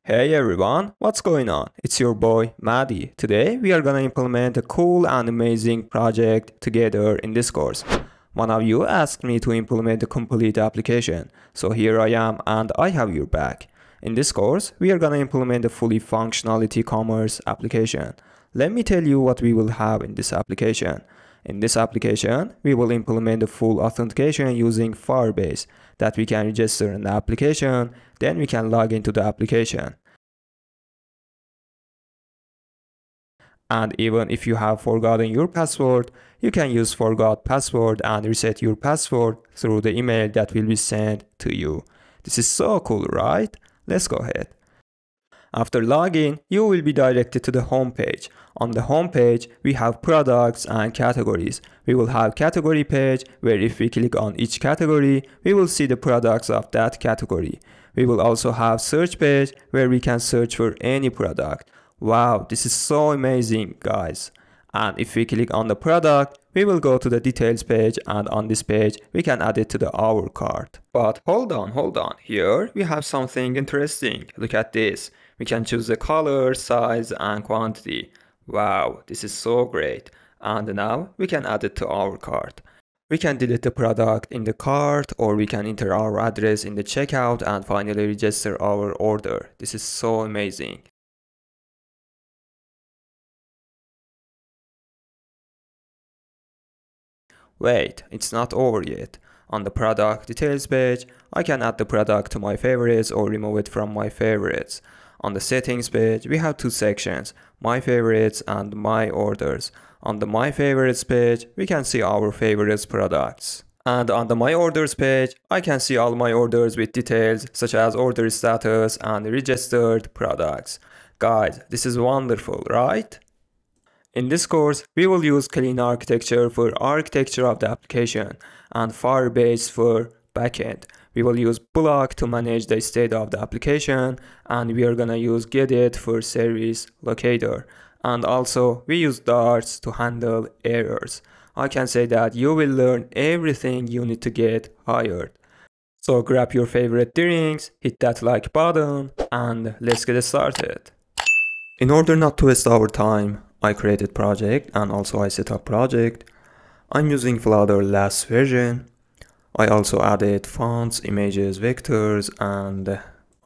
Hey everyone, what's going on? It's your boy Mahdi. Today we are gonna implement a cool and amazing project together in this course. One of you asked me to implement a complete application, so here I am and I have your back. In this course, we are gonna implement a fully functionality commerce application. Let me tell you what we will have in this application. In this application, we will implement the full authentication using Firebase, that we can register an application, then we can log into the application. And even if you have forgotten your password, you can use forgot password and reset your password through the email that will be sent to you. This is so cool, right? Let's go ahead. After login, you will be directed to the home page. On the home page, we have products and categories. We will have category page where if we click on each category, we will see the products of that category. We will also have search page where we can search for any product. Wow, this is so amazing, guys. And if we click on the product, we will go to the details page, and on this page, we can add it to our cart. But hold on. Here we have something interesting. Look at this. We can choose the color, size, and quantity. Wow, this is so great. And now we can add it to our cart. We can delete the product in the cart, or we can enter our address in the checkout and finally register our order. This is so amazing. Wait, it's not over yet. On the product details page, I can add the product to my favorites or remove it from my favorites. On the settings page, we have two sections, my favorites and my orders. On the my favorites page, we can see our favorites products. And on the my orders page, I can see all my orders with details such as order status and registered products. Guys, this is wonderful, right? In this course, we will use clean architecture for architecture of the application and Firebase for backend. We will use Bloc to manage the state of the application, and we are gonna use Gedit for service locator. And also, we use darts to handle errors. I can say that you will learn everything you need to get hired. So grab your favorite drinks, hit that like button, and let's get started. In order not to waste our time, I created project and also I set up project. I'm using Flutter last version. I also added fonts, images, vectors, and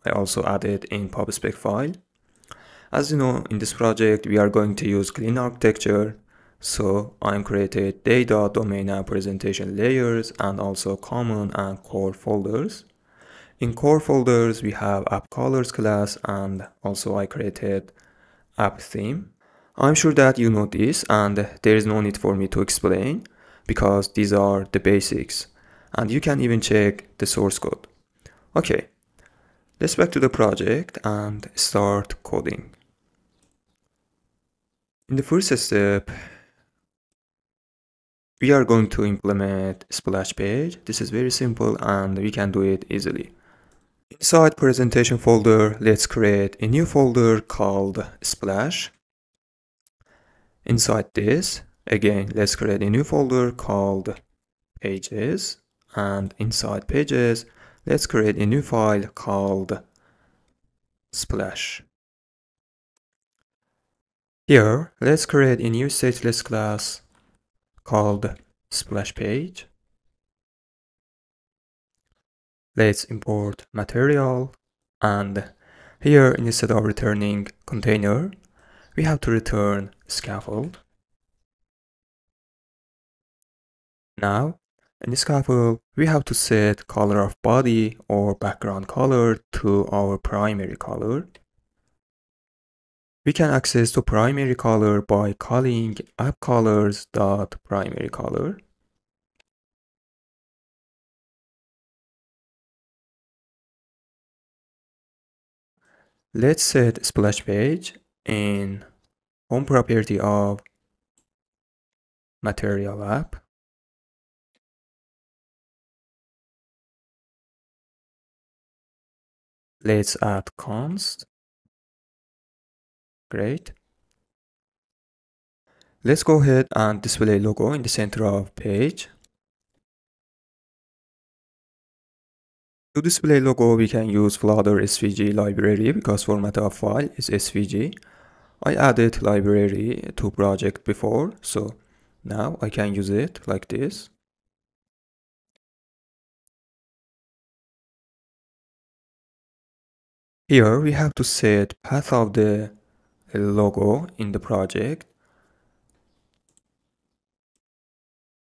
I also added in pubspec file. As you know, in this project we are going to use clean architecture. So I'm created data, domain, and presentation layers, and also common and core folders. In core folders we have app colors class, and also I created app theme. I'm sure that you know this and there is no need for me to explain because these are the basics and you can even check the source code. Okay, let's back to the project and start coding. In the first step, we are going to implement splash page. This is very simple and we can do it easily. Inside presentation folder, let's create a new folder called splash. Inside this, again, let's create a new folder called pages, and inside pages, let's create a new file called splash. Here, let's create a new stateless class called splash page. Let's import material, and here instead of returning container, we have to return scaffold. Now, in the scaffold, we have to set color of body or background color to our primary color. We can access the primary color by calling appColors.primaryColor. Let's set splash page in home property of material app. Let's add const. Great. Let's go ahead and display logo in the center of page. To display logo, we can use Flutter SVG library because format of file is SVG. I added library to project before, so now I can use it like this. Here we have to set path of the logo in the project.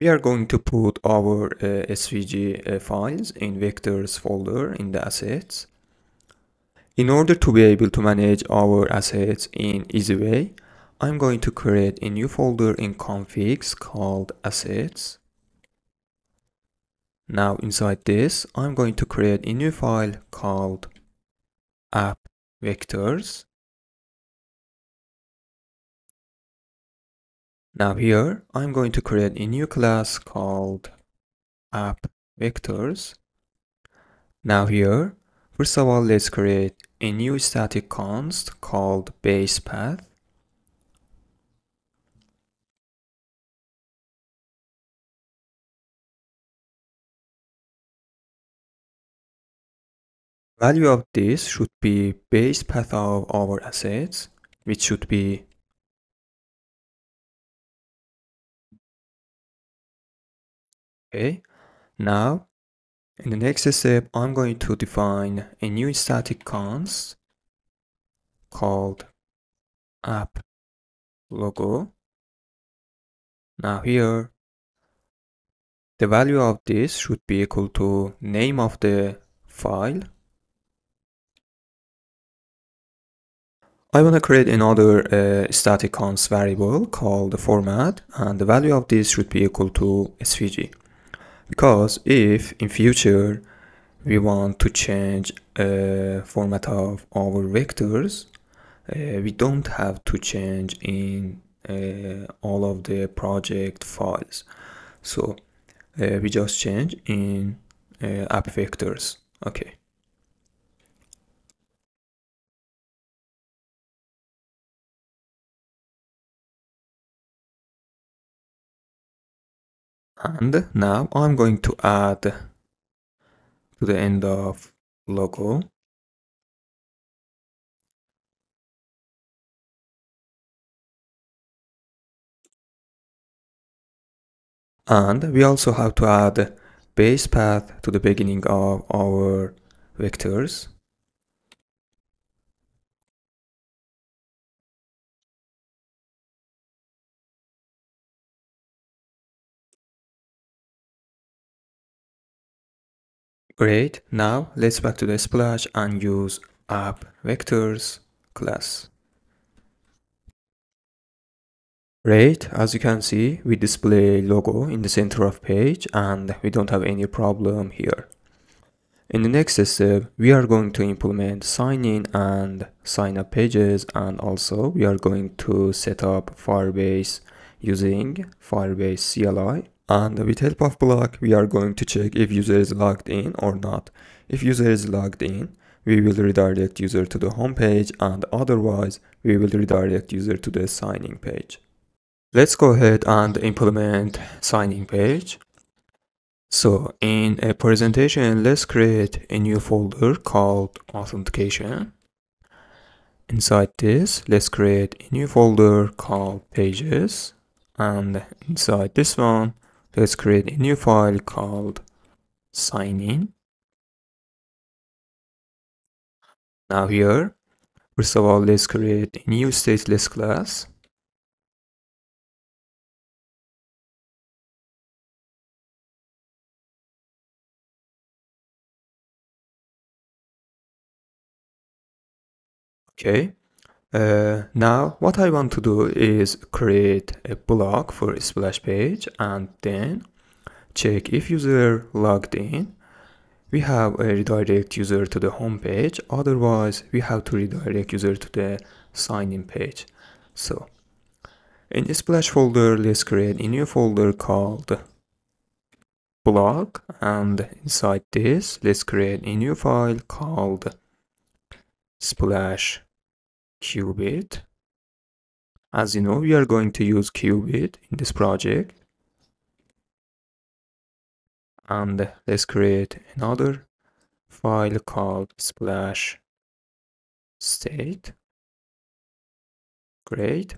We are going to put our SVG files in vectors folder in the assets. In order to be able to manage our assets in easy way, I'm going to create a new folder in configs called assets. Now inside this, I'm going to create a new file called app vectors. Now here, I'm going to create a new class called app vectors. Now here, first of all, let's create a new static const called base path. Value of this should be base path of our assets, which should be okay. Now, in the next step, I'm going to define a new static const called app logo. Now here, the value of this should be equal to name of the file. I want to create another static const variable called format, and the value of this should be equal to svg. Because if in future we want to change format of our vectors, we don't have to change in all of the project files. So we just change in app vectors. Okay. And now I'm going to add to the end of logo and we also have to add base path to the beginning of our vectors. Great, now let's back to the splash and use app vectors class. Great, as you can see, we display logo in the center of page and we don't have any problem here. In the next step, we are going to implement sign in and sign up pages, and also we are going to set up Firebase using Firebase CLI. And with help of Bloc, we are going to check if user is logged in or not. If user is logged in, we will redirect user to the home page, and otherwise we will redirect user to the signing page. Let's go ahead and implement signing page. So in a presentation, let's create a new folder called Authentication. Inside this, let's create a new folder called Pages. And inside this one, let's create a new file called Signin. Now here, first of all, let's create a new stateless class. Okay. Now what I want to do is create a block for a splash page and then check if user logged in. We have a redirect user to the home page, otherwise we have to redirect user to the sign in page. So in the splash folder, let's create a new folder called Bloc, and inside this let's create a new file called splash qubit. As you know, we are going to use qubit in this project. And let's create another file called splash state. Great.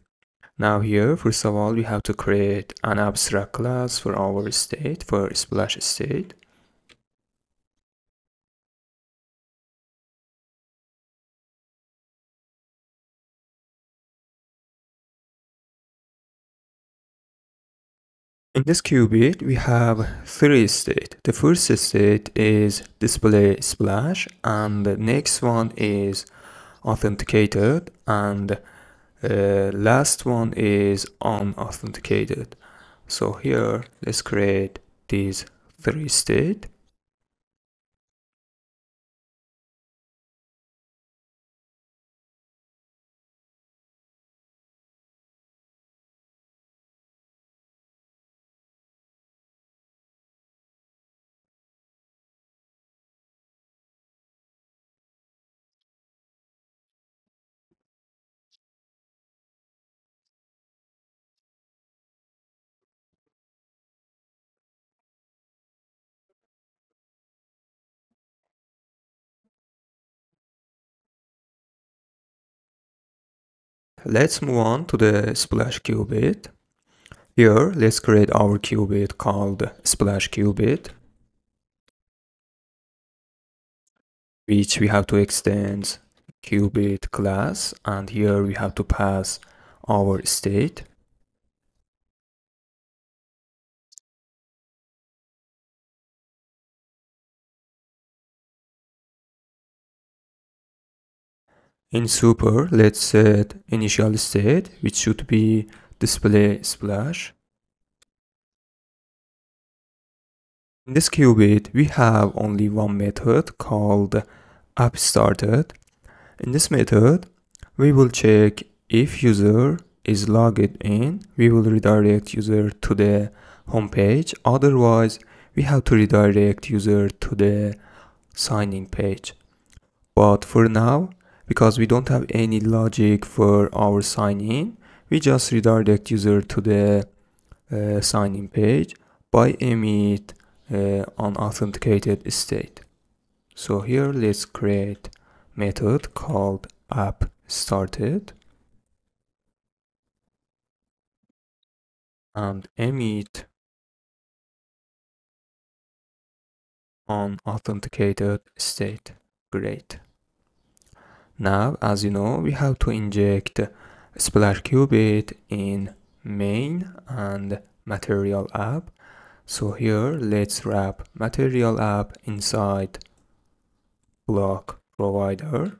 Now here, first of all, we have to create an abstract class for our state, for splash state. In this qubit, we have three states. The first state is display splash, and the next one is authenticated, and last one is unauthenticated. So here, let's create these three states. Let's move on to the splash qubit. Here, let's create our qubit called splash qubit, which we have to extend qubit class, and here we have to pass our state. In super, let's set initial state, which should be display splash. In this qubit, we have only one method called app_started. In this method, we will check if user is logged in. We will redirect user to the home page. Otherwise, we have to redirect user to the signing page. But for now, because we don't have any logic for our sign in, we just redirect user to the sign-in page by emit unauthenticated state. So here let's create method called app started and emit unauthenticated state. Great. Now, as you know, we have to inject splash qubit in main and material app. So here let's wrap material app inside block provider.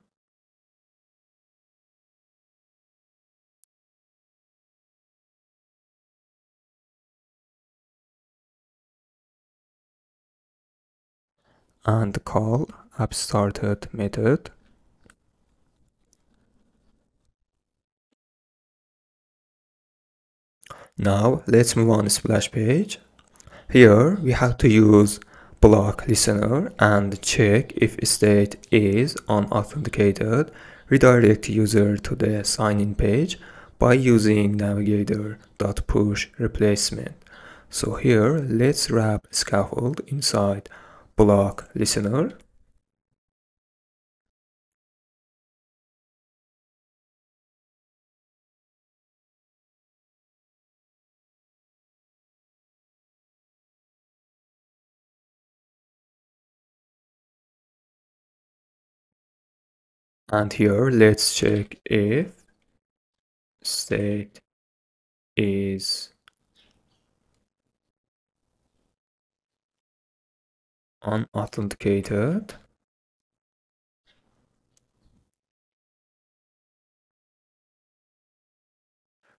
And call app_started method. Now let's move on to splash page. Here we have to use block listener and check if state is unauthenticated. Redirect user to the sign-in page by using navigator.push replacement. So here let's wrap scaffold inside block listener. And here let's check if state is unauthenticated.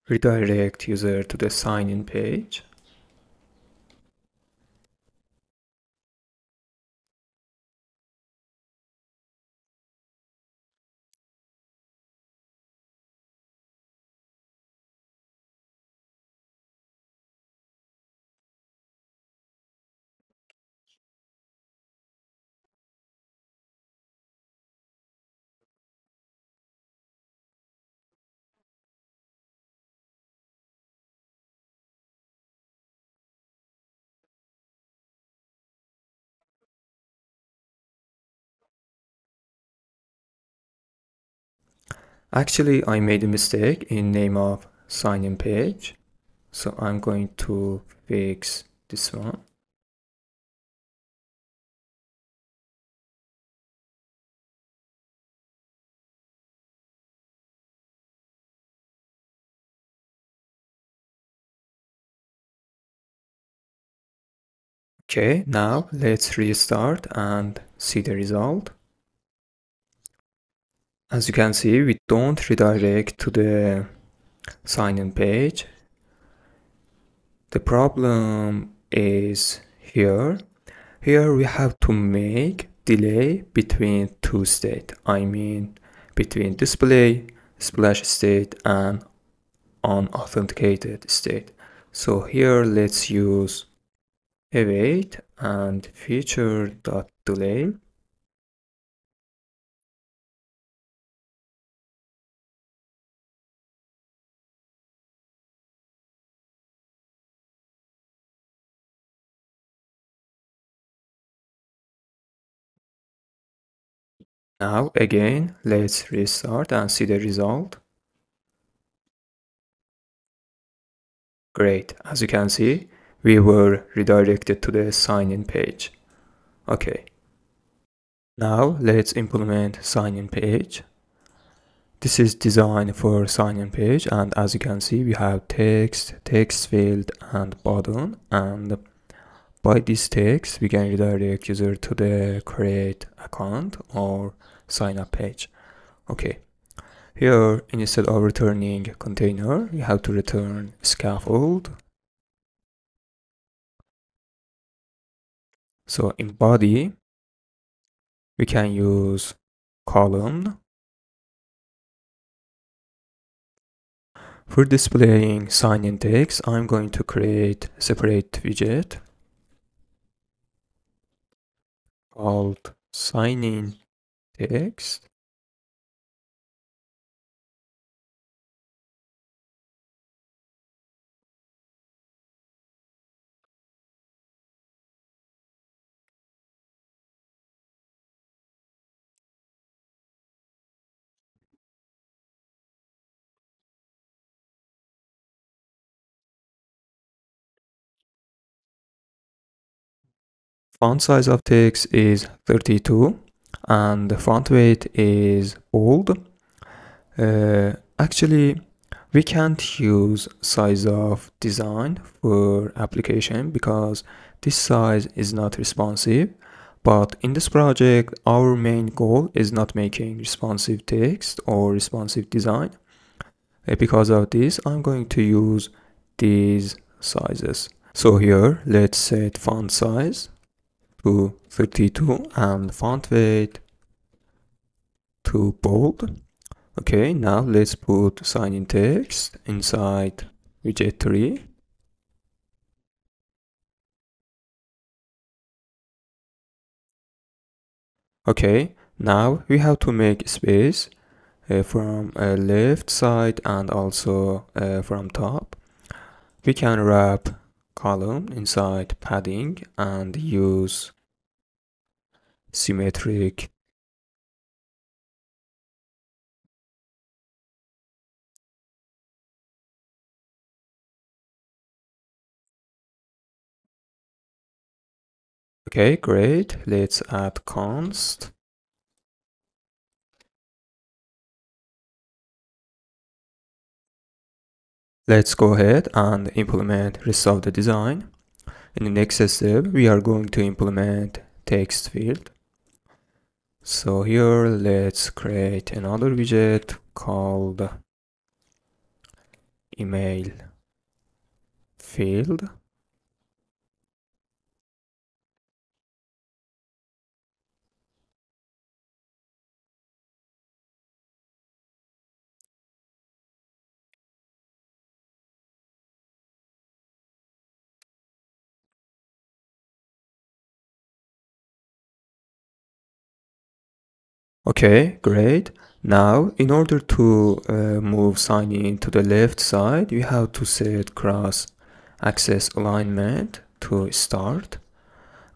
Redirect user to the sign-in page. Actually, I made a mistake in name of sign-in page. So I'm going to fix this one. Okay, now let's restart and see the result. As you can see, we don't redirect to the sign-in page. The problem is here. Here we have to make delay between two states. I mean, between display, splash state and unauthenticated state. So here let's use await and feature.delay. Now again, let's restart and see the result. Great, as you can see, we were redirected to the sign-in page. Okay. Now let's implement sign-in page. This is designed for sign-in page, and as you can see, we have text, text field, and button. And by this text, we can redirect user to the create account or sign up page. Okay. Here, instead of returning container, you have to return scaffold. So in body, we can use column. For displaying sign-in text, I'm going to create a separate widget called sign-in text. Font size of text is 32 and the font weight is bold. Actually, we can't use size of design for application because this size is not responsive. But in this project, our main goal is not making responsive text or responsive design. Because of this, I'm going to use these sizes. So here, let's set font size to 32 and font weight to bold. Okay, now let's put sign-in text inside widget 3. Okay, now we have to make space from left side and also from top. We can wrap column inside padding and use symmetric. Okay, great. Let's add const. Let's go ahead and implement rest of the design. In the next step, we are going to implement text field. So here, let's create another widget called email field. Okay, great. Now, in order to move sign in to the left side, we have to set cross axis alignment to start.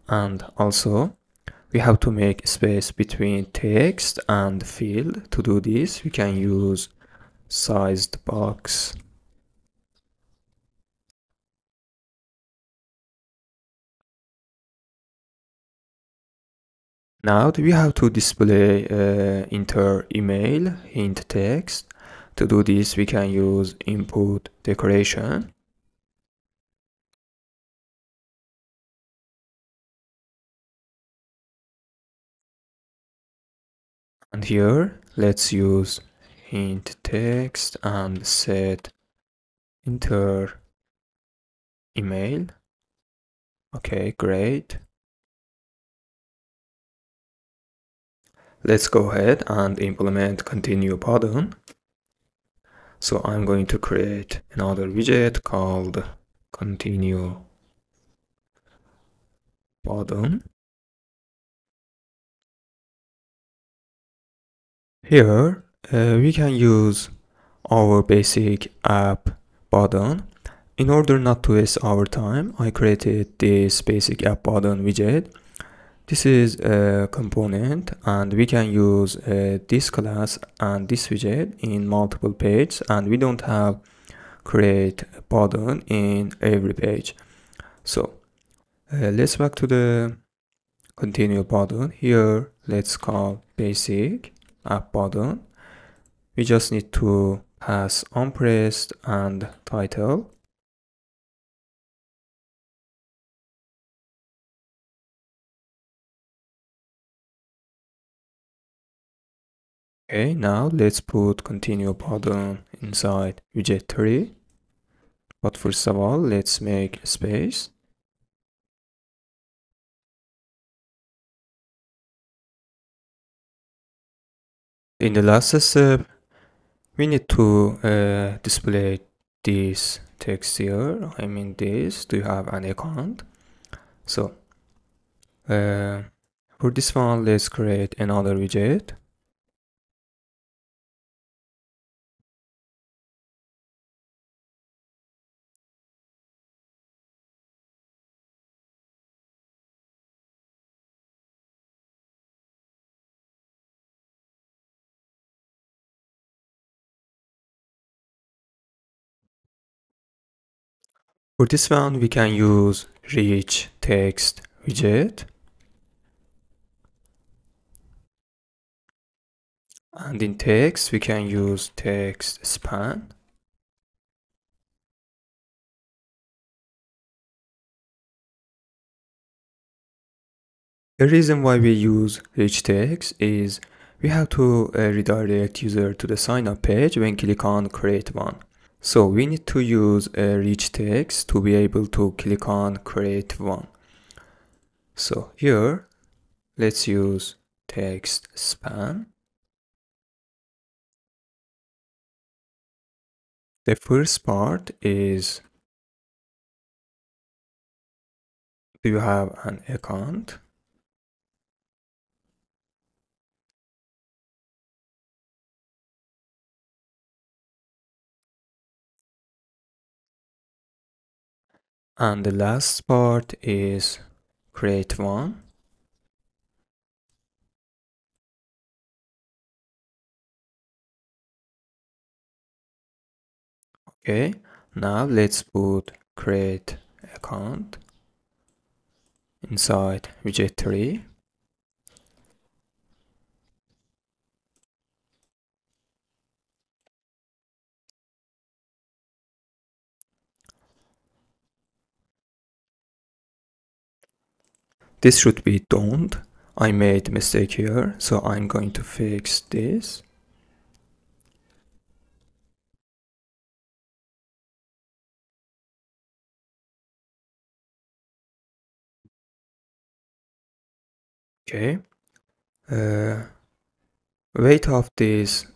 And also, we have to make space between text and field. To do this, we can use sized box. Now we have to display enter email hint text. To do this, we can use input decoration. And here, let's use hint text and set enter email. Okay, great. Let's go ahead and implement continue button. So I'm going to create another widget called continue button. Here, we can use our basic app button. In order not to waste our time, I created this basic app button widget. This is a component, and we can use this class and this widget in multiple pages, and we don't have create a button in every page. So let's back to the continue button. Here, let's call basic app button. We just need to pass unpressed and title. Okay, now let's put continue button inside widget 3. But first of all, let's make space. In the last step, we need to display this text here. I mean this, do you have an account? So for this one, let's create another widget. For this one, we can use rich text widget. And in text, we can use text span. The reason why we use rich text is we have to redirect user to the sign up page when click on create one. So we need to use a rich text to be able to click on create one. So here, let's use text span. The first part is, do you have an account? And the last part is create one. Okay, now let's put create account inside widget 3. This should be don't. I made a mistake here, so I'm going to fix this. Okay. Weight of this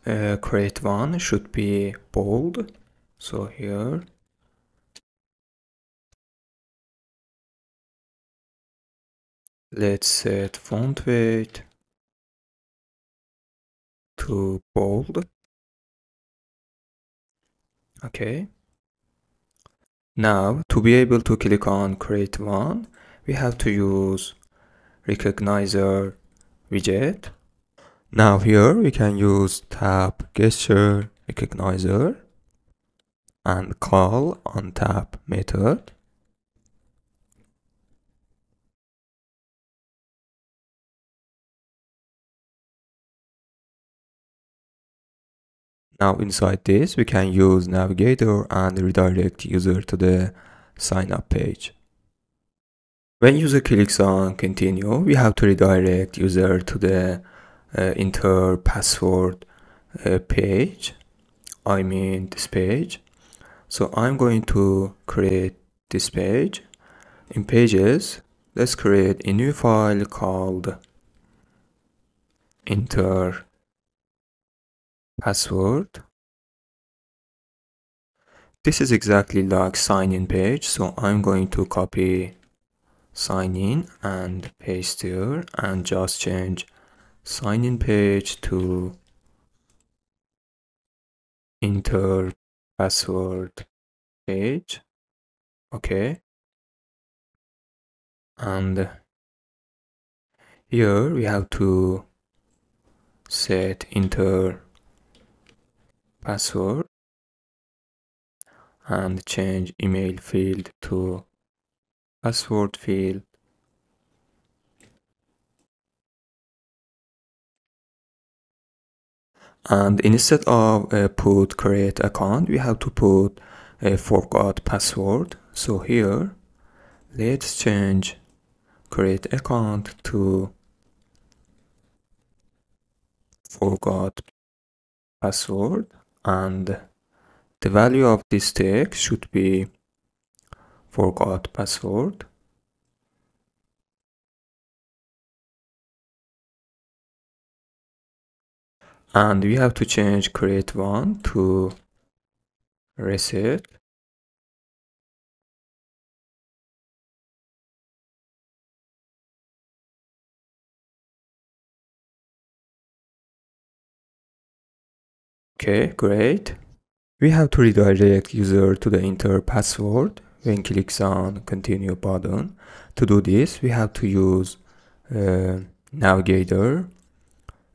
create one should be bold. So here, let's set font weight to bold. Okay. Now, to be able to click on create one, we have to use recognizer widget. Now here we can use tab gesture recognizer and call on tab method. Now inside this we can use navigator and redirect user to the sign up page. When user clicks on continue, we have to redirect user to the enter password page. I mean this page. So I'm going to create this page. In pages, let's create a new file called enter password. This is exactly like sign in page. So I'm going to copy sign in and paste here and just change sign in page to enter password page. Okay. And here we have to set enter password and change email field to password field. And instead of put create account, we have to put forgot password. So here, let's change create account to forgot password, and the value of this text should be forgot password. And we have to change create one to reset. Okay, great. We have to redirect user to the enter password when clicks on continue button. To do this, we have to use navigator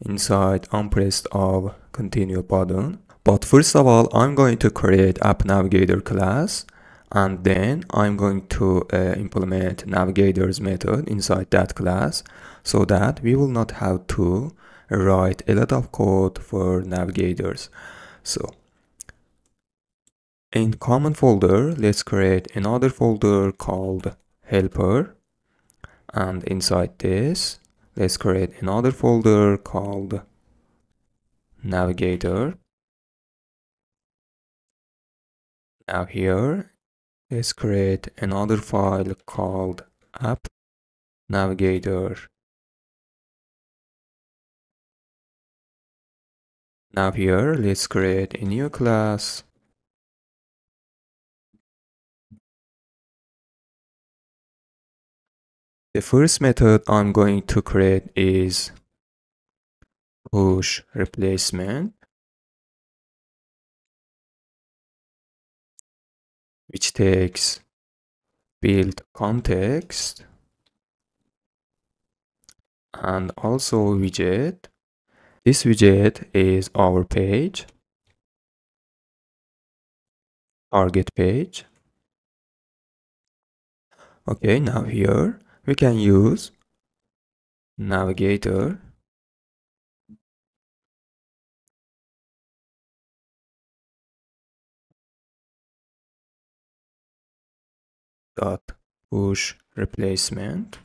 inside unpressed of continue button. But first of all, I'm going to create app navigator class, and then I'm going to implement navigators method inside that class so that we will not have to write a lot of code for navigators. So in common folder, let's create another folder called helper, and inside this let's create another folder called navigator. Now here let's create another file called app navigator. Now here let's create a new class. The first method I'm going to create is push replacement, which takes build context and also widget. This widget is our page, target page. Okay, now here we can use navigator dot push replacement.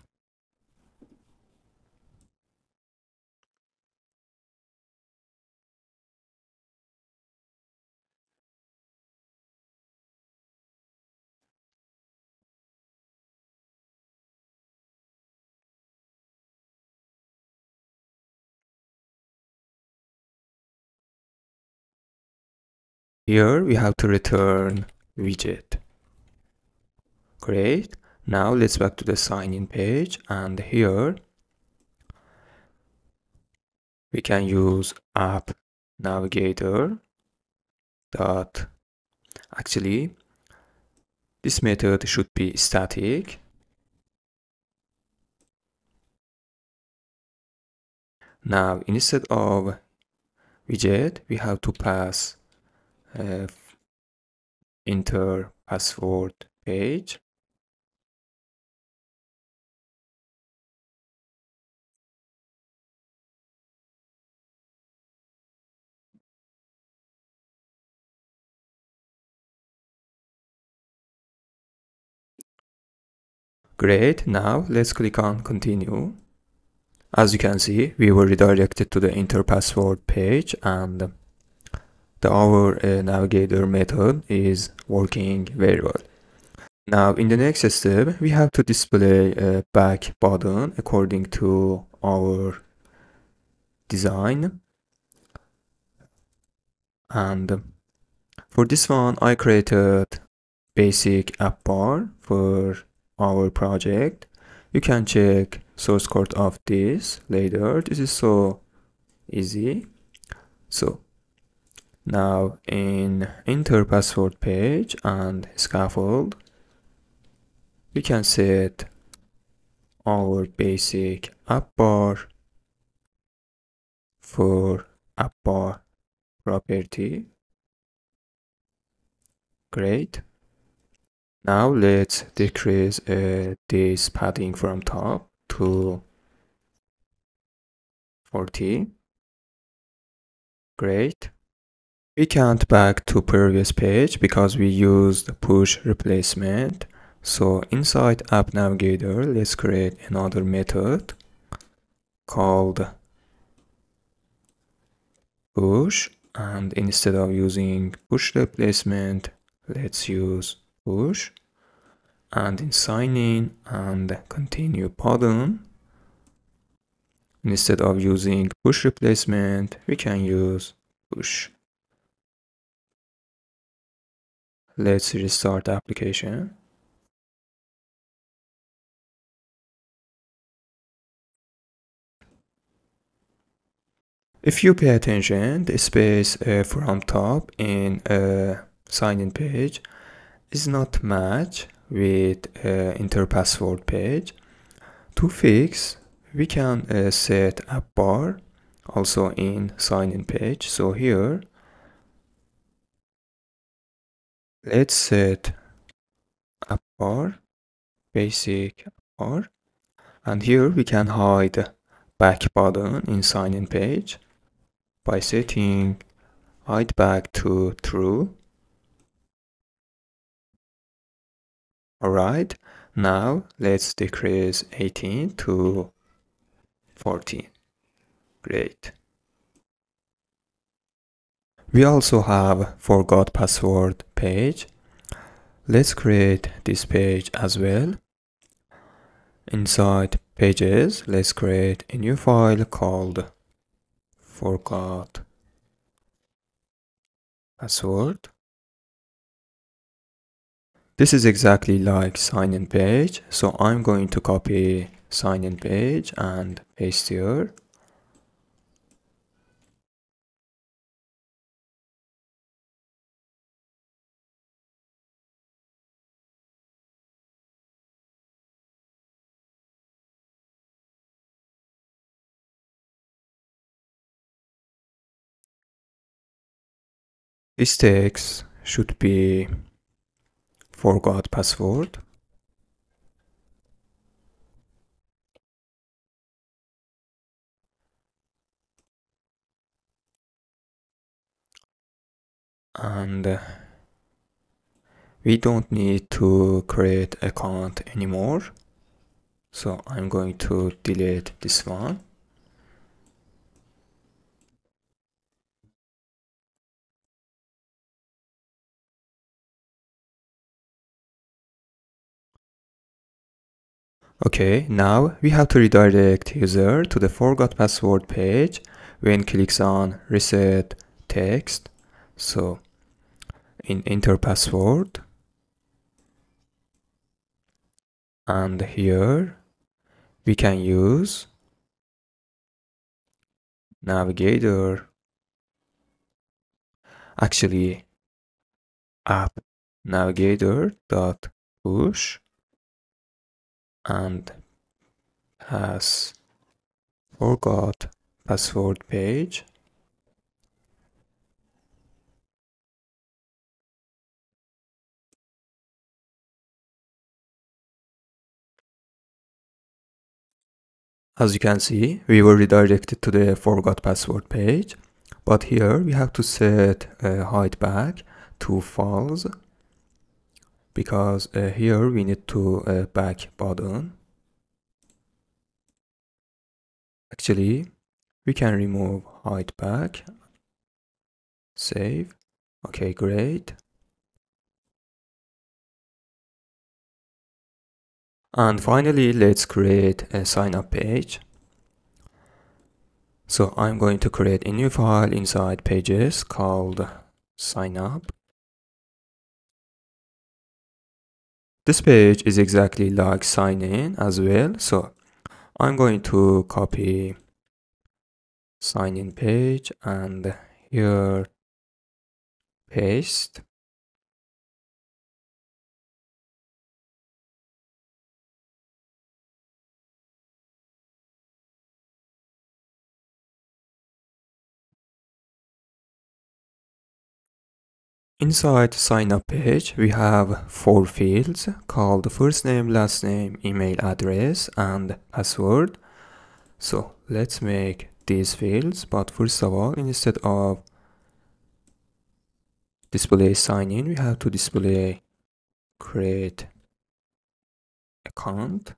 Here we have to return widget. Great. Now let's back to the sign in page, and here we can use app navigator dot, actually this method should be static, Now instead of widget, we have to pass enter password page. Great, now let's click on continue. As you can see, we were redirected to the enter password page, and our navigator method is working very well. Now in the next step, we have to display a back button according to our design. And for this one, I created basic app bar for our project. You can check source code of this later. This is so easy. So now in enter password page and scaffold, we can set our basic app bar for app bar property. Great. Now let's decrease this padding from top to 40. Great. We can't back to previous page because we used push replacement. So inside app navigator, let's create another method called push, and instead of using push replacement, let's use push. And in sign in and continue button, instead of using push replacement, we can use push. Let's restart the application. If you pay attention, the space from top in sign in page is not match with enter password page. To fix, we can set app bar also in sign in page. So here, let's set app bar, basic app bar, and here we can hide back button in sign in page by setting hide back to true. Alright, now let's decrease 18 to 14. Great. We also have forgot password page. Let's create this page as well. Inside pages, let's create a new file called forgot password. This is exactly like sign in page, so I'm going to copy sign in page and paste here. This text should be forgot password. And we don't need to create account anymore. So I'm going to delete this one. Okay, now we have to redirect user to the forgot password page when clicks on reset text. So in enter password, and here we can use navigator, actually app navigator dot push and pass forgot password page. As you can see, we were redirected to the forgot password page, but here we have to set hide back to false, because here we need to back button. Actually, we can remove hide back, save. Okay, great. And finally, let's create a sign up page. So I'm going to create a new file inside pages called sign up. This page is exactly like sign in as well. So I'm going to copy sign in page and here paste. Inside sign up page, we have 4 fields called first name, last name, email address, and password. So let's make these fields, but first of all, instead of display sign in, we have to display create account.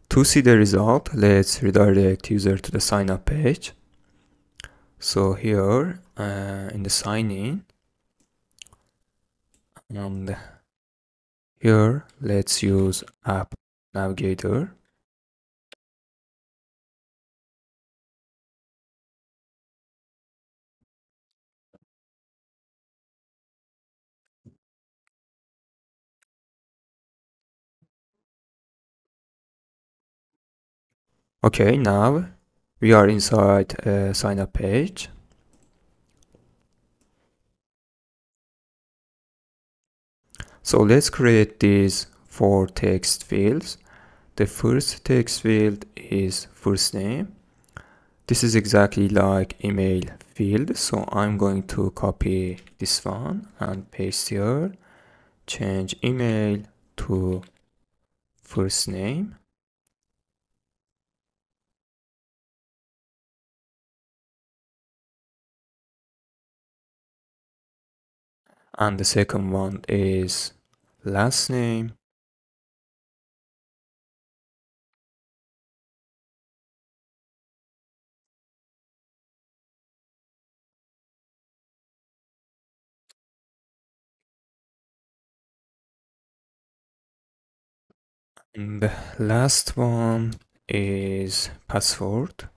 To see the result, let's redirect user to the sign up page. So here in the sign in, and here let's use app navigator. Okay, now we are inside a sign up page. So let's create these 4 text fields. The first text field is first name. This is exactly like email field. So I'm going to copy this one and paste here. Change email to first name. And the second one is last name. And the last one is password.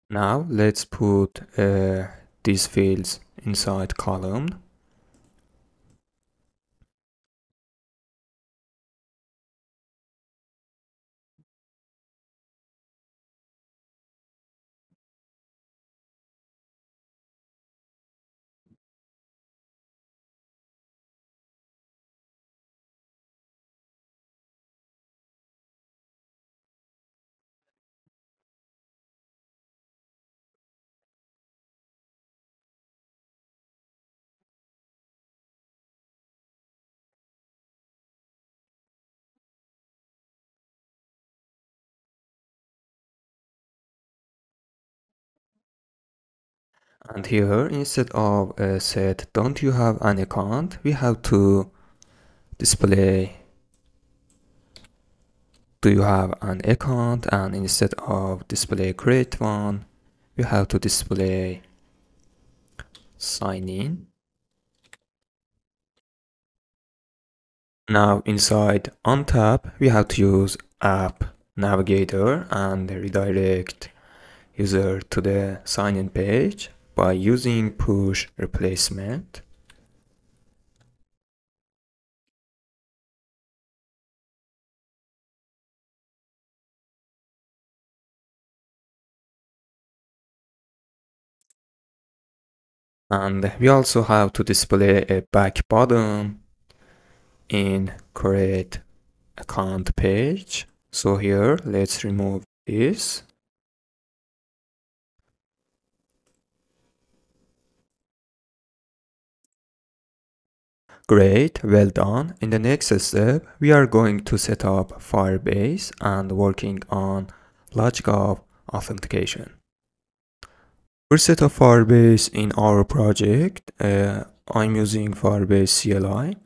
Now let's put these fields inside column. And here, instead of set don't you have an account, we have to display do you have an account, and instead of display create one, we have to display sign in. Now inside on tab, we have to use app navigator and redirect user to the sign in page by using push replacement. And we also have to display a back button in create account page. So here, let's remove this. Great, well done. In the next step, we are going to set up Firebase and working on logic of authentication. For set up Firebase in our project, I'm using Firebase CLI.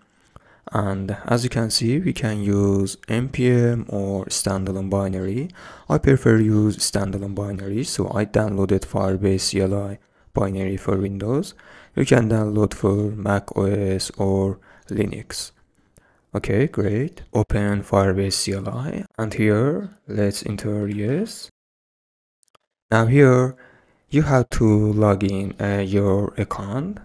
And as you can see, we can use npm or standalone binary. I prefer use standalone binary, so I downloaded Firebase CLI binary for Windows. You can download for Mac OS or Linux. Okay, great. Open Firebase CLI, and here let's enter yes. Now here you have to log in your account.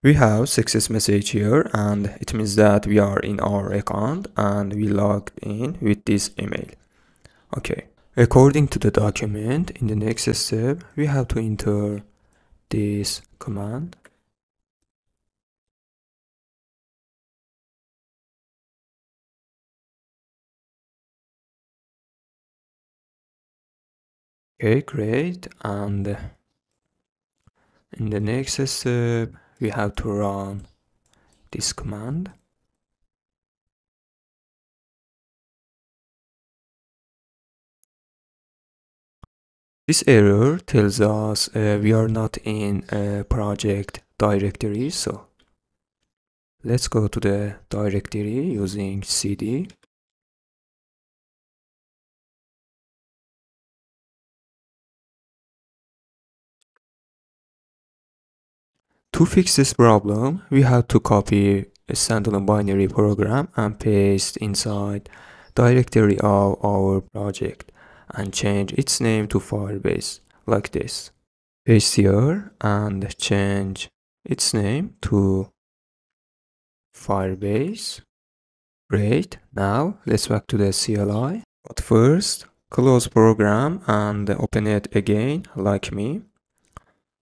We have success message here, and it means that we are in our account and we logged in with this email. Okay. According to the document, in the next step, we have to enter this command. Okay, great. And in the next step, we have to run this command. This error tells us we are not in a project directory, so let's go to the directory using cd. To fix this problem, we have to copy a standalone binary program and paste inside directory of our project and change its name to Firebase like this. Paste here and change its name to Firebase. Great. Now let's back to the CLI. But first, close program and open it again like me.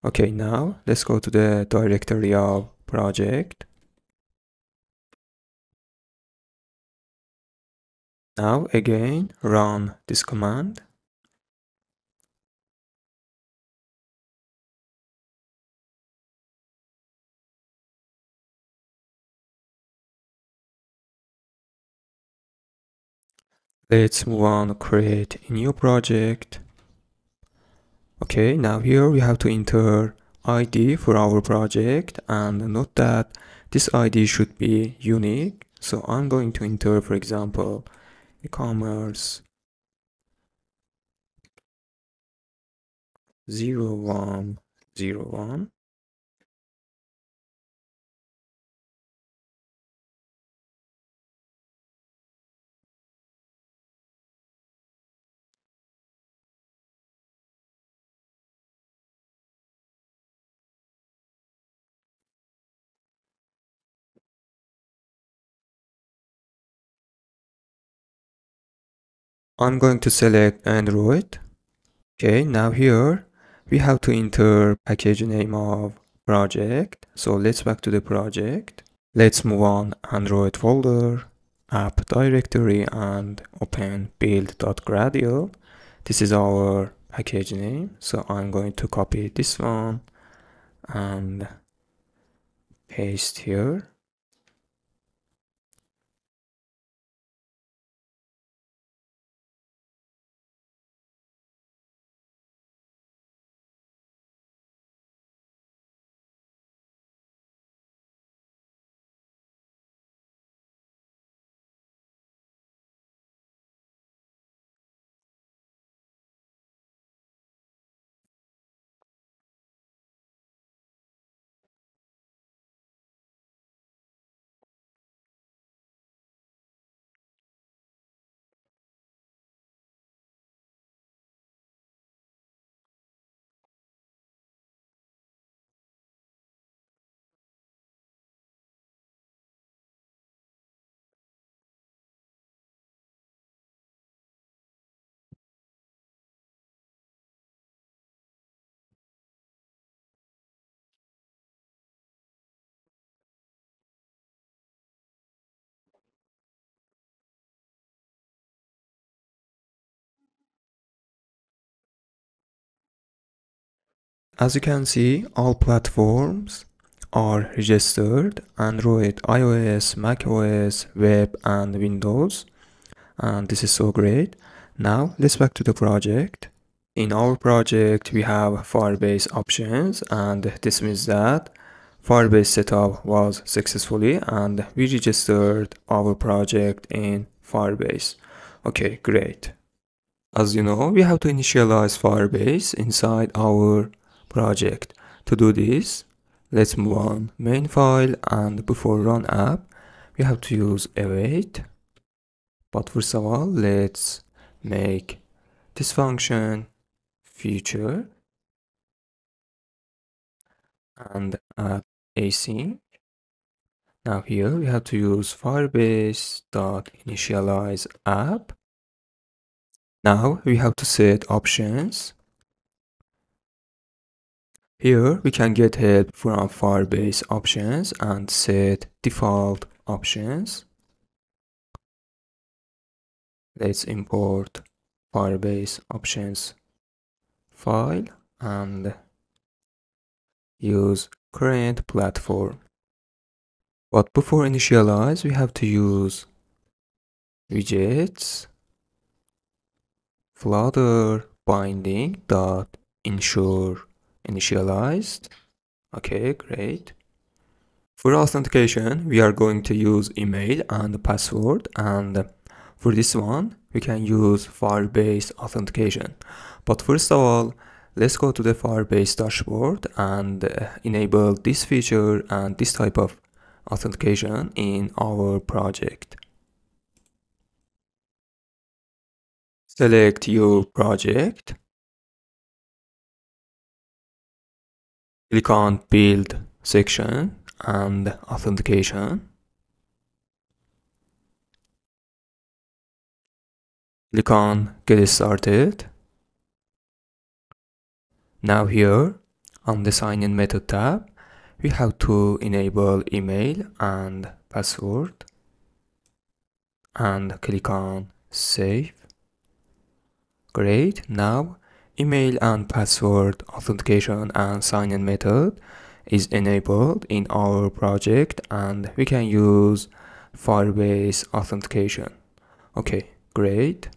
Okay, now let's go to the directory of project. Now again, run this command. Let's move on, create a new project. Okay, now here we have to enter ID for our project, and note that this ID should be unique. So I'm going to enter, for example, e-commerce 0101. I'm going to select Android. Okay, now here we have to enter package name of project. So let's back to the project. Let's move on Android folder, app directory, and open build.gradle. This is our package name. So I'm going to copy this one and paste here. As you can see, all platforms are registered: Android, iOS, macOS, web, and Windows. And this is so great. Now let's back to the project. In our project, we have Firebase options, and this means that Firebase setup was successfully and we registered our project in Firebase. Okay, great. As you know, we have to initialize Firebase inside our project. To do this, let's move on main file, and before run app, we have to use await. But first of all, let's make this function feature and add async. Now here we have to use firebase.initialize app. Now we have to set options. Here we can get help from Firebase options and set default options. Let's import Firebase options file and use current platform. But before initialize, we have to use widgets Flutter binding dot ensure initialized. Okay, great. For authentication, we are going to use email and password, and for this one, we can use Firebase authentication. But first of all, let's go to the Firebase dashboard and enable this feature and this type of authentication in our project. Select your project. Click on build section and authentication. Click on get started. Now here on the sign in method tab, we have to enable email and password and click on save. Great. Now email and password authentication and sign in method is enabled in our project, and we can use Firebase authentication. Okay, great.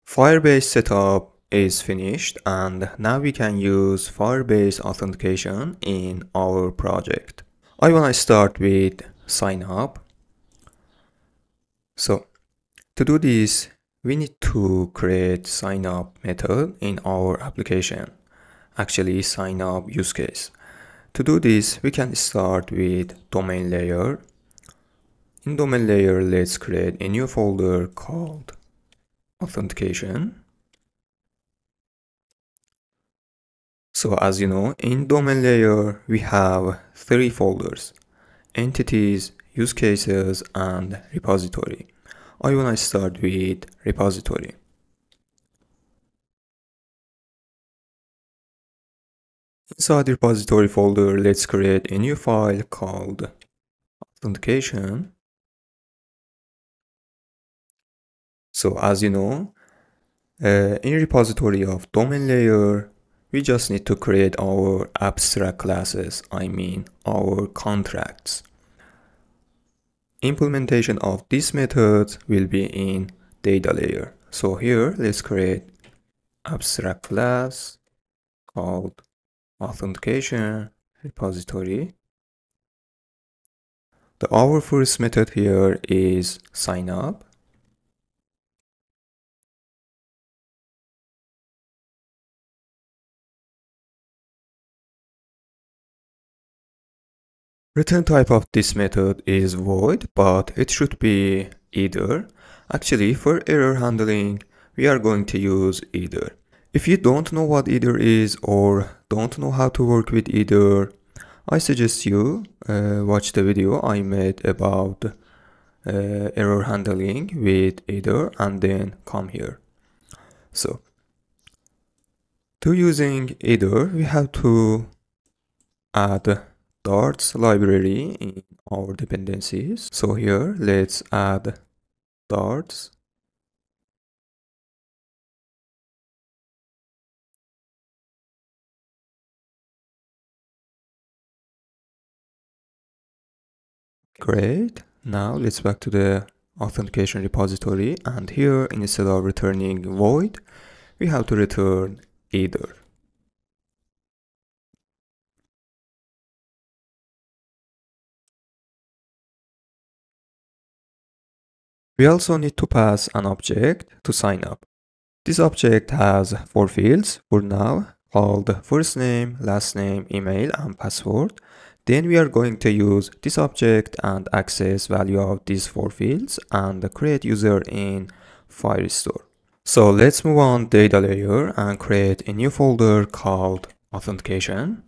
Firebase setup is finished, and now we can use Firebase authentication in our project. I want to start with sign up. So to do this, we need to create sign up method in our application, actually sign up use case. To do this, we can start with domain layer. In domain layer, let's create a new folder called authentication. So as you know, in domain layer, we have 3 folders: entities, use cases, and repository. I want to start with repository. Inside the repository folder, let's create a new file called authentication. So as you know, in repository of domain layer, we just need to create our abstract classes, I mean our contracts. Implementation of this method will be in data layer. So here, let's create abstract class called authentication repository. Our first method here is sign up. Return type of this method is void, but it should be either. Actually, for error handling, we are going to use either. If you don't know what either is or don't know how to work with either, I suggest you watch the video I made about error handling with either and then come here. So, to using either, we have to add darts library in our dependencies. So here, let's add darts. Great. Now let's back to the authentication repository, and here instead of returning void, we have to return either. We also need to pass an object to sign up. This object has 4 fields for now, called first name, last name, email, and password. Then we are going to use this object and access value of these 4 fields and create user in Firestore. So let's move on data layer and create a new folder called Authentication.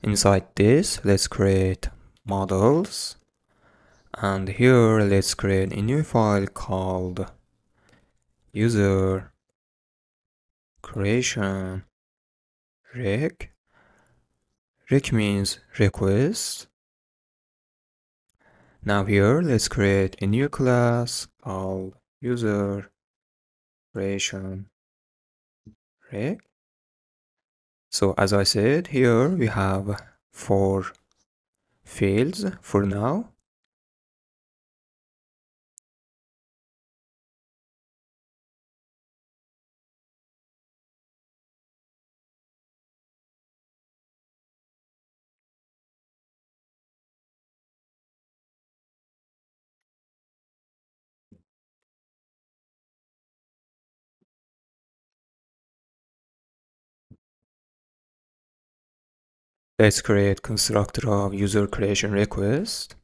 Inside this, let's create models. And here, let's create a new file called user creation rec. Rec means request. Now here, let's create a new class called user creation rec. So as I said, here we have 4 fields for now. Let's create constructor of user creation request.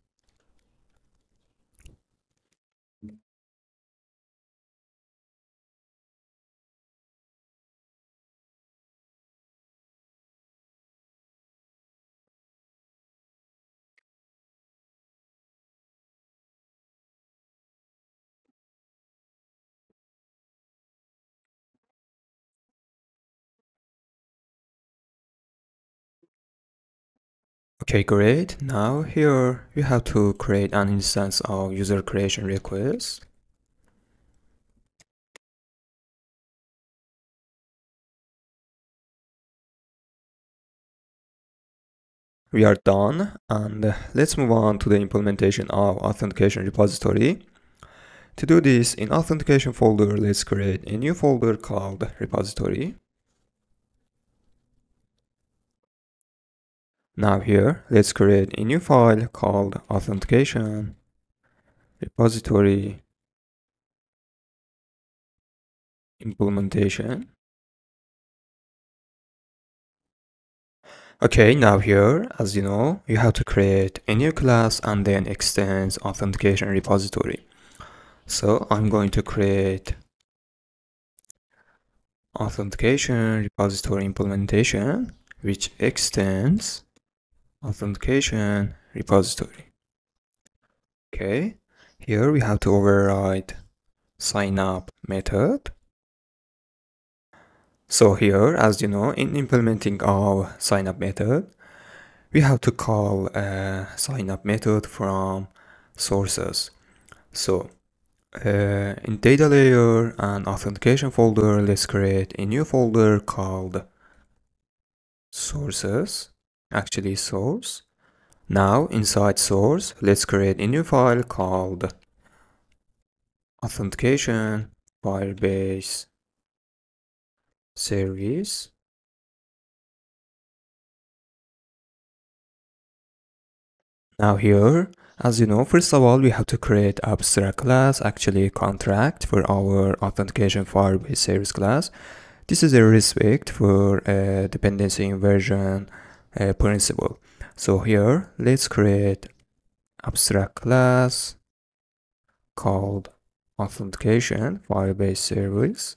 Okay, great. Now here we have to create an instance of user creation request. We are done, and let's move on to the implementation of authentication repository. To do this, in authentication folder, let's create a new folder called repository. Now here, let's create a new file called authentication repository implementation. Okay, now here, as you know, you have to create a new class and then extends authentication repository. So I'm going to create authentication repository implementation, which extends authentication repository. Okay, here we have to override signup method. So here, as you know, in implementing our signup method, we have to call a signup method from sources. So in data layer and authentication folder, let's create a new folder called sources, actually source. Now inside source, let's create a new file called authentication Firebase service. Now here, as you know, first of all, we have to create abstract class, actually contract for our authentication Firebase service class. This is a respect for dependency inversion principle. So here, let's create abstract class called authentication Firebase service.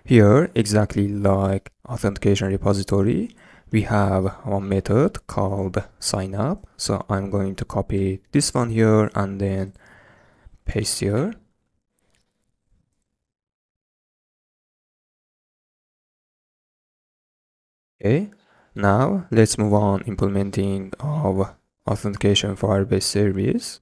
Here, exactly like authentication repository, we have one method called signup. So I'm going to copy this one here and then paste here. Okay, now let's move on implementing of authentication Firebase service.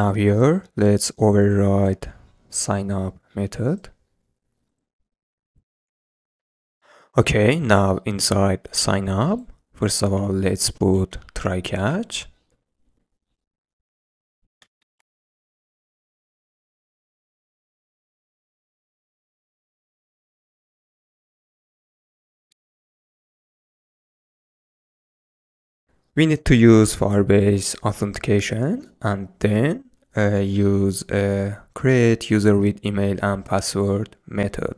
Now here, let's override signup method. Okay, now inside signup, first of all, let's put try catch. We need to use Firebase authentication and then use create user with email and password method.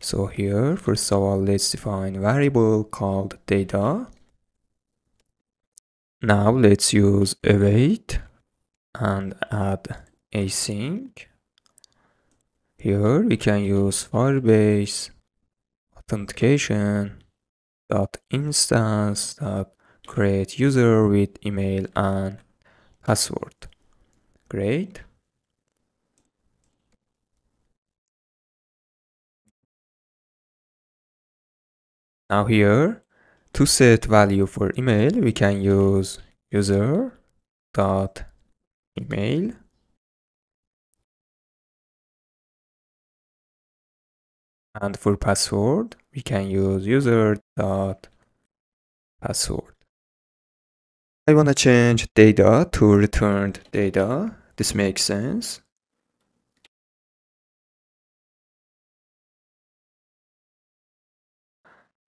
So here, first of all, let's define variable called data. Now let's use await and add async. Here we can use Firebase authentication dot instance dot create user with email and password. Great. Now here, to set value for email, we can use user dot email. And for password, we can use user dot password. I want to change data to returned data. This makes sense.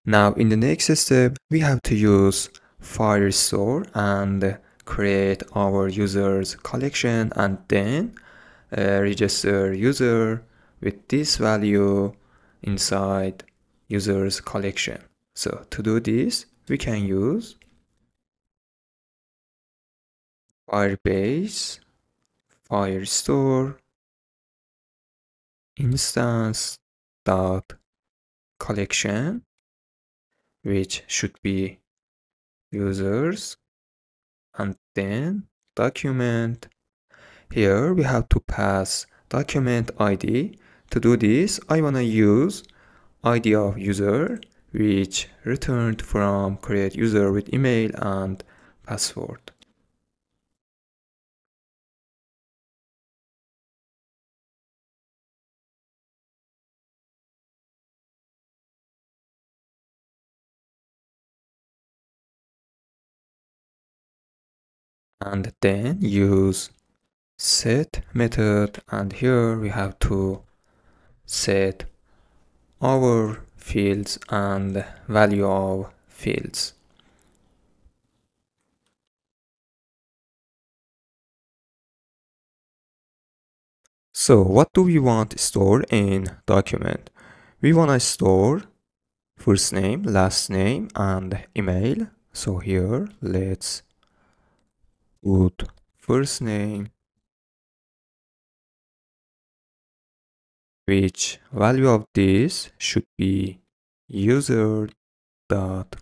Now in the next step, we have to use Firestore and create our users collection and then register user with this value inside users collection. So to do this, we can use Firebase Firestore instance dot collection, which should be users, and then document. Here we have to pass document ID. To do this, I want to use ID of user, which returned from create user with email and password. And then use set method, and here we have to set our fields and value of fields. So what do we want to store in document? We want to store first name, last name, and email. So here let's put first name, which value of this should be user dot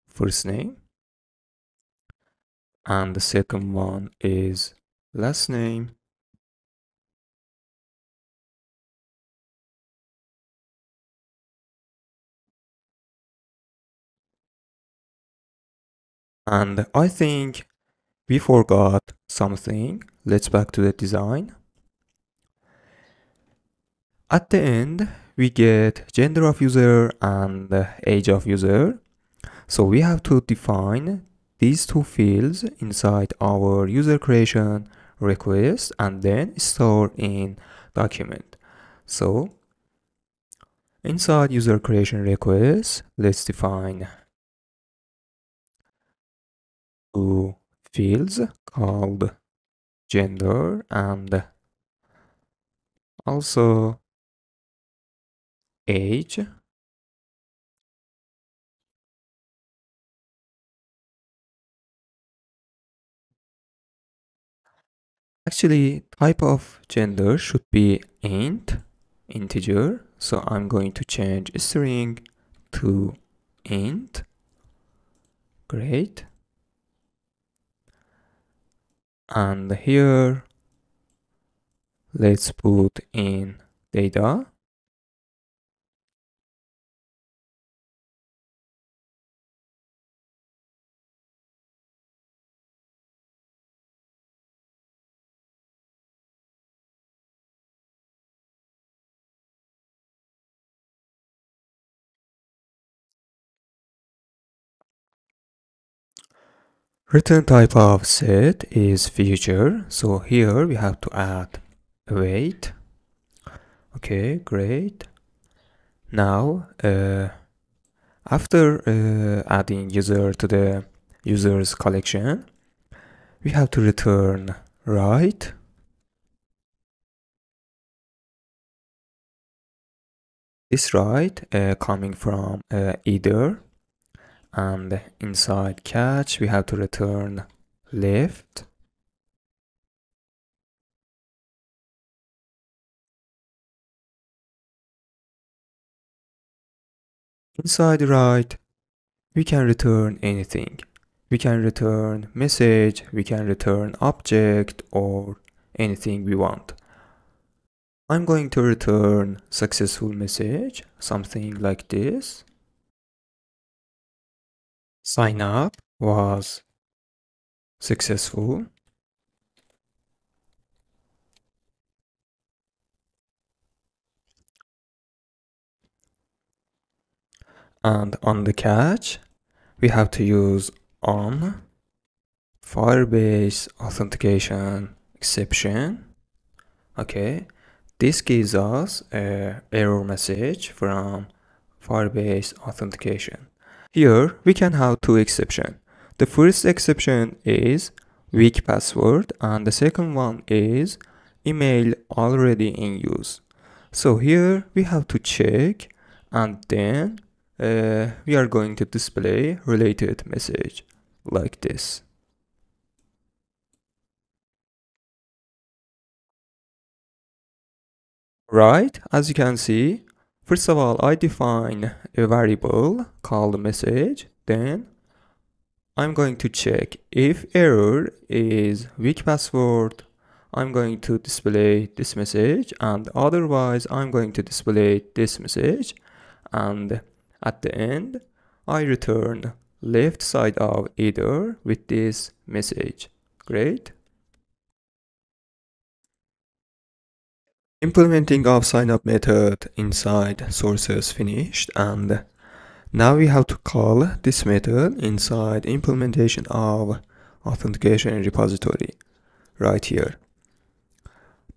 first name, and the second one is last name, and I think we forgot something. Let's back to the design. At the end, we get gender of user and age of user. So we have to define these two fields inside our user creation request and then store in document. So inside user creation request, let's define two fields called gender and also age. Actually, type of gender should be integer. So I'm going to change string to int. Great. And here, let's put in data. Return type of set is future. So here we have to add await. Okay, great. Now, after adding user to the users collection, we have to return right. This right coming from either, and inside catch we have to return left. Inside right, we can return anything. We can return message, we can return object, or anything we want. I'm going to return successful message, something like this. Sign up was successful. And on the catch, we have to use on Firebase authentication exception. Okay, this gives us a error message from Firebase authentication. Here we can have two exceptions. The first exception is weak password, and the second one is email already in use. So here we have to check, and then we are going to display related message like this. Right, as you can see, first of all, I define a variable called message. Then I'm going to check if error is weak password. I'm going to display this message, and otherwise I'm going to display this message. And at the end, I return left side of either with this message. Great. Implementing of signup method inside sources finished, and now we have to call this method inside implementation of authentication repository right here.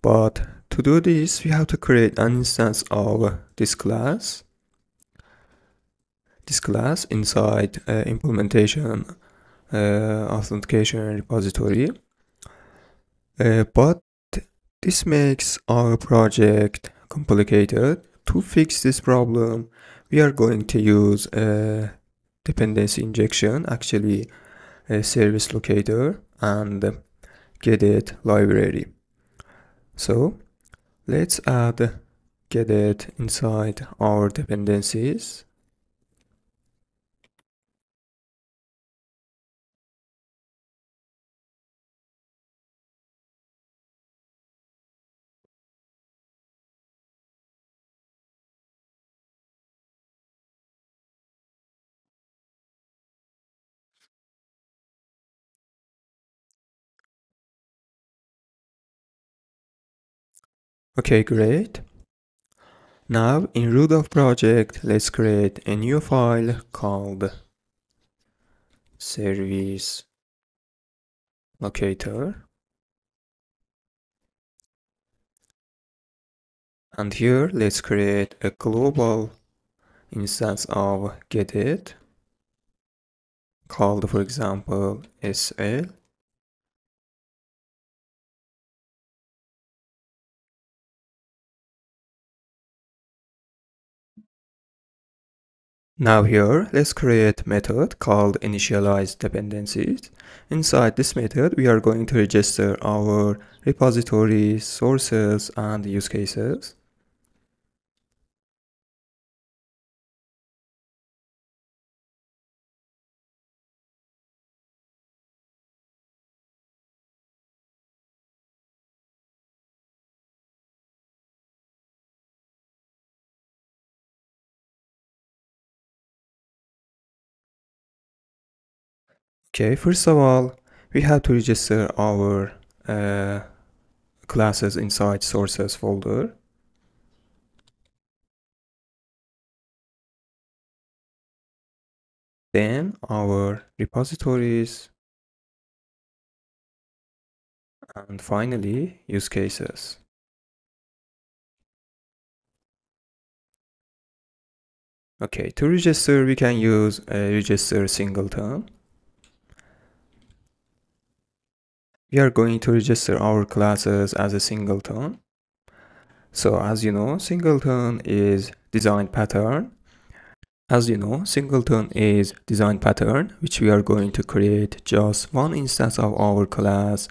But to do this, we have to create an instance of this class. This class inside implementation authentication repository. But this makes our project complicated. To fix this problem, we are going to use a dependency injection, actually a service locator, and get library. So let's add get inside our dependencies. Okay, great. Now in root of project, let's create a new file called service locator. And here let's create a global instance of get called, for example, SL. Now here, let's create a method called initialize dependencies. Inside this method, we are going to register our repositories, sources, and use cases. Okay, first of all, we have to register our classes inside sources folder. Then our repositories And finally, use cases. Okay, to register, we can use a register singleton. We are going to register our classes as a singleton. So as you know, singleton is design pattern. Singleton is design pattern, which we are going to create just one instance of our class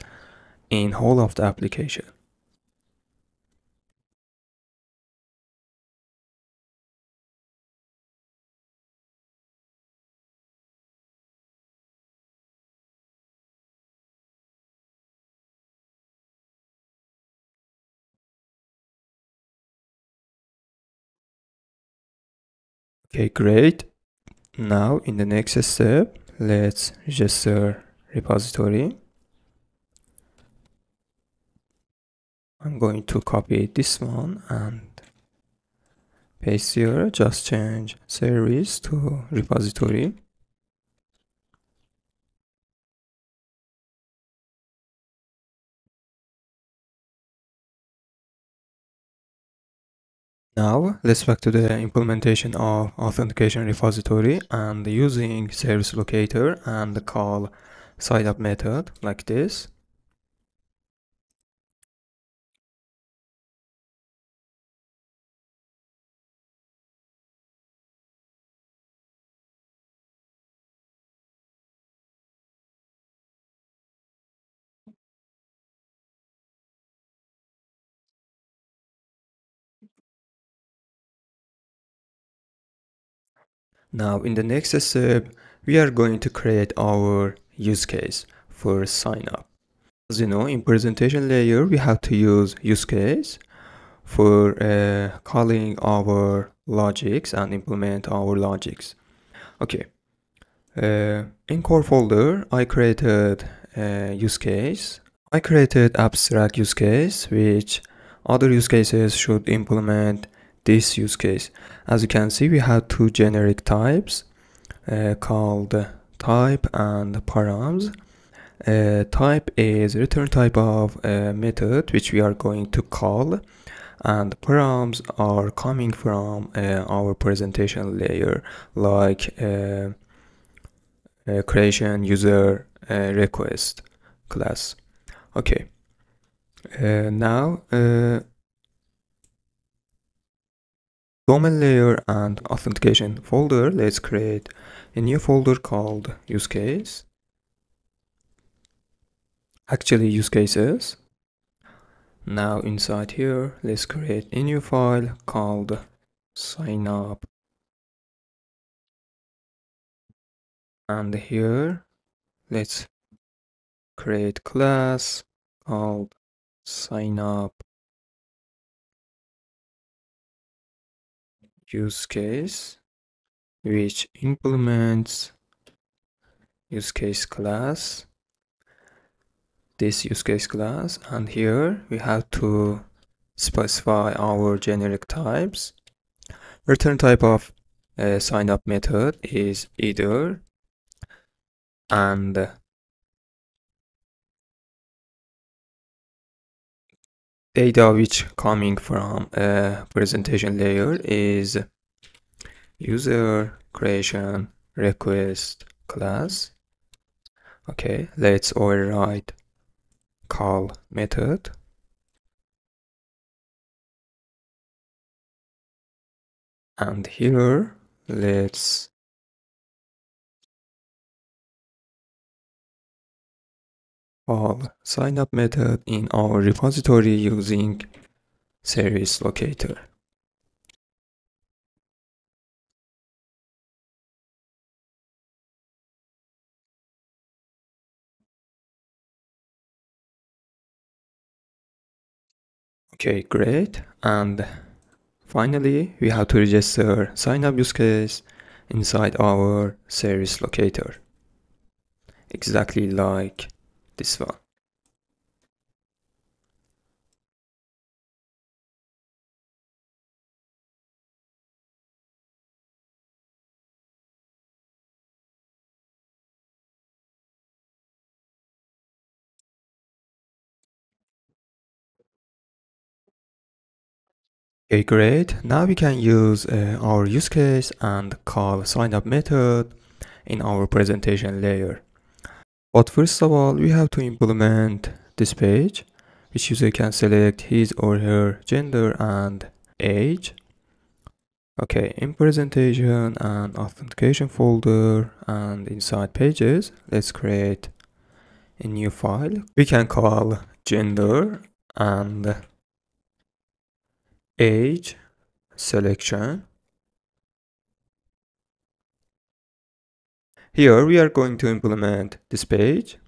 in whole of the application. Okay, great. Now in the next step, let's register repository. I'm going to copy this one and paste here. Just change service to repository. Now let's back to the implementation of authentication repository and using service locator and call signup method like this. Now in the next step, we are going to create our use case for sign up. As you know, in presentation layer, we have to use use case for calling our logics and implement our logics. Okay. In core folder, I created a use case. I created abstract use case, which other use cases should implement this use case. As you can see, we have two generic types called type and params. Type is return type of a method which we are going to call, and params are coming from our presentation layer, like creation user request class. Okay. Now domain layer and authentication folder, let's create a new folder called use case. Actually, use cases. Now inside here, let's create a new file called signup. And here, let's create class called signup use case, which implements use case class, this use case class, and here we have to specify our generic types. Return type of sign up method is either, and data which coming from a presentation layer is user creation request class. Okay, let's override call method. And here, let's call sign up method in our repository using service locator. Okay, great. And finally, we have to register sign up use case inside our service locator, exactly like this one. Okay, great. Now we can use our use case and call signup method in our presentation layer. But first of all, we have to implement this page, which user can select his or her gender and age. Okay, in presentation and authentication folder and inside pages, let's create a new file. We can call gender and age selection. Here we are going to implement this page.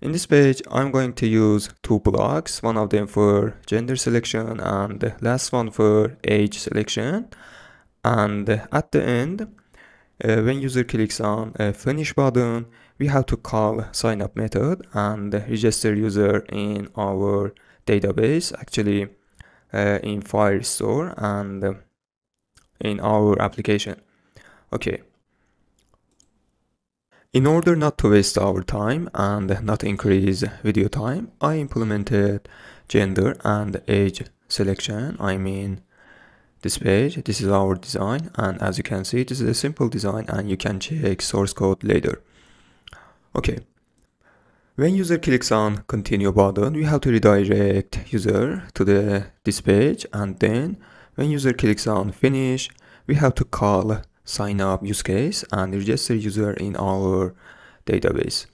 In this page, I'm going to use two blocks, one of them for gender selection and the last one for age selection. And at the end, when user clicks on a finish button, we have to call signup method and register user in our database, actually in Firestore and in our application. Okay. In order not to waste our time and not increase video time, I implemented gender and age selection. I mean this page, this is our design, and as you can see, this is a simple design and you can check source code later. Okay. When user clicks on continue button, we have to redirect user to this page, and then when user clicks on finish, we have to call sign up use case and register user in our database.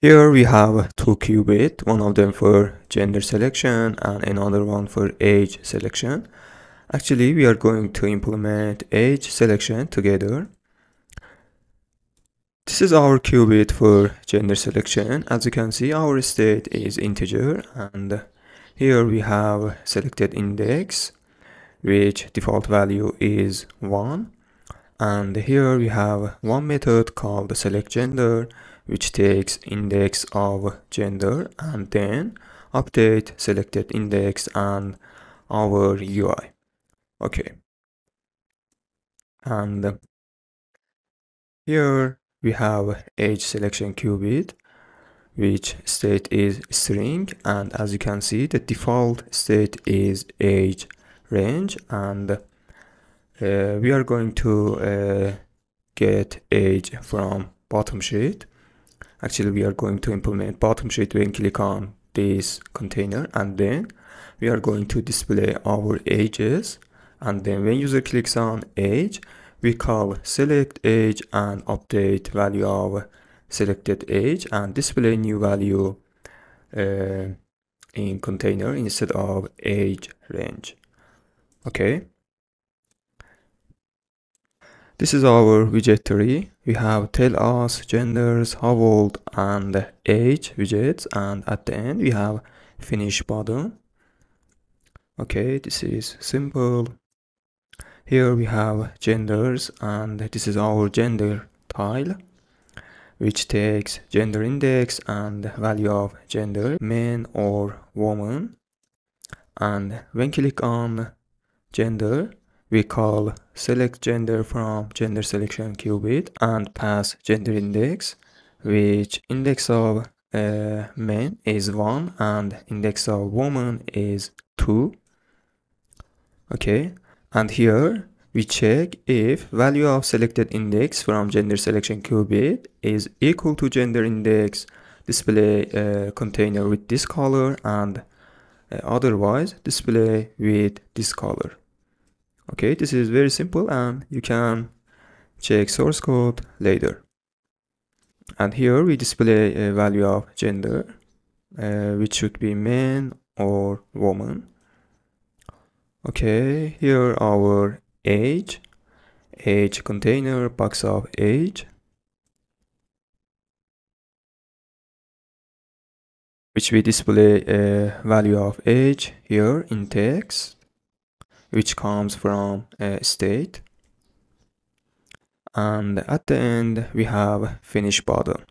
Here we have two qubits, one of them for gender selection and another one for age selection. Actually, we are going to implement age selection together. This is our qubit for gender selection. As you can see, our state is integer, and here we have selected index, which default value is 1. And here we have one method called select gender, which takes index of gender and then update selected index and our UI. Okay. And here we have age selection qubit, which state is string, and as you can see, the default state is age range, and we are going to get age from bottom sheet. Actually, we are going to implement bottom sheet when click on this container, and then we are going to display our ages, and then when user clicks on age, we call select age and update value of selected age and display new value in container instead of age range. Okay. This is our widget tree. We have tell us, genders, how old, and age widgets, and at the end we have finish button. Okay, this is simple. Here we have genders, and this is our gender tile, which takes gender index and value of gender, man or woman. And when click on gender, we call select gender from gender selection qubit and pass gender index, which index of man is 1 and index of woman is 2. Okay, and here we check if value of selected index from gender selection qubit is equal to gender index, display a container with this color, and otherwise display with this color. Okay, this is very simple and you can check source code later. And here we display a value of gender, which should be man or woman. Okay, here our age container, box of age, which we display a value of age here in text, which comes from a state. And at the end we have finish button.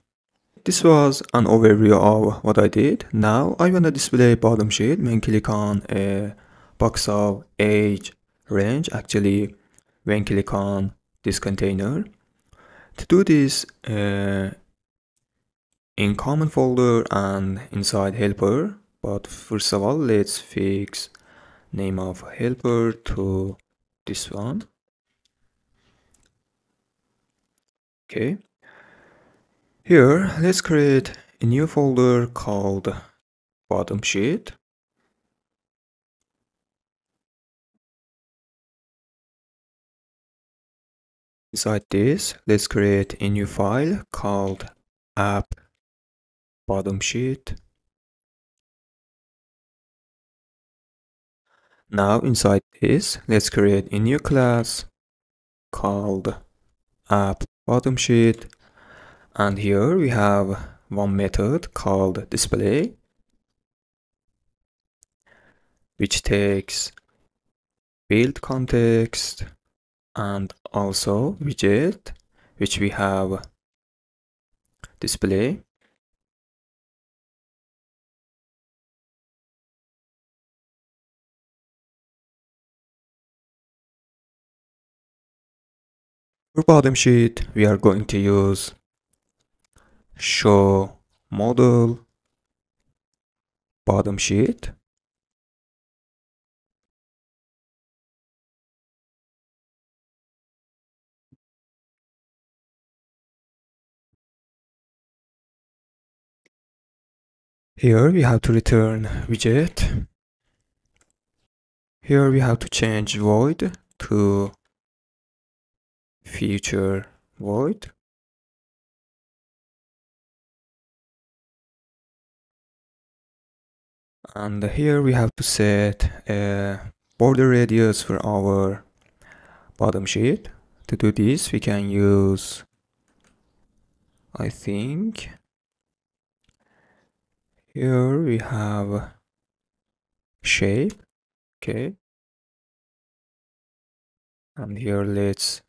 This was an overview of what I did. Now I want to display bottom sheet when click on a box of age range, actually when click on this container. To do this, in common folder and inside helper, but first of all let's fix name of helper to this one. Okay. Here, let's create a new folder called bottom sheet. Inside this, let's create a new file called app bottom sheet. Now inside this, let's create a new class called app bottom sheet, and here we have one method called display, which takes build context and also widget, which we have display. For bottom sheet, we are going to use show model bottom sheet. Here we have to return widget. Here we have to change void to future void. And here we have to set a border radius for our bottom sheet. To do this, we can use, I think, here we have shape. Okay. And here let's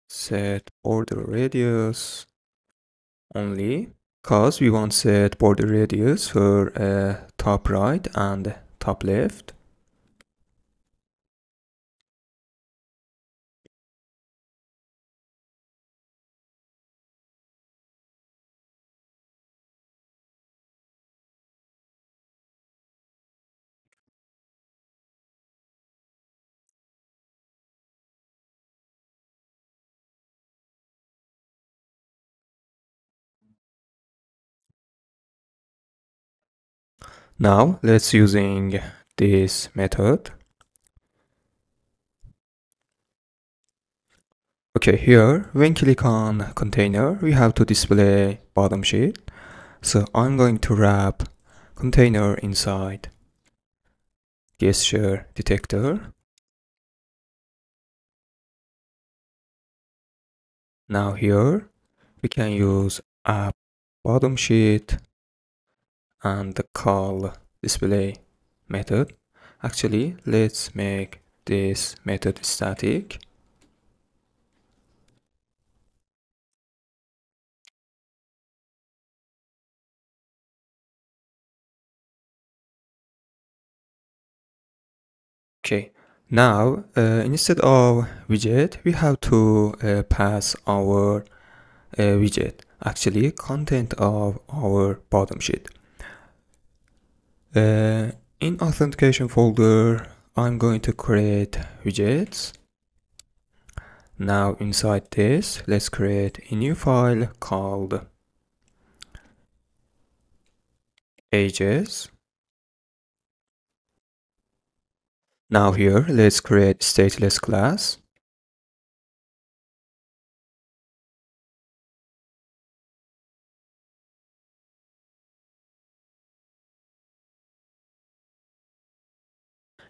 set border radius only, because we want set border radius for top right and top left. Now let's using this method. Okay, here when click on container, we have to display bottom sheet. So I'm going to wrap container inside gesture detector. Now here we can use app bottom sheet and the call display method. Actually, let's make this method static. Okay, now instead of widget, we have to pass our widget, actually content of our bottom sheet. In authentication folder, I'm going to create widgets. Now inside this, let's create a new file called ages. Now here, let's create stateless class.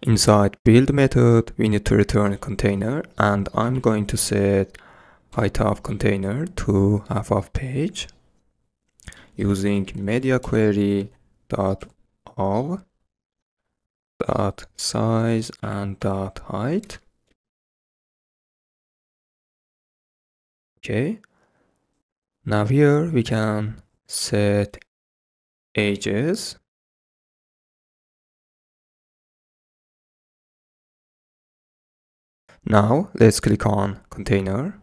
Inside build method, we need to return a container, and I'm going to set height of container to half of page using media query dot of dot size and dot height. Okay. Now here we can set ages. Now let's click on container.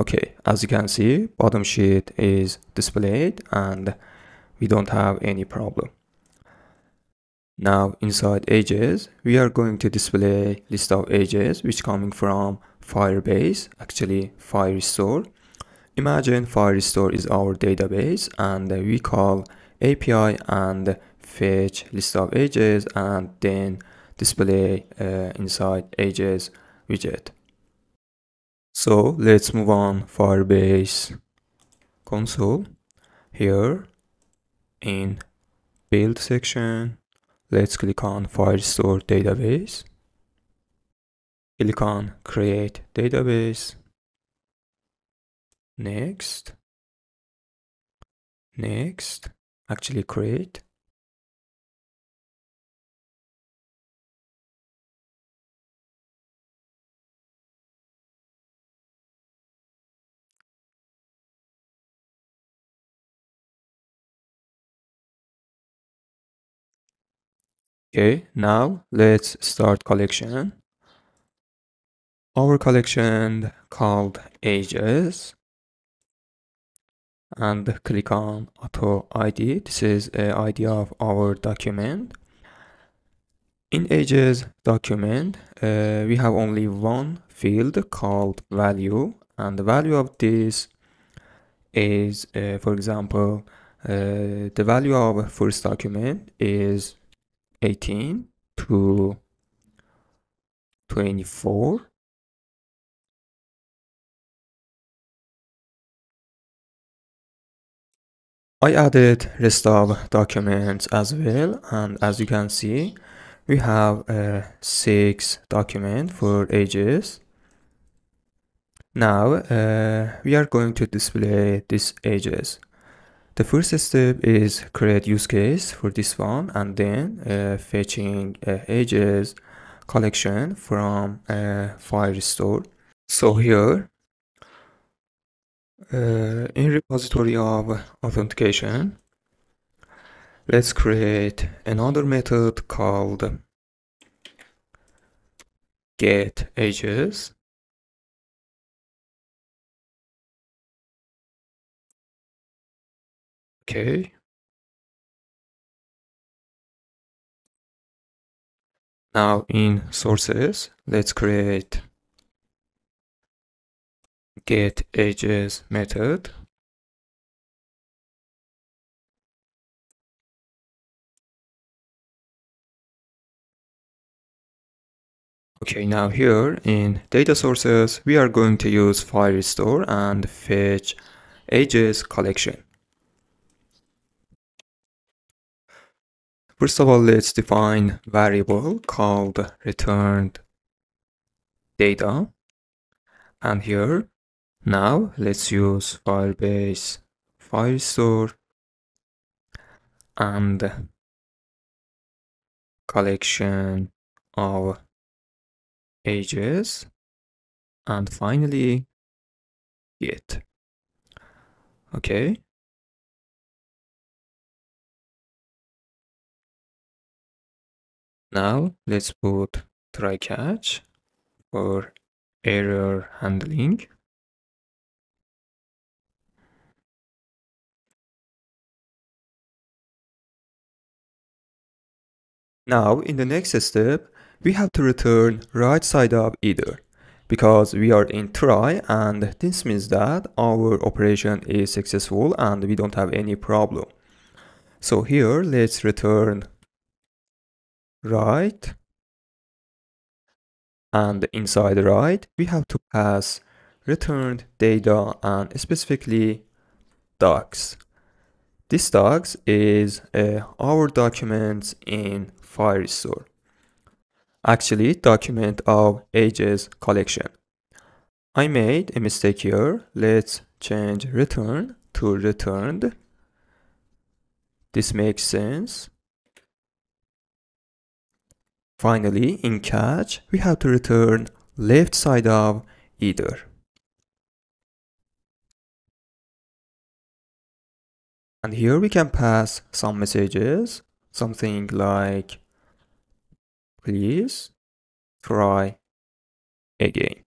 Okay, as you can see, bottom sheet is displayed and we don't have any problem. Now inside ages, we are going to display list of ages which coming from Firebase, actually Firestore. Imagine Firestore is our database and we call API and fetch list of ages and then display inside ages widget. So let's move on Firebase console. Here in build section, let's click on Firestore database. Click on create database. Next. Actually create. Okay, now let's start collection. Our collection called ages and click on auto ID. This is a ID of our document. In ages document, we have only one field called value, and the value of this is, for example, the value of first document is 18 to 24. I added rest of documents as well, and as you can see, we have 6 documents for ages. Now we are going to display these ages. The first step is create use case for this one and then fetching ages collection from Firestore. So here in repository of authentication, let's create another method called get ages. Okay. Now in sources, let's create get ages method. Okay, now here in data sources, we are going to use Firestore and fetch ages collection. First of all, let's define variable called returned data. And here, now let's use Firebase Firestore and collection of ages. And finally, get. Okay. Now let's put try catch for error handling. Now in the next step, we have to return right side up either because we are in try and this means that our operation is successful and we don't have any problem. So here let's return right, and inside right we have to pass returned data and specifically docs. This docs is our documents in Firestore. Actually document of ages collection. I made a mistake here. Let's change return to returned. This makes sense. Finally, in catch, we have to return left side of either. And here we can pass some messages, something like, please try again.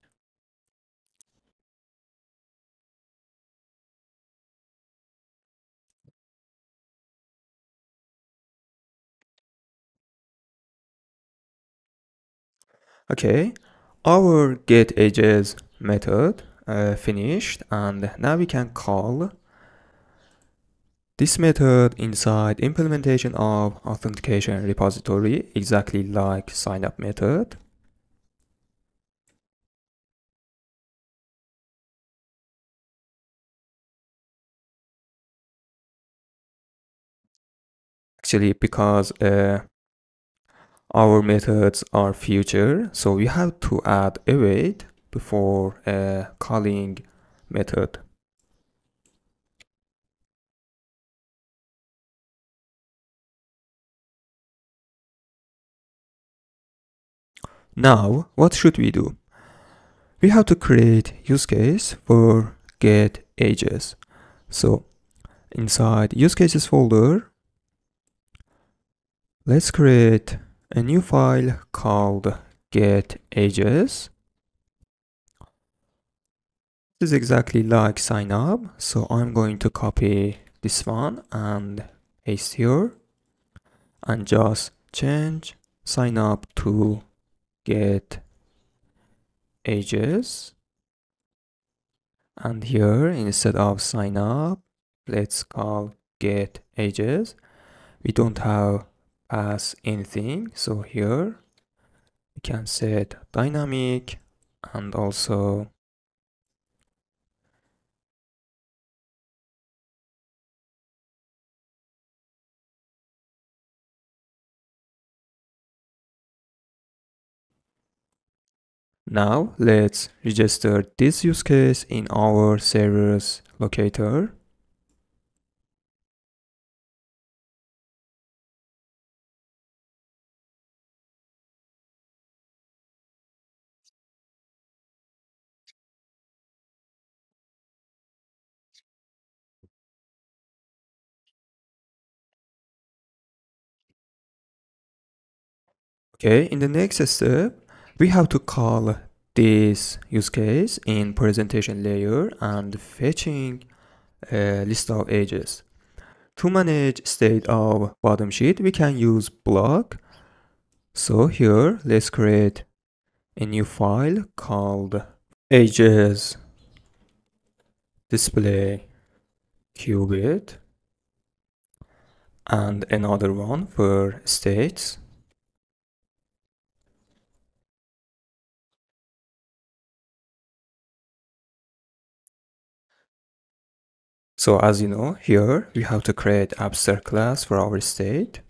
Okay, our getAges method finished, and now we can call this method inside implementation of authentication repository, exactly like signup method. Actually, because our methods are future, so we have to add await before calling method. Now, what should we do? We have to create use case for getAges. So inside use cases folder, let's create a new file called getAges. This is exactly like sign up. So I'm going to copy this one and paste here and just change sign up to getAges. And here, instead of sign up, let's call getAges. We don't have pass anything, so here we can set dynamic and also now let's register this use case in our server's locator. Okay, in the next step, we have to call this use case in presentation layer and fetching a list of ages. To manage state of bottom sheet, we can use Bloc. So here, let's create a new file called ages display qubit and another one for states. So as you know, here we have to create abstract class for our state.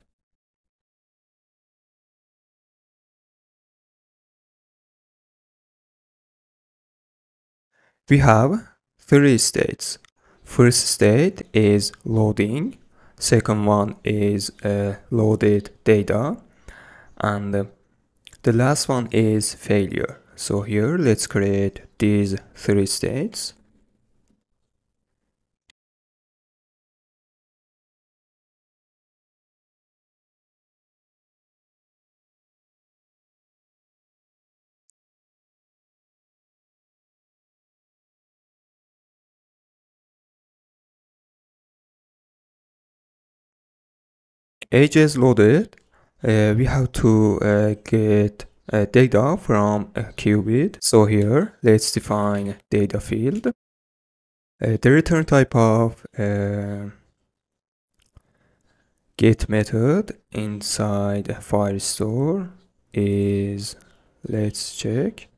We have three states. First state is loading. Second one is loaded data. And the last one is failure. So here let's create these three states. Ages loaded, we have to get data from a qubit. So here, let's define data field. The return type of get method inside Firestore is, let's check,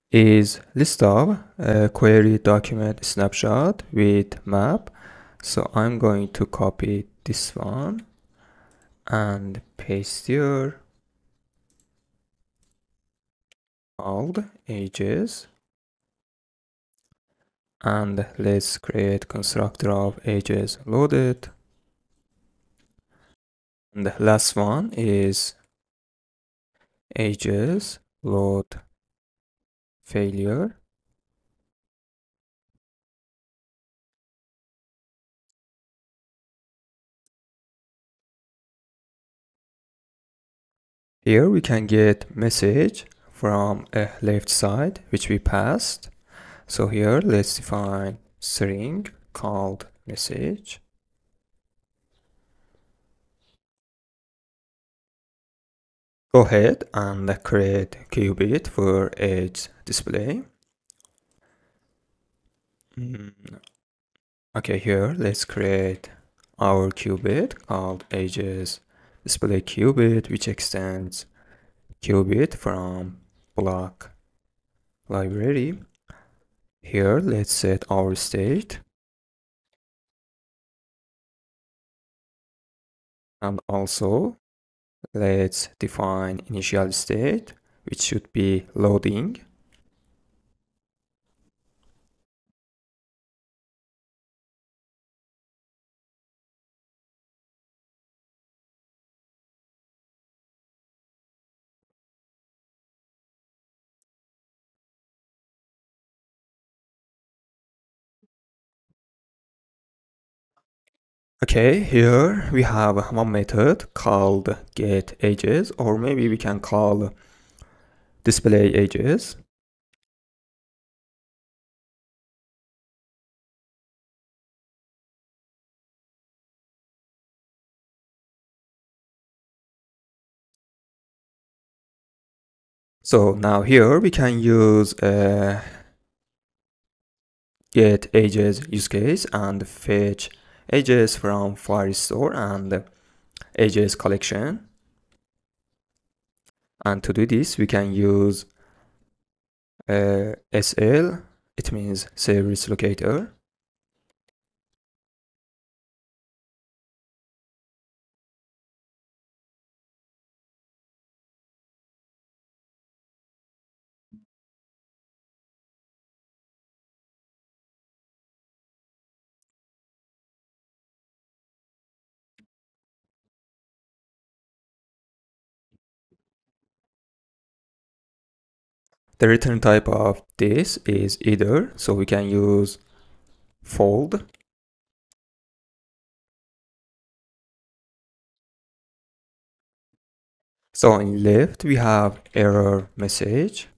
is list of query document snapshot with map. So I'm going to copy this one and paste here called ages, and let's create constructor of ages loaded, and the last one is ages load failure. Here we can get message from a left side which we passed. So here let's define string called message. Go ahead and create qubit for edge display. Okay, here let's create our qubit called edges display qubit, which extends qubit from Bloc library. Here let's set our state, and also let's define initial state, which should be loading. Okay, here we have one method called getEdges, or maybe we can call displayEdges. So now here we can use getEdges use case and fetch edges from Firestore and edges collection. And to do this, we can use SL, it means service locator. The return type of this is either, so we can use fold. So on left we have error message,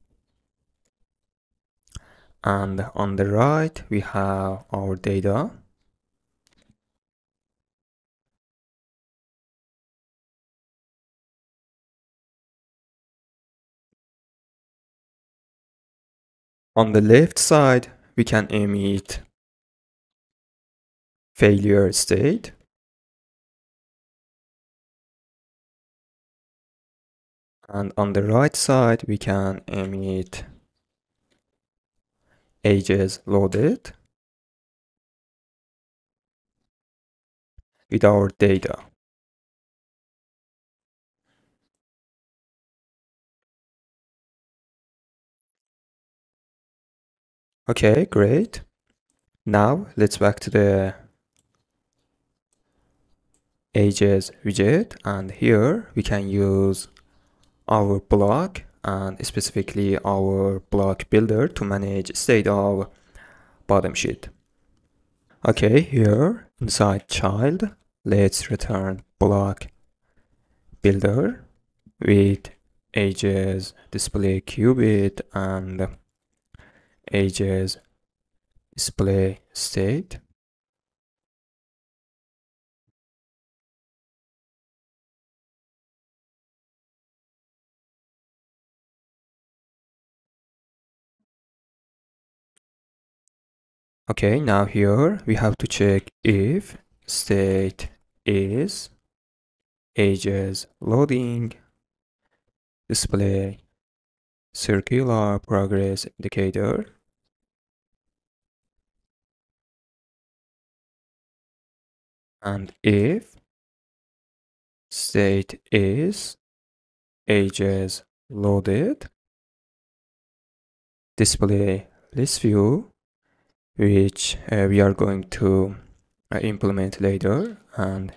and on the right we have our data. On the left side we can emit failure state, and on the right side we can emit edges loaded with our data. Okay, great. Now let's back to the edges widget, and here we can use our block and specifically our block builder to manage state of bottom sheet. Okay, here inside child, let's return block builder with edges display qubit and edges display state. Okay, now here we have to check if state is edges loading display circular progress indicator, and if state is edges loaded display list view, which we are going to implement later, and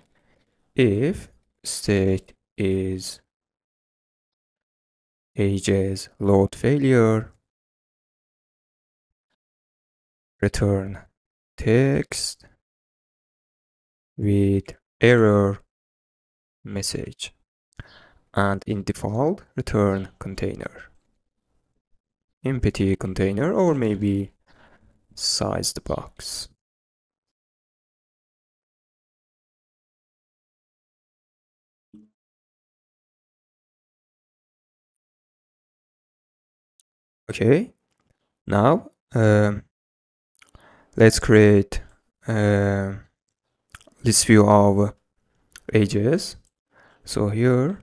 if state is edges load failure, return text with error message, and in default return container, empty container, or maybe sized box. Okay, now let's create this view of ages. So here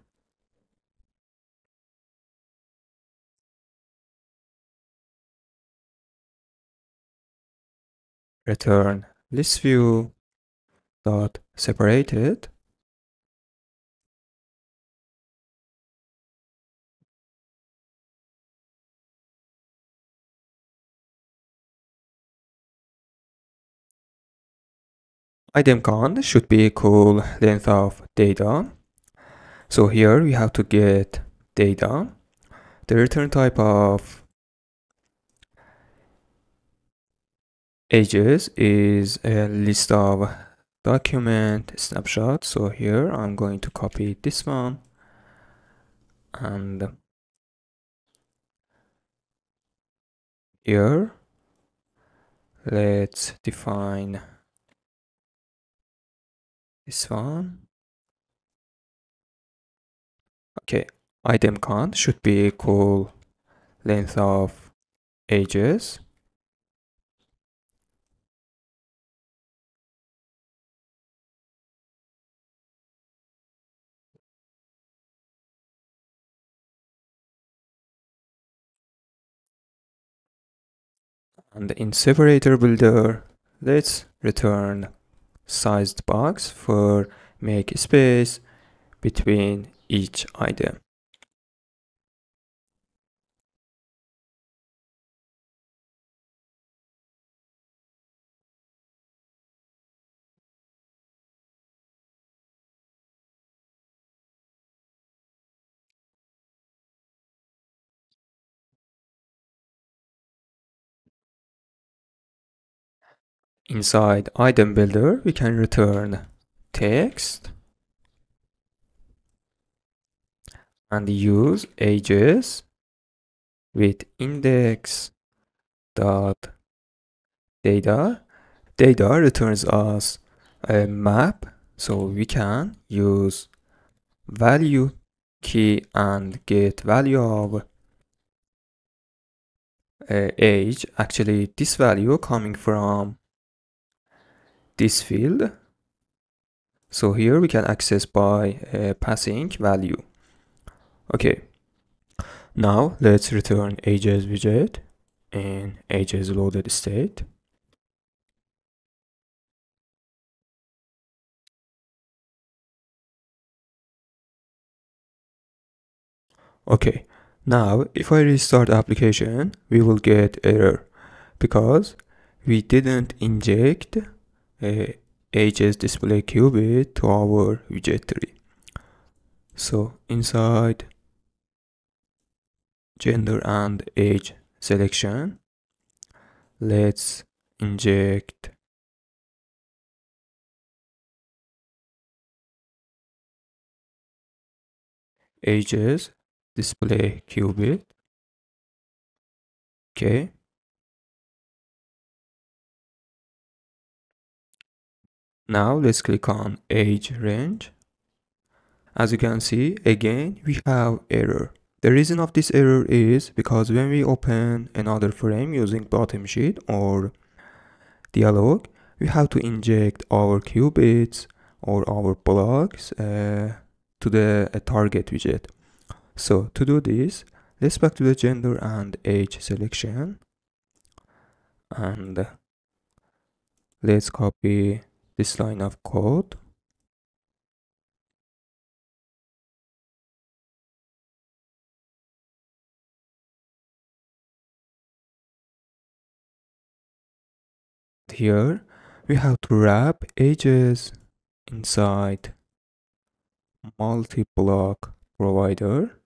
return list view dot separated. Item count should be equal length of data. So here we have to get data. The return type of ages is a list of document snapshot. So here I'm going to copy this one, and here let's define this one. Okay, item count should be equal length of ages. And in separator builder, let's return sized box for make space between each item. Inside item builder, we can return text and use ages with index dot data. Data returns us a map, so we can use value key and get value of age. Actually, this value coming from this field. So here we can access by passing value. Okay, now let's return ages widget in ages loaded state. Okay, now if I restart application, we will get error because we didn't inject ages display qubit to our widget tree. So inside gender and age selection, let's inject ages display qubit. Okay, now let's click on age range. As you can see, again we have error. The reason of this error is because when we open another frame using bottom sheet or dialog, we have to inject our qubits or our blocks to the target widget. So to do this, let's back to the gender and age selection, and let's copy this line of code. Here we have to wrap ages inside multi-block provider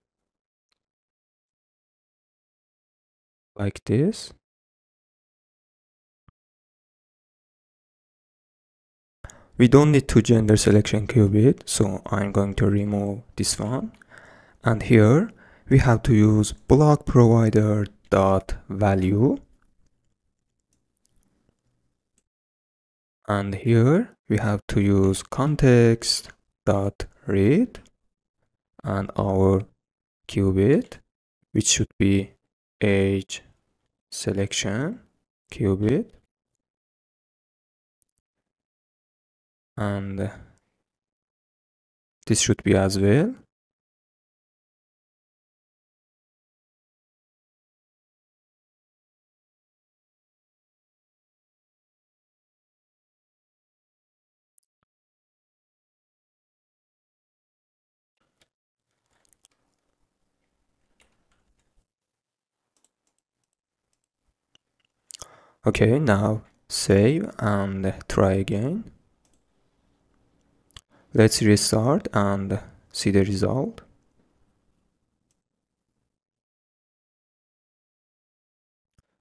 like this. We don't need to gender selection qubit, so I'm going to remove this one. And here we have to use block provider dot value. And here we have to use context dot read and our qubit, which should be edge selection qubit, and this should be as well. Okay, now save and try again. Let's restart and see the result.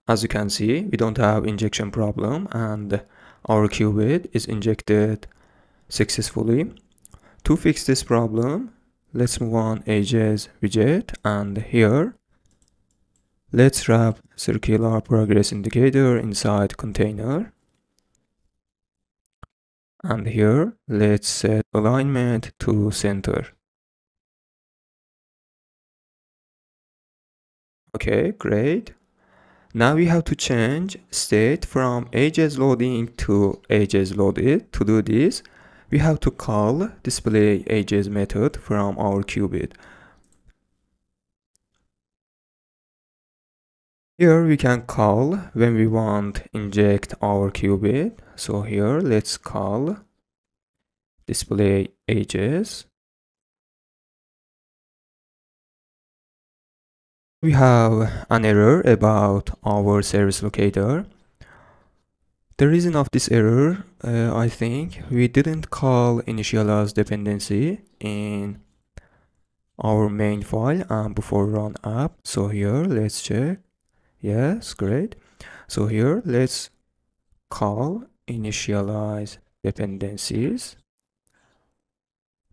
As you can see, we don't have injection problem and our qubit is injected successfully. To fix this problem, let's move on edges widget, and here let's wrap circular progress indicator inside container. And here let's set alignment to center. Okay, great. Now we have to change state from edges loading to edges loaded. To do this, we have to call display edges method from our qubit. Here we can call when we want inject our qubit. So here let's call display edges. We have an error about our service locator. The reason of this error, I think we didn't call initialize dependency in our main file and before run app. So here let's check. Yes, great. So here let's call initialize dependencies.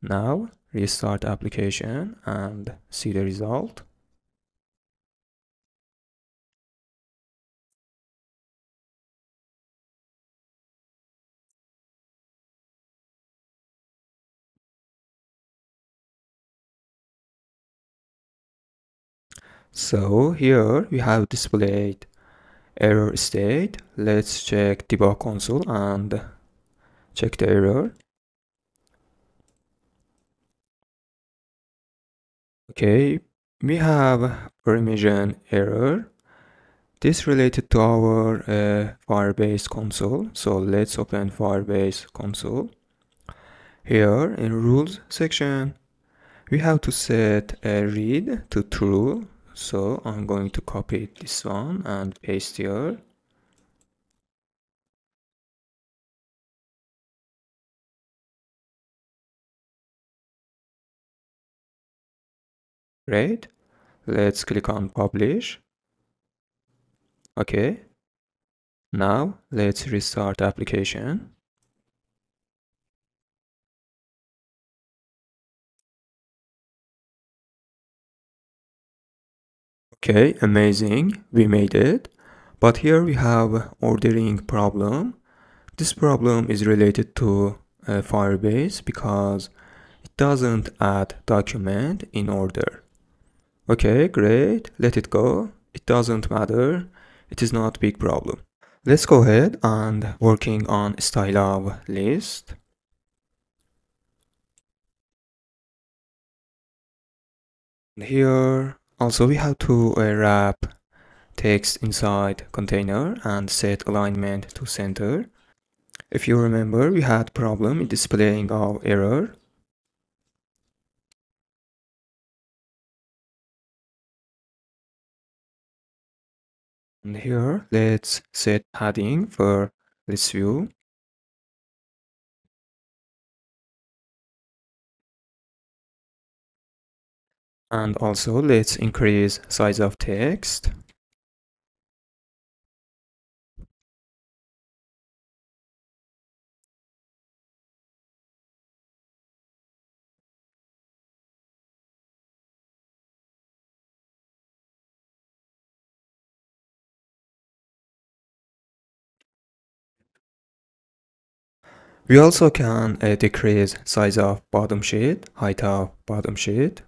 Now restart application and see the result. So here we have displayed error state. Let's check debug console and check the error. Okay, we have permission error. This related to our Firebase console. So let's open Firebase console. Here in rules section, we have to set a read to true. So I'm going to copy this one and paste here. Great. Let's click on publish. Okay. Now let's restart application. Okay, amazing. We made it. But here we have ordering problem. This problem is related to Firebase because it doesn't add document in order. Okay, great. Let it go. It doesn't matter. It is not a big problem. Let's go ahead and working on style of list. Here also we have to wrap text inside container and set alignment to center. If you remember, we had problem in displaying our error. And here, let's set padding for this view. And also, let's increase size of text. We also can decrease size of bottom sheet, height of bottom sheet.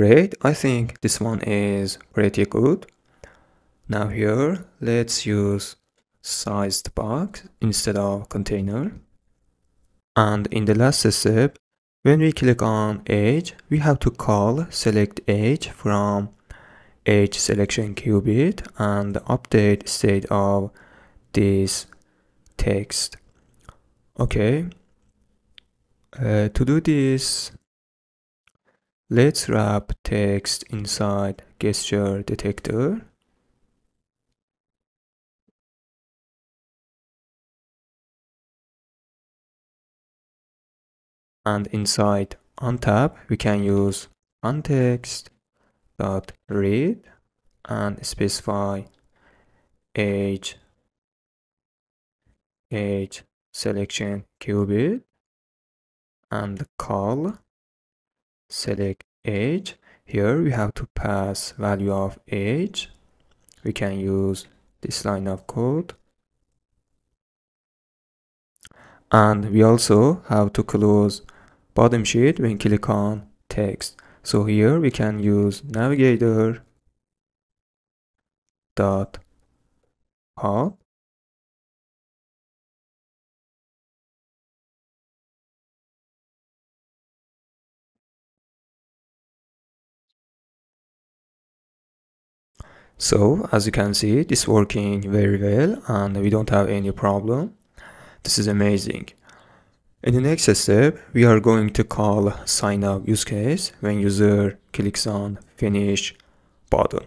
Great, I think this one is pretty good. Now here, let's use sized box instead of container. And in the last step, when we click on edge, we have to call select edge from edge selection qubit and update state of this text. Okay, to do this, let's wrap text inside gesture detector. And inside onTab, we can use context.read and specify edge selection qubit and call select edge. Here we have to pass value of edge. We can use this line of code. And we also have to close bottom sheet when click on text. So here we can use navigator dot pop. So as you can see, this is working very well and we don't have any problem. This is amazing. In the next step, we are going to call sign up use case when user clicks on finish button.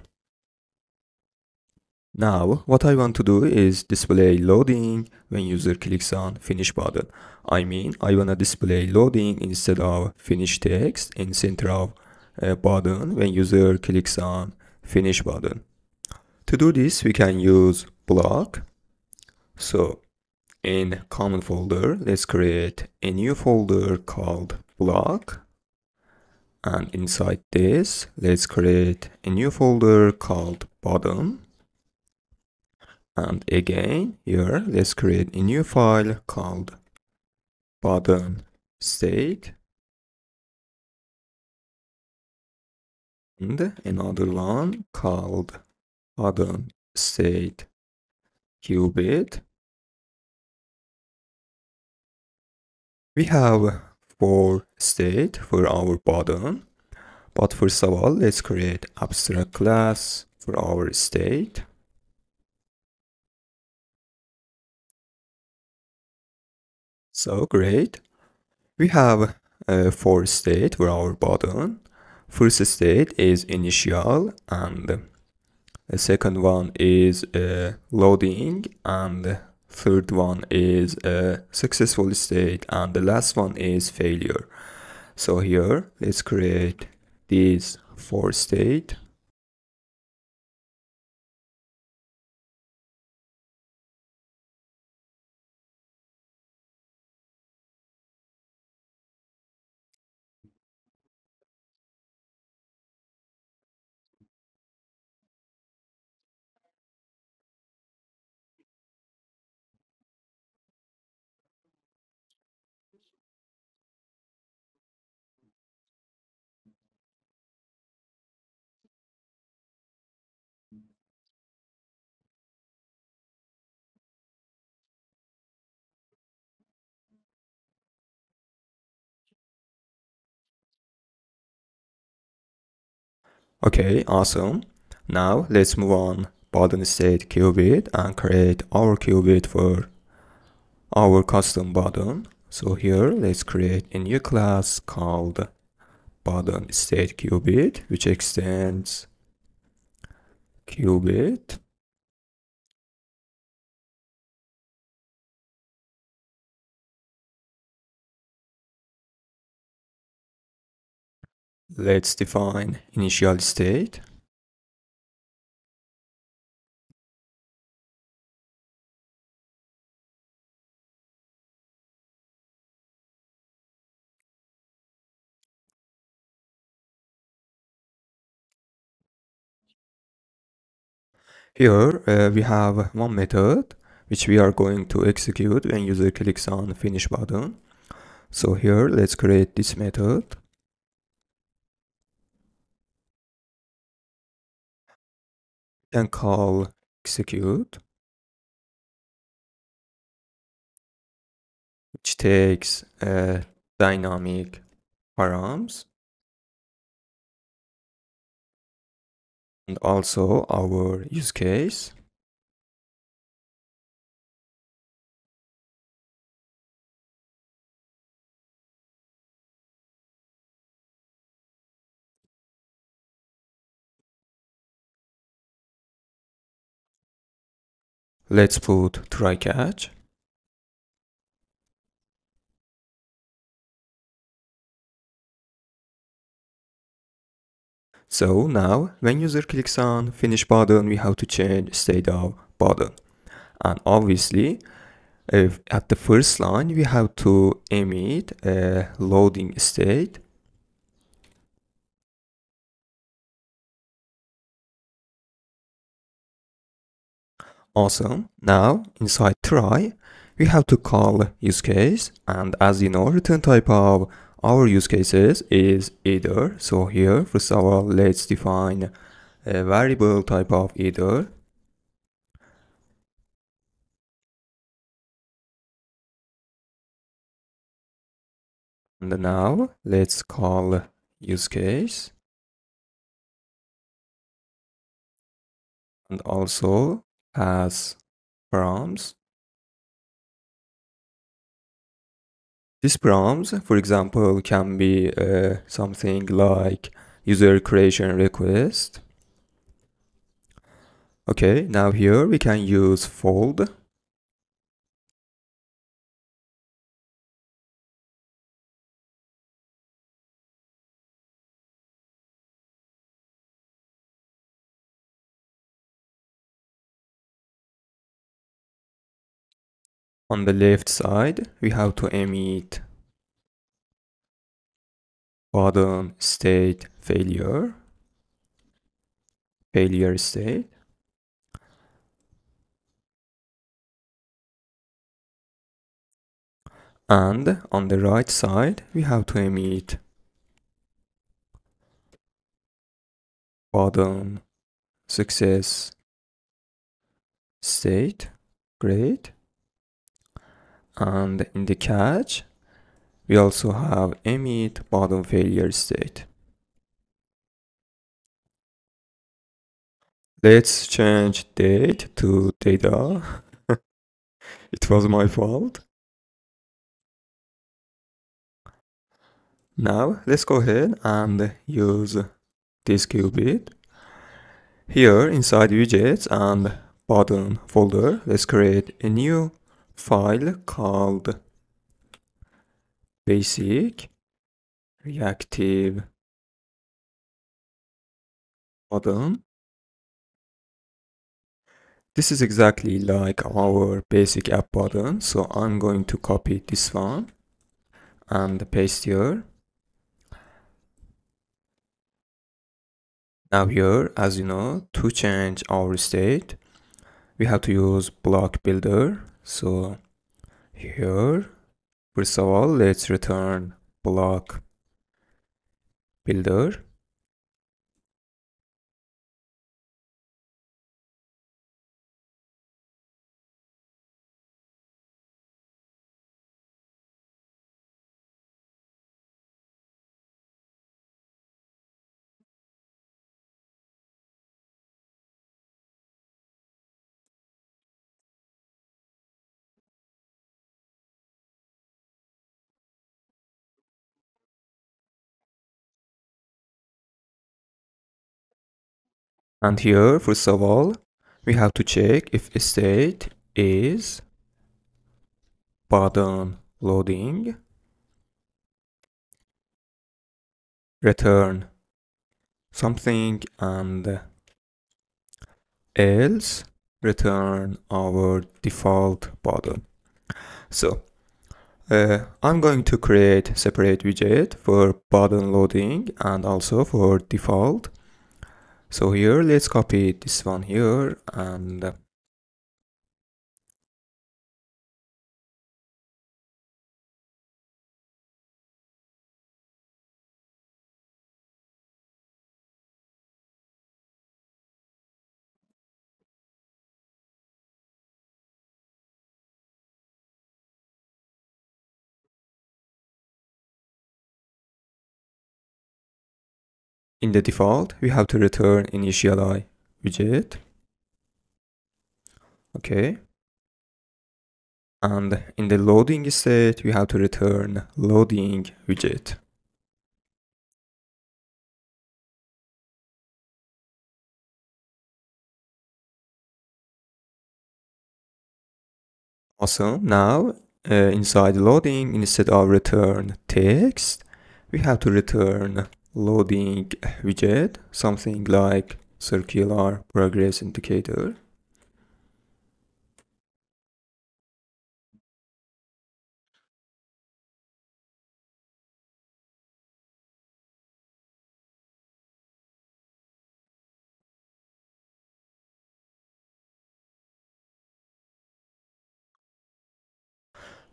Now, what I want to do is display loading when user clicks on finish button. I mean, I want to display loading instead of finish text in center of a button when user clicks on finish button. To do this, we can use Bloc. So in common folder, let's create a new folder called Bloc. And inside this, let's create a new folder called button. And again, here, let's create a new file called button state. And another one called button state qubit. We have 4 states for our button, but first of all, let's create abstract class for our state. So great. We have 4 states for our button. First state is initial, and the second one is loading, and the third one is a successful state, and the last one is failure. So here, let's create these 4 states. Okay, awesome. Now let's move on button state qubit and create our qubit for our custom button. So here, let's create a new class called button state qubit, which extends qubit. Let's define initial state. Here we have one method which we are going to execute when user clicks on finish button. So here let's create this method. Then call execute, which takes dynamic params and also our use case. Let's put try catch. So now when user clicks on finish button, we have to change state of button. And obviously, if at the first line, we have to emit a loading state. Awesome. Now inside try, we have to call use case. And as you know, return type of our use cases is either. So here, first of all, let's define a variable type of either. And now let's call use case. And also has params. These params, for example, can be something like user creation request. Okay, now here we can use fold. On the left side, we have to emit button state failure state. And on the right side, we have to emit button success state. Great. And in the catch, we also have emit button failure state. Let's change date to data. It was my fault. Now let's go ahead and use this qubit. Here inside widgets and button folder, let's create a new file called basic reactive button. This is exactly like our basic app button, so I'm going to copy this one and paste here. Now here, as you know, to change our state, we have to use block builder. So here, first of all, let's return block builder. And here, first of all, we have to check if state is button loading, return something, and else return our default button. So I'm going to create separate widget for button loading and also for default. So here, let's copy this one here and In the default, we have to return initialize widget. Okay. And in the loading state, we have to return loading widget. Awesome. Now, inside loading, instead of return text, we have to return loading widget, something like circular progress indicator.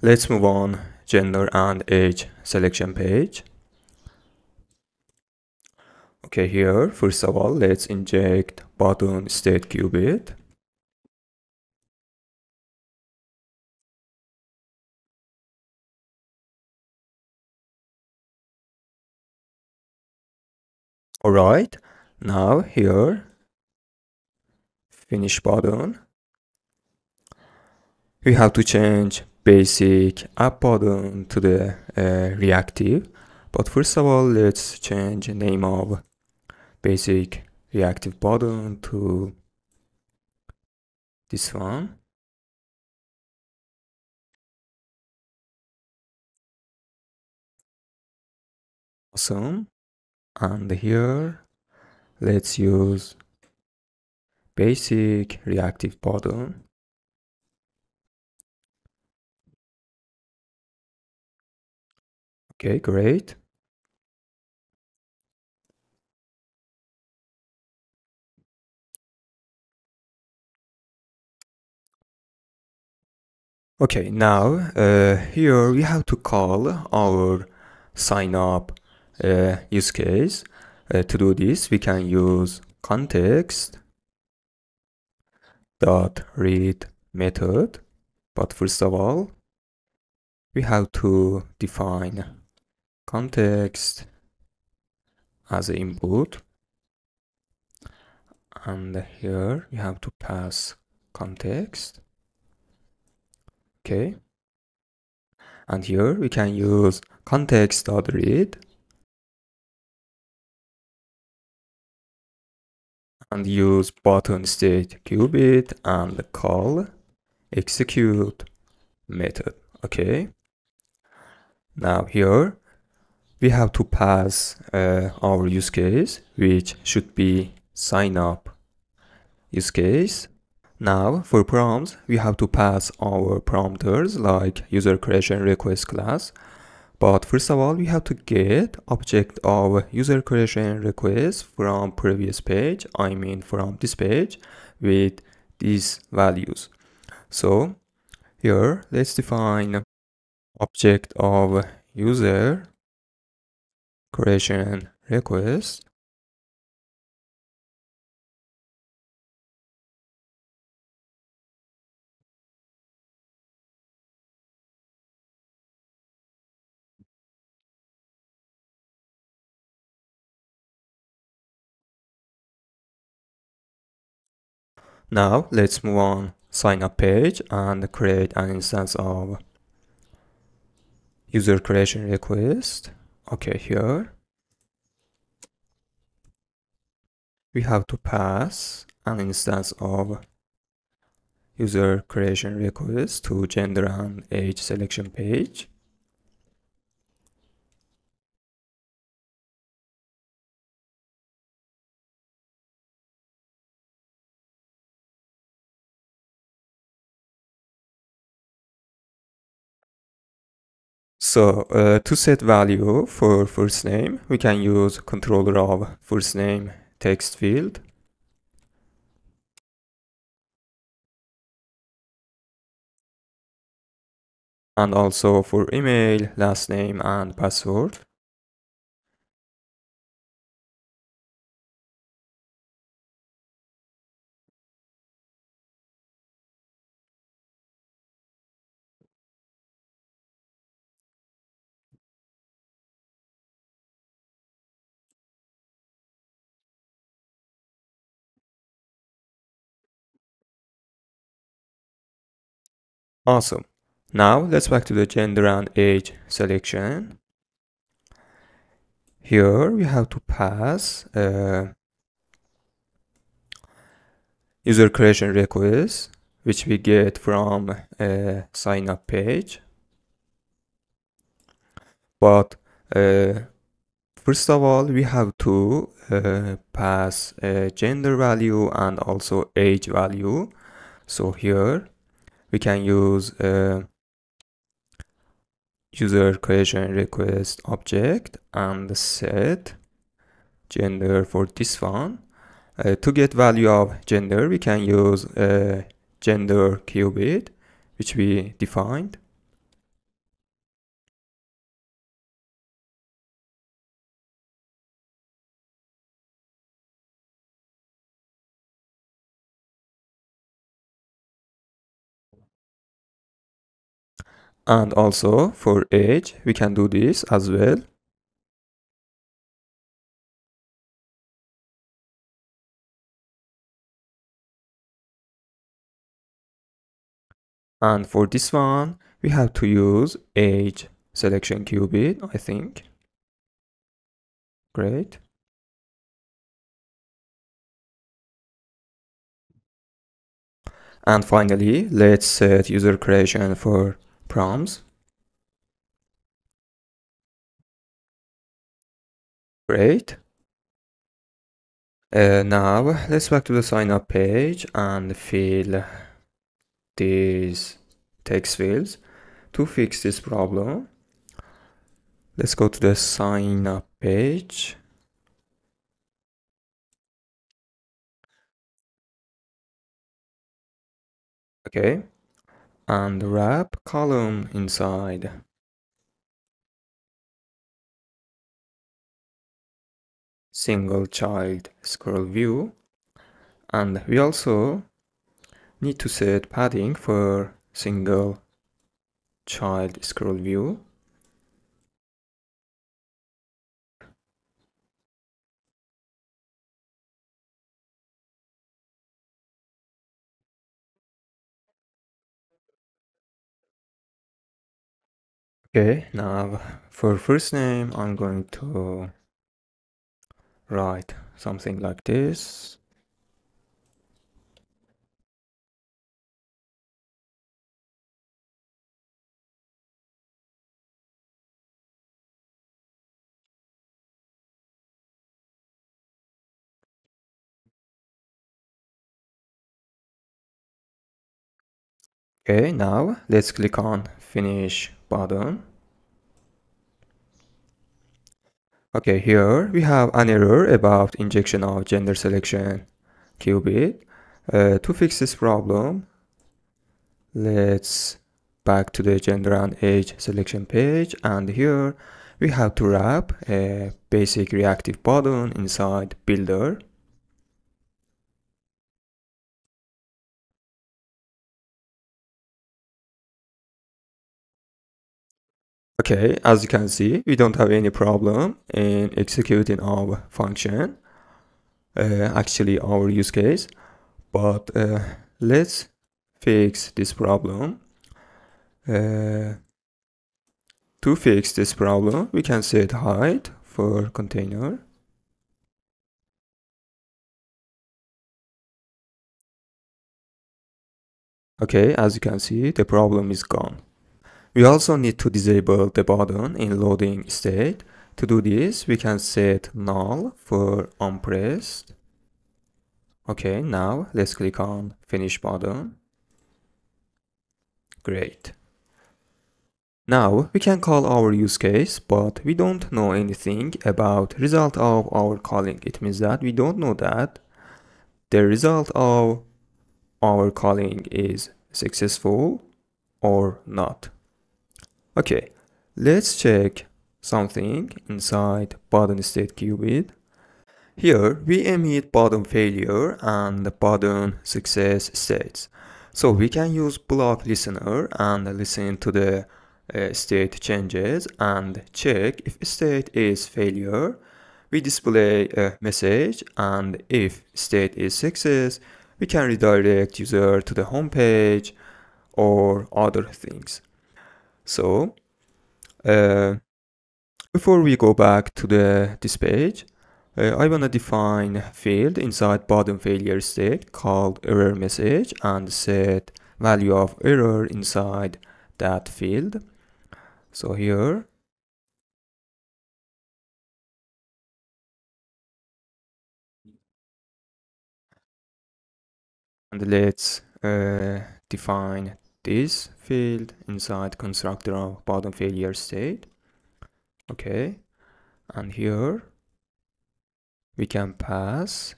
Let's move on gender and age selection page. Okay, here, first of all, let's inject button state qubit. All right, now here, finish button. We have to change basic app button to the reactive. But first of all, let's change the name of basic reactive button to this one. Awesome. And here, let's use basic reactive button. Okay, great. Okay, now here we have to call our sign up use case. To do this, we can use context dot read method. But first of all, we have to define context as an input. And here we have to pass context. Okay. And here we can use context.read and use button state qubit and call execute method. Okay. Now here we have to pass our use case, which should be sign up use case. Now for prompts, we have to pass our prompters like user creation request class. But first of all, we have to get object of user creation request from previous page. I mean from this page with these values. So here, let's define object of user creation request. Now let's move on sign up page and create an instance of user creation request. Okay, here we have to pass an instance of user creation request to gender and age selection page. So to set value for first name, we can use controller of first name text field. And also for email, last name and password. Awesome. Now let's back to the gender and age selection. Here we have to pass user creation request, which we get from a sign up page. But first of all, we have to pass a gender value and also age value. So here we can use user creation request object and set gender for this one. To get value of gender, we can use gender qubit, which we defined. And also for age, we can do this as well. And for this one, we have to use age selection qubit, I think. Great. And finally, let's set user creation for prompts. Great. Now let's back to the sign up page and fill these text fields. To fix this problem, let's go to the sign up page. Okay, and wrap column inside single child scroll view, and we also need to set padding for single child scroll view. Okay, now for first name, I'm going to write something like this. Okay, now let's click on finish button. Okay, here we have an error about injection of gender selection qubit. To fix this problem, let's back to the gender and age selection page, and here we have to wrap a basic reactive button inside builder. Okay, as you can see, we don't have any problem in executing our function, actually our use case, but let's fix this problem. To fix this problem, we can set height for container. Okay, as you can see, the problem is gone. We also need to disable the button in loading state. To do this, we can set null for unpressed. Okay, now let's click on finish button. Great. Now we can call our use case, but we don't know anything about result of our calling. It means that we don't know that the result of our calling is successful or not. Okay, let's check something inside button state qubit. Here we emit button failure and button success states. So we can use Bloc listener and listen to the state changes and check if state is failure. We display a message, and if state is success, we can redirect user to the home page or other things. So before we go back to this page, I want to define a field inside bottom failure state called error message and set value of error inside that field. So here, and let's define this field inside constructor of bottom failure state. Okay, and here we can pass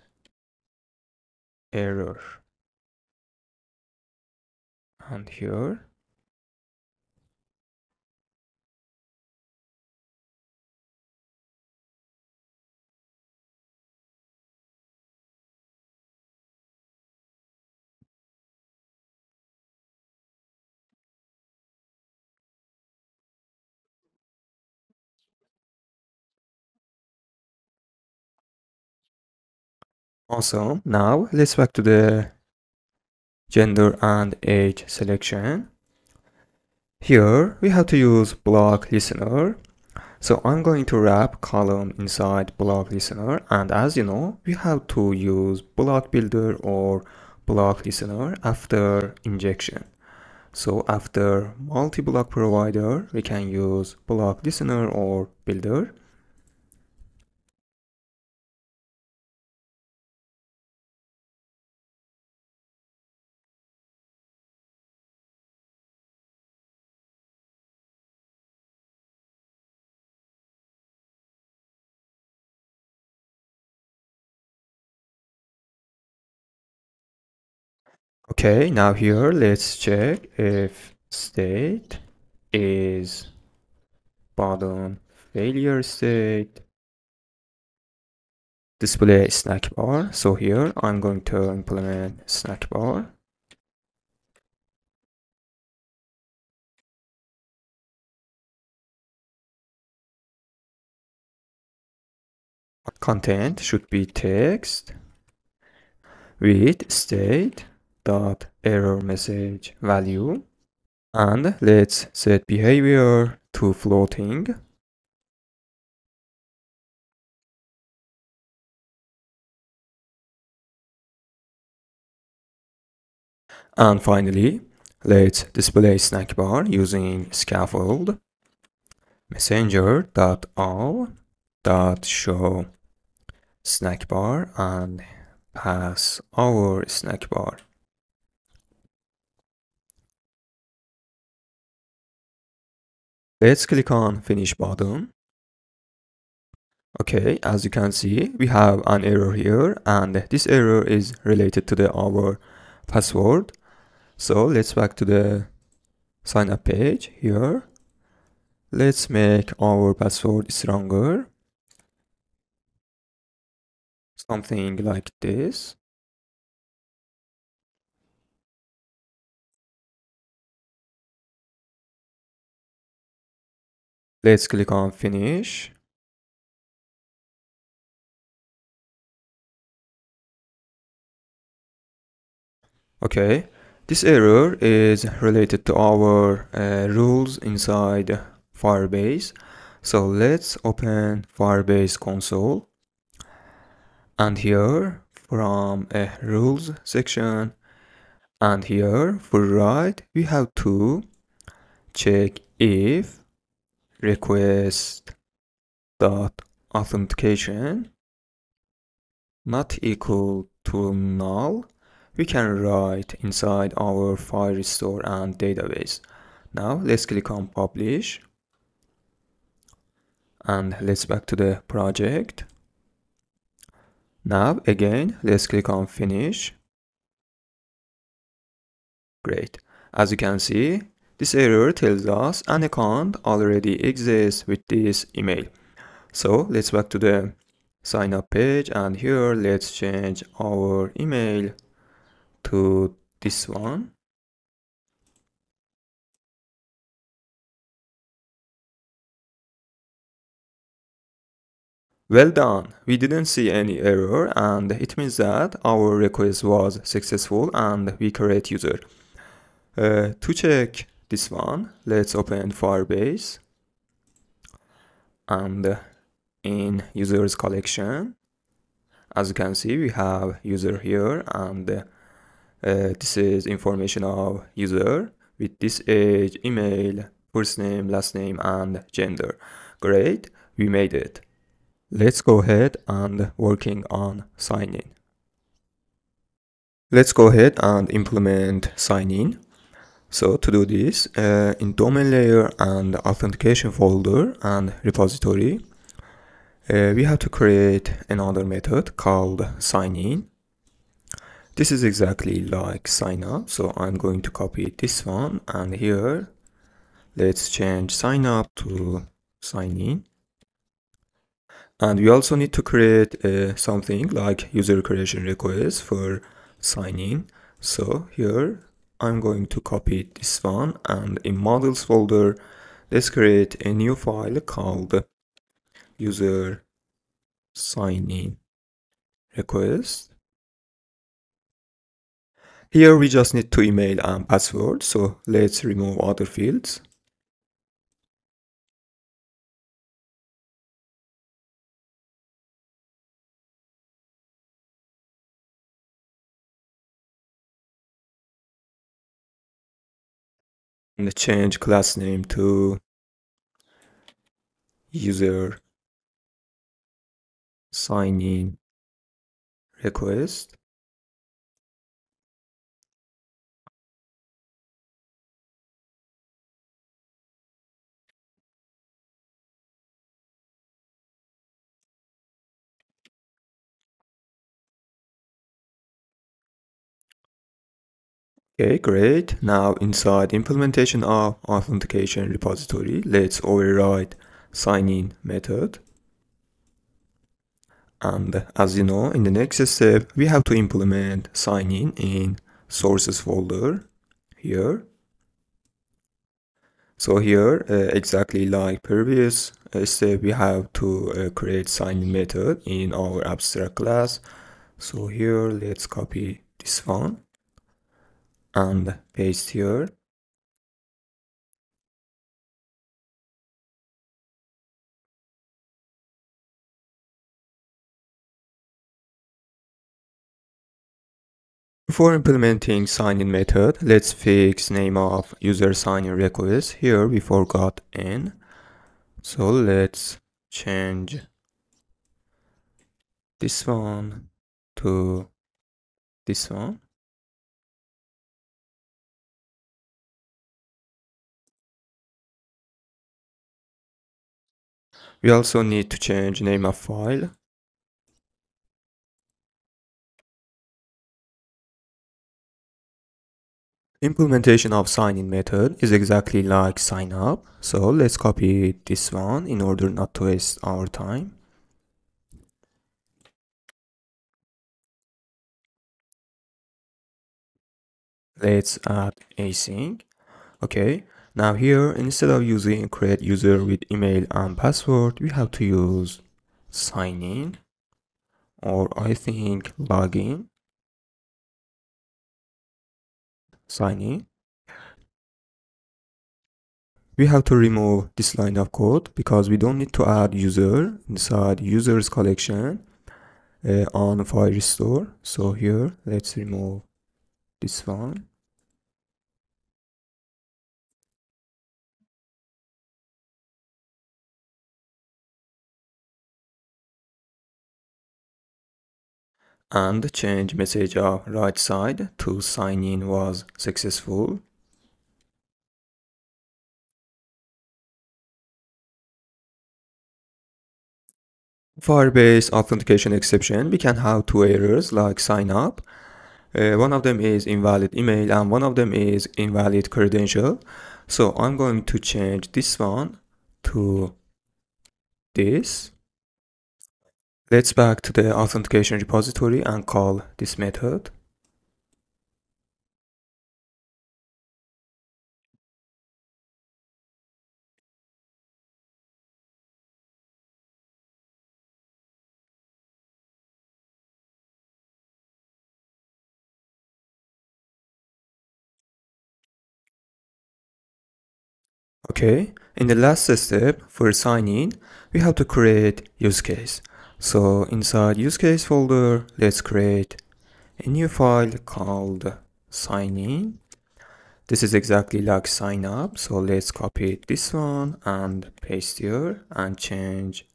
error, and here awesome. Now let's back to the gender and age selection. Here we have to use block listener. So I'm going to wrap column inside block listener, and as you know, we have to use block builder or block listener after injection. So after multi-block provider, we can use block listener or builder. Okay, now here let's check if state is bottom failure state display snack bar. So here I'm going to implement snack bar. Content should be text with state dot error message value, and let's set behavior to floating. And finally, let's display snack bar using scaffold messenger.all.show snack bar and pass our snack bar. Let's click on finish button. Okay, as you can see, we have an error here, and this error is related to our password. So let's back to the sign up page here. Let's make our password stronger. Something like this. Let's click on finish. Okay, this error is related to our rules inside Firebase. So let's open Firebase console. And here from a rules section, and here for right, we have to check if request dot authentication not equal to null. We can write inside our file restore and database. Now let's click on publish, and let's back to the project. Now again, let's click on finish. Great. As you can see, this error tells us an account already exists with this email. So let's back to the sign up page, and here let's change our email to this one. Well done, we didn't see any error, and it means that our request was successful and we create user. To check this one, let's open Firebase, and in users collection, as you can see, we have user here, and this is information of user with this age, email, first name, last name, and gender. Great, we made it. Let's go ahead and working on sign-in. Let's go ahead and implement sign-in. So to do this, in domain layer and authentication folder and repository, we have to create another method called sign-in. This is exactly like sign up, so I'm going to copy this one, and here let's change sign up to sign in. And we also need to create something like user creation request for sign in. So here I'm going to copy this one, and in models folder, let's create a new file called user sign in request. Here we just need to email and password, so let's remove other fields. And change class name to user sign in request. Okay, great. Now inside implementation of authentication repository, let's override sign in method. And as you know, in the next step, we have to implement sign in sources folder here. So here, exactly like previous step, we have to create sign in method in our abstract class. So here, let's copy this one and paste here. Before implementing sign-in method, let's fix name of user sign-in request. Here we forgot n. So let's change this one to this one. We also need to change name of file. Implementation of sign-in method is exactly like sign up. So let's copy this one in order not to waste our time. Let's add async. Okay, now here instead of using create user with email and password, we have to use sign in, or I think login, sign in. We have to remove this line of code because we don't need to add user inside users collection on file restore. So here let's remove this one. And change message of right side to sign in was successful. Firebase authentication exception, we can have two errors like sign up. One of them is invalid email and one of them is invalid credential. So I'm going to change this one to this. Let's back to the authentication repository and call this method. Okay, in the last step for signing, we have to create use case. So inside use case folder, let's create a new file called signin. This is exactly like sign up. So let's copy this one and paste here and change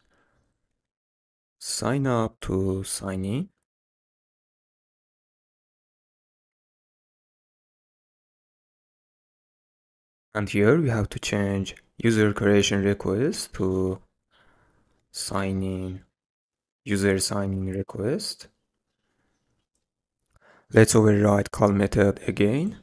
sign up to sign in. And here we have to change user creation request to sign in, user sign in request. Let's override call method again.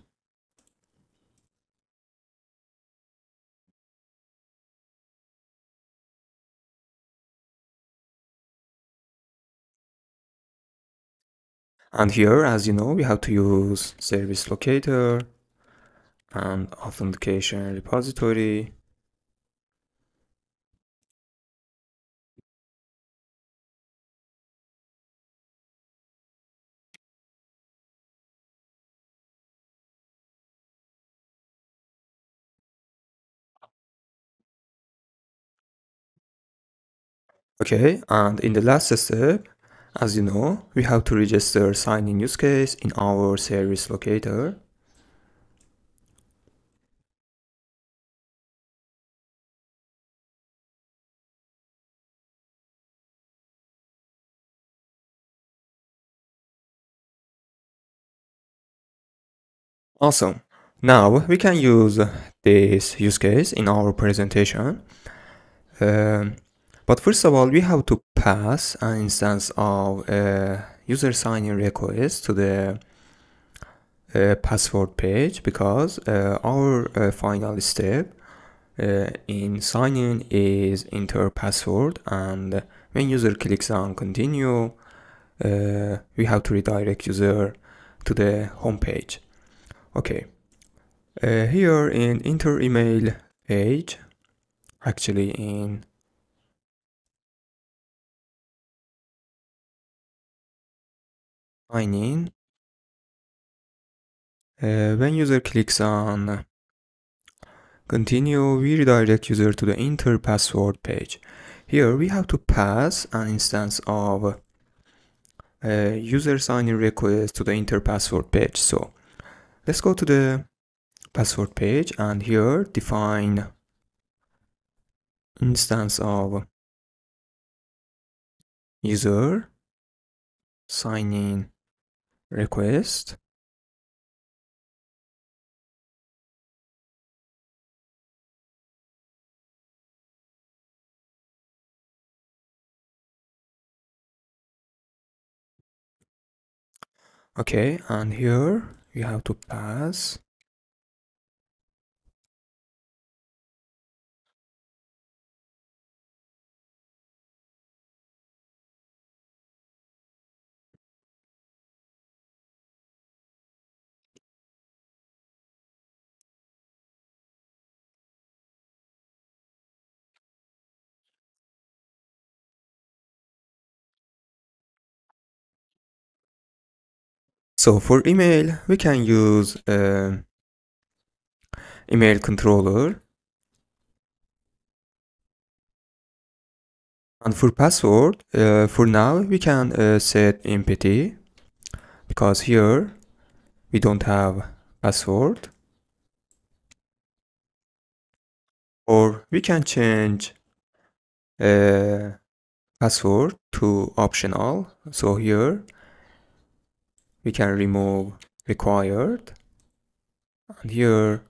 And here, as you know, we have to use service locator and authentication repository. Okay, and in the last step, as you know, we have to register sign-in use case in our service locator. Awesome. Now we can use this use case in our presentation. Um, but first of all, we have to pass an instance of user sign-in request to the password page because our final step in sign-in is enter password, and when user clicks on continue, we have to redirect user to the home page. Okay, here in enter email page, actually in sign in, when user clicks on continue, we redirect user to the enter password page. Here we have to pass an instance of user sign-in request to the enter password page. So let's go to the password page and here define instance of user sign-in request. Okay, and here you have to pass so for email we can use email controller, and for password for now we can set empty because here we don't have password, or we can change password to optional. So here we can remove required, and here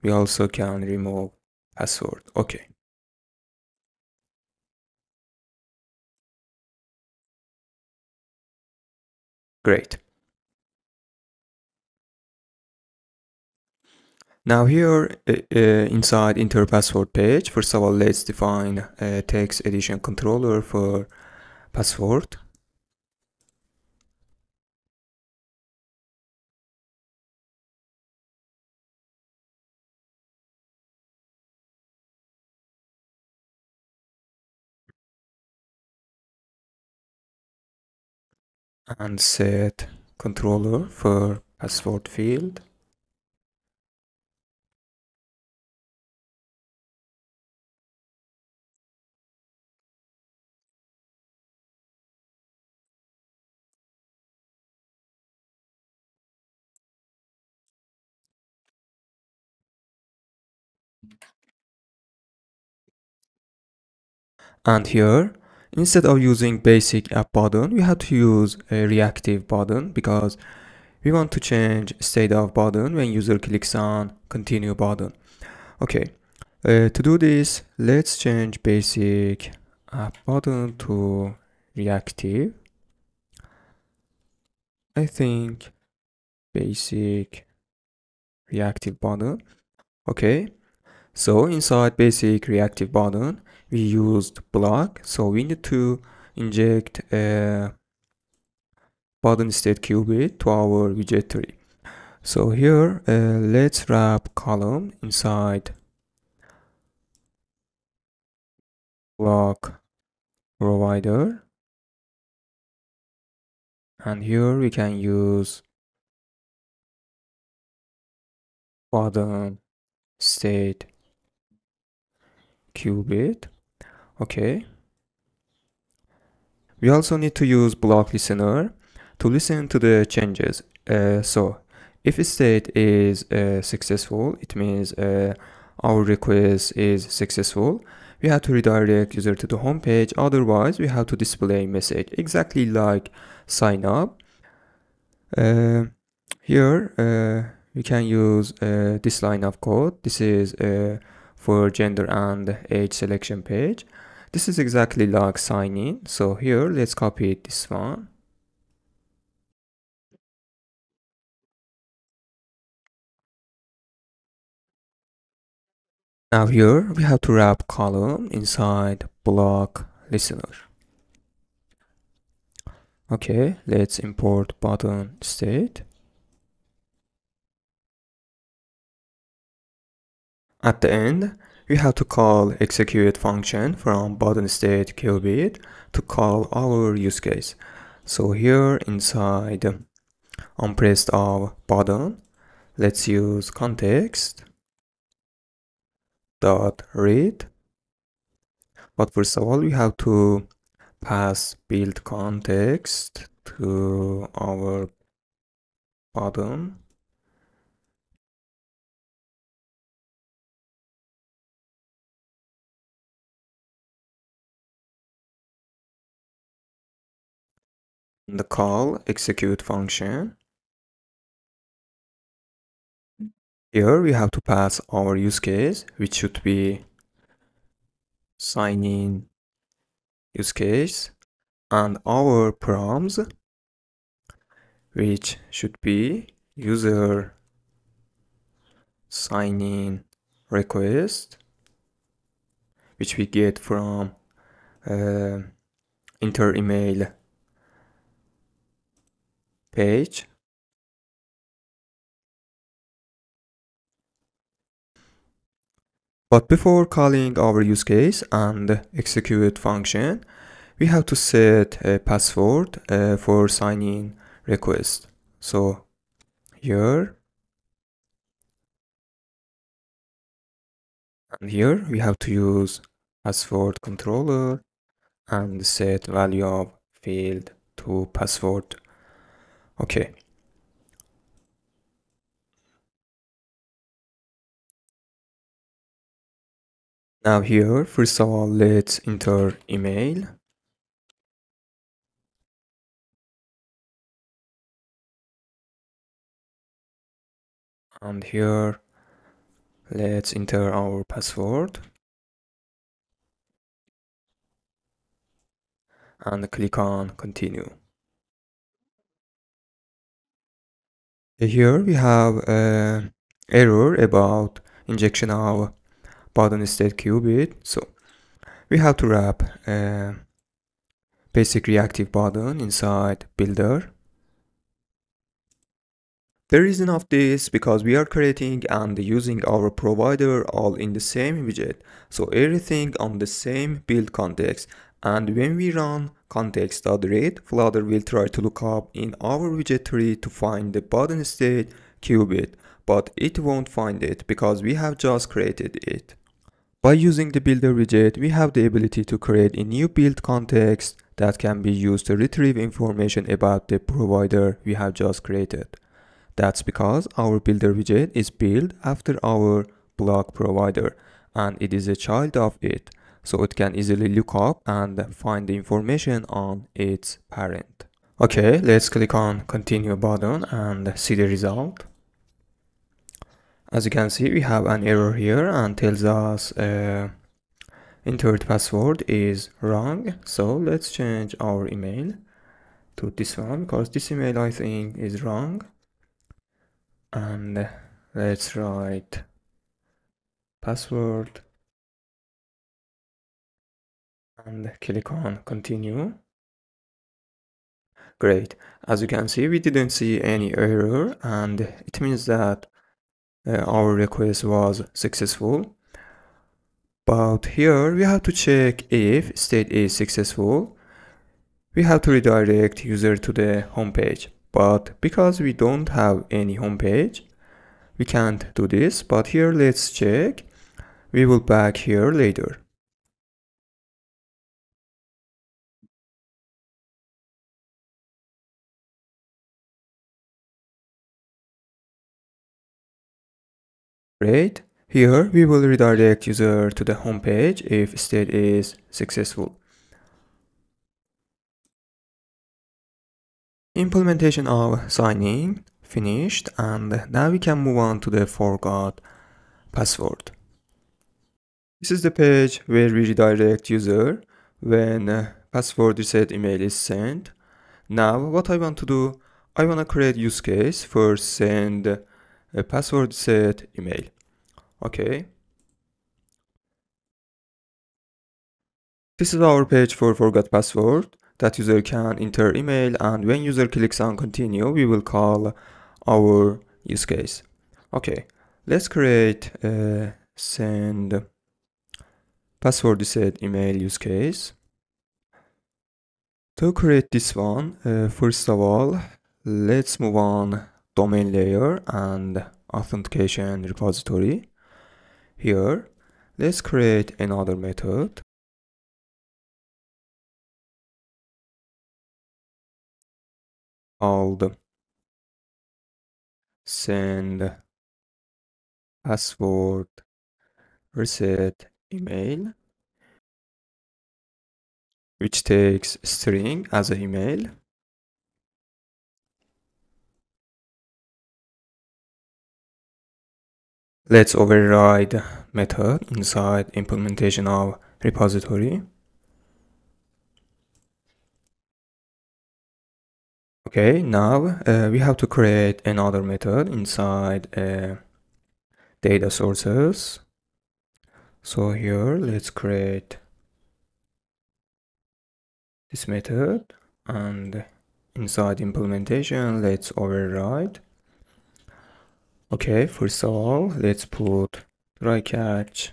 we also can remove password. Okay, great. Now here inside enter password page, first of all let's define a text edition controller for password. And set controller for password field. And here, instead of using basic app button, we have to use a reactive button because we want to change state of button when user clicks on continue button. Okay, to do this, let's change basic app button to reactive. I think basic reactive button. Okay, so inside basic reactive button, we used block. So we need to inject a button state qubit to our widget tree. So here, let's wrap column inside block provider. And here we can use button state qubit. Okay. We also need to use block listener to listen to the changes. So if a state is successful, it means our request is successful. We have to redirect user to the home page. Otherwise, we have to display message exactly like sign up. Here we can use this line of code. This is for gender and age selection page. This is exactly like sign in. So here, let's copy this one. Now here, we have to wrap column inside block listener. Okay, let's import button state. At the end, we have to call execute function from button state qubit to call our use case. So here inside onPressed of button, let's use context dot read. But first of all, we have to pass build context to our button. The call execute function. Here we have to pass our use case, which should be sign in use case, and our prompts, which should be user sign in request, which we get from enter email page. But before calling our use case and execute function, we have to set a password for sign-in request. So here and here we have to use password controller and set value of field to password. Okay. Now here, first of all, let's enter email. And here, let's enter our password. And click on continue. Here we have an error about injection of button state qubit. So we have to wrap a basic reactive button inside builder. The reason of this because we are creating and using our provider all in the same widget. So everything on the same build context. And when we run context.read, Flutter will try to look up in our widget tree to find the button state qubit, but it won't find it because we have just created it. By using the builder widget, we have the ability to create a new build context that can be used to retrieve information about the provider we have just created. That's because our builder widget is built after our block provider and it is a child of it. so it can easily look up and find the information on its parent. Okay, let's click on continue button and see the result. As you can see, we have an error here and tells us entered password is wrong. So let's change our email to this one because this email I think is wrong. And let's write password and click on continue. Great. As you can see, we didn't see any error, and it means that our request was successful. But here we have to check if state is successful. We have to redirect user to the home page. But because we don't have any home page, we can't do this. But here let's check. We will back here later. Great. Here we will redirect user to the home page if state is successful. Implementation of signing finished, and now we can move on to the forgot password. This is the page where we redirect user when password reset email is sent. Now what I want to do, I want to create use case for send a password reset email. Okay. This is our page for forgot password that user can enter email, and when user clicks on continue, we will call our use case. Okay, let's create a send password reset email use case. To create this one, first of all, let's move on domain layer and authentication repository. Here, let's create another method called send password reset email, which takes string as an email. Let's override method inside implementation of repository. Okay, now we have to create another method inside data sources. So here, let's create this method, and inside implementation, let's override. Okay, first of all, let's put try catch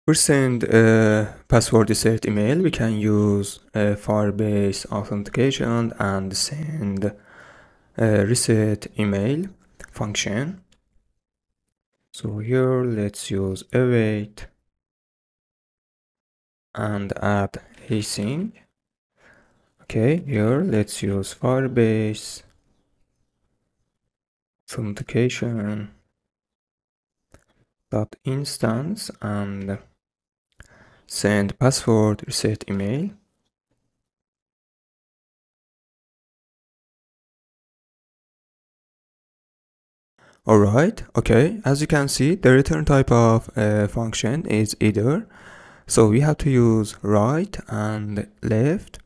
for send password reset email. We can use Firebase authentication and send reset email function. So here let's use await and add async. Okay, here let's use Firebase authentication dot instance and send password reset email. Alright, okay, as you can see, the return type of function is either. So we have to use right and left.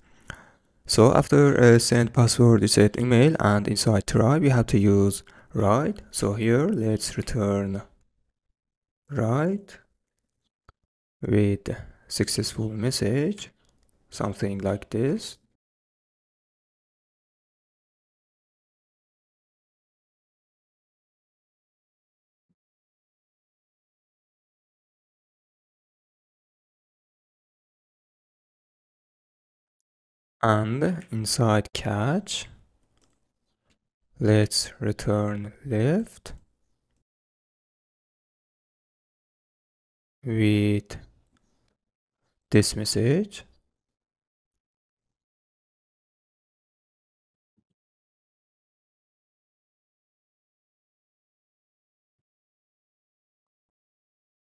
So after send password reset email and inside try, we have to use right. So here let's return right with successful message, something like this. And inside catch, let's return left with this message.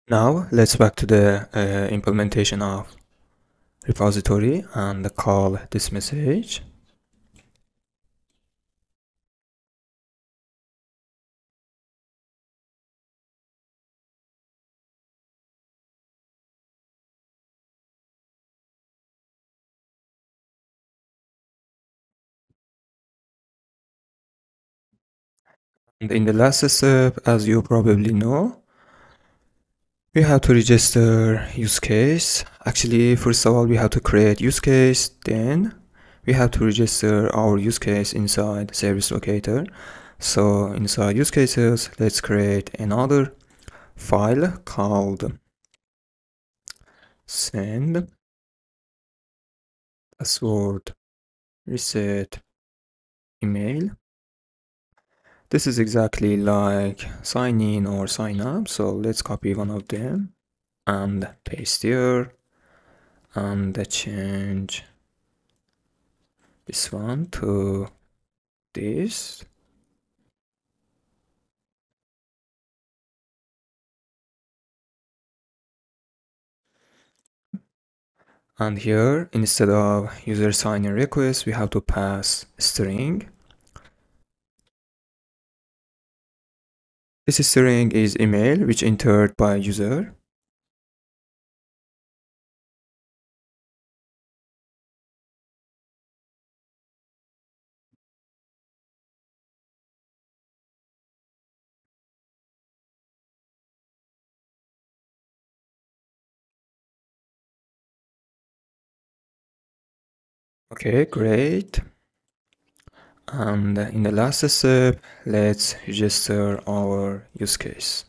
Now let's back to the implementation of repository and call this message. And in the last step, as you probably know, we have to register use case. Actually, first of all, we have to create use case. Then we have to register our use case inside service locator. So inside use cases, let's create another file called send password reset email. This is exactly like sign in or sign up. So let's copy one of them and paste here and change this one to this. And here, instead of user sign-in request, we have to pass string. This string is email, which entered by user. Okay, great. And in the last step, let's register our use case.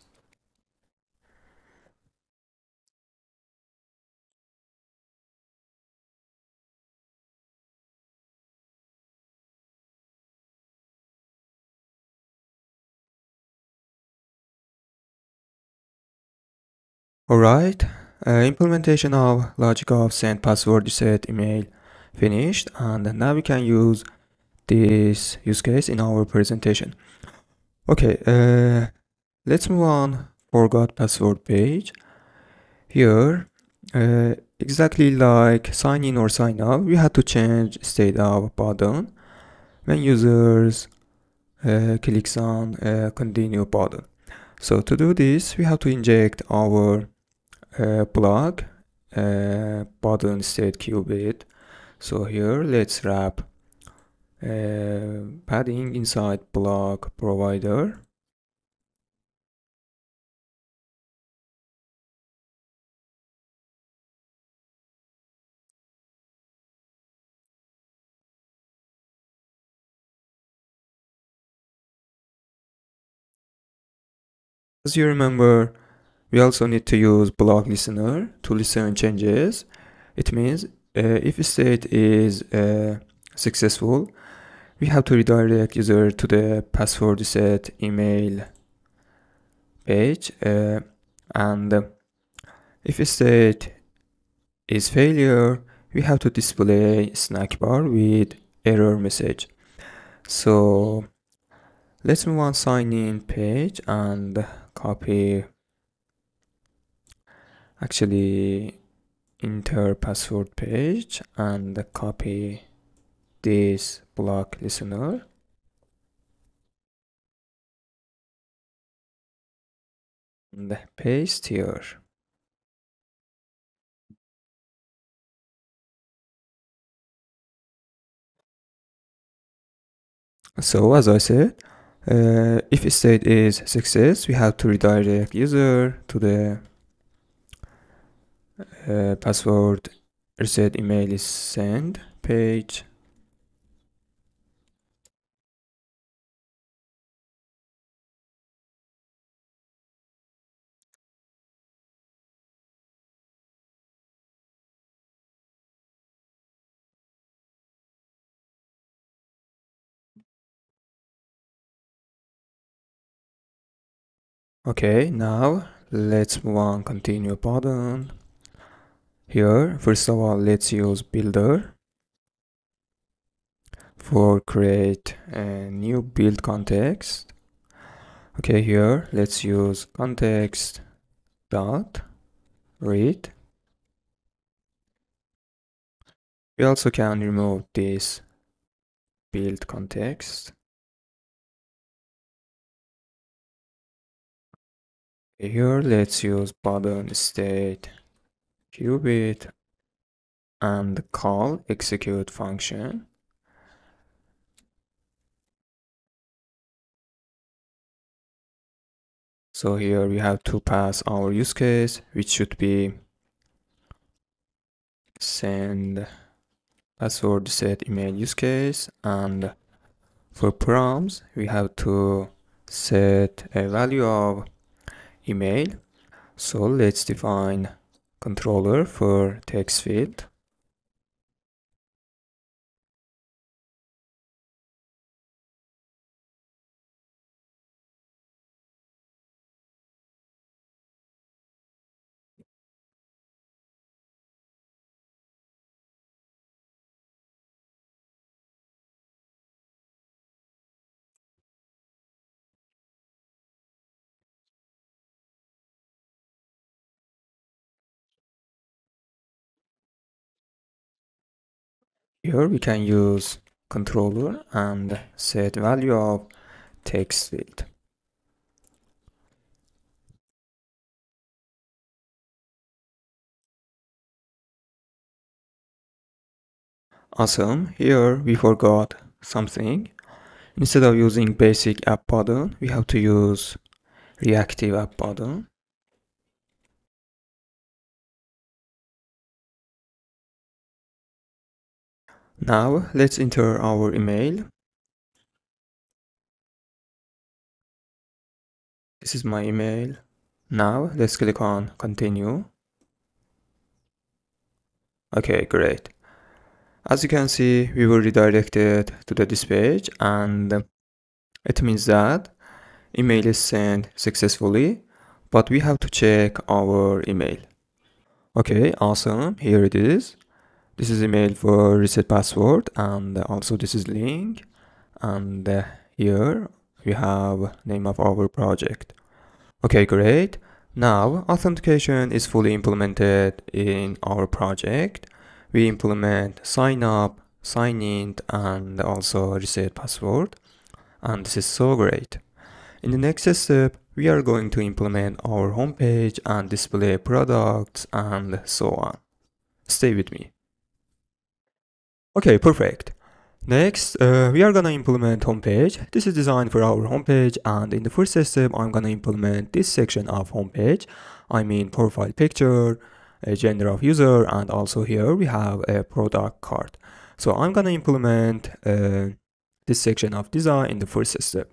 Alright, implementation of logic of send password reset email finished, and now we can use this use case in our presentation. Okay, let's move on forgot password page. Here, exactly like sign in or sign up, we have to change state of button when users clicks on continue button. So to do this, we have to inject our Bloc button state qubit. So here, let's wrap padding inside Bloc provider. As you remember, we also need to use Bloc listener to listen changes. It means if a state is successful, we have to redirect user to the password reset email page. And if a state is failure, we have to display snack bar with error message. So let's move on sign in page and copy actually enter password page and copy this Bloc listener and paste here. So as I said, if state is success, we have to redirect user to the password reset email is send page. Okay, now let's move on continue button. Here, first of all, let's use builder for create a new build context. Okay, here let's use context dot read. We also can remove this build context. Here, let's use button state qubit and call execute function. So here we have to pass our use case, which should be send password set email use case, and for prompts we have to set a value of email. So let's define controller for text field. Here we can use controller and set value of text field. Awesome, here we forgot something. Instead of using basic app button, we have to use reactive app button. Now let's enter our email. This is my email. Now let's click on continue. Okay, great. As you can see, we were redirected to this page, and it means that email is sent successfully, but we have to check our email. Okay, awesome. Here it is. This is email for reset password, and also this is link, and here we have name of our project. Okay, great. Now authentication is fully implemented in our project. We implement sign up, sign in, and also reset password, and this is so great. In the next step, we are going to implement our homepage and display products and so on. Stay with me. Okay, perfect. Next, we are gonna implement homepage. This is designed for our homepage, and in the first step, I'm gonna implement this section of homepage. I mean profile picture, a gender of user, and also here we have a product card. So I'm gonna implement this section of design in the first step.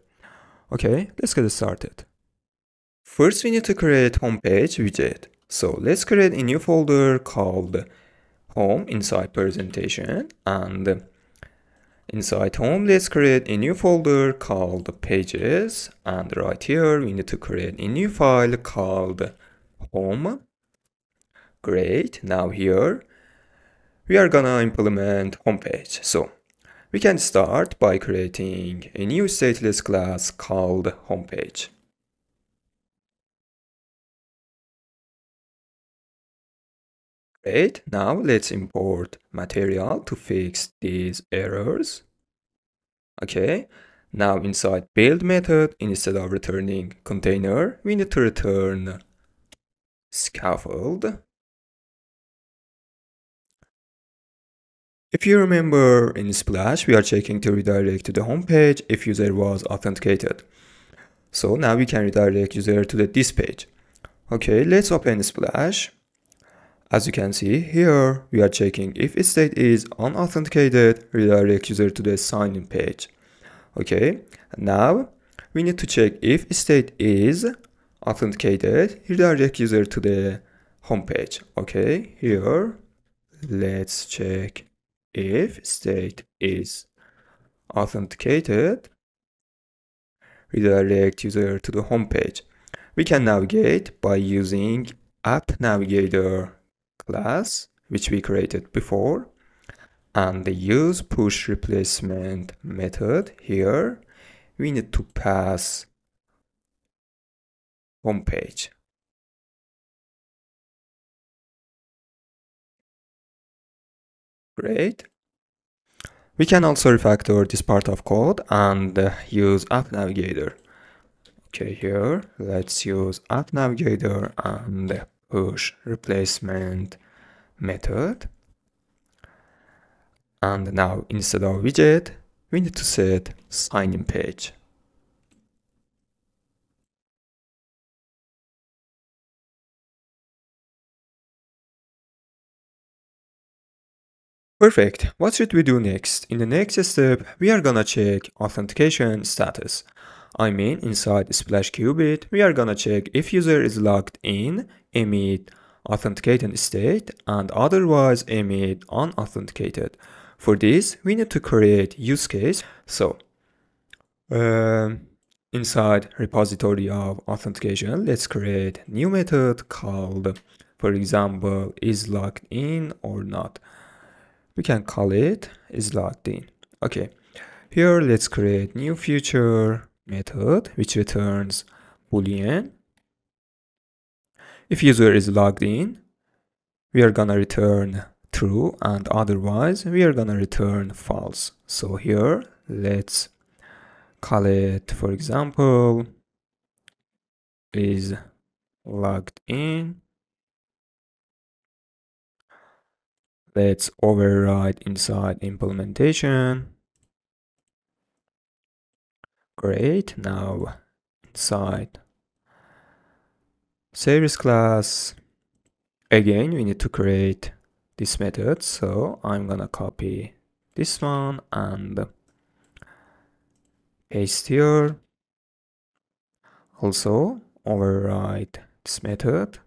Okay, let's get started. First, we need to create homepage widget. So let's create a new folder called home inside presentation, and inside home, let's create a new folder called pages, and right here we need to create a new file called home. Great, now here we are gonna implement homepage. So we can start by creating a new stateless class called homepage. Great, now let's import material to fix these errors. Okay, now inside build method, instead of returning container, we need to return scaffold. If you remember in Splash, we are checking to redirect to the home page if user was authenticated. So now we can redirect user to this page. Okay, let's open Splash. As you can see here, we are checking if state is unauthenticated, redirect user to the sign-in page. Okay, now we need to check if state is authenticated, redirect user to the home page. Okay, here let's check if state is authenticated, redirect user to the home page. We can navigate by using app navigator class, which we created before, and the use push replacement method. Here we need to pass home page. Great. We can also refactor this part of code and use App Navigator. Okay, here, let's use App Navigator and push replacement method. And now instead of widget, we need to set sign-in page. Perfect. What should we do next? In the next step, we are gonna check authentication status. I mean, inside Splash Qubit, we are gonna check if user is logged in, emit authenticated state, and otherwise emit unauthenticated. For this, we need to create use case. So, inside repository of authentication, let's create new method called, for example, is logged in or not. We can call it is logged in. Okay, here let's create new future method which returns boolean. If user is logged in, we are gonna return true, and otherwise we are gonna return false. So here let's call it, for example, is logged in. Let's override inside implementation. Great. Now inside service class, again we need to create this method. So I'm gonna copy this one and paste here. Also override this method.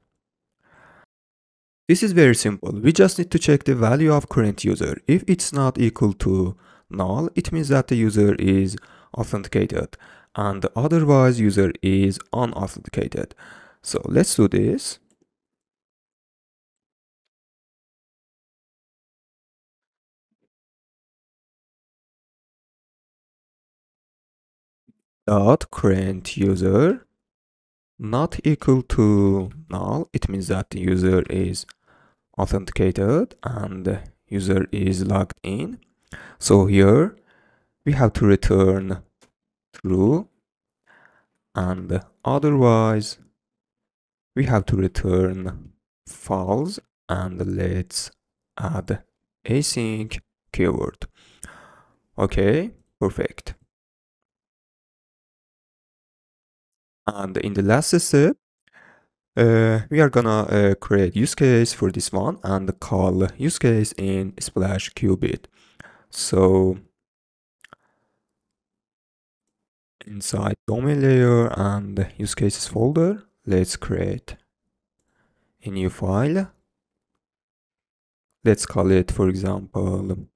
This is very simple. We just need to check the value of current user. If it's not equal to null, it means that the user is authenticated, and otherwise user is unauthenticated. So let's do this. Dot current user not equal to null. It means that the user is authenticated and the user is logged in. So here we have to return true, and otherwise we have to return false, and let's add async keyword. Okay, perfect. And in the last step, we are gonna create use case for this one and call use case in Splash Qubit. So inside domain layer and use cases folder, let's create a new file. Let's call it, for example,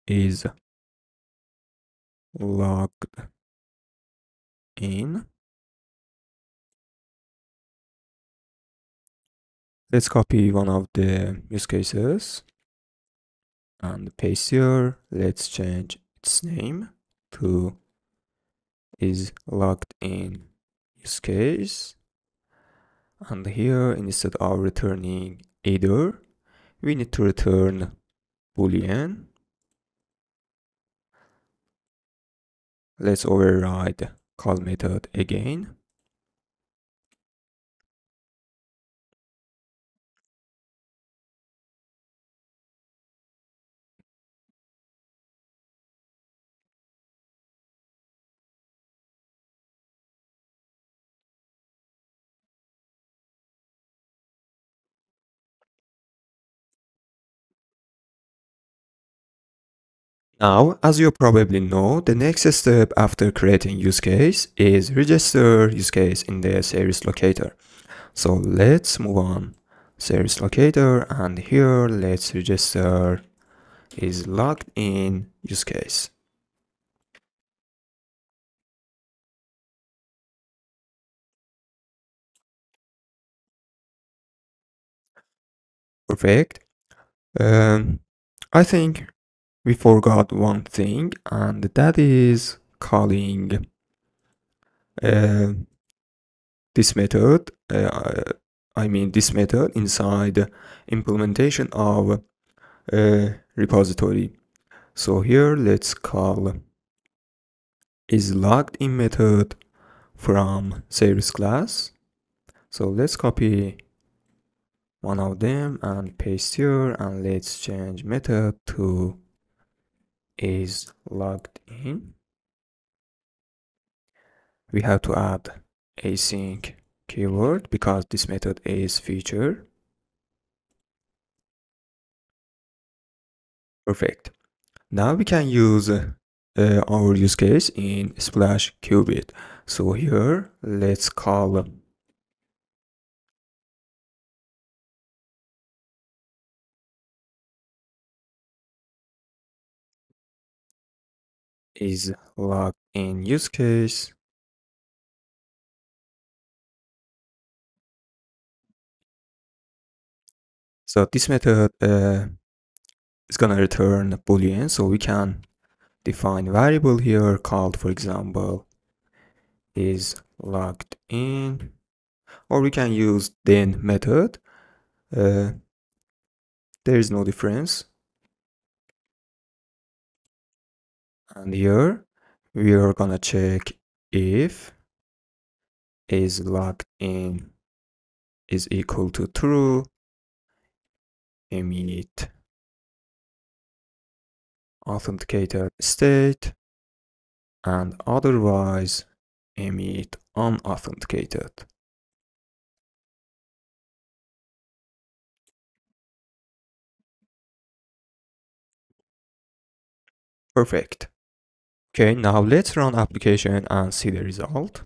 is logged in. Let's copy one of the use cases and paste here. Let's change its name to is logged in use case. And here, instead of returning either, we need to return boolean. Let's override call method again. Now, as you probably know, the next step after creating use case is register use case in the service locator. So let's move on service locator, and here let's register is logged in use case. Perfect. I think we forgot one thing, and that is calling this method I mean this method inside implementation of a repository. So here let's call is logged in method from service class. So let's copy one of them and paste here, and let's change method to is logged in. We have to add async keyword because this method is feature. Perfect. Now we can use our use case in Splash Qubit. So here let's call is logged in use case. So this method is gonna return boolean, so we can define variable here called, for example, is logged in, or we can use then method. There is no difference. And here we are gonna check if is logged in is equal to true, emit authenticated state, and otherwise emit unauthenticated. Perfect. Okay, now let's run application and see the result.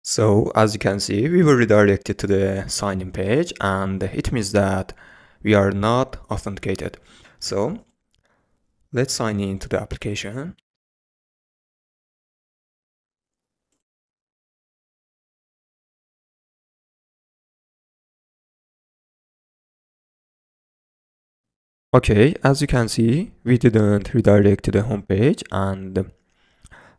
So as you can see, we were redirected to the sign-in page, and it means that we are not authenticated. So let's sign in to the application. Okay, as you can see, we didn't redirect to the home page, and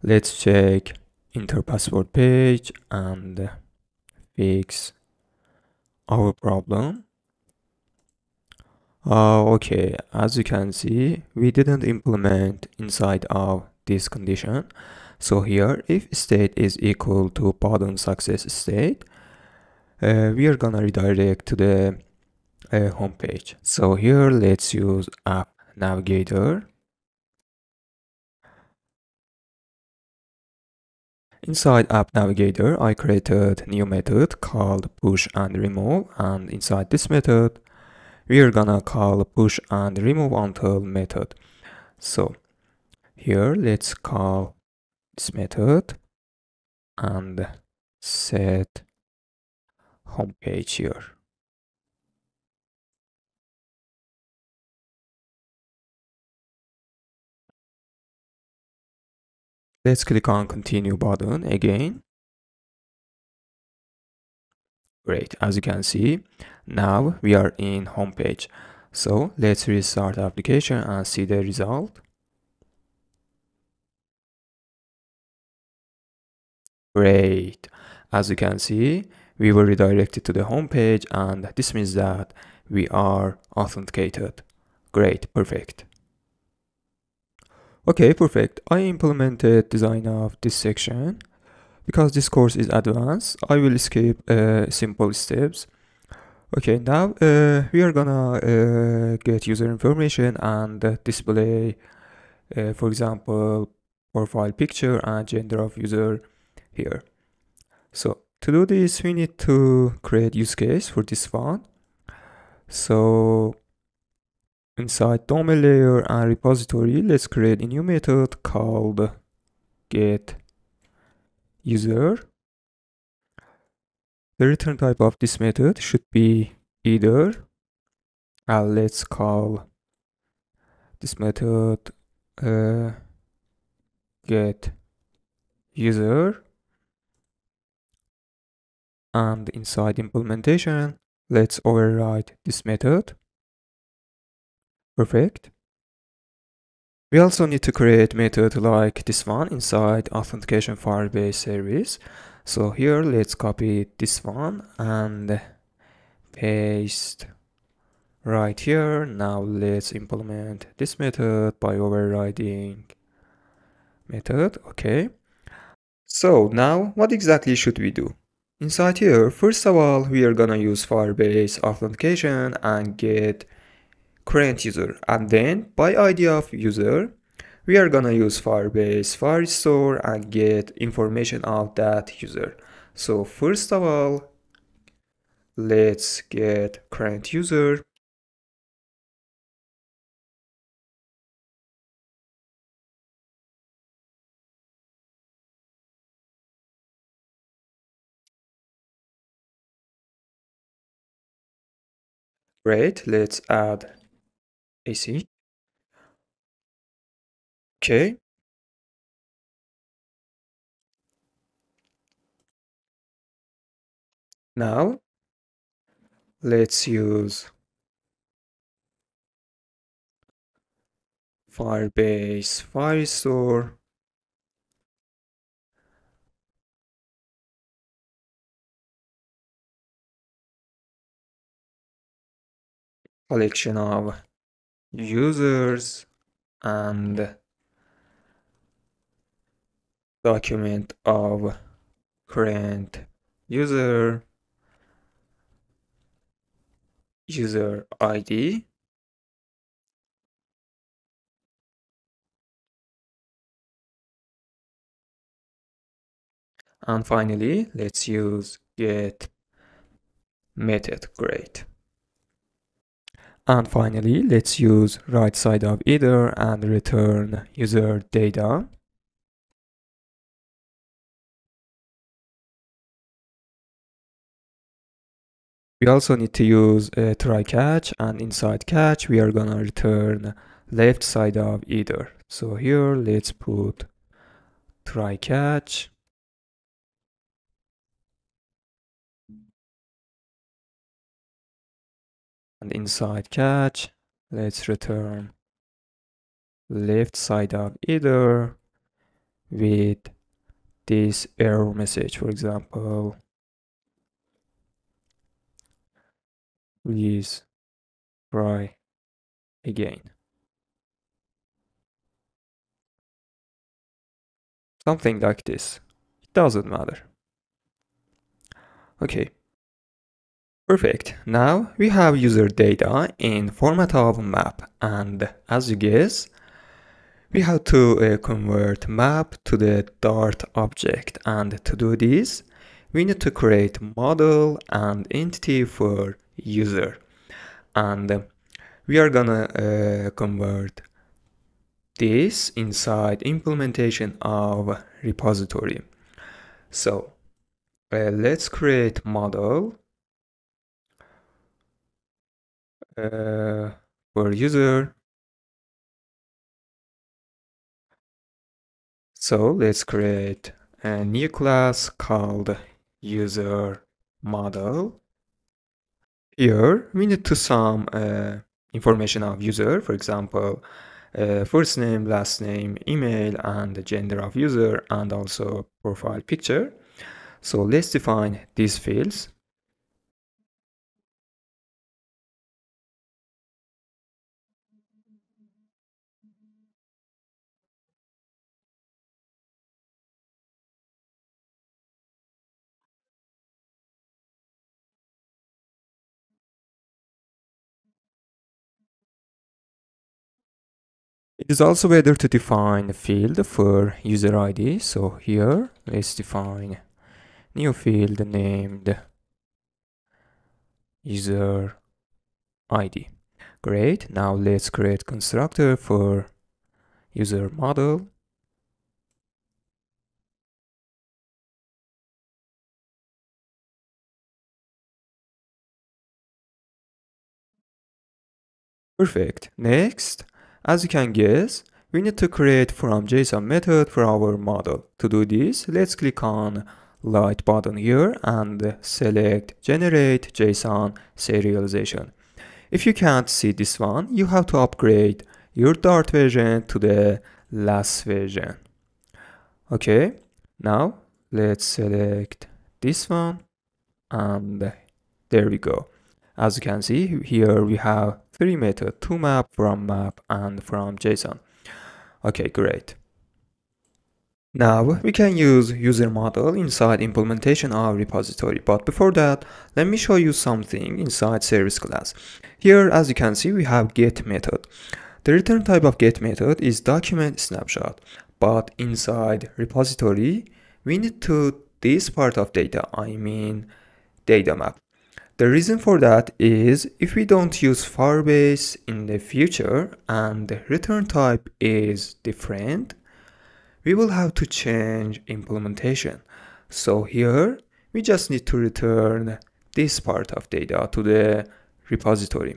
let's check enter password page and fix our problem. Okay, as you can see, we didn't implement inside of this condition. So here, if state is equal to button success state, we are gonna redirect to the home page. So here, let's use app navigator. Inside app navigator, I created new method called push and remove, and inside this method, we are gonna call push and remove until method. So here, let's call this method and set home page here. Let's click on continue button again. Great, as you can see, now we are in home page. So let's restart the application and see the result. Great, as you can see, we were redirected to the home page, and this means that we are authenticated. Great, perfect. Okay, perfect. I implemented design of this section. Because this course is advanced, I will skip simple steps. Okay, now we are gonna get user information and display, for example, profile picture and gender of user here. So to do this, we need to create use case for this one. So inside domain layer and repository, let's create a new method called get user. The return type of this method should be either. Let's call this method get user, and inside implementation, let's override this method. Perfect. We also need to create method like this one inside Authentication Firebase service. So here let's copy this one and paste right here. Now let's implement this method by overriding method. Okay. So now what exactly should we do? Inside here, first of all, we are gonna use Firebase authentication and get current user. And then by ID of user, we are gonna use Firebase Firestore and get information of that user. So first of all, let's get current user. Great, let's add AC. Okay, now let's use Firebase Firestore collection of users and document of current user ID. And finally, let's use get method. Great. And finally, let's use right side of either and return user data. We also need to use a try catch, and inside catch, we are gonna return left side of either. So here, let's put try catch. And inside catch, let's return left side of either with this error message, for example, please try again. Something like this. It doesn't matter. Okay. Perfect. Now we have user data in format of map, and as you guess, we have to convert map to the Dart object, and to do this, we need to create model and entity for user, and we are gonna convert this inside implementation of repository. So let's create model for user. So let's create a new class called user model. Here we need to sum information of user, for example, first name, last name, email, and the gender of user, and also profile picture. So let's define these fields. It is also better to define a field for user ID. So here, let's define new field named user ID. Great. Now let's create constructor for user model. Perfect. Next, as you can guess, we need to create from JSON method for our model. To do this, let's click on light button here and select generate JSON serialization. If you can't see this one, you have to upgrade your Dart version to the last version. Okay, now let's select this one, and there we go. As you can see here, we have three methods: toMap, fromMap, and fromJSON. Okay, great. Now we can use user model inside implementation of repository, but before that, let me show you something inside service class. Here, as you can see, we have get method. The return type of get method is document snapshot, but inside repository, we need to this part of data, I mean data map. The reason for that is if we don't use Firebase in the future and the return type is different, we will have to change implementation. So here we just need to return this part of data to the repository.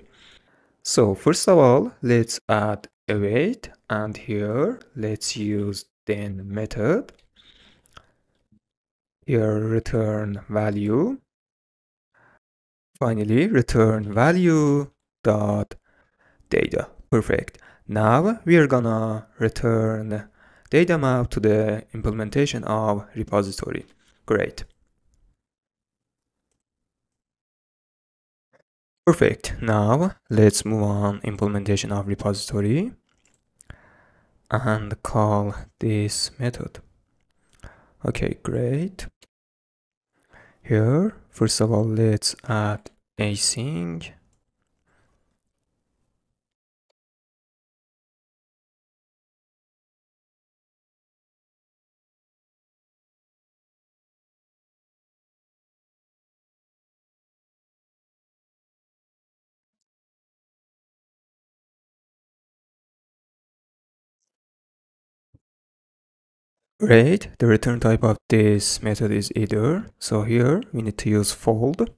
So first of all, let's add await, and here let's use then method. Here return value. Finally return value dot data. Perfect. Now we are gonna return data map to the implementation of repository. Great. Perfect. Now let's move on implementation of repository and call this method. Okay, great. Here, first of all, let's add async. Great. The return type of this method is either. So here we need to use fold.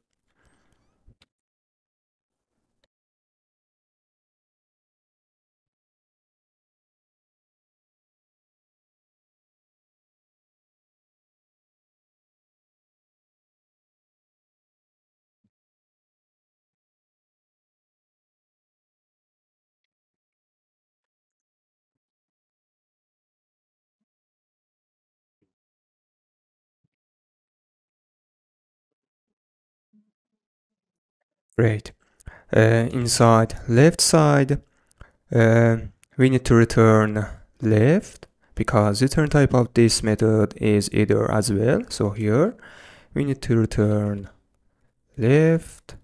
Great. Inside left side, we need to return left because return type of this method is either as well. So here we need to return left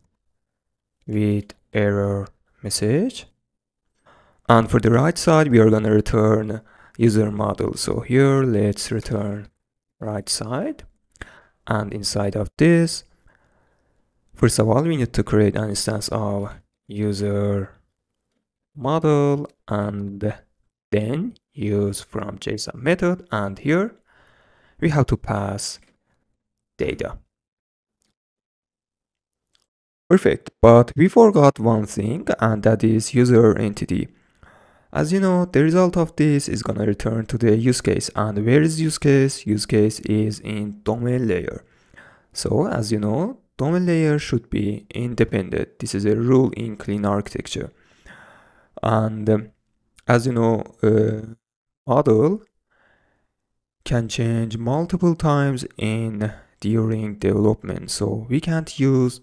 with error message. And for the right side, we are gonna return user model. So here, let's return right side. And inside of this, first of all, we need to create an instance of user model and then use from JSON method. And here we have to pass data. Perfect, but we forgot one thing, and that is user entity. As you know, the result of this is gonna return to the use case. And where is use case? Use case is in domain layer. So as you know, domain layer should be independent. This is a rule in clean architecture. And as you know, model can change multiple times in during development. So we can't use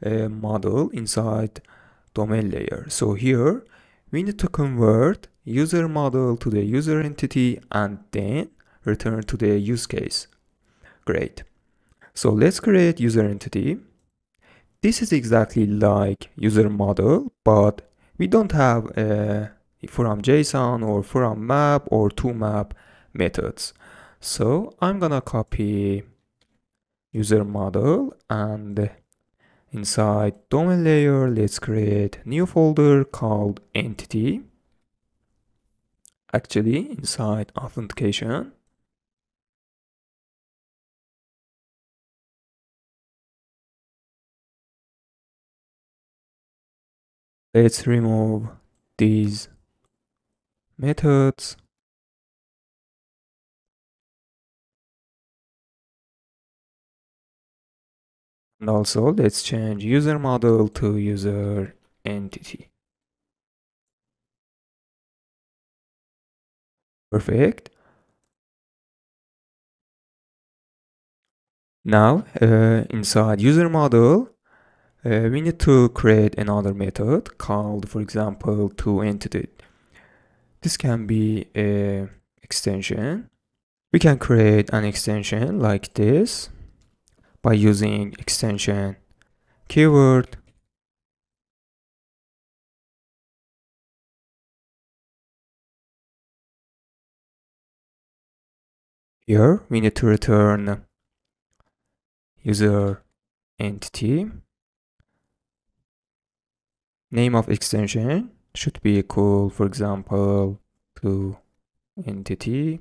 a model inside domain layer. So here we need to convert user model to the user entity and then return to the use case. Great. So let's create user entity. This is exactly like user model, but we don't have a from JSON or from map or toMap methods. So I'm gonna copy user model, and inside domain layer, let's create new folder called entity. Actually, inside authentication. Let's remove these methods. And also let's change user model to user entity. Perfect. Now, inside user model, we need to create another method called, for example, toEntity. This can be a extension. We can create an extension like this by using extension keyword. Here we need to return user entity. Name of extension should be equal, for example, to entity.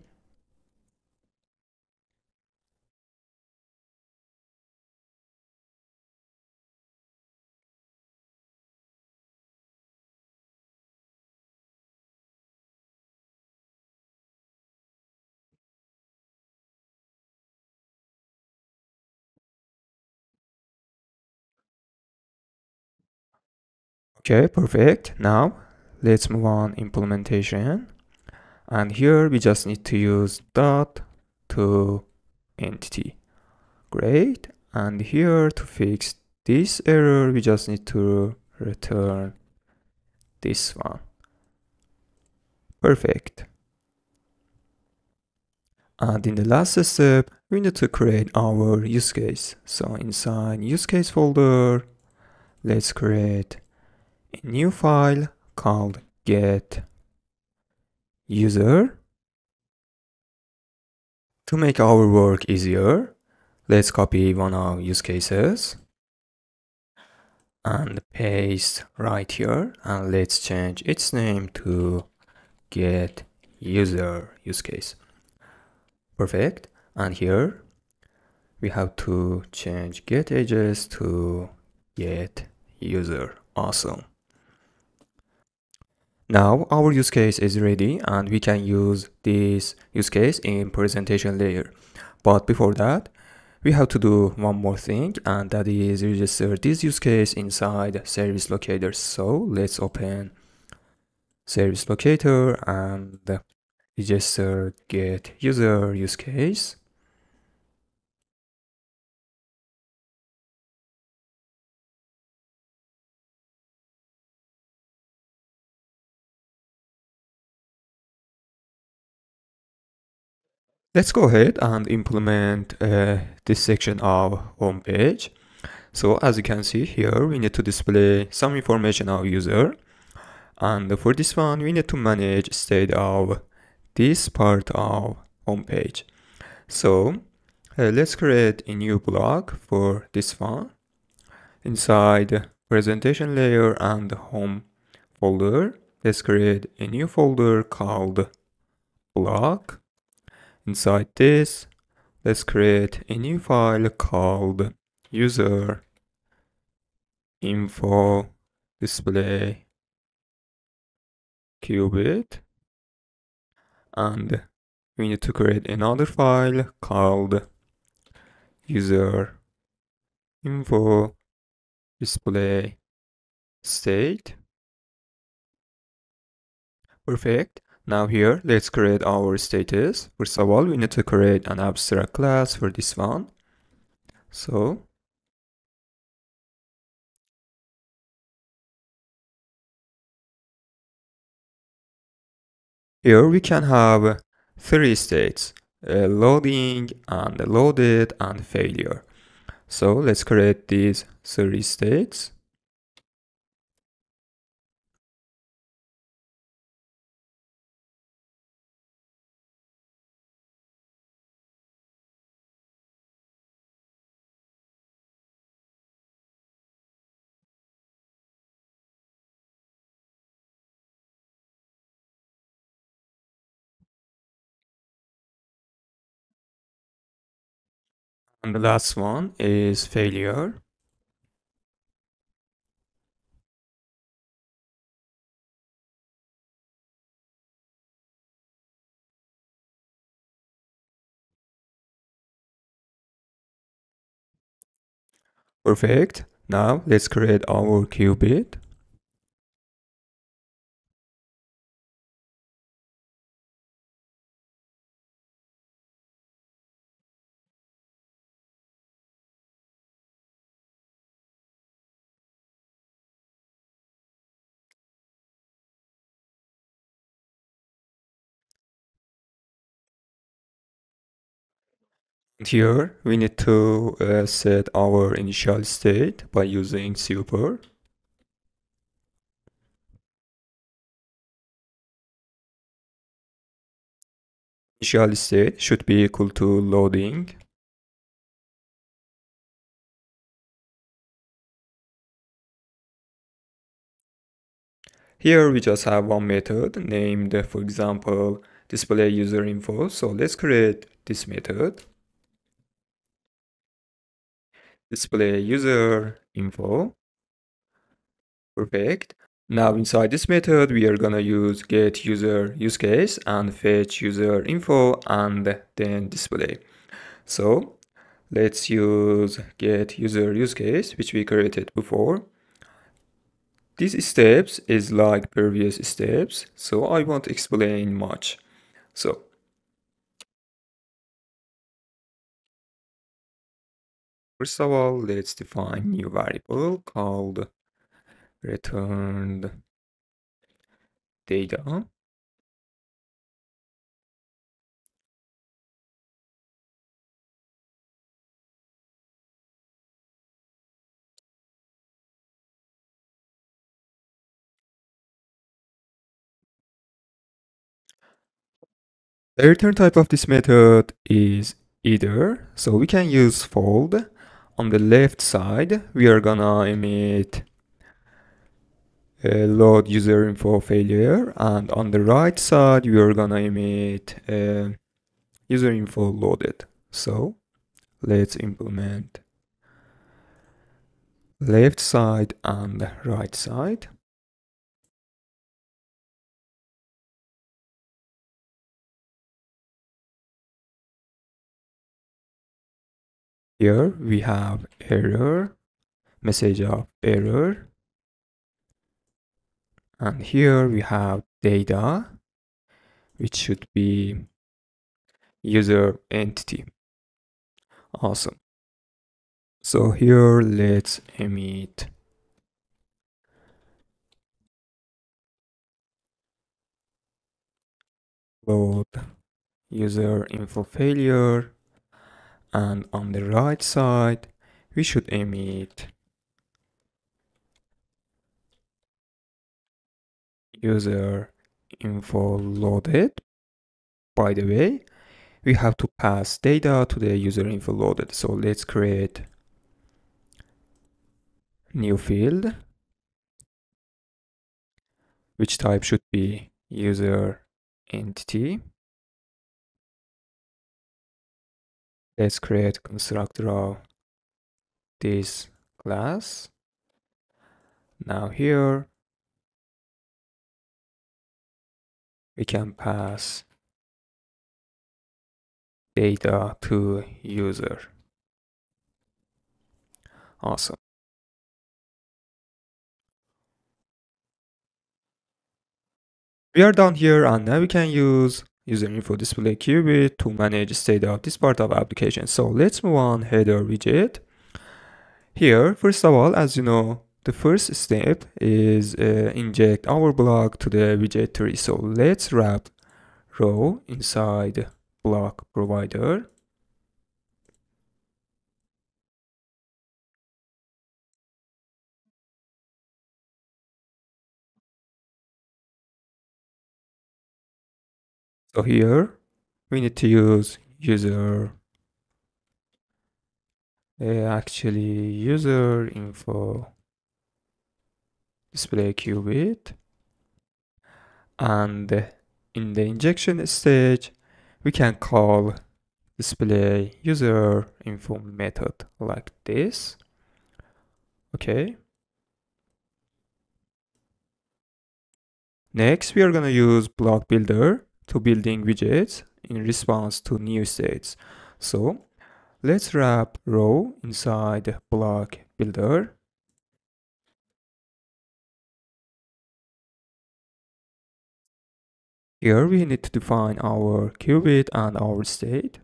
Okay, perfect. Now let's move on implementation. And here we just need to use dot to entity. Great. And here to fix this error, we just need to return this one. Perfect. And in the last step, we need to create our use case. So inside use case folder, let's create a new file called get user. To make our work easier, let's copy one of our use cases and paste right here, and let's change its name to get user use case. Perfect. And here we have to change get ages to get user. Awesome. Now our use case is ready and we can use this use case in presentation layer. But before that, we have to do one more thing, and that is register this use case inside service locator. So let's open service locator and register get user use case. Let's go ahead and implement this section of home page. So as you can see here, we need to display some information of user. And for this one, we need to manage state of this part of home page. So let's create a new block for this one. Inside presentation layer and home folder, let's create a new folder called Bloc. Inside this, let's create a new file called user info display qubit, and we need to create another file called user info display state. Perfect. Now here, let's create our status. First of all, we need to create an abstract class for this one. So here we can have three states, loading and loaded and failure. So let's create these three states. And the last one is failure. Perfect. Now let's create our qubit. Here we need to set our initial state by using super. Initial state should be equal to loading. Here we just have one method named, for example, display user info. So let's create this method. Display user info. Perfect. Now inside this method, we are gonna use get user use case and fetch user info and then display. So let's use get user use case, which we created before. These steps is like previous steps, so I won't explain much. So first of all, let's define new variable called returned data. The return type of this method is either, so we can use fold. On the left side, we are gonna emit a load user info failure, and on the right side, we are gonna emit a user info loaded. So let's implement left side and right side. Here we have error, message of error, and here we have data, which should be user entity. Awesome. So here let's emit load user info failure, and on the right side we should emit user info loaded. By the way, we have to pass data to the user info loaded. So let's create new field, which type should be user entity. Let's create constructor of this class. Now here we can pass data to user. Awesome. We are done here, and now we can use user info display qubit to manage state of this part of application. So let's move on header widget. Here, first of all, as you know, the first step is inject our block to the widget tree. So let's wrap row inside block provider. So here we need to use user info display qubit, and in the injection stage we can call display user info method like this. Okay. Next, we are going to use block builder to building widgets in response to new states. So let's wrap row inside block builder. Here we need to define our qubit and our state.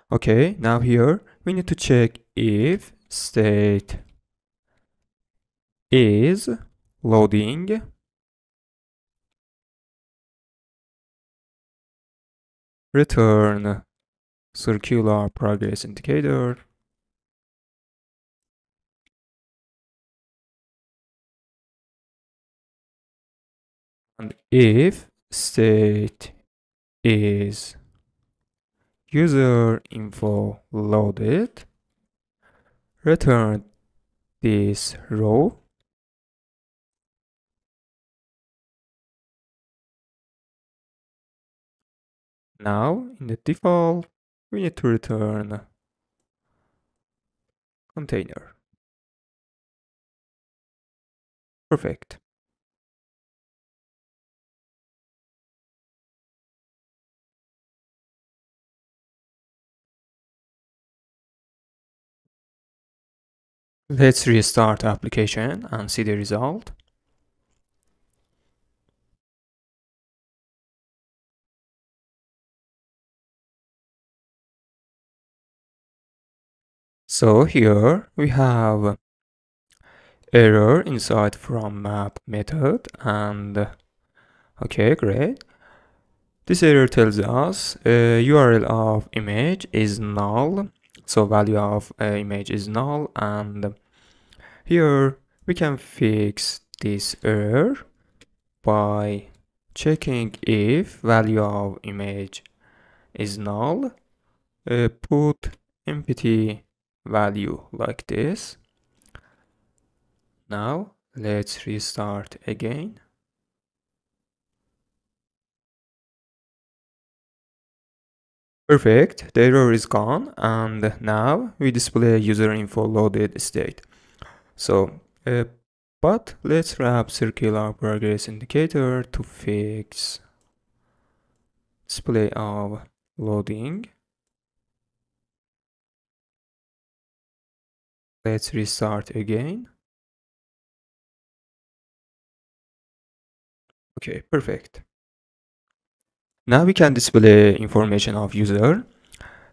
Okay, now here we need to check if state is loading return circular progress indicator. And if state is user info loaded, return this row. Now in the default, we need to return container. Perfect. Let's restart the application and see the result. So here we have error inside from map method, and okay, great. This error tells us URL of image is null, so value of image is null, and here we can fix this error by checking if value of image is null. Put empty value like this. Now let's restart again. Perfect, the error is gone, and now we display user info loaded state. So, but let's wrap circular progress indicator to fix display of loading. Let's restart again. Okay, perfect. Now we can display information of user.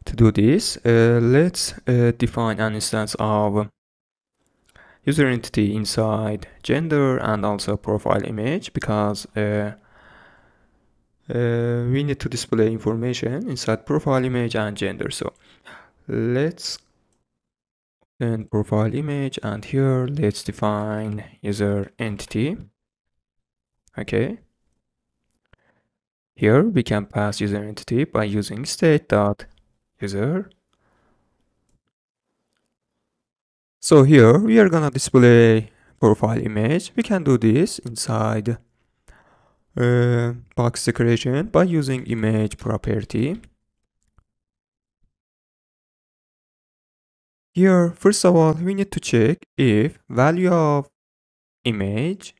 To do this, let's define an instance of user entity inside gender and also profile image, because we need to display information inside profile image and gender. So let's open profile image, and here let's define user entity. Okay. Here we can pass user entity by using state.user. So here we are gonna display profile image. We can do this inside box decoration by using image property. Here, first of all, we need to check if value of image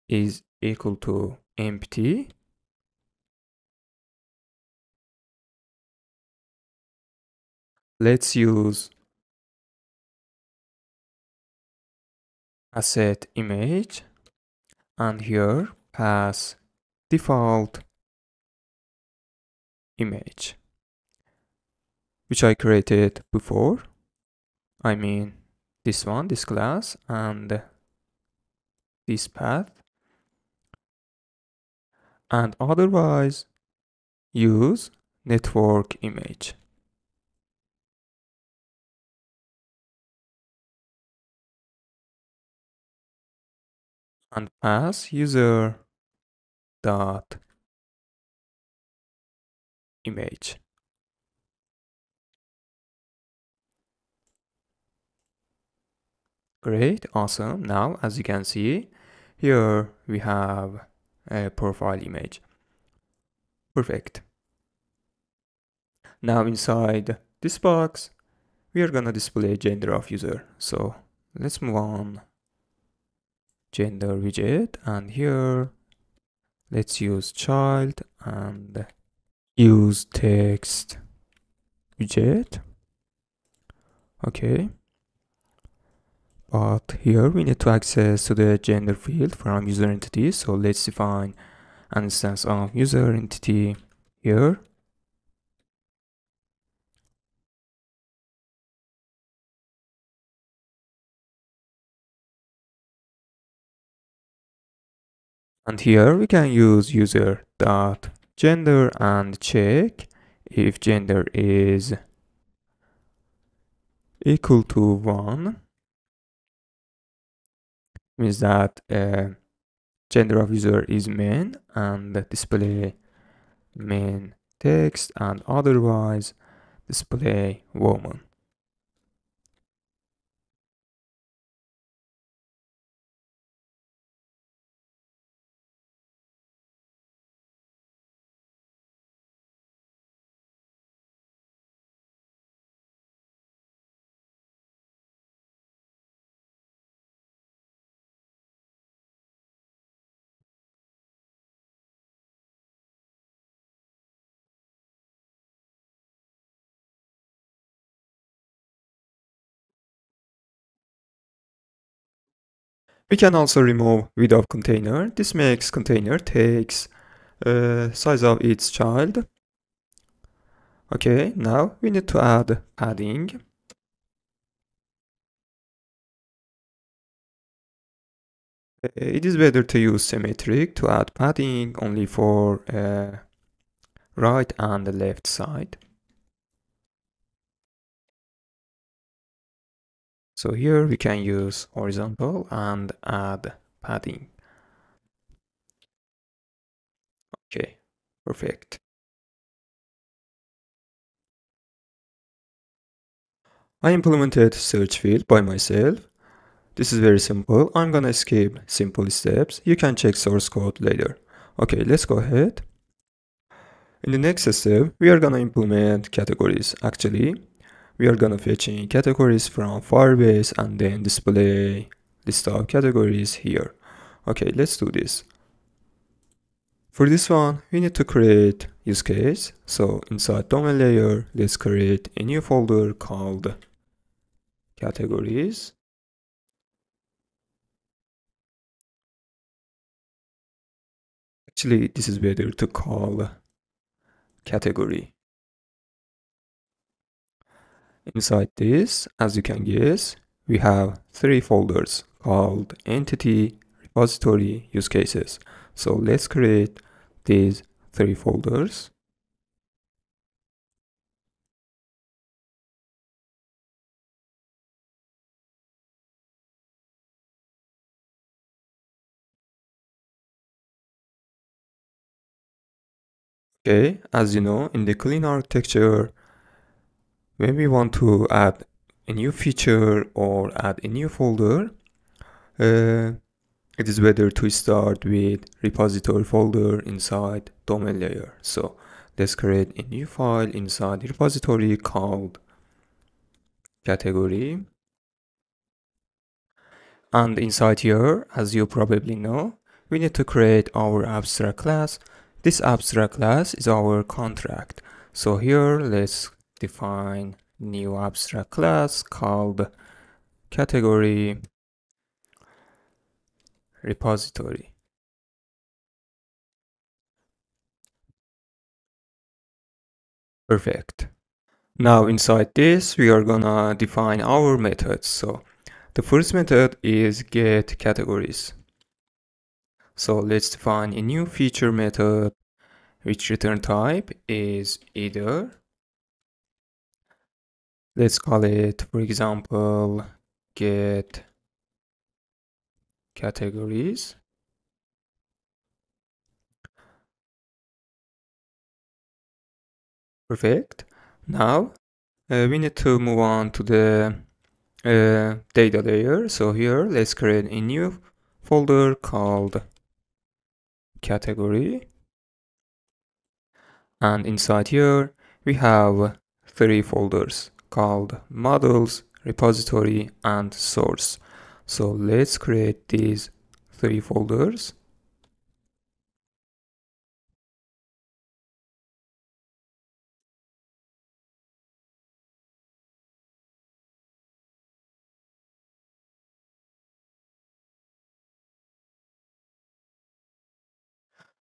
is equal to empty. Let's use asset image, and here pass default image, which I created before. I mean this one, this class, and this path. And otherwise use network image. And pass user dot image. Great, awesome. Now, as you can see, here we have a profile image. Perfect. Now inside this box, we are gonna display gender of user. So let's move on gender widget, and here let's use child and use text widget. Okay. But here we need to access to the gender field from user entity. So let's define an instance of user entity here. And here we can use user.gender and check if gender is equal to 1, means that gender of user is man, and display man text, and otherwise display woman. We can also remove without container. This makes container takes size of its child. Okay, now we need to add padding. It is better to use symmetric to add padding only for right and the left side. So here we can use horizontal and add padding. Okay, perfect. I implemented search field by myself. This is very simple. I'm gonna skip simple steps. You can check source code later. Okay, let's go ahead. In the next step, we are gonna implement categories. Actually, we are gonna fetching categories from Firebase and then display list of categories here. Okay, let's do this. For this one, we need to create use case. So inside domain layer, let's create a new folder called categories. Actually, this is better to call category. Inside this, as you can guess, we have 3 folders called entity, repository, use cases. So let's create these 3 folders. Okay, as you know, in the clean architecture, when we want to add a new feature or add a new folder, it is better to start with repository folder inside domain layer. So let's create a new file inside the repository called category. And inside here, as you probably know, we need to create our abstract class. This abstract class is our contract. So here, let's define new abstract class called category repository. Perfect. Now inside this, we are gonna define our methods. So the first method is get categories. So let's define a new feature method which return type is either. Let's call it, for example, get categories. Perfect. Now we need to move on to the data layer. So here, let's create a new folder called category. And inside here, we have 3 folders called models, repository, and source. So let's create these 3 folders.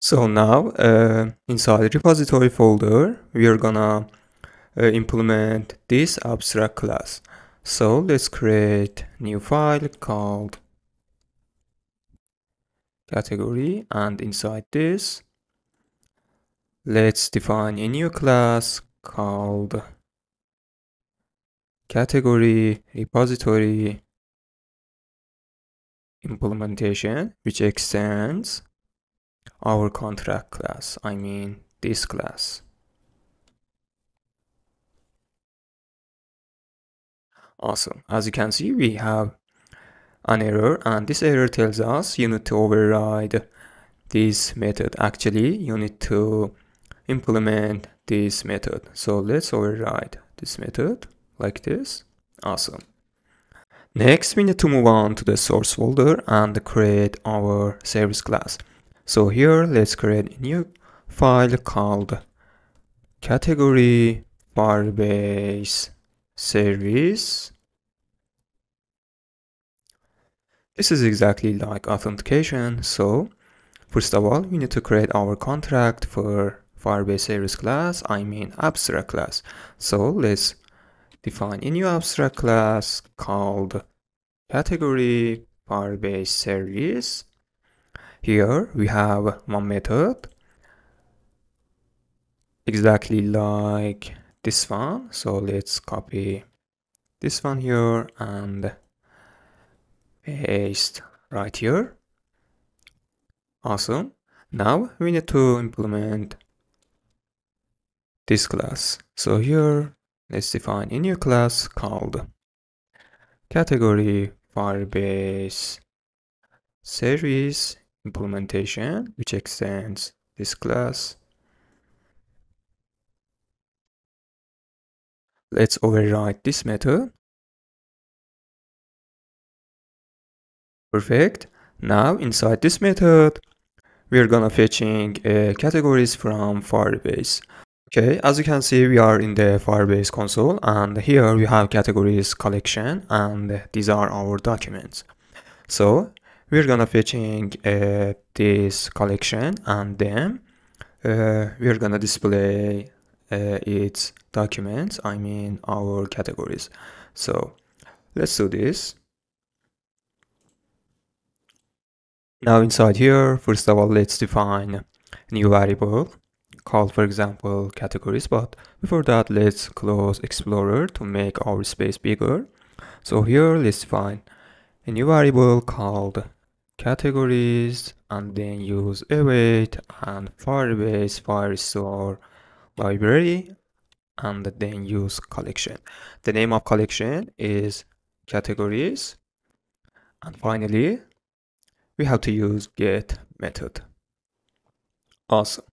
So now inside the repository folder, we are gonna implement this abstract class. So let's create new file called category, and inside this, let's define a new class called category repository implementation, which extends our contract class, I mean this class. Awesome. As you can see, we have an error, and this error tells us you need to override this method. Actually, you need to implement this method. So let's override this method like this. Awesome. Next, we need to move on to the source folder and create our service class. So here, let's create a new file called category Firebase service. This is exactly like authentication. So first of all, we need to create our contract for Firebase service class, I mean abstract class. So let's define a new abstract class called category Firebase service. Here we have one method exactly like this one. So let's copy this one here and paste right here. Awesome. Now we need to implement this class. So here, let's define a new class called category Firebase service implementation, which extends this class. Let's override this method. Perfect. Now inside this method, we're gonna fetching categories from Firebase. Okay, as you can see, we are in the Firebase console, and here we have categories collection, and these are our documents. So we're gonna fetching this collection, and then we're gonna display its documents, I mean our categories. So let's do this. Now inside here, first of all, let's define a new variable called, for example, categories. But before that, let's close Explorer to make our space bigger. So here, let's define a new variable called categories, and then use await and Firebase Firestore library, and then use collection. The name of collection is categories, and finally we have to use get method. Awesome.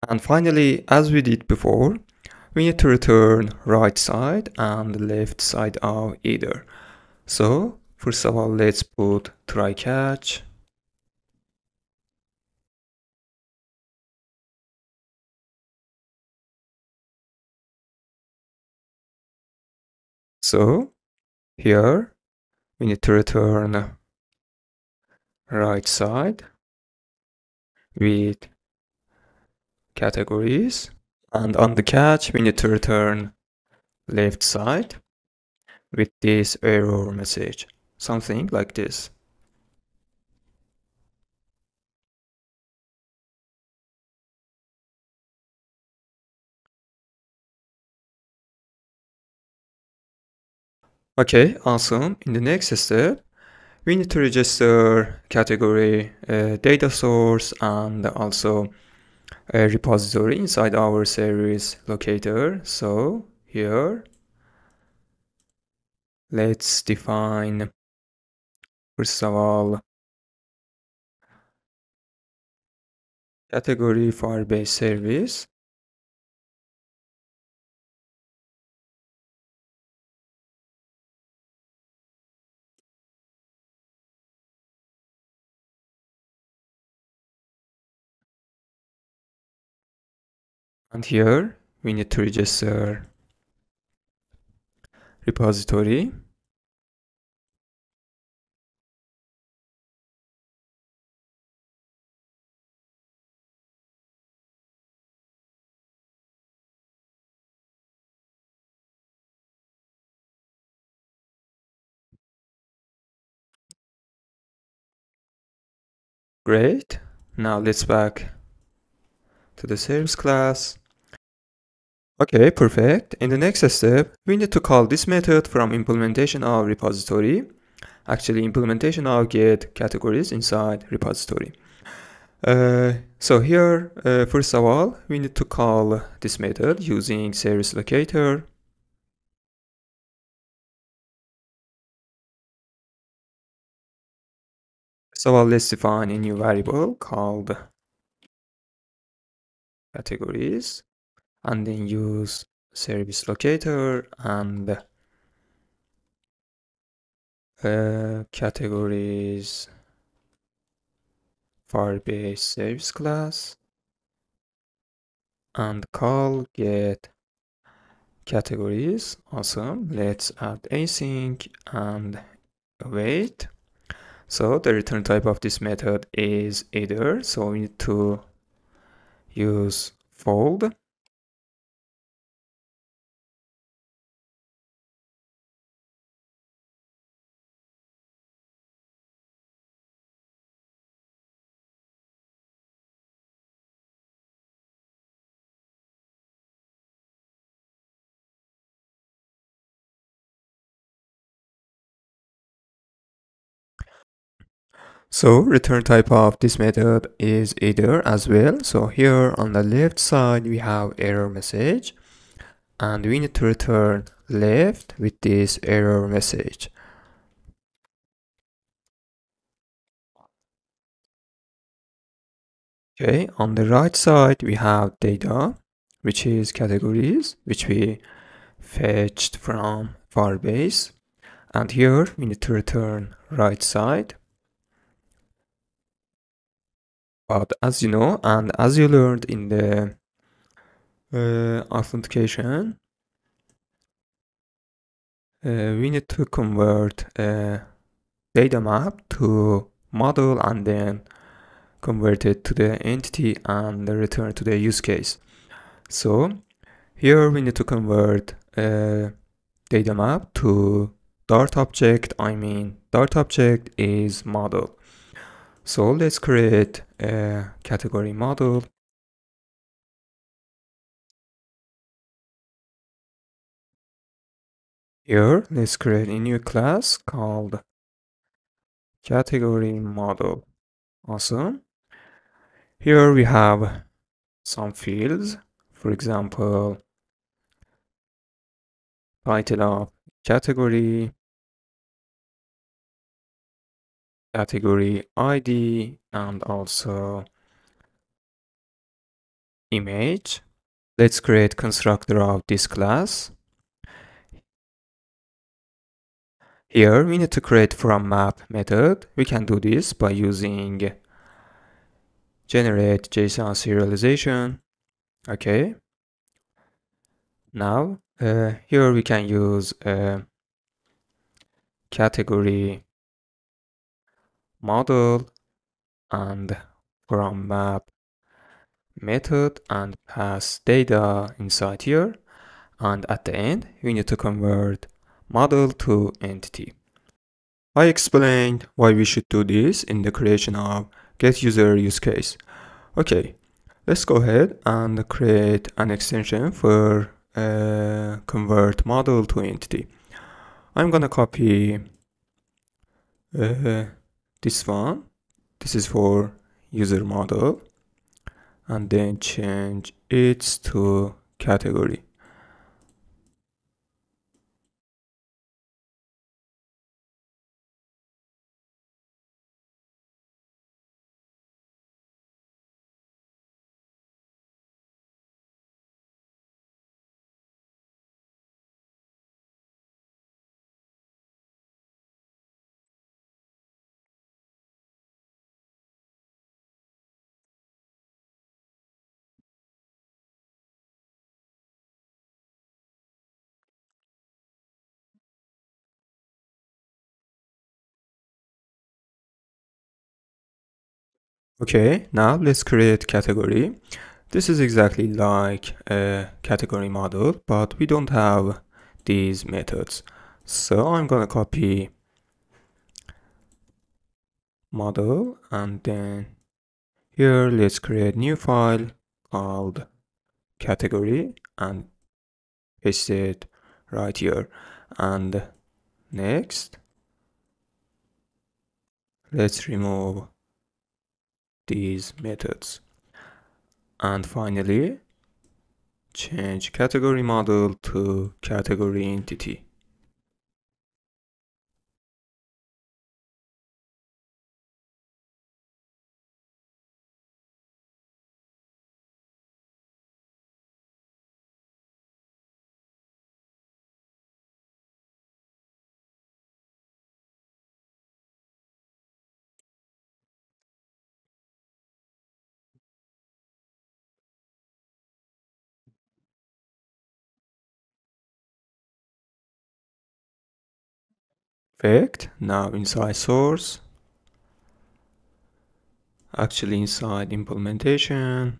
And finally, as we did before, we need to return right side and left side of either. So first of all, let's put try catch. So here we need to return right side with categories, and on the catch we need to return left side with this error message, something like this. Okay, awesome. In the next step, we need to register category, data source, and also a repository inside our service locator. So here, let's define, first of all, category Firebase service. And here, we need to register repository. Great. Now let's back to the service class. Okay, perfect. In the next step, we need to call this method from implementation of repository. Actually, implementation of get categories inside repository. So here, first of all, we need to call this method using service locator. So let's define a new variable called categories, and then use service locator and categories Firebase service class, and call get categories. Awesome. Let's add async and await. So the return type of this method is either, so we need to use fold. So return type of this method is either as well. So here on the left side we have error message, and we need to return left with this error message. Okay, on the right side we have data, which is categories, which we fetched from Firebase, and here we need to return right side. But as you know, and as you learned in the authentication, we need to convert data map to model and then convert it to the entity and return to the use case. So here we need to convert data map to Dart object. Dart object is model. So let's create a category model. Here, let's create a new class called category model. Awesome. Here we have some fields. For example, title of category, category ID, and also image. Let's create constructor of this class. Here we need to create from map method. We can do this by using generate JSON serialization. Okay. Now here we can use category model and from map method and pass data inside here, and at the end we need to convert model to entity. I explained why we should do this in the creation of get user use case. Okay, let's go ahead and create an extension for convert model to entity. I'm gonna copy this one. This is for user model, and then change it to category. Okay, now let's create category. This is exactly like a category model, but we don't have these methods. So I'm gonna copy model and then Here, let's create new file called category and paste it right here. And next, let's remove these methods. And finally, change category model to category entity. Perfect. Now inside source, actually inside implementation,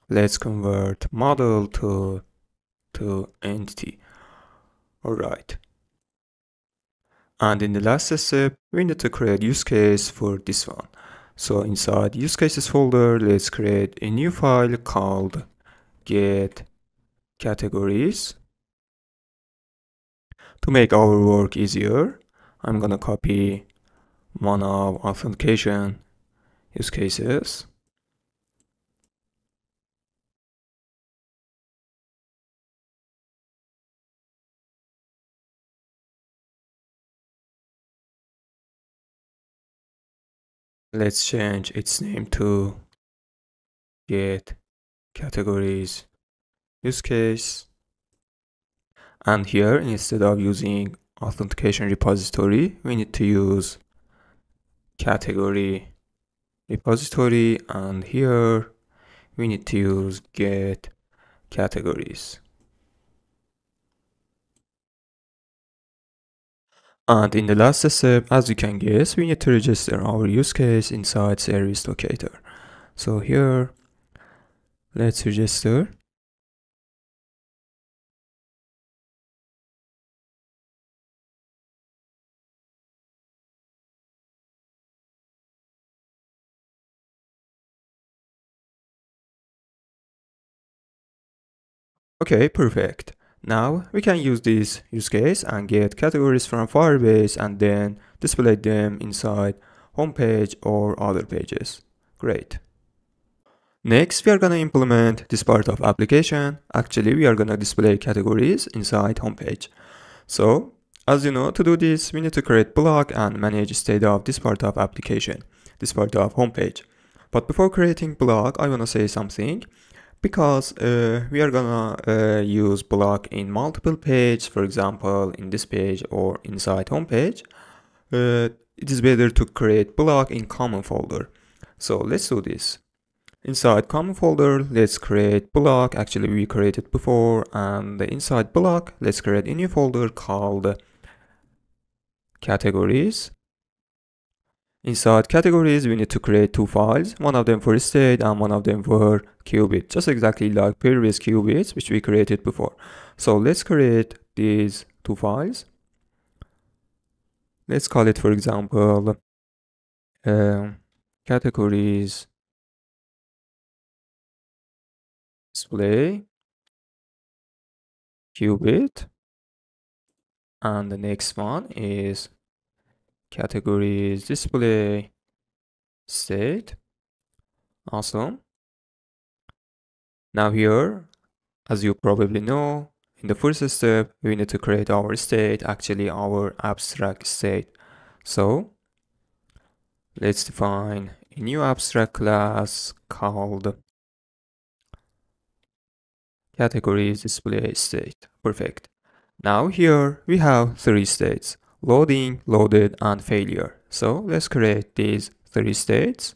let's convert model to entity. Alright. And in the last step, we need to create use case for this one. So inside use cases folder, let's create a new file called get categories. To make our work easier, I'm gonna copy one of authentication use cases. Let's change its name to get categories use case. And here, instead of using authentication repository, we need to use category repository, and here we need to use get categories. And in the last step, as you can guess, we need to register our use case inside service locator. So here, let's register. Okay, perfect. Now we can use this use case and get categories from Firebase and then display them inside homepage or other pages. Great. Next, we are gonna implement this part of application. Actually, we are gonna display categories inside homepage. So, as you know, to do this, we need to create Bloc and manage state of this part of application, this part of homepage. But before creating Bloc, I wanna say something. Because we are gonna use Bloc in multiple pages, for example, in this page or inside homepage, it is better to create Bloc in common folder. So let's do this. Inside common folder, let's create Bloc. Actually, we created before, and inside Bloc, let's create a new folder called categories. Inside categories, we need to create two files, one of them for state and one of them for qubit, just exactly like previous qubits which we created before. So let's create these two files. Let's call it, for example, categories display qubit, and the next one is categories display state. Awesome. Now here, as you probably know, in the first step, we need to create our state, actually our abstract state. So let's define a new abstract class called categories display state. Perfect. Now here we have three states: loading, loaded, and failure. So let's create these three states.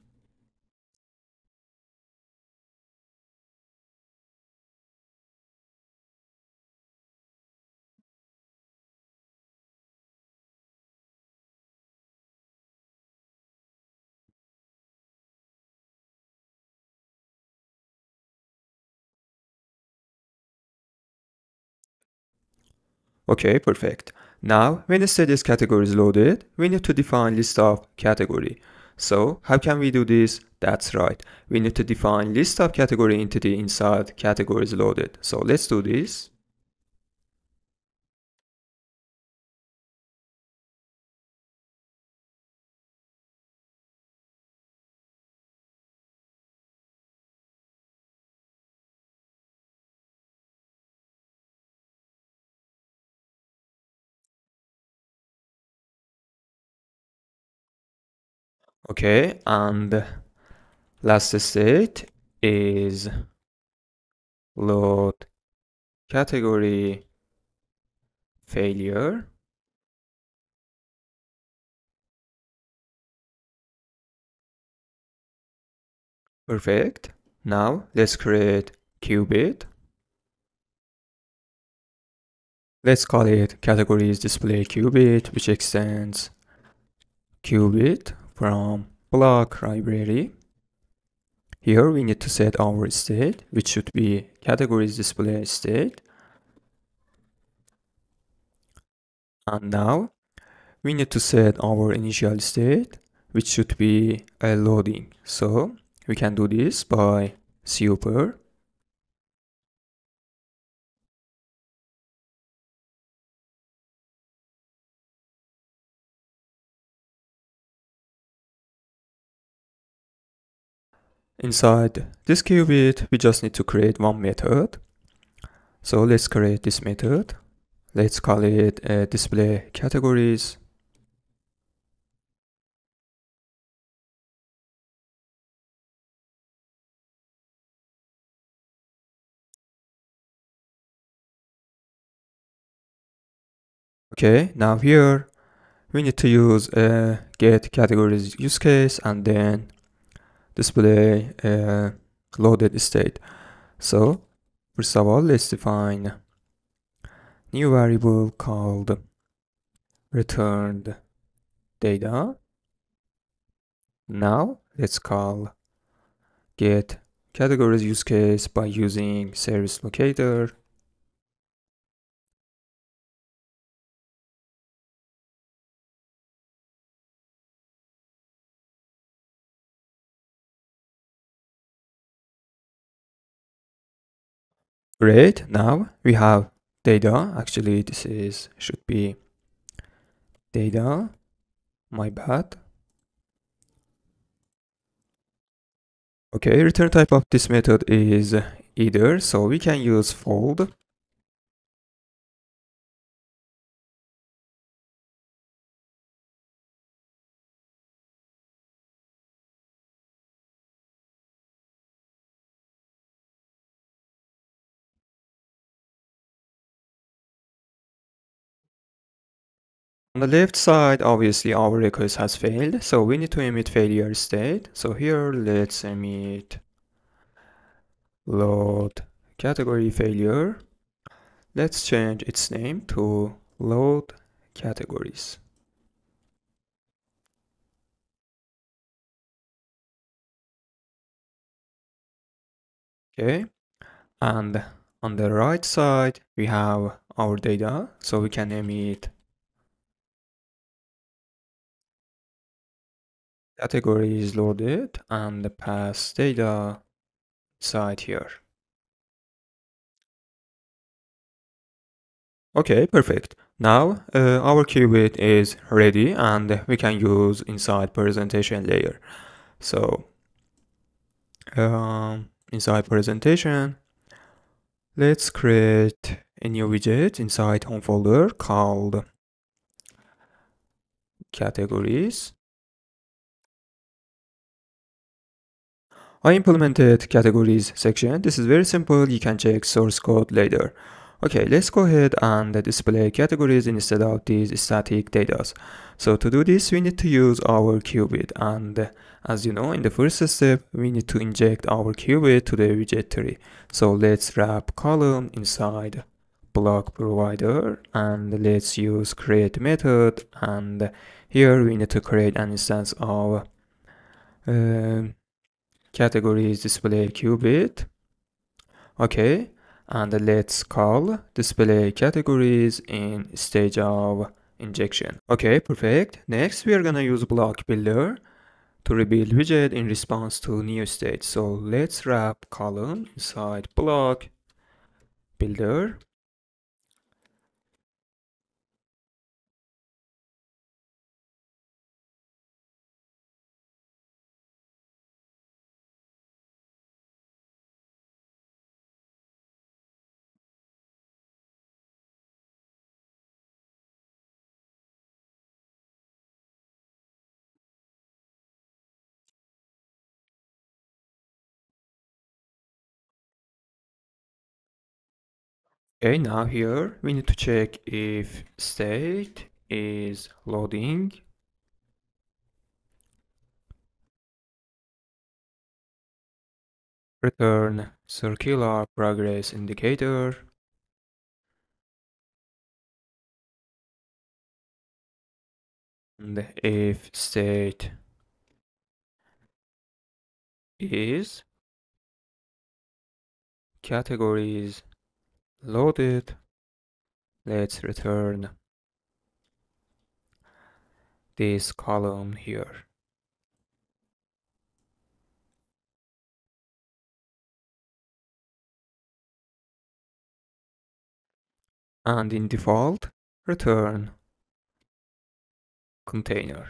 Okay, perfect. Now, when the status category is loaded, we need to define list of category. So how can we do this? That's right. We need to define list of category entity inside categories loaded. So let's do this. Okay, and last state is load category failure. Perfect. Now let's create qubit. Let's call it categories display qubit, which extends qubit from Bloc library. Here we need to set our state, which should be categories display state. And now we need to set our initial state, which should be a loading. So we can do this by super. Inside this qubit, we just need to create one method. So let's create this method. Let's call it display categories. Okay, now here we need to use a get categories use case and then display loaded state. So first of all, let's define new variable called returned data. Now let's call get categories use case by using service locator. Great, now we have data. Actually, this should be data, my bad. Okay, return type of this method is either, so we can use fold. On the left side, obviously our request has failed, so we need to emit failure state. So here, let's emit load category failure. Let's change its name to load categories. Okay, and on the right side, we have our data, so we can emit category is loaded and pass data side here. Okay, perfect. Now our qubit is ready and we can use inside presentation layer. So inside presentation, let's create a new widget inside home folder called categories. I implemented categories section. This is very simple. You can check source code later. Okay, let's go ahead and display categories instead of these static data. So to do this, we need to use our qubit. And as you know, in the first step, we need to inject our qubit to the widget tree. So let's wrap column inside block provider and let's use create method. And here we need to create an instance of categories display qubit. Okay, and let's call display categories in stage of injection. Okay, perfect. Next, we are gonna use block builder. to rebuild widget in response to new state. So let's wrap column inside block builder. Okay, now here we need to check if state is loading. Return circular progress indicator. And if state is categories loaded, let's return this column here. And in default, return container.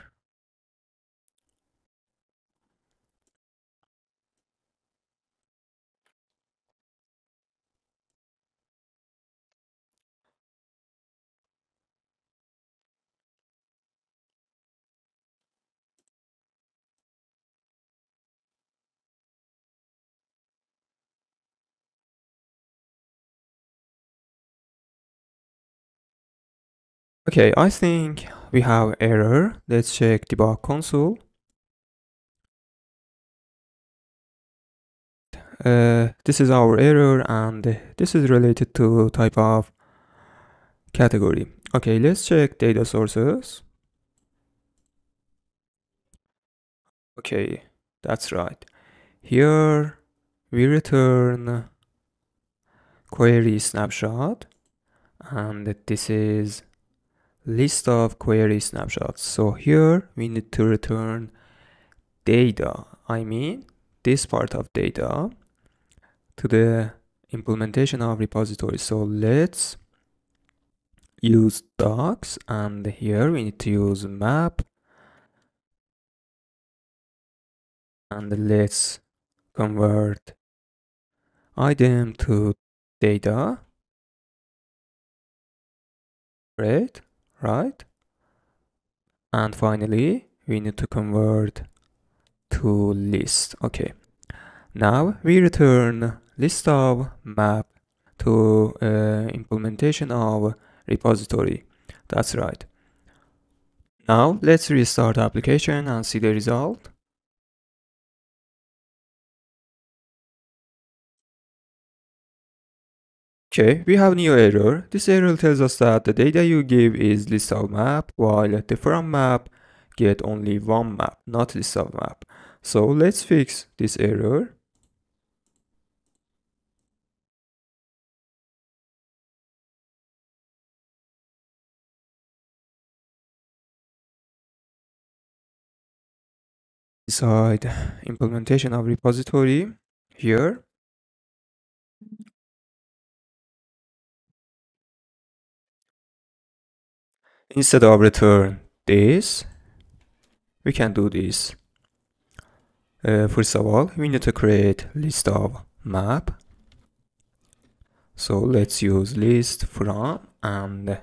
Okay, I think we have error. Let's check debug console. This is our error, and this is related to type of category. Okay, let's check data sources. Okay, that's right. Here we return query snapshot, and this is list of query snapshots. So here we need to return data. I mean this part of data to the implementation of repository. So let's use docs, and here we need to use map, and let's convert item to data. Great, right? And finally we need to convert to list. Okay, now we return list of map to implementation of repository. That's right. Now let's restart the application and see the result. Okay, we have new error. This error tells us that the data you give is list of map, while the from map get only one map, not list of map. So let's fix this error. Inside implementation of repository here, instead of return this, we can do this. First of all, we need to create list of map. So let's use list from and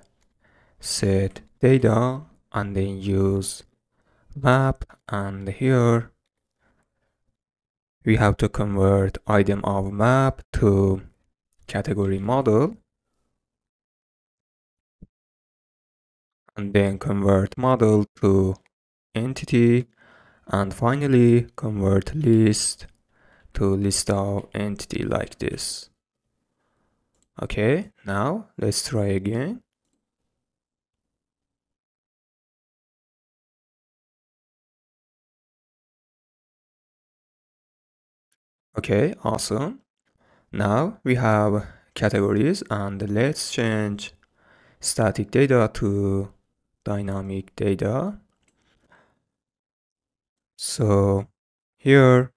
set data, and then use map, and here we have to convert item of map to category model, and then convert model to entity, and finally convert list to list of entity like this. Okay, now let's try again. Okay, awesome. Now we have categories, and let's change static data to dynamic data. So here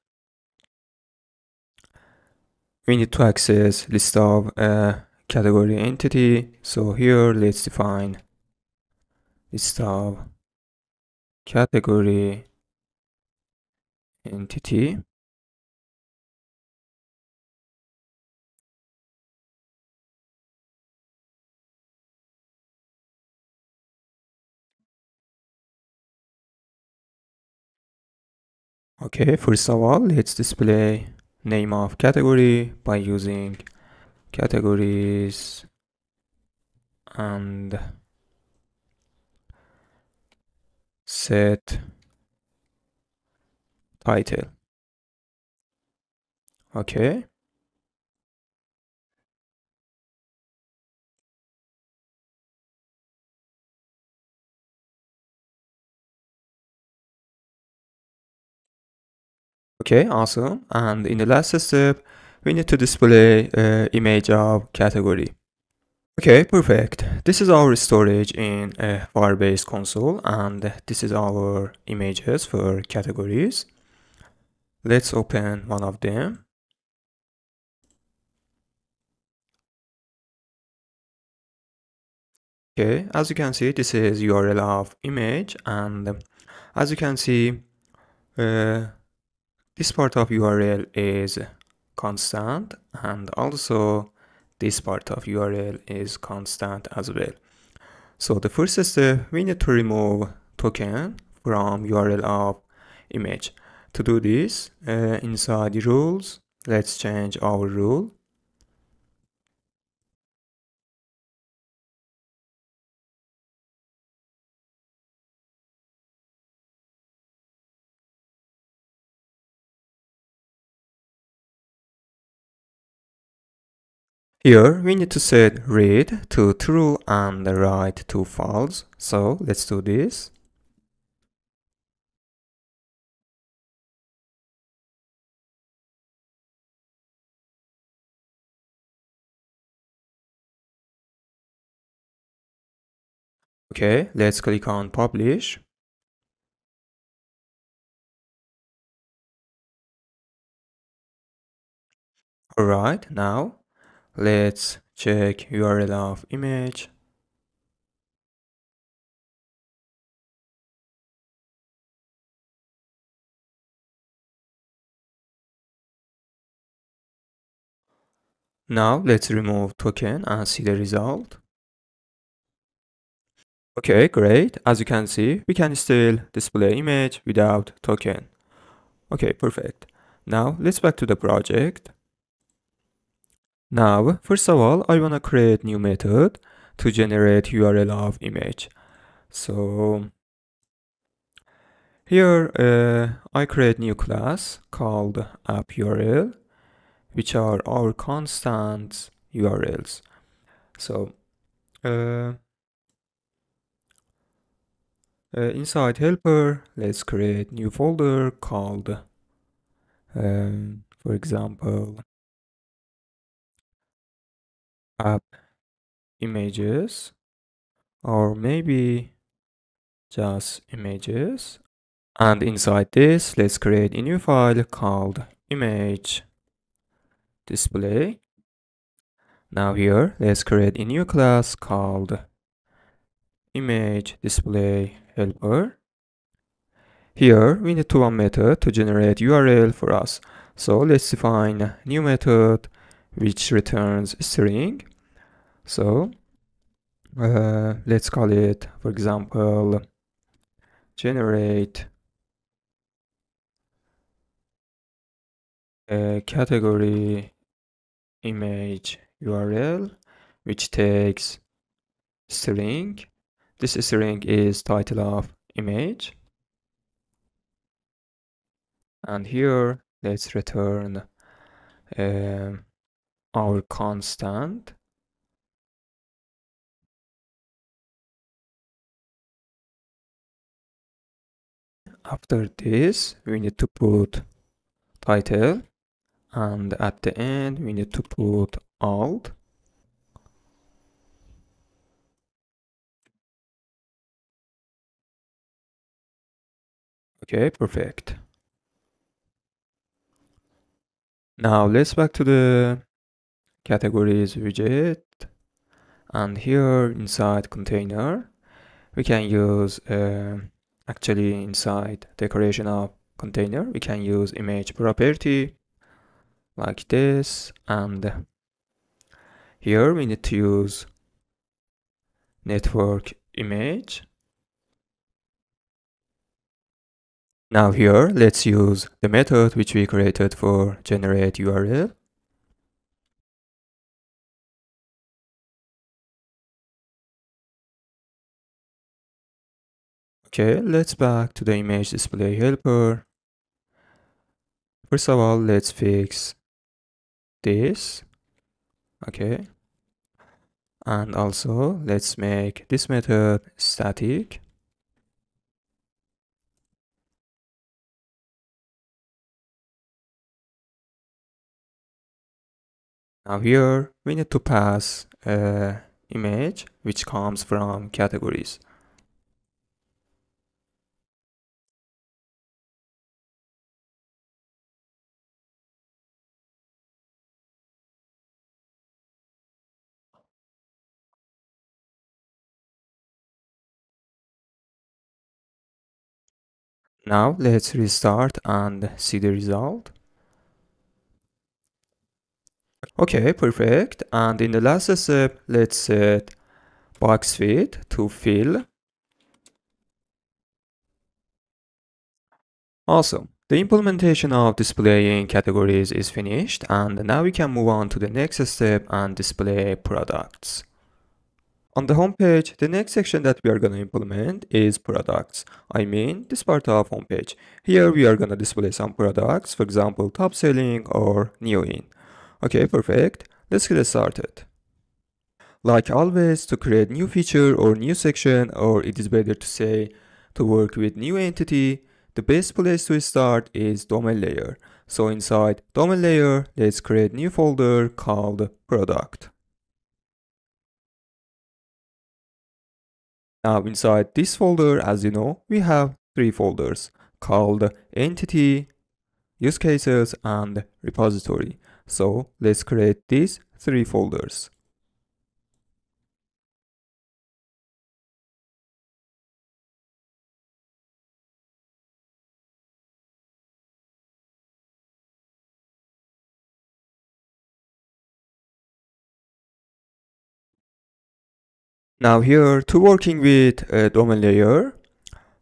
we need to access list of category entity. So here let's define list of category entity. Okay, first of all, let's display name of category by using categories and set title. Okay. Okay, awesome. And in the last step, we need to display image of category. Okay, perfect. This is our storage in Firebase console, and this is our images for categories. Let's open one of them. Okay, as you can see, this is URL of image, and as you can see, uh, this part of URL is constant, and also this part of URL is constant as well. So the first step, we need to remove token from URL of image. To do this, inside the rules, let's change our rule. Here we need to set read to true and write to false. So let's do this. Okay, let's click on publish. Alright, now let's check URL of image. Now let's remove token and see the result. Okay, great. As you can see, we can still display image without token. Okay, perfect. Now let's back to the project. Now, first of all, I want to create new method to generate URL of image. So here I create new class called app URL, which are our constant URLs. So inside helper, let's create new folder called, for example, app images, or maybe just images. And inside this, let's create a new file called image display. Now here, let's create a new class called image display helper. Here, we need one method to generate URL for us. So let's define a new method which returns string. So let's call it, for example, generate a category image URL, which takes string. This string is title of image. And here, let's return our constant. After this, we need to put title, and at the end, we need to put alt. Okay, perfect. Now let's back to the categories widget, and here inside container we can use actually inside decoration of container we can use image property like this, and here we need to use network image. Now here let's use the method which we created for generate URL. Okay, let's back to the image display helper. First of all, let's fix this. Okay, and also let's make this method static. Now here we need to pass image which comes from categories. Now let's restart and see the result. Okay, perfect. And in the last step, let's set box width to fill. Awesome. The implementation of displaying categories is finished, and now we can move on to the next step and display products. On the homepage, the next section that we are going to implement is products. I mean, this part of homepage. Here we are going to display some products, for example, TopSelling or NewIn. Okay, perfect. Let's get started. Like always, to create new feature or new section, or it is better to say to work with new entity, the best place to start is domain layer. So inside domain layer, let's create new folder called product. Now inside this folder, as you know, we have three folders called entity, use cases, and repository. So let's create these three folders. Now here, to working with a domain layer,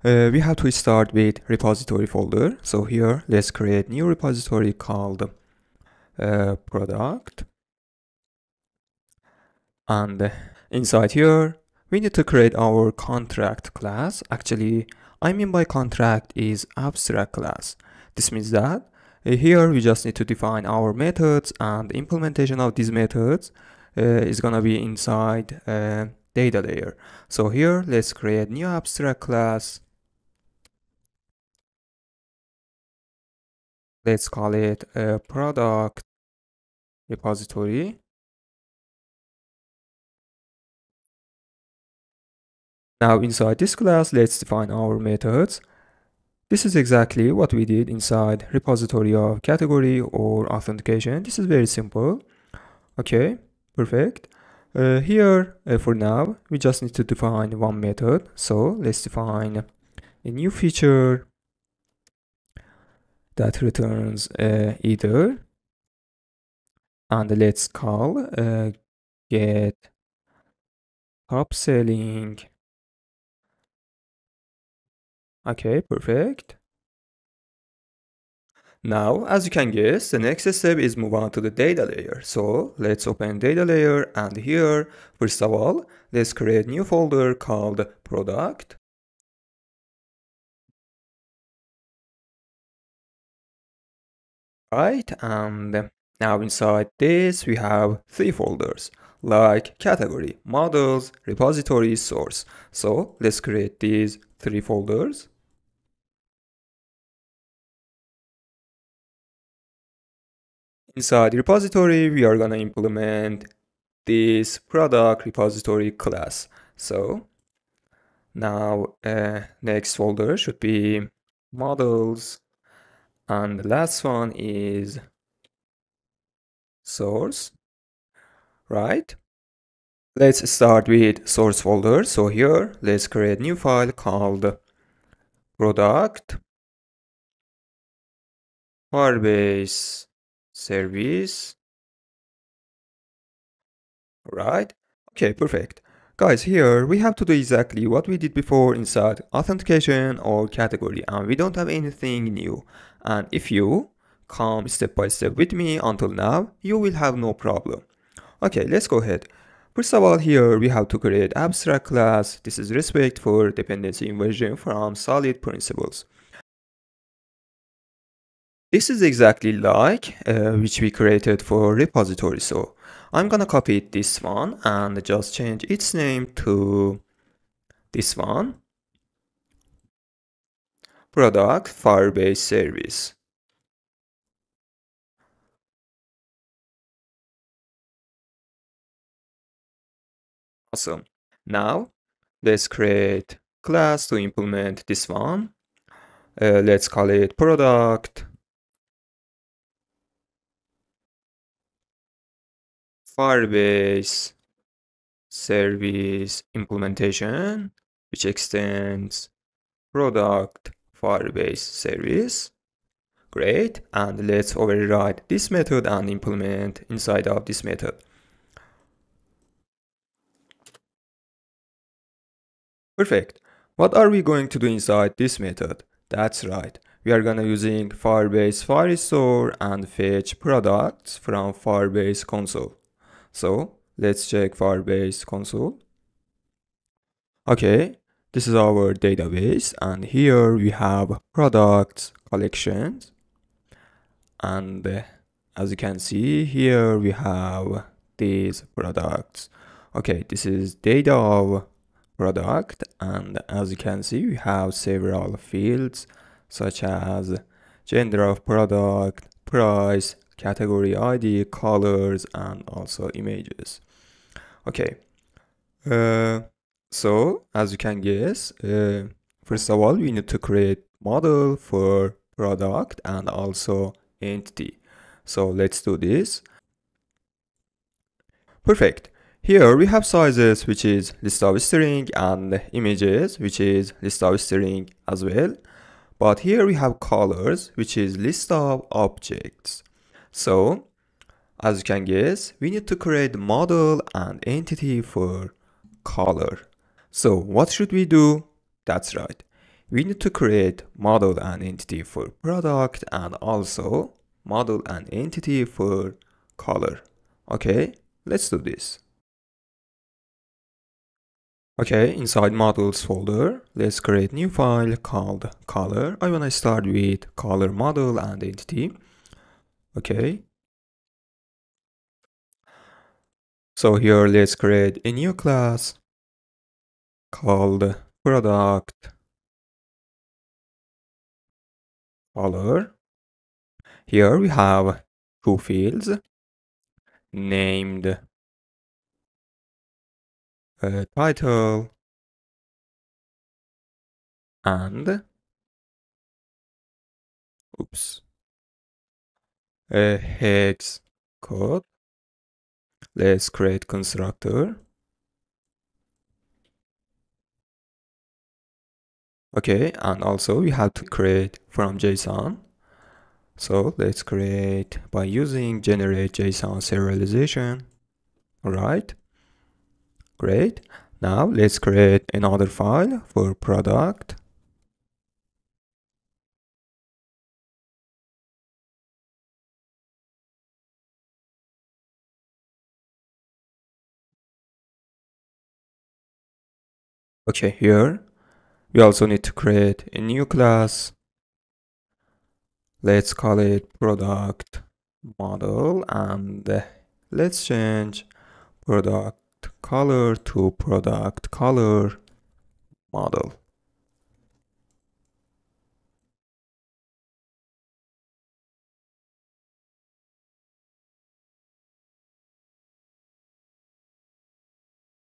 we have to start with repository folder. So here, let's create new repository called product. And inside here, we need to create our contract class. Actually, I mean by contract is abstract class. This means that here we just need to define our methods, and the implementation of these methods is gonna be inside data layer. So here, let's create new abstract class. Let's call it a product repository. Now inside this class, let's define our methods. This is exactly what we did inside repository of category or authentication. This is very simple. Okay, perfect. Here, for now, we just need to define one method. So let's define a new feature that returns either. And let's call get TopSelling. Okay, perfect. Now, as you can guess, the next step is move on to the data layer. So let's open data layer, and here, first of all, let's create new folder called product. Right, and now inside this, we have three folders like category, models, repository, source. So let's create these three folders. Inside repository, we are gonna implement this product repository class. So now next folder should be models, and the last one is source, right? Let's start with source folder. So here, let's create new file called product Firebase service, right? Okay, perfect. Guys, here we have to do exactly what we did before inside authentication or category, and we don't have anything new. And if you come step by step with me until now, you will have no problem. Okay, let's go ahead. First of all, here we have to create abstract class. This is respect for dependency inversion from solid principles. This is exactly like which we created for repository. So I'm gonna copy this one and just change its name to this one, product Firebase service. Awesome. Now let's create class to implement this one. Let's call it product Firebase service implementation, which extends product Firebase service. Great. And let's override this method and implement inside of this method. Perfect. What are we going to do inside this method? That's right. We are gonna using Firebase Firestore and fetch products from Firebase console. So let's check Firebase console. Okay, this is our database, and here we have products collections, and as you can see here we have these products. Okay, this is data of product, and as you can see we have several fields such as gender of product, price, category ID, colors, and also images. Okay, uh, so as you can guess, first of all we need to create model for product and also entity. So let's do this. Perfect. Here we have sizes, which is list of string, and images, which is list of string as well. But here we have colors, which is list of objects. So as you can guess, we need to create model and entity for color. So what should we do? That's right. We need to create model and entity for product and also model and entity for color. Okay, let's do this. Okay, inside models folder, let's create new file called color. I want to start with color model and entity. Okay. So here let's create a new class called product color. Here we have two fields named title and oops a hex code. Let's create constructor. Okay, and also we have to create from JSON. So let's create by using generate JSON serialization. All right, great. Now let's create another file for product. Okay, here we also need to create a new class. Let's call it product model, and let's change product color to product color model.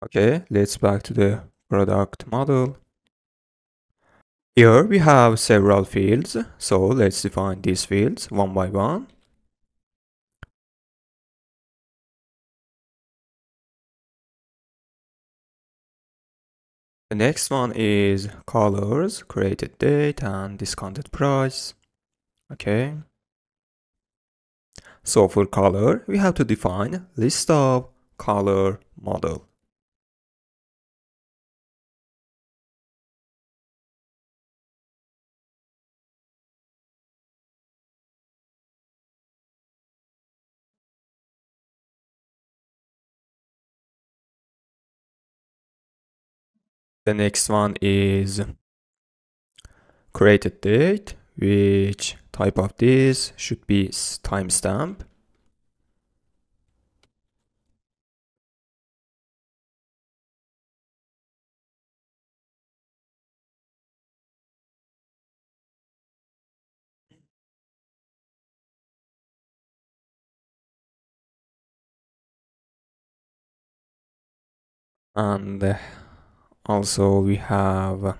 Okay, let's back to the product model. Here we have several fields, so let's define these fields one by one. The next one is colors, created date and discounted price. Okay. So for color, we have to define list of color model. The next one is created date, which type of this should be timestamp. And also we have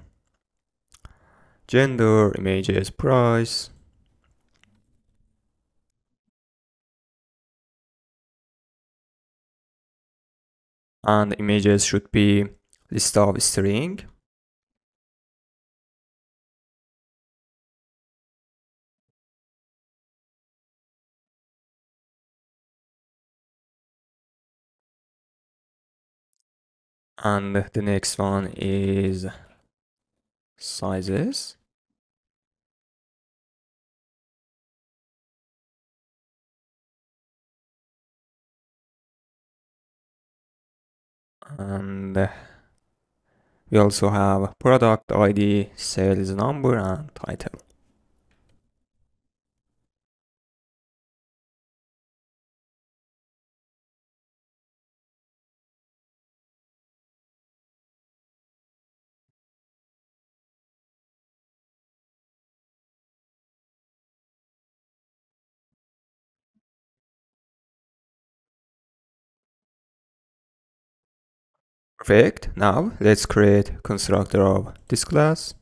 gender, images, price. And images should be list of string. And the next one is sizes. And we also have product ID, sales number and title. Perfect. Now let's create constructor of this class.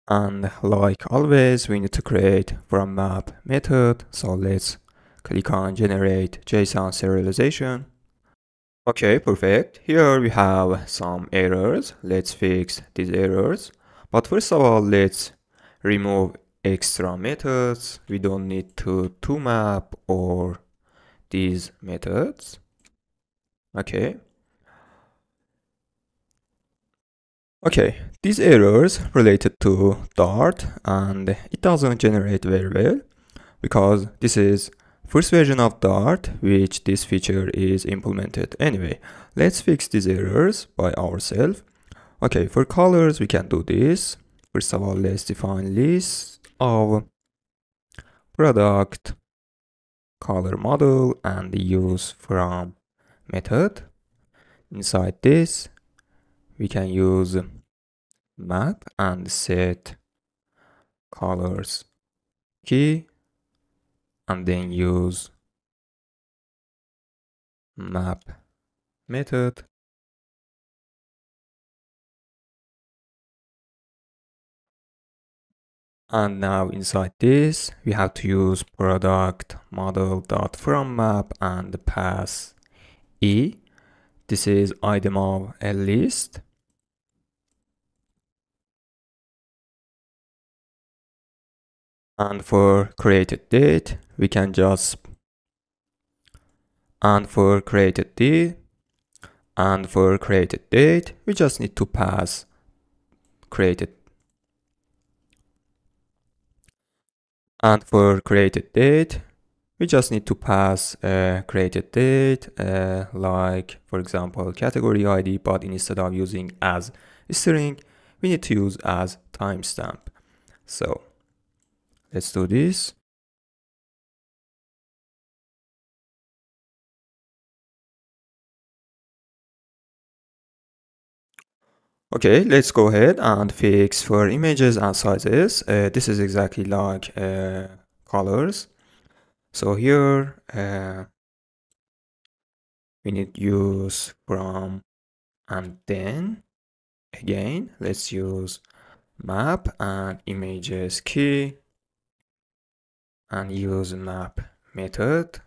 And like always, we need to create from map method. So let's click on generate JSON serialization. Okay, perfect. Here we have some errors. Let's fix these errors. But first of all, let's remove extra methods. We don't need to map or these methods. Okay. Okay, these errors related to Dart and it doesn't generate very well because this is first version of Dart which this feature is implemented. Anyway, let's fix these errors by ourselves. Okay, for colors we can do this. First of all, let's define list of product color model and use from method. Inside this we can use map and set colors key and then use map method. And now inside this we have to use product model dot from map and pass e. This is item of a list. And for created date we can just and for created date we just need to pass created. And for created date we just need to pass created date like for example category ID, but instead of using as string we need to use as timestamp. So let's do this. Okay, let's go ahead and fix for images and sizes. This is exactly like colors. So here we need use from And then again, let's use map and images key and use map method.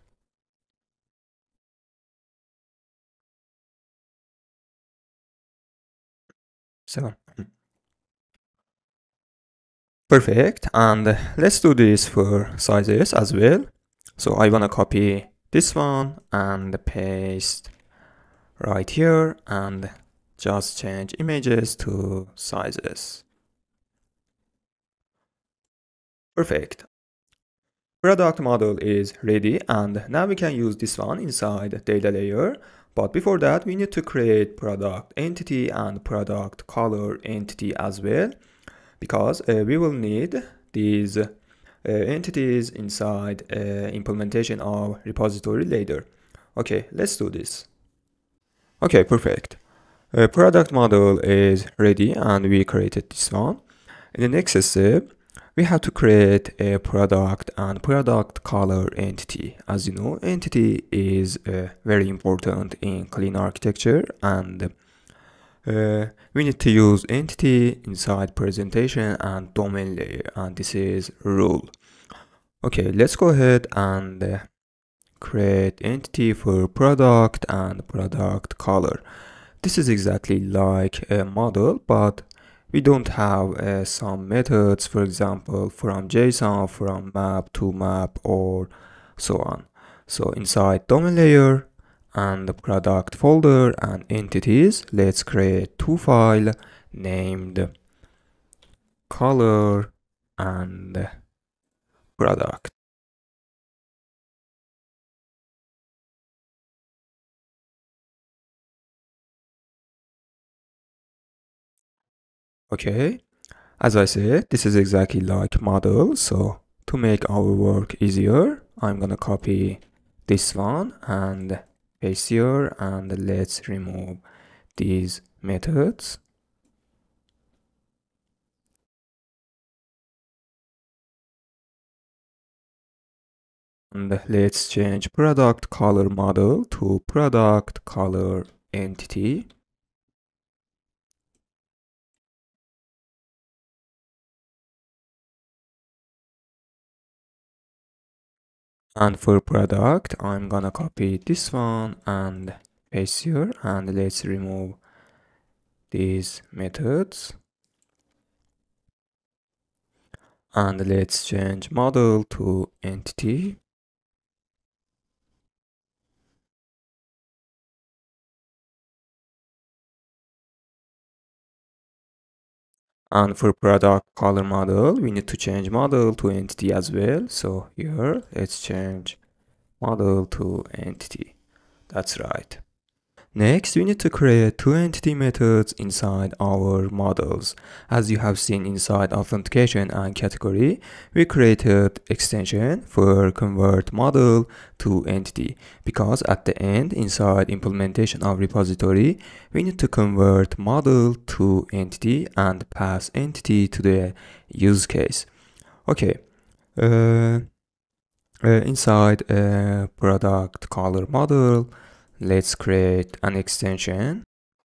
So perfect. And let's do this for sizes as well. So I want to copy this one and paste right here and just change images to sizes. Perfect. Product model is ready and now we can use this one inside data layer. But before that, we need to create product entity and product color entity as well, because we will need these entities inside implementation of repository later. Okay, let's do this. Okay, perfect. Product model is ready and we created this one. In the next step, we have to create a product and product color entity. As you know, entity is very important in clean architecture, and we need to use entity inside presentation and domain layer, and this is rule. Okay, let's go ahead and create entity for product and product color. This is exactly like a model, but we don't have some methods, for example, from JSON, from map to map, or so on. So inside domain layer and the product folder and entities, let's create two files named color and product. Okay, as I said, this is exactly like model. So to make our work easier, I'm gonna copy this one and paste here, and let's remove these methods. And let's change product color model to product color entity. And for product, I'm gonna copy this one and paste here, and let's remove these methods. And let's change model to entity. And for product color model, we need to change model to entity as well. So here, let's change model to entity. That's right. Next, we need to create two entity methods inside our models. As you have seen inside authentication and category, we created extension for convert model to entity, because at the end inside implementation of repository, we need to convert model to entity and pass entity to the use case. Okay. Inside product color model, let's create an extension.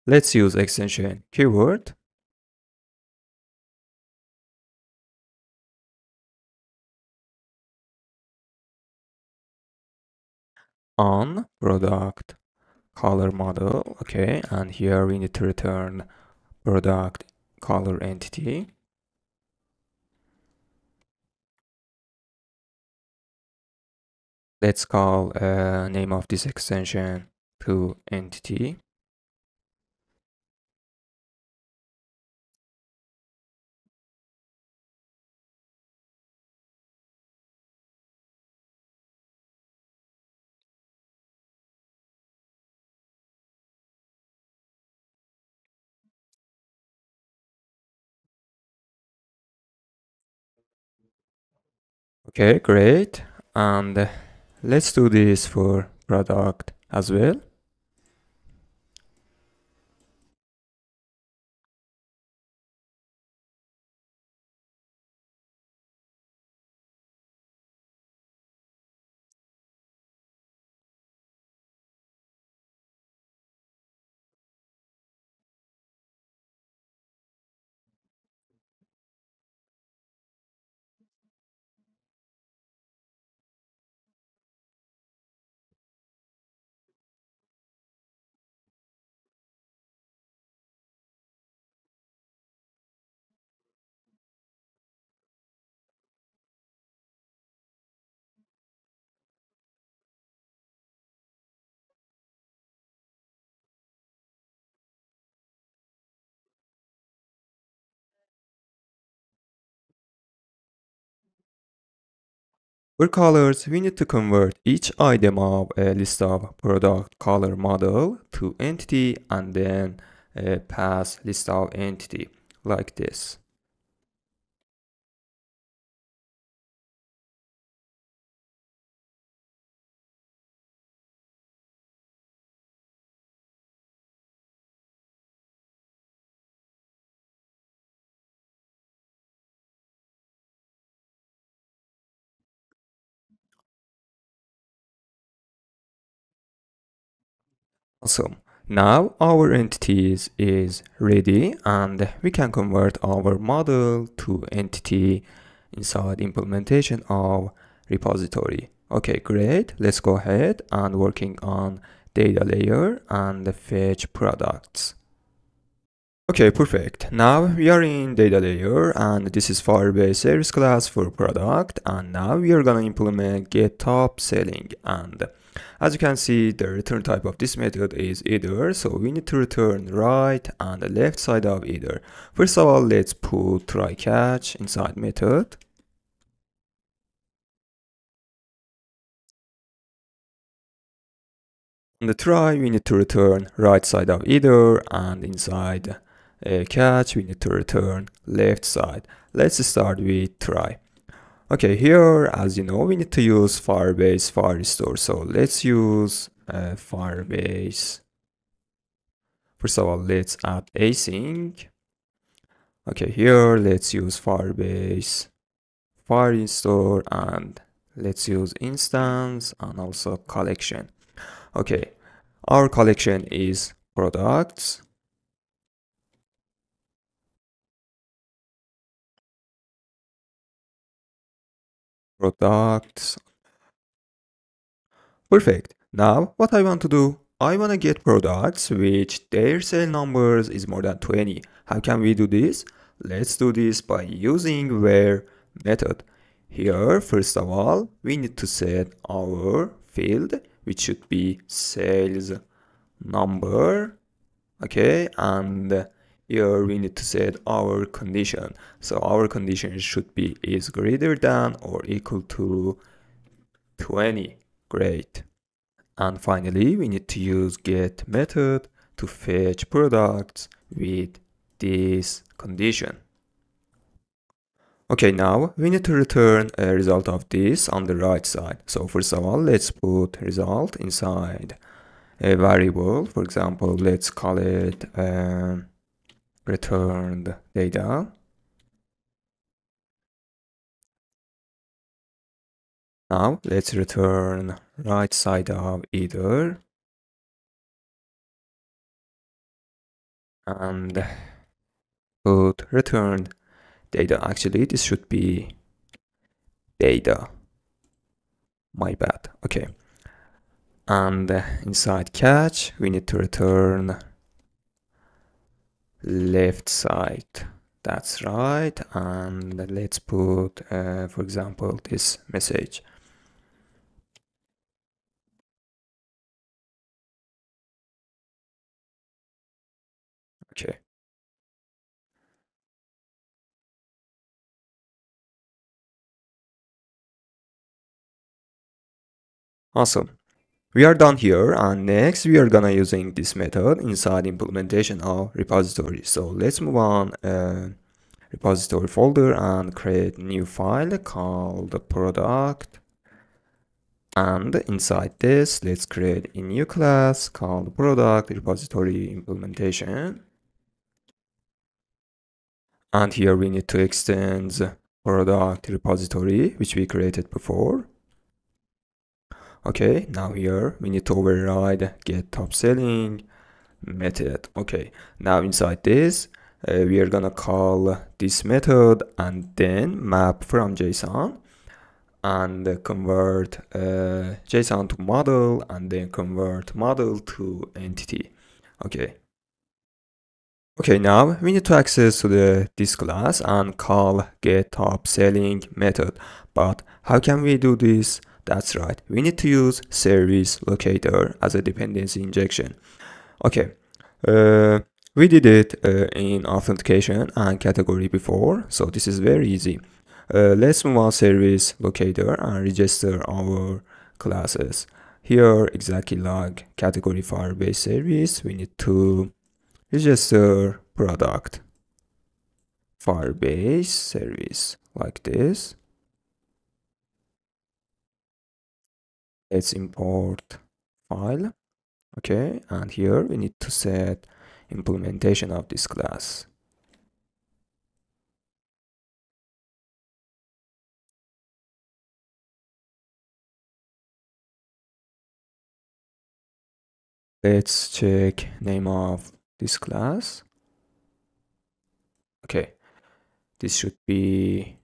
Let's use extension keyword on product color model. Okay, and here we need to return product color entity. Let's call name of this extension to entity. Okay, great. And let's do this for product as well. For colors, we need to convert each item of a list of product color model to entity and then pass list of entity like this. Awesome. Now our entities is ready and we can convert our model to entity inside implementation of repository. Okay, great. Let's go ahead and working on data layer and fetch products. Okay, perfect. Now we are in data layer and this is Firebase service class for product, and now we are gonna implement get TopSelling, and as you can see the return type of this method is either, so we need to return right and the left side of either. First of all, let's put try catch inside method. On the try, we need to return right side of either, and inside catch, we need to return left side. Let's start with try. Okay, here, as you know, we need to use Firebase Firestore. So let's use Firebase. First of all, let's add async. Okay, here, let's use Firebase Firestore, and let's use instance and also collection. Okay, our collection is products. Products. Perfect. Now, what I want to do, I want to get products which their sale numbers is more than 20. How can we do this? Let's do this by using where method. Here, first of all, we need to set our field, which should be sales number. Okay, and here we need to set our condition. So our condition should be is greater than or equal to 20. Great. And finally, we need to use get method to fetch products with this condition. Okay, now we need to return a result of this on the right side. So first of all, let's put result inside a variable. For example, let's call it returned data. Now let's return right side of either and put returned data. Actually, this should be data. My bad. Okay. And inside catch, we need to return left side. That's right. And let's put, for example, this message. Okay. Awesome. We are done here, and next we are gonna using this method inside implementation of repository. So let's move on repository folder and create new file called product. And inside this, let's create a new class called product repository implementation. And here we need to extend product repository, which we created before. Okay, now here we need to override get TopSelling method. Okay, now inside this, we are gonna call this method and then map from JSON and convert JSON to model and then convert model to entity. Okay. Okay, now we need to access to this class and call get TopSelling method. But how can we do this? That's right, we need to use service locator as a dependency injection. Okay, we did it in authentication and category before, so this is very easy. Let's move on service locator and register our classes. Here, exactly like category Firebase service, we need to register product Firebase service like this. Let's import file. Okay, and here we need to set implementation of this class. Let's check name of this class. Okay, this should be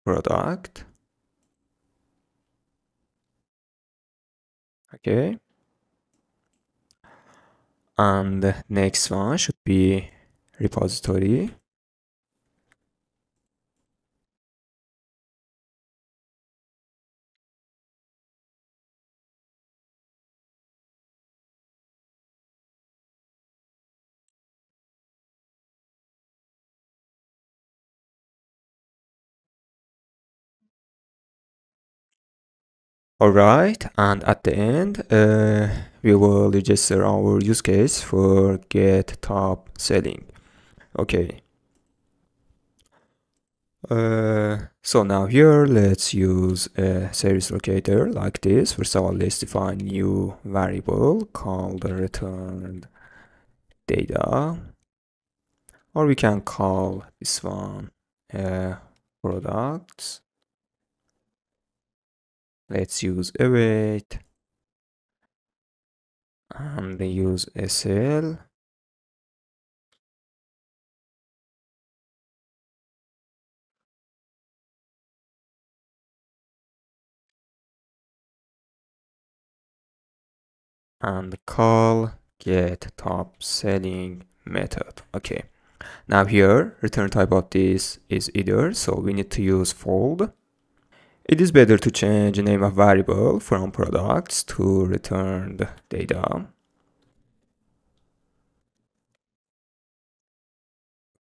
product. Okay, and the next one should be repository. All right, and at the end, we will register our use case for get top selling. Okay. So now here, let's use a service locator like this. First of all, let's define new variable called returned data, or we can call this one products. Let's use await and use SL. And call get top selling method. Okay, now here return type of this is either, so we need to use fold. It is better to change the name of variable from products to returned data.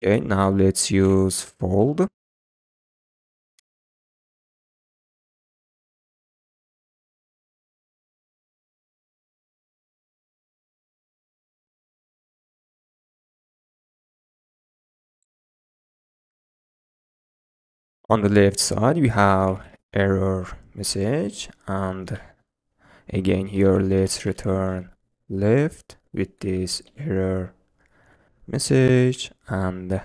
Okay, now let's use fold. On the left side we have error message, and again here let's return left with this error message, and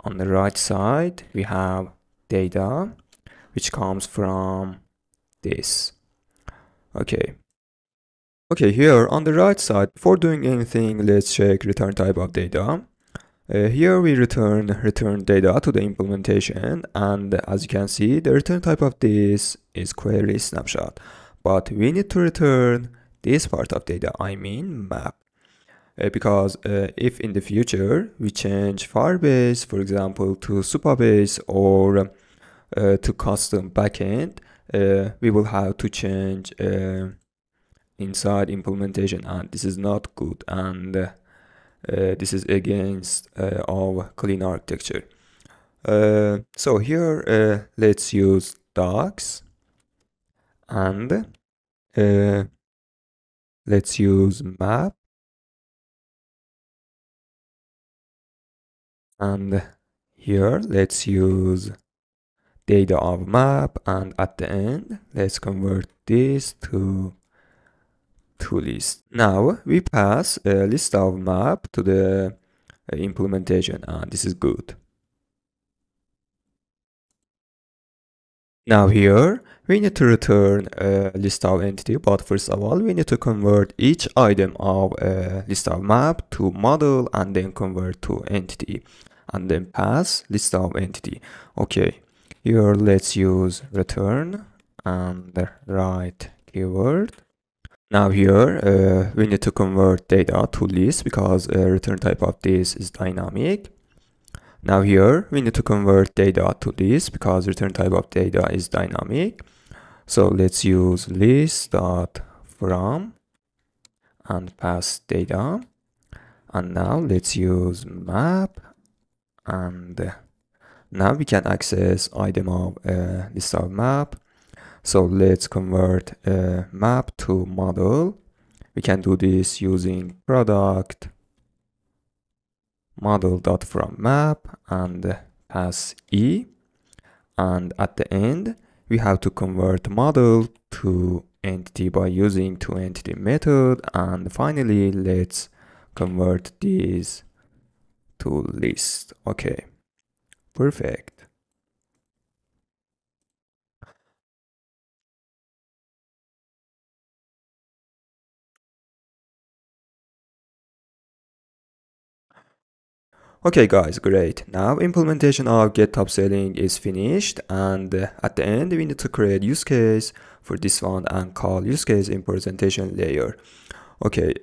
on the right side we have data which comes from this. Okay, here on the right side, before doing anything, let's check return type of data. Here we return data to the implementation, and as you can see, the return type of this is query snapshot, but we need to return this part of data, I mean map. Because if in the future we change Firebase, for example, to Supabase or to custom backend, we will have to change inside implementation, and this is not good, and this is against our clean architecture. So here let's use docs, and let's use map, and here let's use data of map, and at the end let's convert this to list. Now we pass a list of map to the implementation, and this is good. Now here we need to return a list of entity, but first of all we need to convert each item of a list of map to model, and then convert to entity, and then pass list of entity. Okay, here let's use return and write keyword. Now here we need to convert data to list because return type of this is dynamic. Now here we need to convert data to list because return type of data is dynamic. So let's use list.from and pass data. And now let's use map and Now we can access item of list of map. So let's convert a map to model. We can do this using product model.fromMap and pass e. And at the end, we have to convert model to entity by using toEntity method. And finally, let's convert these to list. Okay, perfect. Okay guys, great. Now implementation of get TopSelling is finished, and at the end we need to create use case for this one and call use case in presentation layer. Okay,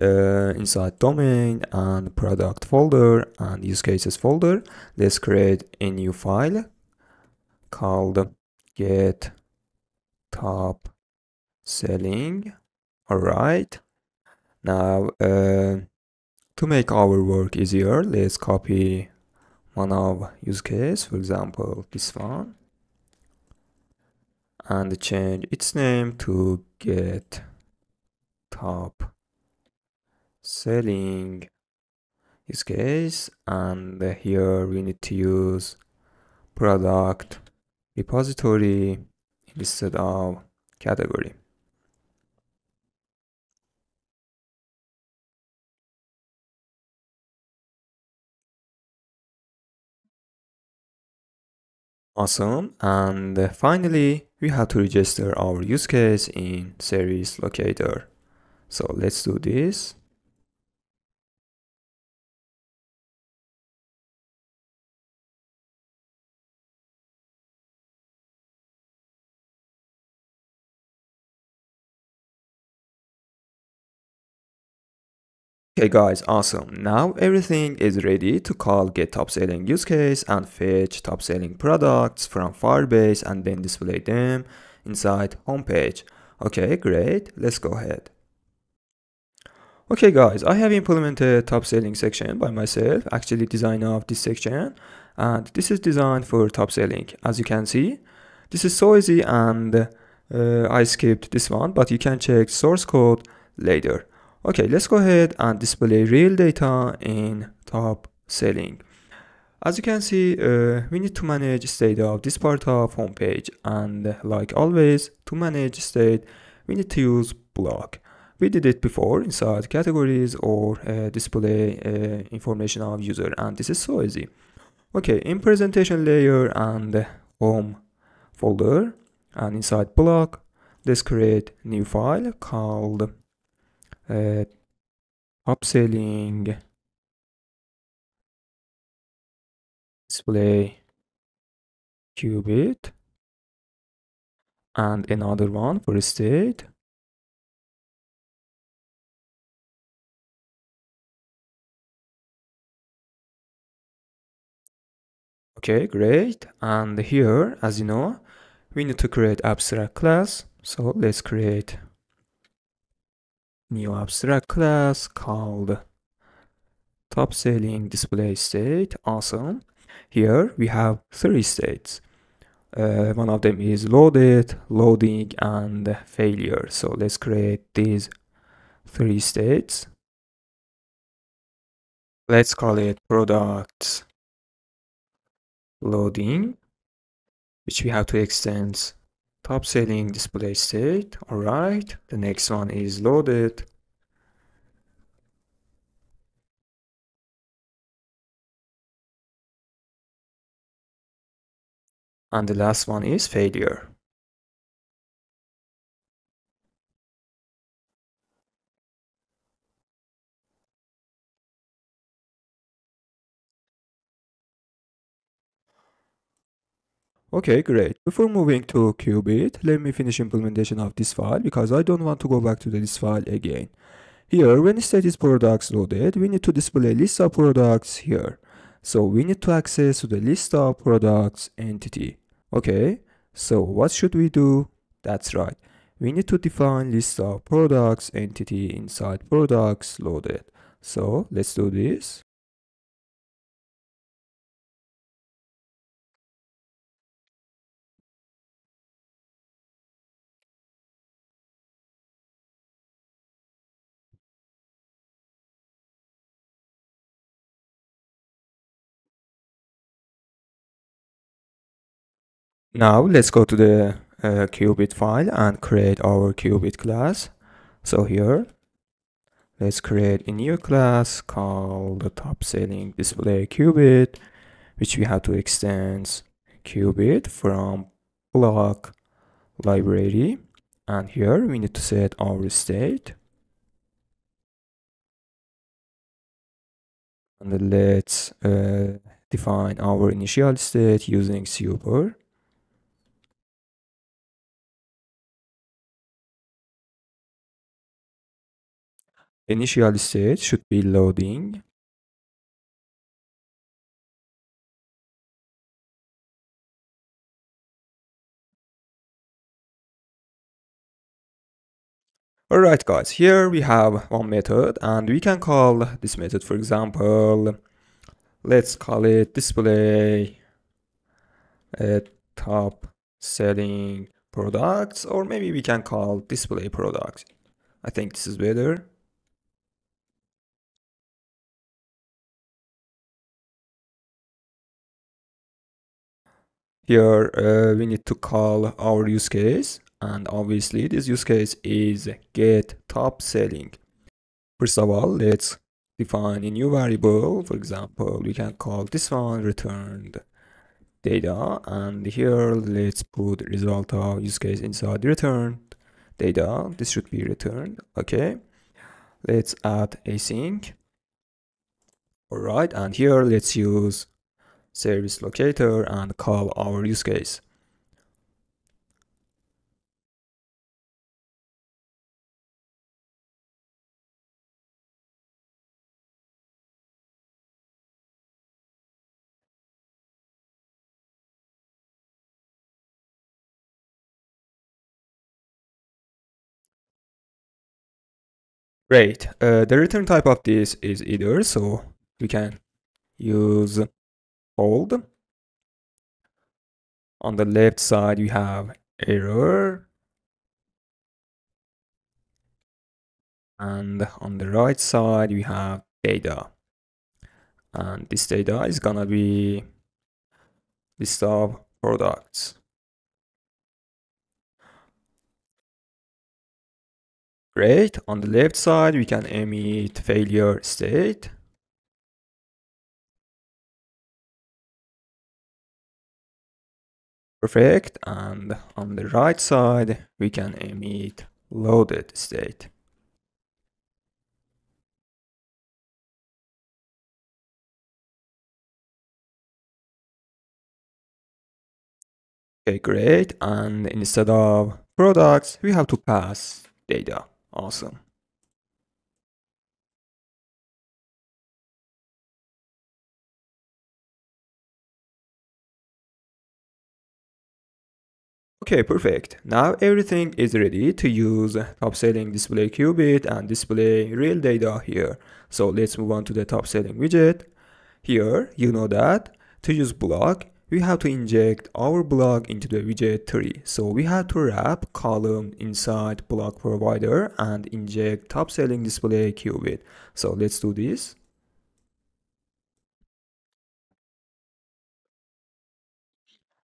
inside domain and product folder and use cases folder, let's create a new file called get top selling. All right, now to make our work easier, let's copy one of use case, for example this one, and change its name to get top selling use case. And here we need to use product repository instead of category. Awesome. And finally, we have to register our use case in service locator. So let's do this. Okay guys, awesome. Now everything is ready to call get top selling use case and fetch top selling products from Firebase and then display them inside homepage. Okay, great. Let's go ahead. Okay guys, I have implemented top selling section by myself, actually design of this section, and this is designed for top selling. As you can see, this is so easy, and I skipped this one, but you can check source code later. Okay, let's go ahead and display real data in top selling. As you can see, we need to manage state of this part of homepage, and like always, to manage state, we need to use Bloc. We did it before inside categories or display information of user, and this is so easy. Okay, in presentation layer and home folder and inside Bloc, let's create new file called upselling display qubit, and another one for state. Okay, great. And here, as you know, we need to create abstract class. So let's create new abstract class called top selling display state. Awesome. Here we have three states. One of them is loaded, loading, and failure. So let's create these three states. Let's call it products loading, which we have to extend top selling display state. All right. The next one is loaded. And the last one is failure. Okay, great. Before moving to Qubit, let me finish implementation of this file because I don't want to go back to this file again. Here, when state is products loaded, we need to display list of products here. So we need to access to the list of products entity. Okay, so what should we do? That's right. We need to define list of products entity inside products loaded. So let's do this. Now let's go to the qubit file and create our qubit class. So here, let's create a new class called the TopSelling display qubit, which we have to extend qubit from Bloc library. And here we need to set our state. And let's define our initial state using super. Initial state should be loading. Alright guys, here we have one method and we can call this method, for example, let's call it display top selling products, or maybe we can call display products. I think this is better. Here we need to call our use case, and obviously this use case is get top selling. First of all, let's define a new variable. For example, we can call this one returned data, and here let's put result of use case inside the returned data. This should be returned. Okay, let's add async. All right, and here let's use service locator and call our use case. Great. The return type of this is either, so we can use hold. On the left side, we have error, and on the right side, we have data. And this data is gonna be list of products. Great. On the left side, we can emit failure state. Perfect. And on the right side, we can emit loaded state. Okay, great. And instead of products, we have to pass data. Awesome. Okay, perfect. Now everything is ready to use top-selling display qubit and display real data here. So let's move on to the top-selling widget. Here, you know that to use Bloc, we have to inject our Bloc into the widget tree. So we have to wrap column inside Bloc provider and inject top-selling display qubit. So let's do this.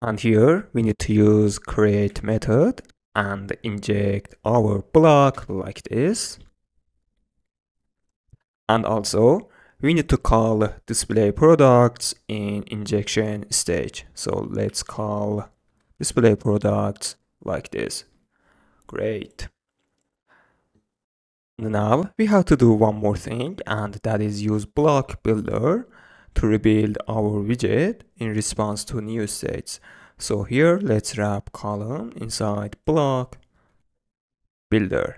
And here we need to use create method and inject our Bloc like this. And also we need to call display products in injection stage. So let's call display products like this. Great. Now we have to do one more thing, and that is use block builder to rebuild our widget in response to new states. So here let's wrap column inside block builder.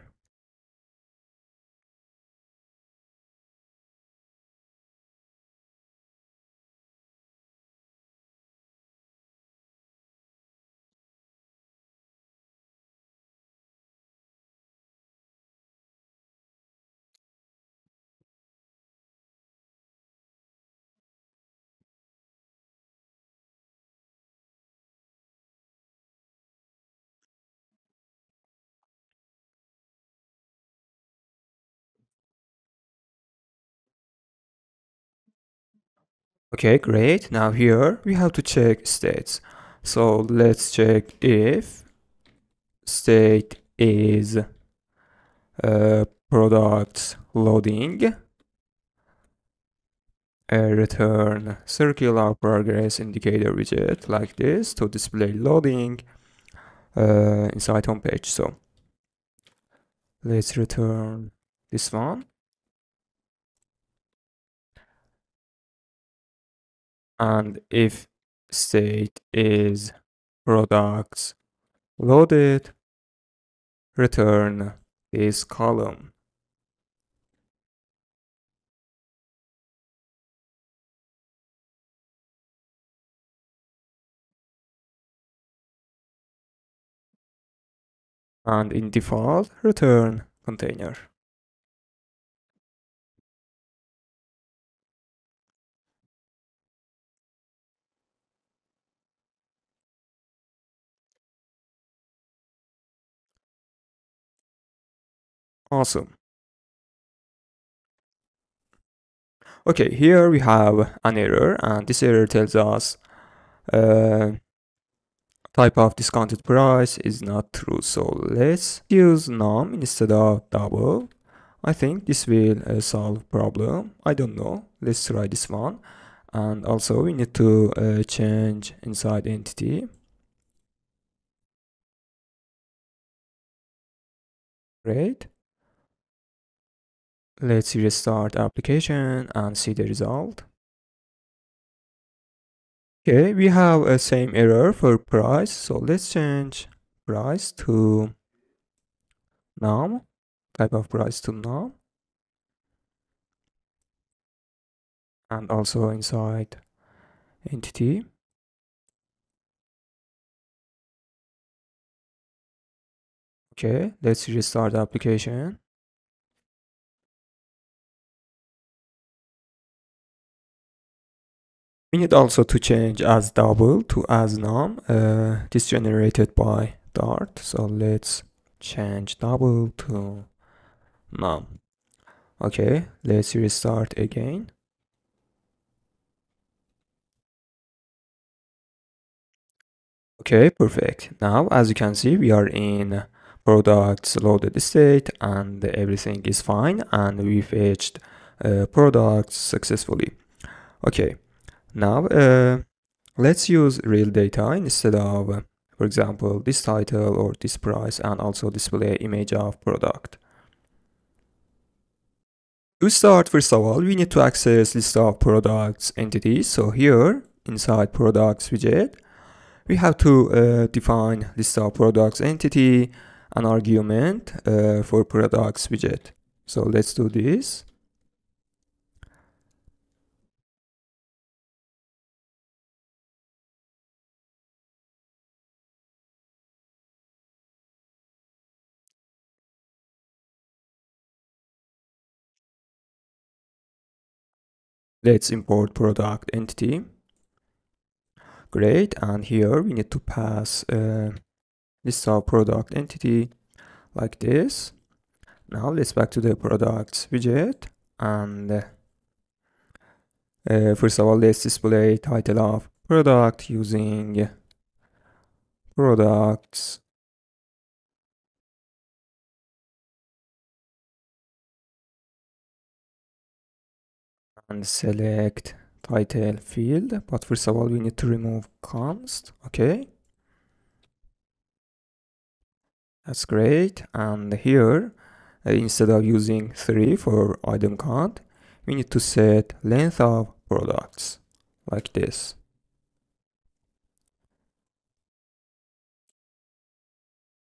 Okay, great. Now here we have to check states. So let's check if state is products loading, return circular progress indicator widget like this to display loading inside homepage. So let's return this one. And if state is products loaded, return this column. And in default, return container. Awesome. Okay, here we have an error, and this error tells us type of discounted price is not true. So let's use num instead of double. I think this will solve problem. I don't know. Let's try this one. And also we need to change inside entity. Great. Let's restart application and see the result. Okay, we have a same error for price. So let's change price to num, type of price to num. And also inside entity. Okay, let's restart the application. We need also to change as double to as num. This generated by Dart. So let's change double to num. Okay, let's restart again. Okay, perfect. Now, as you can see, we are in products loaded state and everything is fine, and we fetched products successfully. Okay, now let's use real data instead of, for example, this title or this price, and also display image of product. To start, first of all, we need to access list of products entities. So here inside products widget, we have to define list of products entity, an argument for products widget. So let's do this. Let's import product entity. Great, and here we need to pass list of product entity like this. Now let's back to the products widget, and first of all, let's display title of product using products and select title field. But first of all, we need to remove const. Okay, that's great. And here, instead of using 3 for item count, we need to set length of products like this.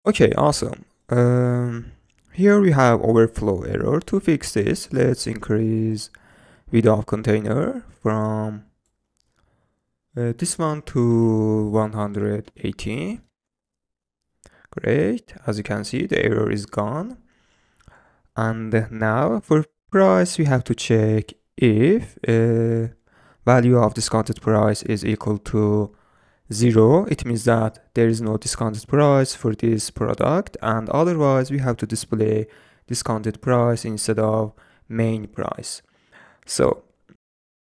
Okay, awesome. Here we have overflow error. To fix this, let's increase width of container from this one to 180. Great. As you can see, the error is gone. And now for price, we have to check if value of discounted price is equal to 0. It means that there is no discounted price for this product, and otherwise we have to display discounted price instead of main price. So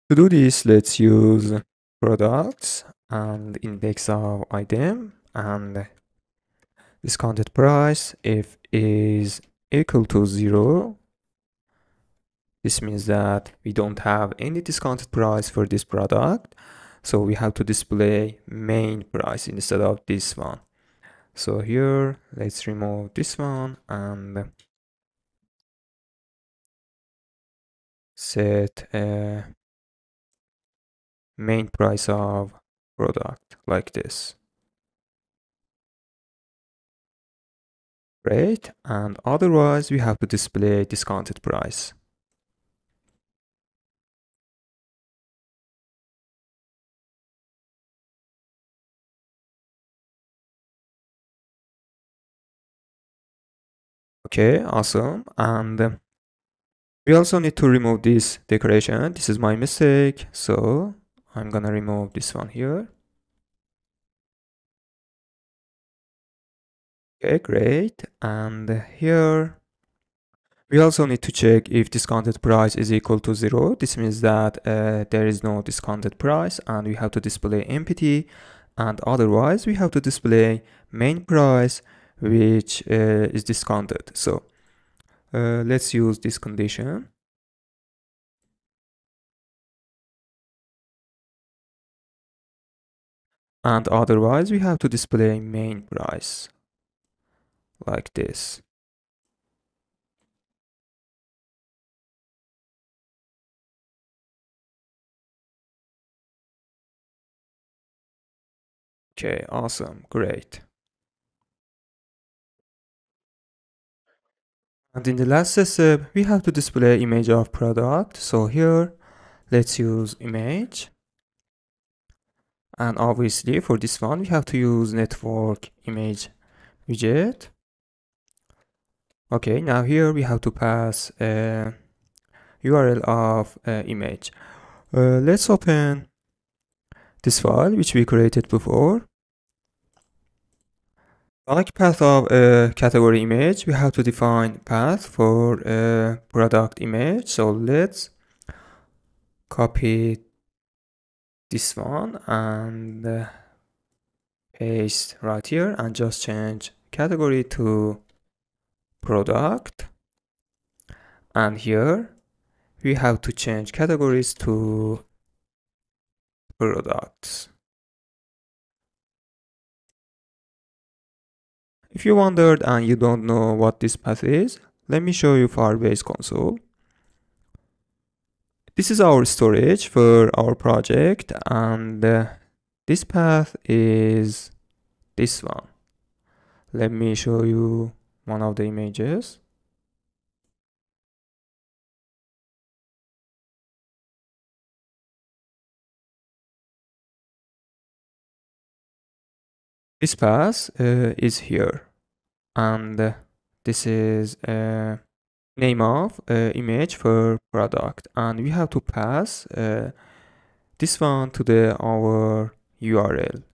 to do this, let's use products and index of item and discounted price. If is equal to 0, this means that we don't have any discounted price for this product. So we have to display main price instead of this one. So here, let's remove this one and set a main price of product like this. Great. And otherwise, we have to display discounted price. Okay, awesome. And we also need to remove this decoration. This is my mistake. So I'm gonna remove this one here. Okay, great. And here we also need to check if discounted price is equal to 0. This means that there is no discounted price and we have to display empty, and otherwise we have to display main price which is discounted. So let's use this condition. And otherwise we have to display main price like this. Okay, awesome, great. And in the last step, we have to display image of product. So here, let's use image. And obviously for this one, we have to use network image widget. Okay, now here we have to pass a URL of image. Let's open this file, which we created before. Like path of a category image, we have to define path for a product image. So let's copy this one and paste right here and just change category to product. And here we have to change categories to products. If you wondered and you don't know what this path is, let me show you Firebase console. This is our storage for our project, and this path is this one. Let me show you one of the images. This path is here, and this is a name of image for product, and we have to pass this one to the our URL.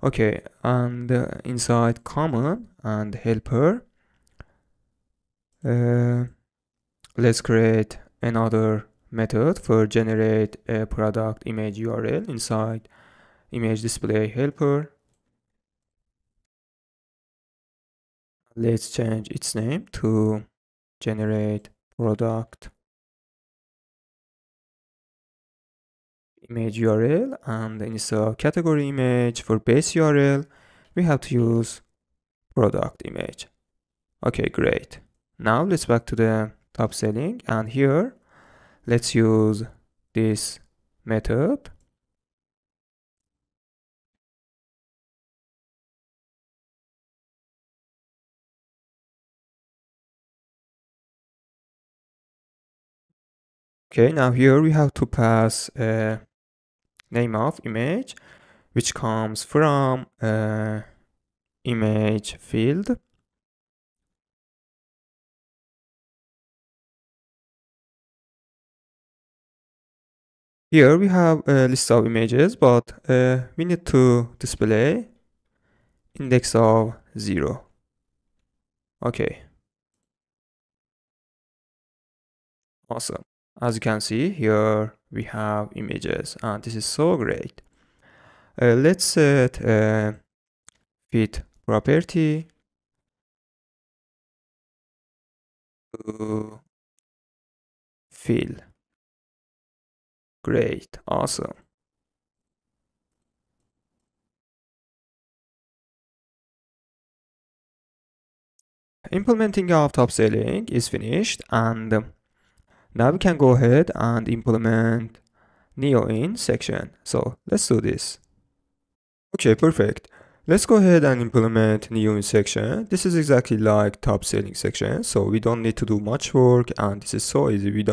Okay, and inside common and helper, let's create another method for generate a product image URL inside image display helper. Let's change its name to generate product image URL, and instead of category image for base URL, we have to use product image. Okay, great. Now let's back to the top selling, and here let's use this method. Okay, now here we have to pass a name of image, which comes from image field. Here we have a list of images, but we need to display index of 0. Okay. Awesome. As you can see here, we have images, and this is so great. Let's set fit property to fill. Great, awesome. Implementing of TopSelling is finished, and now we can go ahead and implement NewIn section. So let's do this. Okay, perfect. Let's go ahead and implement NewIn section. This is exactly like TopSelling section, so we don't need to do much work, and this is so easy.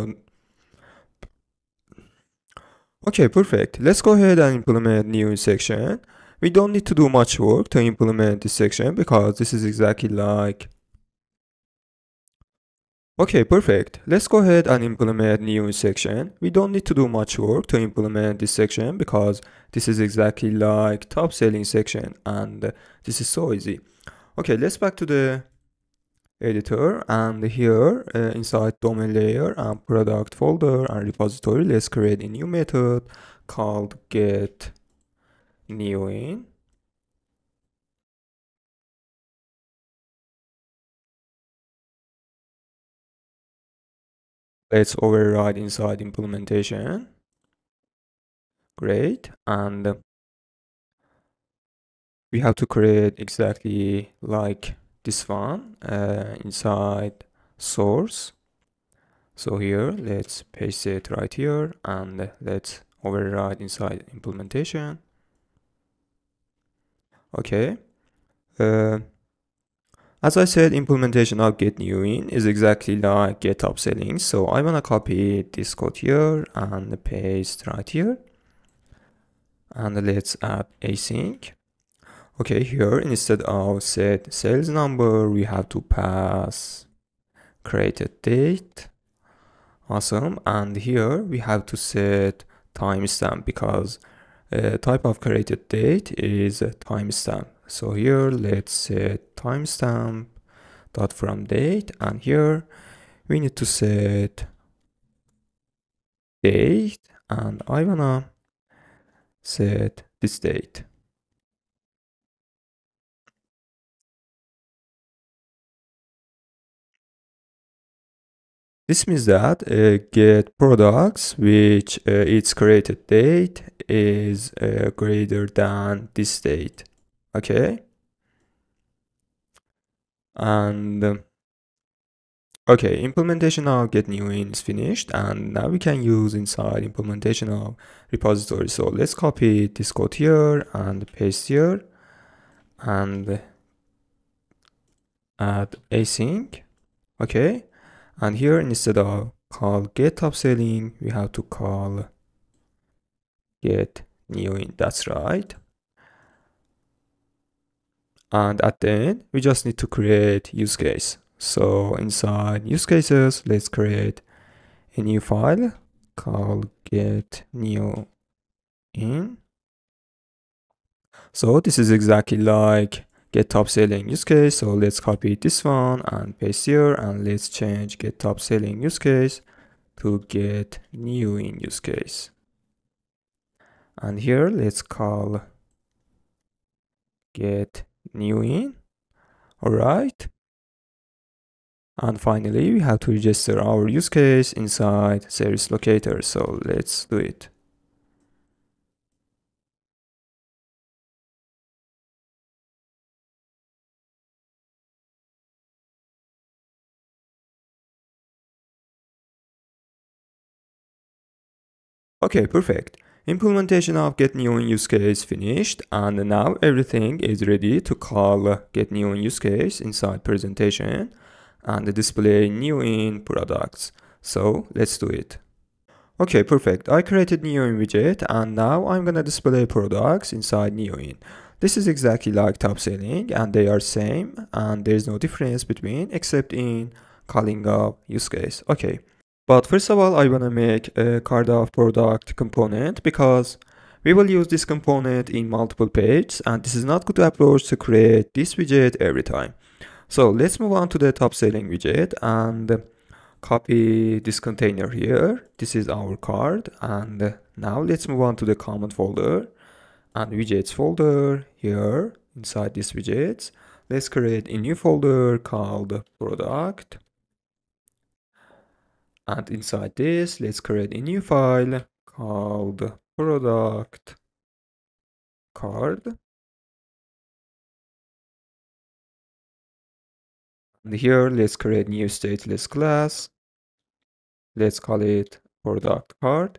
Okay, perfect. Let's go ahead and implement NewIn section. We don't need to do much work to implement this section because this is exactly like. Okay, perfect. Let's go ahead and implement new section. We don't need to do much work to implement this section because this is exactly like top selling section, and this is so easy. Okay, let's back to the editor, and here inside domain layer and product folder and repository, let's create a new method called get NewIn. Let's override inside implementation. Great. And we have to create exactly like this one inside source. So here, let's paste it right here, and let's override inside implementation. Okay. As I said, implementation of get NewIn is exactly like get TopSelling. So I wanna copy this code here and paste right here. And let's add async. Okay, here instead of set sales number, we have to pass created date. Awesome. And here we have to set timestamp because type of created date is a timestamp. So here let's set timestamp dot from date, and here we need to set date, and I wanna set this date. This means that get products which its created date is greater than this date. Okay. And okay, implementation of get NewIn is finished, and now we can use inside implementation of repository. So let's copy this code here and paste here and add async. Okay. And here instead of call get TopSelling, we have to call get NewIn. That's right. And at the end, we just need to create use case. So inside use cases, let's create a new file called get NewIn. So this is exactly like get TopSelling use case. So let's copy this one and paste here, and let's change get TopSelling use case to get NewIn use case. And here let's call get NewIn. All right. And finally, we have to register our use case inside service locator. So let's do it. Okay, perfect. Implementation of get NewIn use case finished, and now everything is ready to call get NewIn use case inside presentation and display NewIn products. So let's do it. Okay, perfect. I created NewIn widget, and now I'm gonna display products inside NewIn. This is exactly like TopSelling, and they are same, and there's no difference between except in calling up use case. Okay. But first of all, I wanna make a card of product component because we will use this component in multiple pages, and this is not good approach to create this widget every time. So let's move on to the TopSelling widget and copy this container here. This is our card, and now let's move on to the common folder And widgets folder here inside this widgets, let's create a new folder called product. And inside this, let's create a new file called product card. And here, let's create new stateless class. Let's call it product card.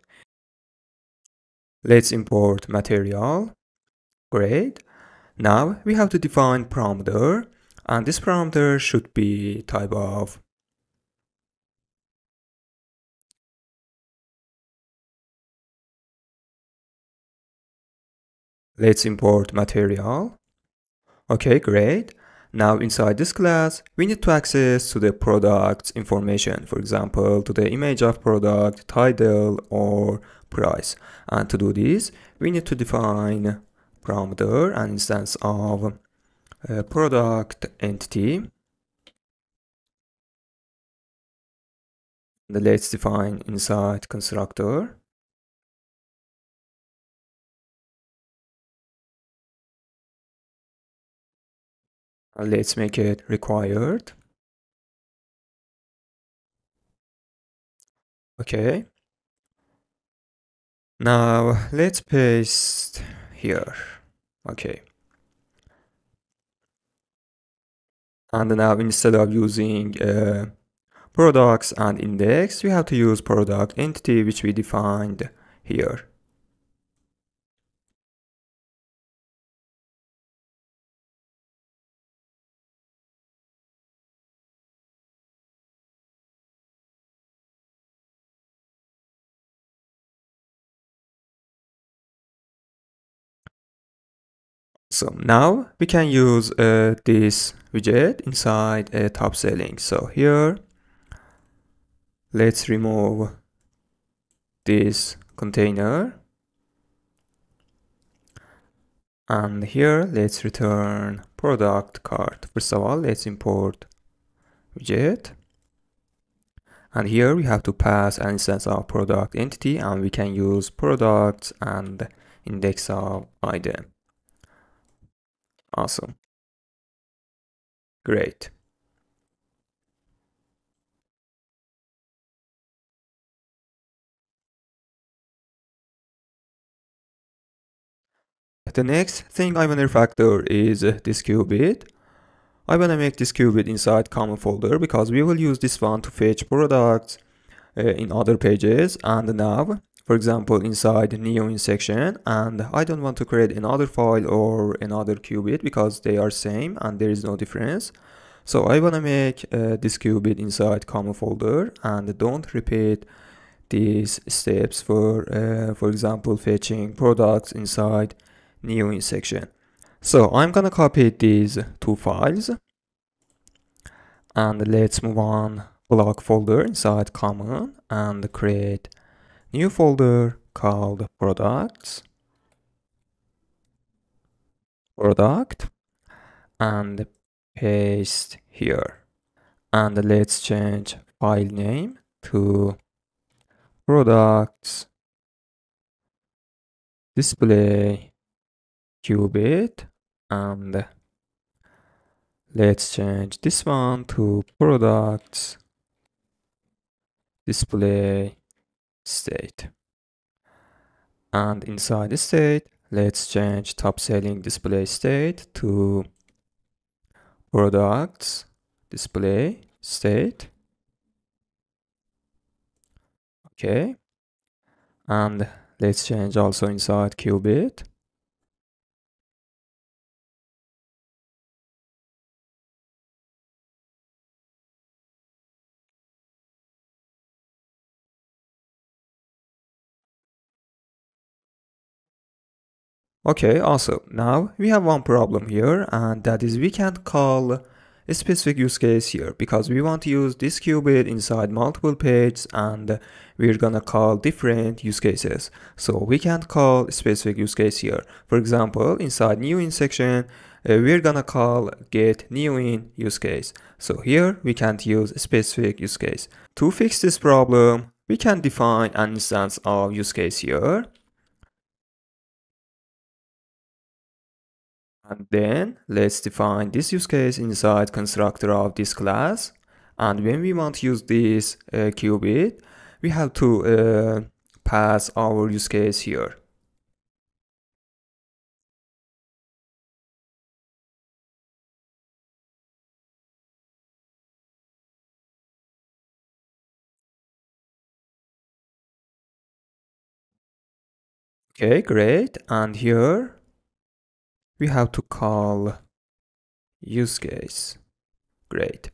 Let's import material. Great. Now we have to define parameter, and this parameter should be type of let's import material. Okay, great. Now inside this class, we need to access to the product information, for example, to the image of product, title, or price. And to do this, we need to define parameter, an instance of product entity. And let's define inside constructor. And let's make it required. Okay. Now let's paste here. Okay. And now instead of using products and index, we have to use product entity, which we defined here. So now we can use this widget inside TopSelling. So here, let's remove this container. And here, let's return product card. First of all, let's import widget. And here we have to pass an instance of product entity, and we can use products and index of item. Awesome. Great. The next thing I want to refactor is this qubit. I want to make this qubit inside common folder because we will use this one to fetch products in other pages. And now, for example, inside NewIn section, and I don't want to create another file or another qubit because they are same and there is no difference. So I want to make this qubit inside common folder and don't repeat these steps for example, fetching products inside NewIn section. So I'm gonna copy these two files and let's move on Bloc folder inside common and create new folder called product and paste here. And let's change file name to products display qubit, and let's change this one to products display state. And inside the state, let's change TopSelling display state to products display state. Okay. And let's change also inside qubit. Okay, also now we have one problem here, and that is we can't call a specific use case here because we want to use this qubit inside multiple pages and we're gonna call different use cases. So we can't call a specific use case here. For example, inside NewIn section, we're gonna call get NewIn use case. So here we can't use a specific use case. To fix this problem, we can define an instance of use case here. And then let's define this use case inside constructor of this class. And when we want to use this qubit, we have to pass our use case here. Okay, great. And here we have to call use case. Great.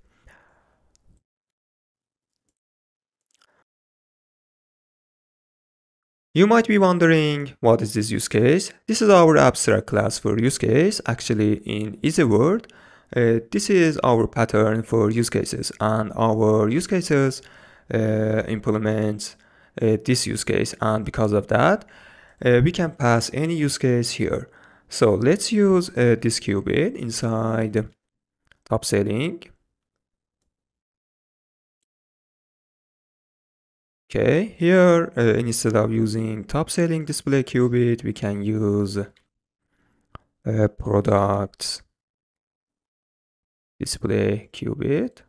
You might be wondering, what is this use case? This is our abstract class for use case. Actually, in easy word, this is our pattern for use cases, and our use cases implement this use case, and because of that, we can pass any use case here. So let's use this qubit inside TopSelling. Okay, here instead of using TopSelling display qubit, we can use products display qubit.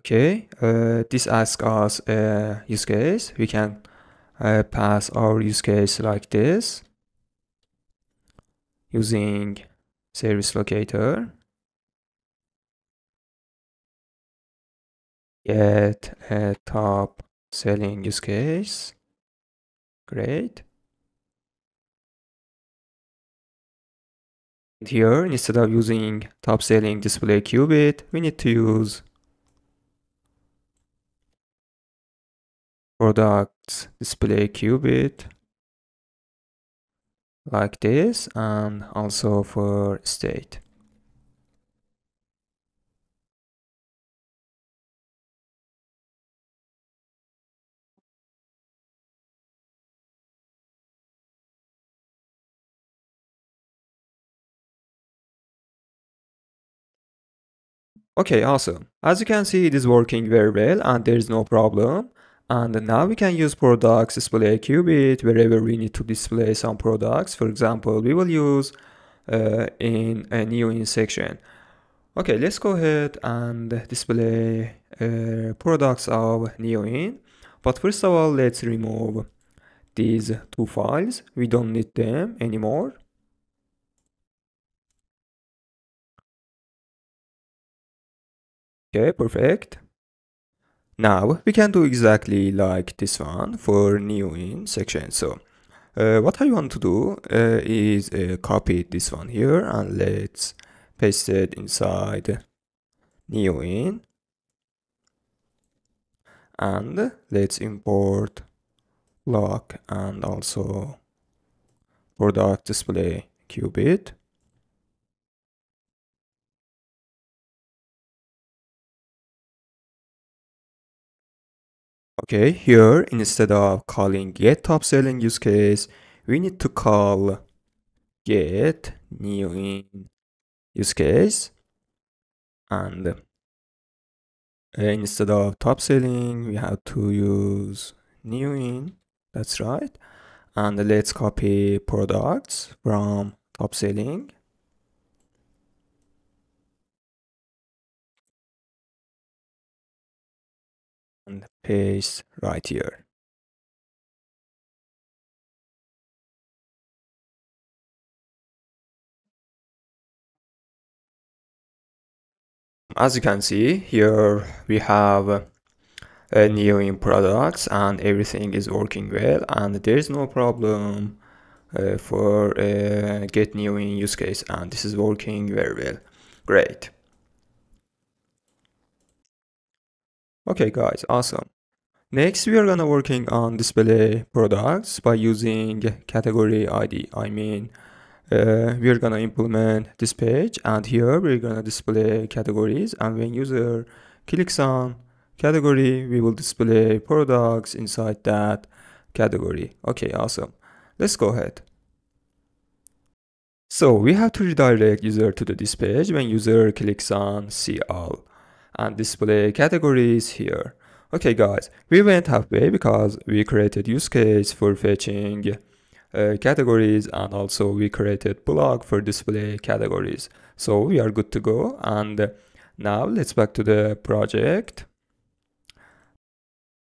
Okay, this asks us a use case. We can pass our use case like this using service locator. Get a top selling use case. Great. And here, instead of using top selling display qubit, we need to use products display qubit like this, and also for state. Okay, awesome. As you can see, it is working very well and there is no problem. And now we can use products display qubit wherever we need to display some products. For example, we will use in a NewIn section. Okay, let's go ahead and display products of NewIn. But first of all, let's remove these two files. We don't need them anymore. Okay, perfect. Now we can do exactly like this one for NewIn section. So what I want to do is copy this one here and let's paste it inside NewIn. And let's import Bloc and also product display qubit. Okay, here instead of calling get top selling use case, we need to call get NewIn use case, and instead of top selling we have to use NewIn. That's right. And let's copy products from top selling and paste right here. As you can see here, we have NewIn products and everything is working well, and there is no problem for get NewIn use case, and this is working very well. Great. Okay guys, awesome. Next we are gonna working on display products by using category ID. I mean we are gonna implement this page, and here we're gonna display categories, and when user clicks on category we will display products inside that category. Okay, awesome. Let's go ahead. So we have to redirect user to this page when user clicks on see all and display categories here. Okay guys, we went halfway because we created use case for fetching categories, and also we created Bloc for display categories. So we are good to go. And now let's back to the project.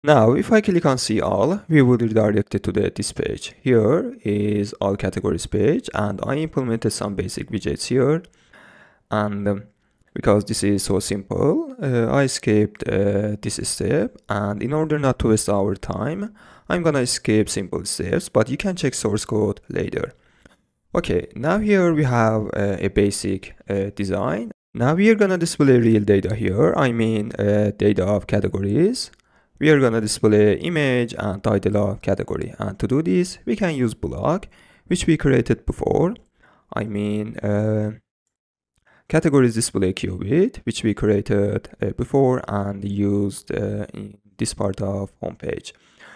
Now, if I click on see all, we will redirect it to this page. Here is all categories page, and I implemented some basic widgets here. And because this is so simple, I skipped this step. And in order not to waste our time, I'm gonna skip simple steps, but you can check source code later. Okay, now here we have a basic design. Now we are gonna display real data here. I mean data of categories. We are gonna display image and title of category. And to do this, we can use Bloc, which we created before. I mean categories display qubit, which we created before and used in this part of homepage.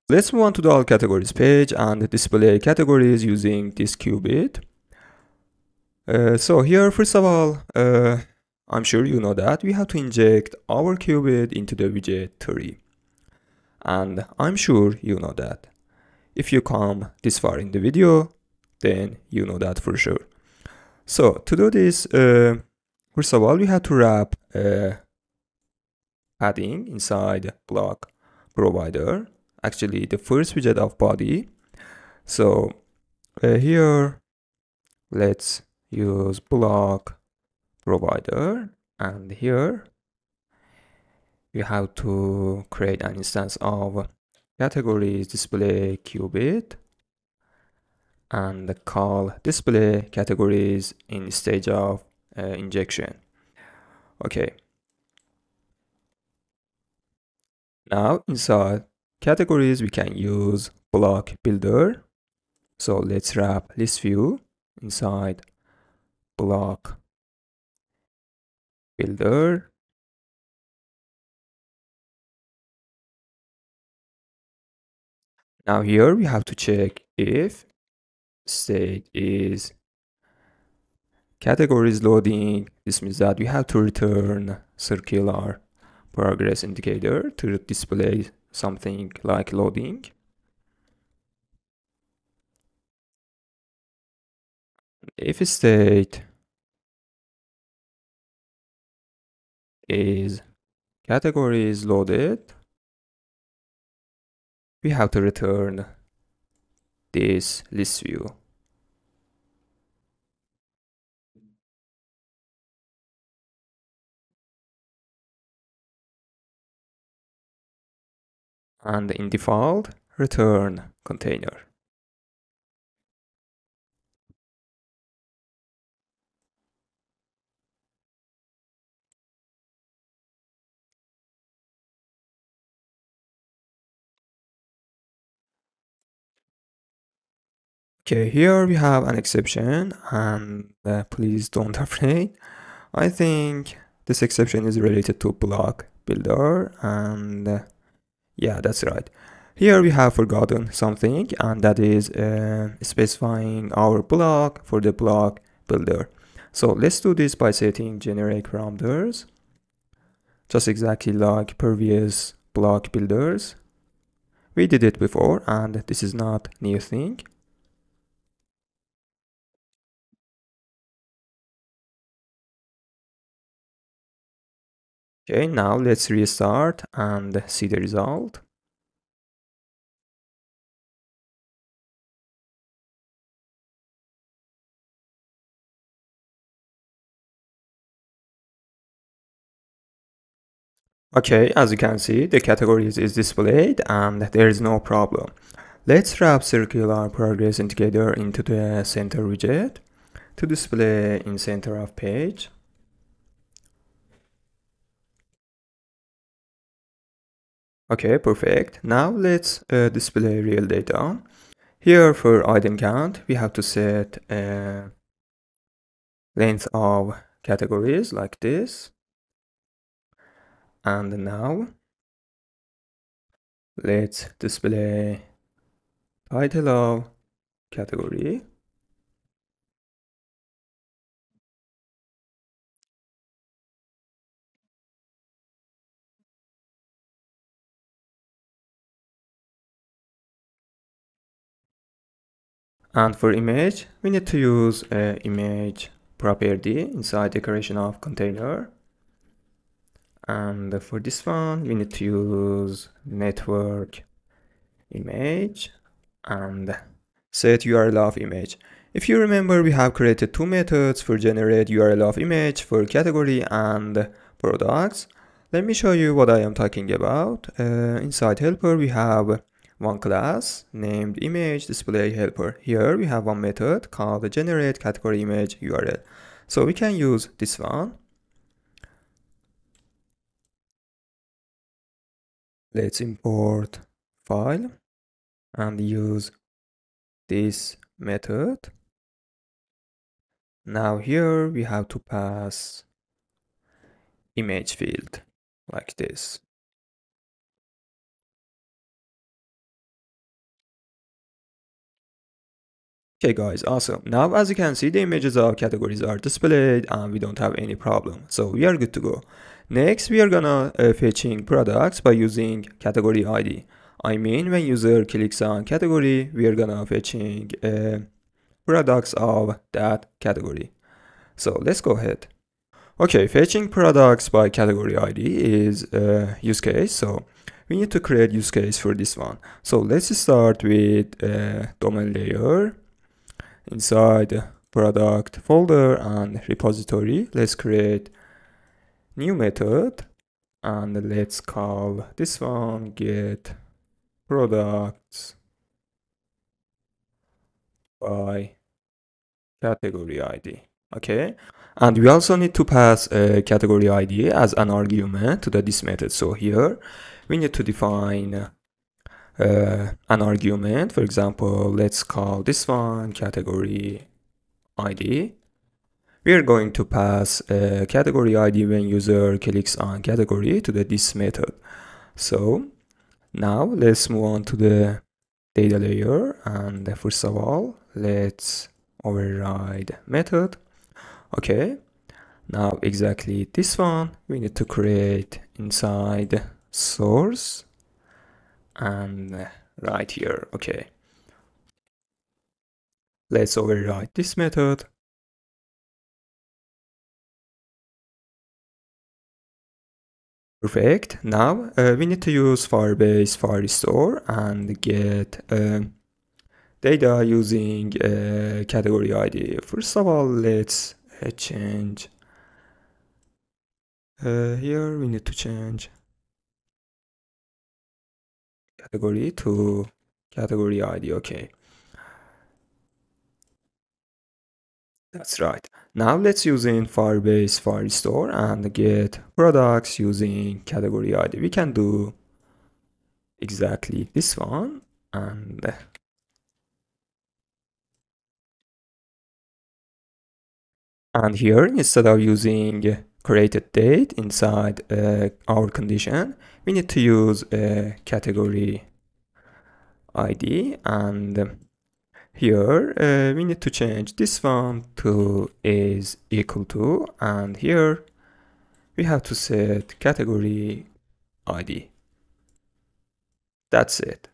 Let's move on to the all categories page and display categories using this qubit. So here, first of all, I'm sure you know that we have to inject our qubit into the widget 3. And I'm sure you know that. If you come this far in the video, then you know that for sure. So to do this, first of all, we have to wrap padding inside block provider. Actually, the first widget of body. So here, let's use block provider, and here you have to create an instance of categories display qubit and call display categories in stage of injection. Okay, now inside categories we can use block builder. So let's wrap list view inside block builder. Now here we have to check if state is categories loading. This means that we have to return circular progress indicator to display something like loading. If state is category is loaded, we have to return this list view. And in default, return container. Okay, here we have an exception, and please don't afraid. I think this exception is related to block builder, and yeah, that's right. Here we have forgotten something, and that is specifying our block for the block builder. So let's do this by setting generic parameters, just exactly like previous block builders. We did it before, and this is not new thing. Okay, now let's restart and see the result. Okay, as you can see, the categories is displayed and there is no problem. Let's wrap circular progress indicator into the center widget to display in center of page. Okay, perfect. Now let's display real data. Here for item count, we have to set length of categories like this. And now let's display title of category. And for image, we need to use image property inside decoration of container. And for this one, we need to use network image and set URL of image. If you remember, we have created two methods for generate URL of image for category and products. Let me show you what I am talking about. Inside helper, we have one class named image display helper. Here we have one method called generate category image URL. So we can use this one. Let's import file and use this method. Now here we have to pass image field like this. Okay guys, awesome. Now as you can see, the images of categories are displayed and we don't have any problem. So we are good to go. Next, we are gonna fetching products by using category ID. I mean, when user clicks on category, we are gonna fetching products of that category. So let's go ahead. Okay, fetching products by category ID is a use case. So we need to create use case for this one. So let's start with domain layer. Inside product folder and repository, let's create new method and let's call this one get products by category ID. Okay, and we also need to pass a category ID as an argument to this method. So here we need to define an argument. For example, let's call this one category ID. We are going to pass a category ID when user clicks on category to this method. So now let's move on to the data layer, and first of all let's override method. Okay, now exactly this one we need to create inside source and right here. Okay, let's override this method. Perfect. Now we need to use Firebase Firestore and get data using category ID. First of all, let's change here. We need to change category to category ID. Okay, that's right. Now let's use in Firebase Firestore and get products using category ID. We can do exactly this one, and here instead of using created date inside our condition, we need to use a category ID, and here we need to change this one to is equal to, and here we have to set category ID. That's it.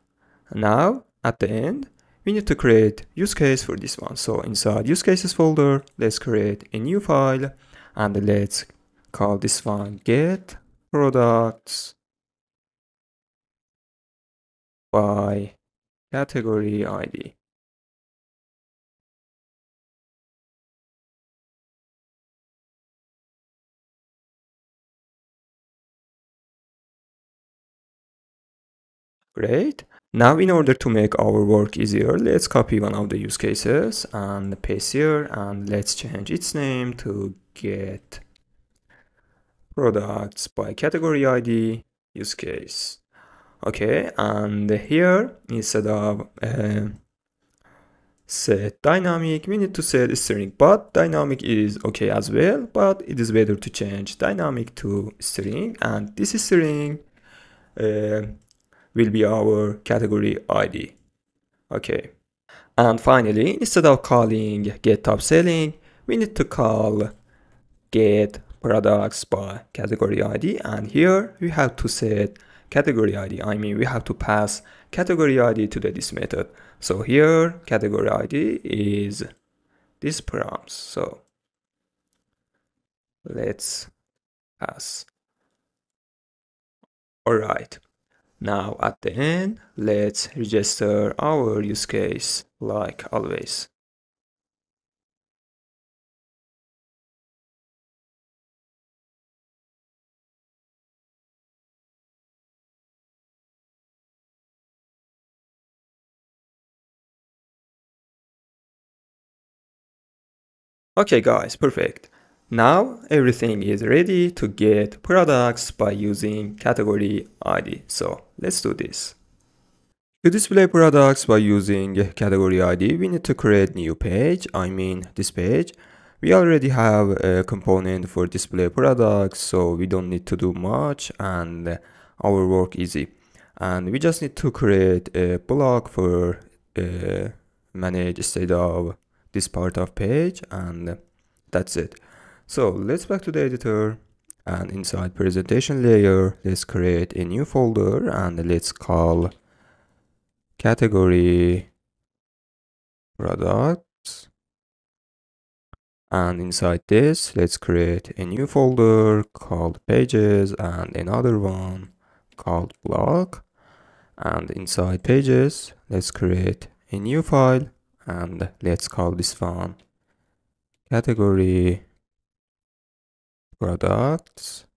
Now at the end we need to create use case for this one. So inside use cases folder, let's create a new file and let's call this one get products by category ID. Great. Now in order to make our work easier, let's copy one of the use cases and paste here, and let's change its name to get products by category ID use case. Okay, and here instead of set dynamic, we need to set string, but dynamic is okay as well, but it is better to change dynamic to string, and this string will be our category ID. Okay, and finally, instead of calling get TopSelling, we need to call get products by category ID, and here we have to set category ID. I mean, we have to pass category ID to this method. So here category ID is this params. So let's pass. All right. Now at the end, let's register our use case like always. Okay guys, perfect. Now everything is ready to get products by using category ID. So let's do this. To display products by using category ID, we need to create new page. I mean this page. We already have a component for display products, so we don't need to do much and our work easy. And we just need to create a block for manage state of this part of page, and that's it. So let's back to the editor, and inside presentation layer, let's create a new folder and let's call category products. And inside this, let's create a new folder called pages and another one called block. And inside pages, let's create a new file and let's call this one category products.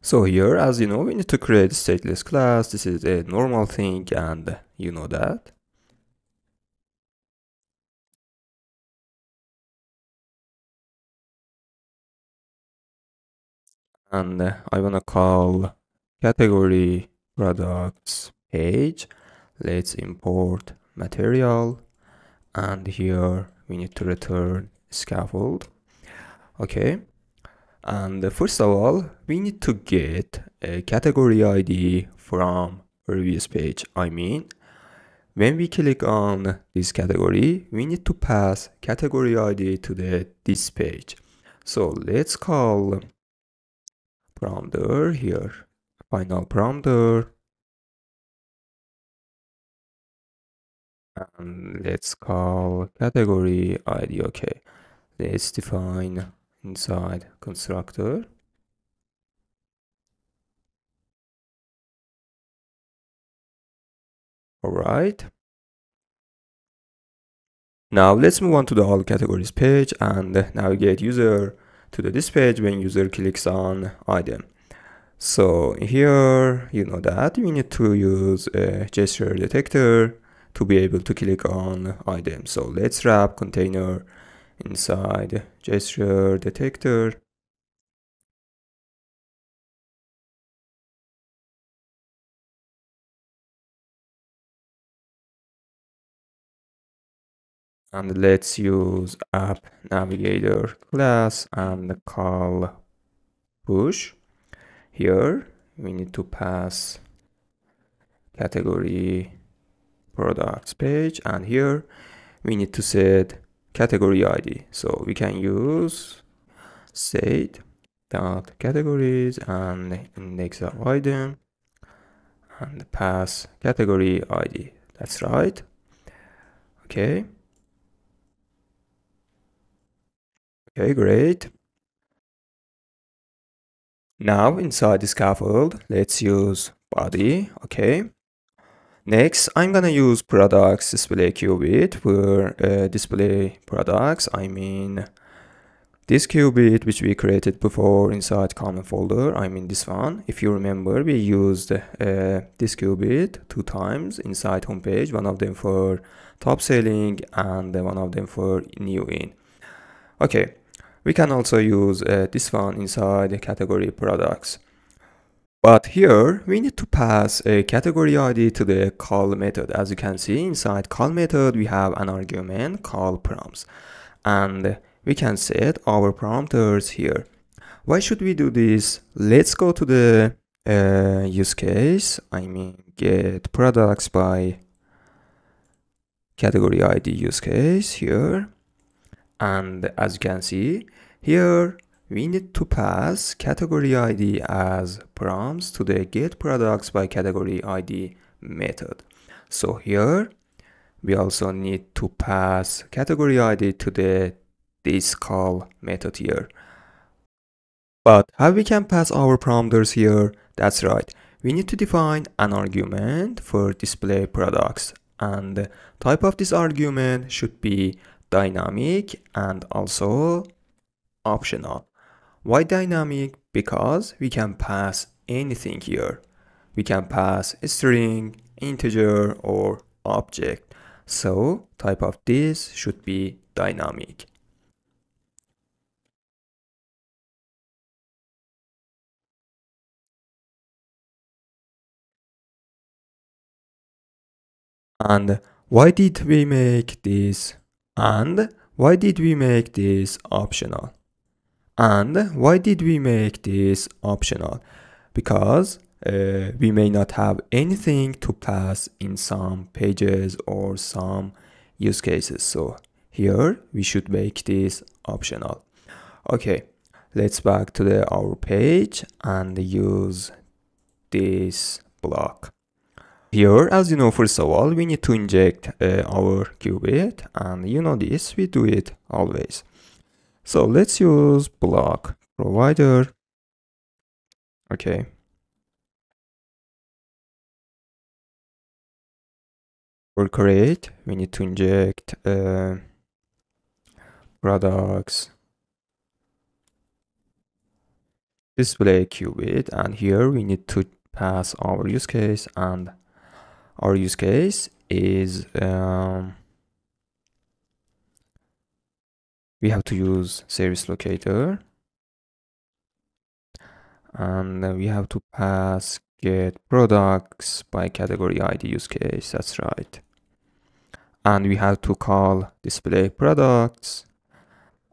So here, as you know, we need to create a stateless class. This is a normal thing and you know that. And I want to call category products page. Let's import material, and here we need to return scaffold. Okay, and first of all, we need to get a category ID from previous page. I mean, when we click on this category, we need to pass category ID to this page. So let's call prompter here, final prompter, and let's call category ID. Okay, let's define inside constructor. All right. Now let's move on to the all categories page and navigate user to this page when user clicks on item. So here, you know that we need to use a gesture detector to be able to click on item. So let's wrap container inside gesture detector. And let's use app navigator class and call push. Here we need to pass category products page, and here we need to set category ID. So we can use state dot categories and index of item and pass category ID. That's right. Okay. Okay, great. Now inside the scaffold, let's use body. Okay. Next, I'm gonna use products display qubit for display products. I mean this qubit which we created before inside common folder. I mean this one. If you remember, we used this qubit 2 times inside homepage. One of them for TopSelling and one of them for NewIn. Okay, we can also use this one inside the category products. But here we need to pass a category ID to the call method. As you can see, inside call method we have an argument called prompts, and we can set our parameters here. Why should we do this? Let's go to the use case. I mean get products by category ID use case here, and as you can see here we need to pass category ID as prompts to the get products by category ID method. So here we also need to pass category ID to the this call method here. But how we can pass our parameters here? That's right. We need to define an argument for display products, and the type of this argument should be dynamic and also optional. Why dynamic? Because we can pass anything here. We can pass a string, integer, or object. So type of this should be dynamic. And why did we make this? And why did we make this optional? And why did we make this optional? Because we may not have anything to pass in some pages or some use cases. So here we should make this optional. Okay, let's back to our page and use this block. Here, as you know, first of all, we need to inject our qubit, and you know this, we do it always. So let's use block provider. Okay. For create, we need to inject products display qubit, and here we need to pass our use case, and our use case is we have to use service locator, and we have to pass get products by category ID use case. That's right. And we have to call display products,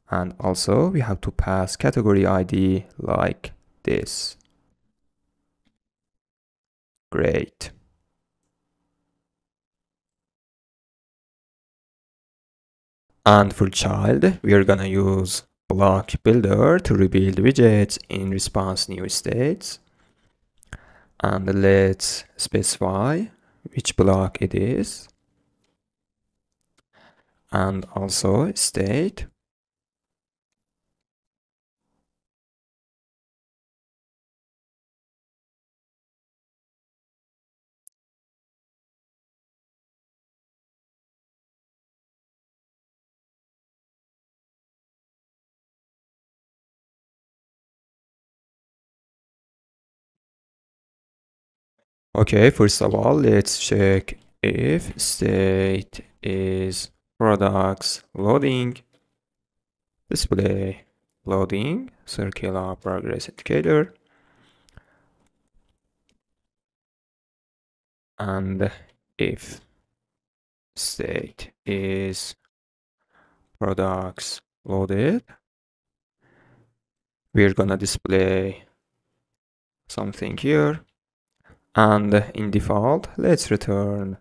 and also we have to pass category ID like this. Great. And for child, we are gonna use block builder to rebuild widgets in response new states. And let's specify which block it is, and also state. Okay, first of all, let's check if state is products loading, display loading, circular progress indicator, and if state is products loaded, we're gonna display something here, and in default, let's return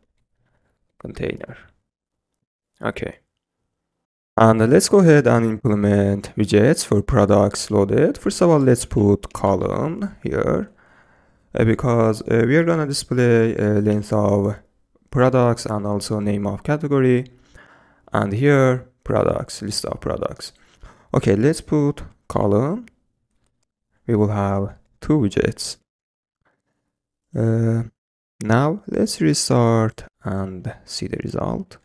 container. Okay. And let's go ahead and implement widgets for products loaded. First of all, let's put column here because we are gonna display length of products and also name of category. And here, products, list of products. Okay, let's put column. We will have two widgets. Now let's restart and see the result.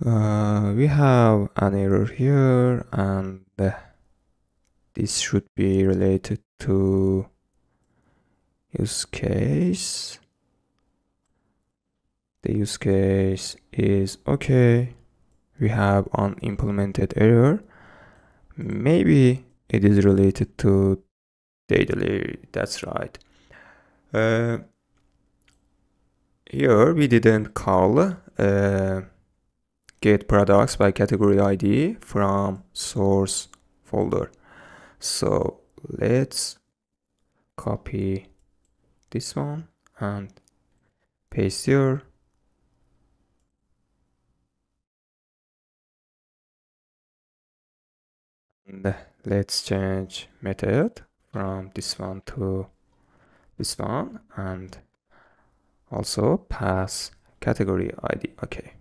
We have an error here, and this should be related to use case. The use case is okay. We have unimplemented error. Maybe it is related to data layer. That's right. Here we didn't call get products by category ID from source folder. So let's copy this one and paste here. And let's change method from this one to this one, and also pass category ID. Okay.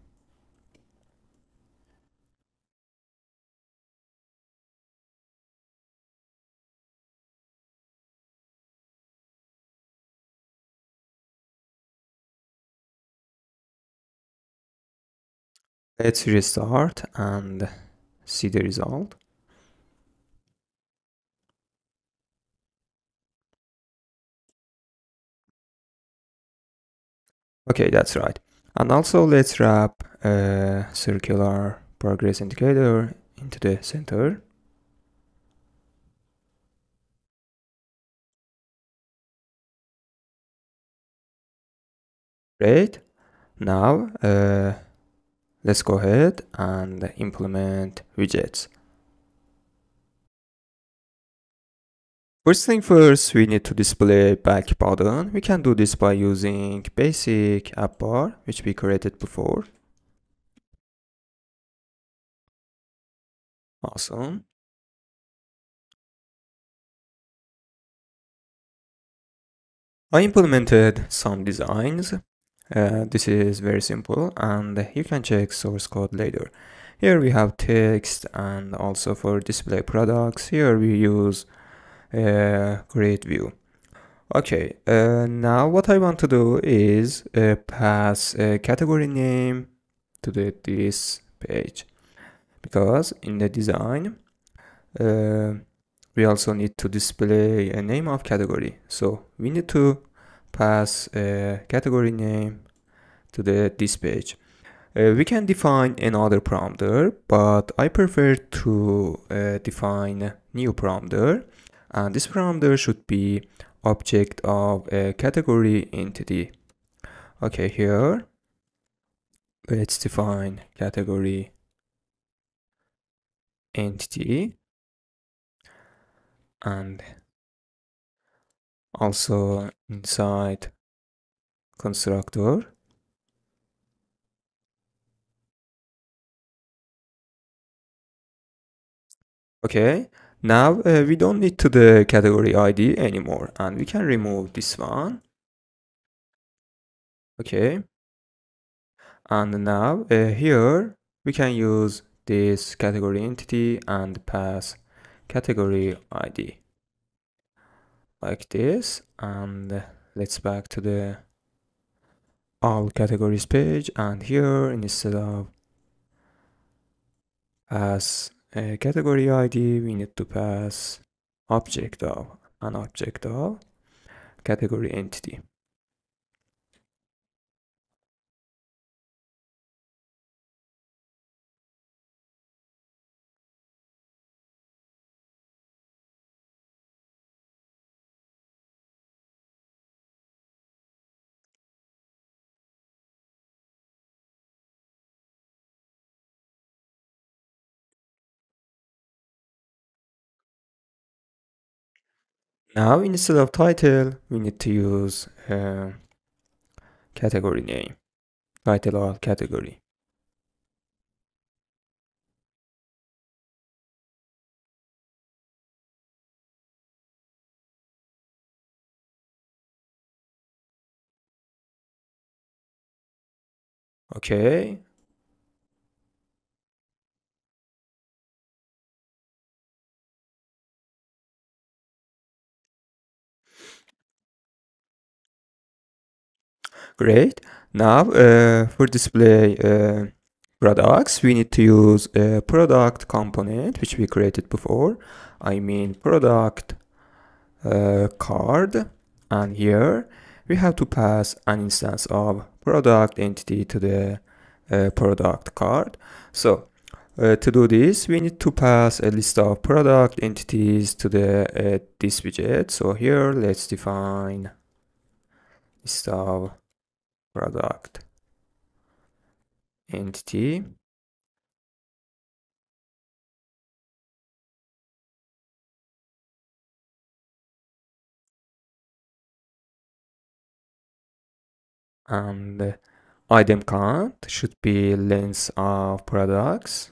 Let's restart and see the result. Okay, that's right. And also let's wrap a circular progress indicator into the center. Great. Now let's go ahead and implement widgets. First thing first, we need to display back button. We can do this by using basic app bar, which we created before. Awesome. I implemented some designs. This is very simple, and you can check source code later. Here we have text, and also for display products, here we use grid view. Okay, now what I want to do is pass a category name to this page, because in the design uh, we also need to display a name of category. So we need to pass a category name to this page. We can define another parameter, but I prefer to define new parameter, and this parameter should be object of a category entity. Okay, here let's define category entity, and also inside constructor. Okay, now we don't need to the category ID anymore, and we can remove this one. Okay, and now here we can use this category entity and pass category ID like this, and let's back to the all categories page, and here instead of pass a category ID, we need to pass object of an object of category entity. Now instead of title, we need to use category name, title of category. Okay, great. Now for display products, we need to use a product component which we created before. I mean product card, and here we have to pass an instance of product entity to the product card. So to do this, we need to pass a list of product entities to the this widget. So here let's define list of product entity, and item count should be length of products.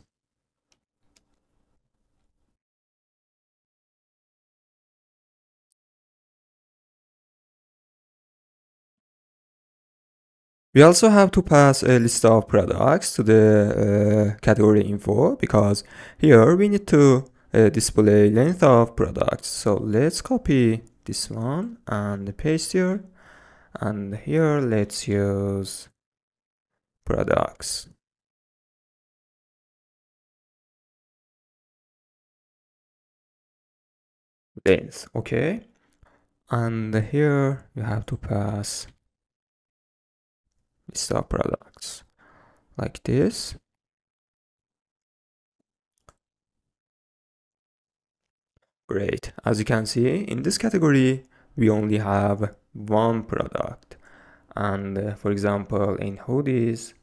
We also have to pass a list of products to the category info, because here we need to display length of products. So let's copy this one and paste here, and here let's use products length. Okay, and here you have to pass list of products like this. Great. As you can see, in this category we only have one product, and for example in hoodies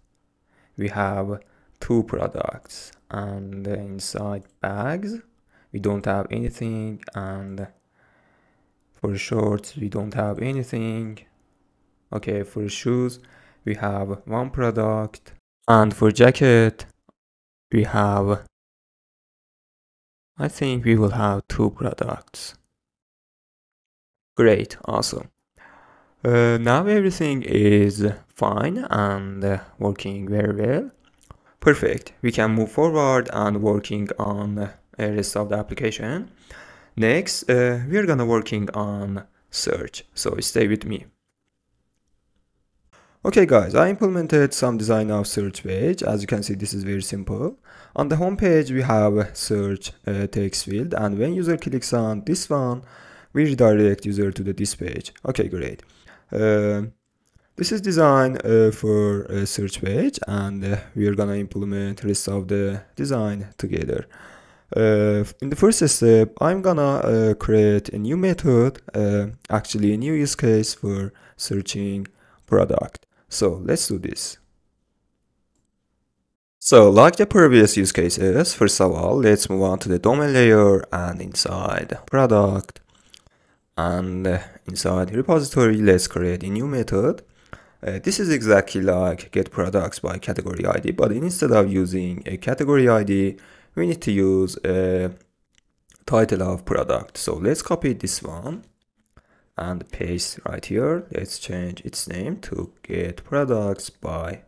we have two products, and inside bags we don't have anything, and for shorts we don't have anything. Okay, for shoes we have one product, and for jacket we have, I think we will have two products. Great, awesome. Now everything is fine and working very well. Perfect. We can move forward and working on the rest of the application. Next, we are gonna working on search. So stay with me. Okay guys, I implemented some design of search page. As you can see, this is very simple. On the home page, we have search text field, and when user clicks on this one, we redirect user to this page. Okay, great. This is design for a search page, and we are gonna implement rest of the design together. In the first step, I'm gonna create a new method, actually a new use case for searching product. So let's do this. So like the previous use cases, first of all, let's move on to the domain layer, and inside product and inside repository, let's create a new method. This is exactly like get products by category ID, but instead of using a category ID, we need to use a title of product. So let's copy this one and paste right here. Let's change its name to get products by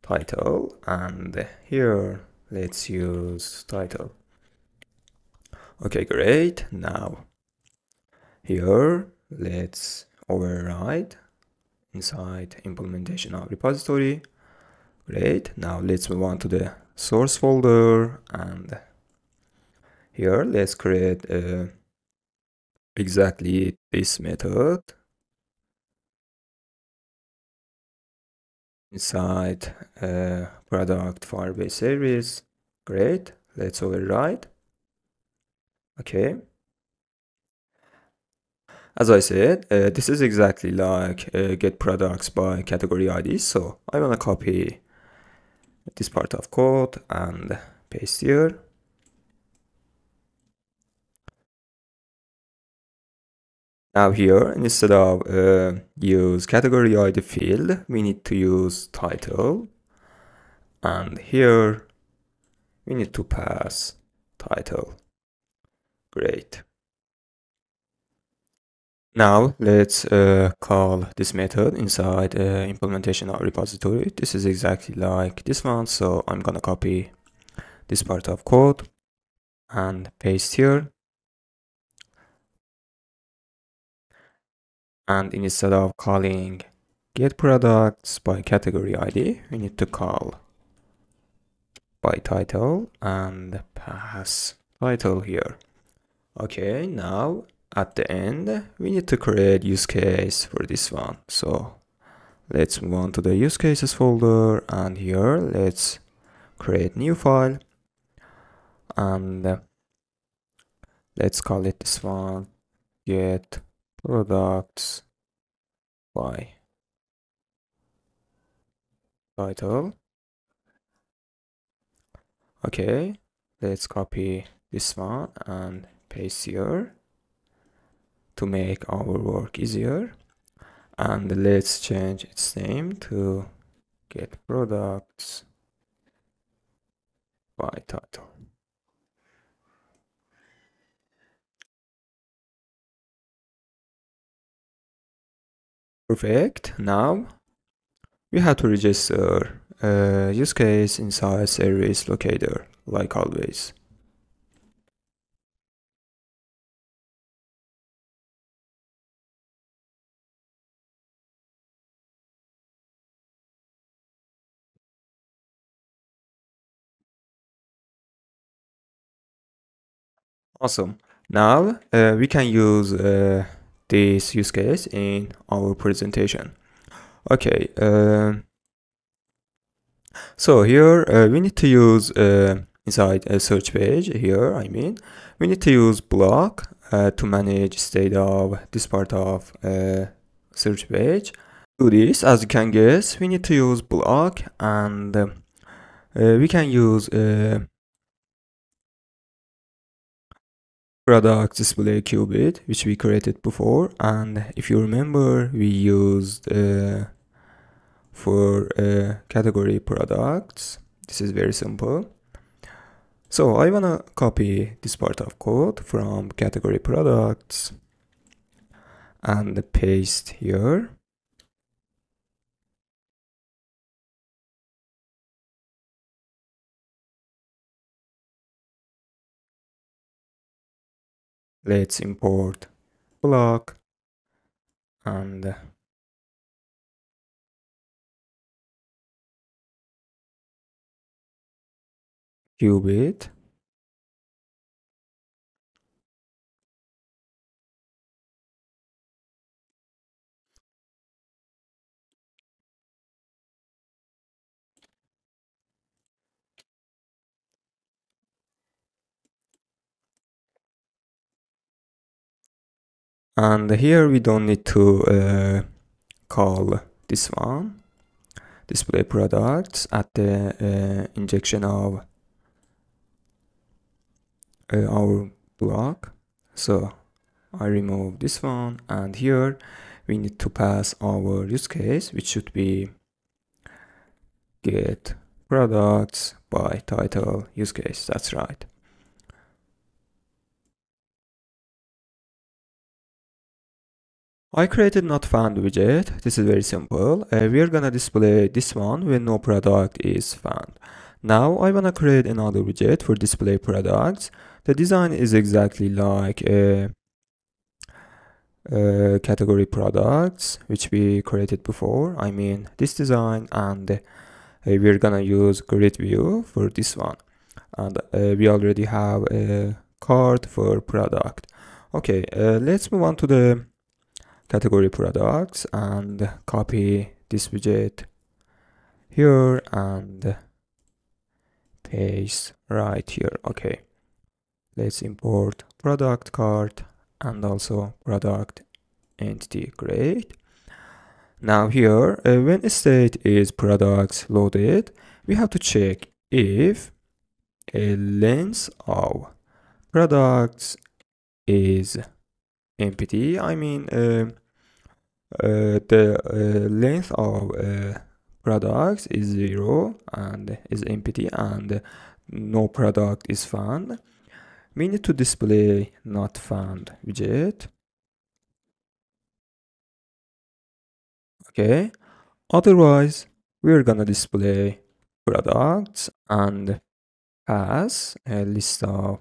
title, and here let's use title. Okay, great. Now here let's override inside implementation of repository. Great. Now let's move on to the source folder, and here let's create exactly this method inside product Firebase service. Great. Let's override. Okay. As I said, this is exactly like get products by category ID. So I want to copy this part of code and paste here. Now here, instead of use category ID field, we need to use title. And here we need to pass title. Great. Now let's call this method inside implementation of repository. This is exactly like this one. So I'm gonna copy this part of code and paste here. And instead of calling get products by category ID, we need to call by title and pass title here. Okay, now at the end, we need to create use case for this one. So let's move on to the use cases folder, and here let's create new file, and let's call it this one, get products by title. Okay, let's copy this one and paste here to make our work easier, and let's change its name to get products by title. Perfect. Now we have to register a use case inside service locator, like always. Awesome. Now we can use this use case in our presentation. Okay. So here we need to use inside a search page here, we need to use Bloc to manage state of this part of search page. To do this, as you can guess, we need to use Bloc, and we can use product display qubit, which we created before, and if you remember, we used for category products. This is very simple. So I wanna copy this part of code from category products and paste here. Let's import Bloc and qubit. And here we don't need to call this one, display products, at the injection of our block. So I remove this one, and here we need to pass our use case, which should be get products by title use case. That's right. I created not found widget. This is very simple. We are gonna display this one when no product is found. Now I wanna create another widget for display products. The design is exactly like category products, which we created before. This design, and we're gonna use grid view for this one. And we already have a card for product. Okay, let's move on to the category products and copy this widget here and paste right here. Okay, let's import product card and also product entity. Great. Now here, when state is products loaded, we have to check if a length of products is empty. The length of products is 0 and is empty, and no product is found. We need to display not found widget. Okay, otherwise we're gonna display products and pass a list of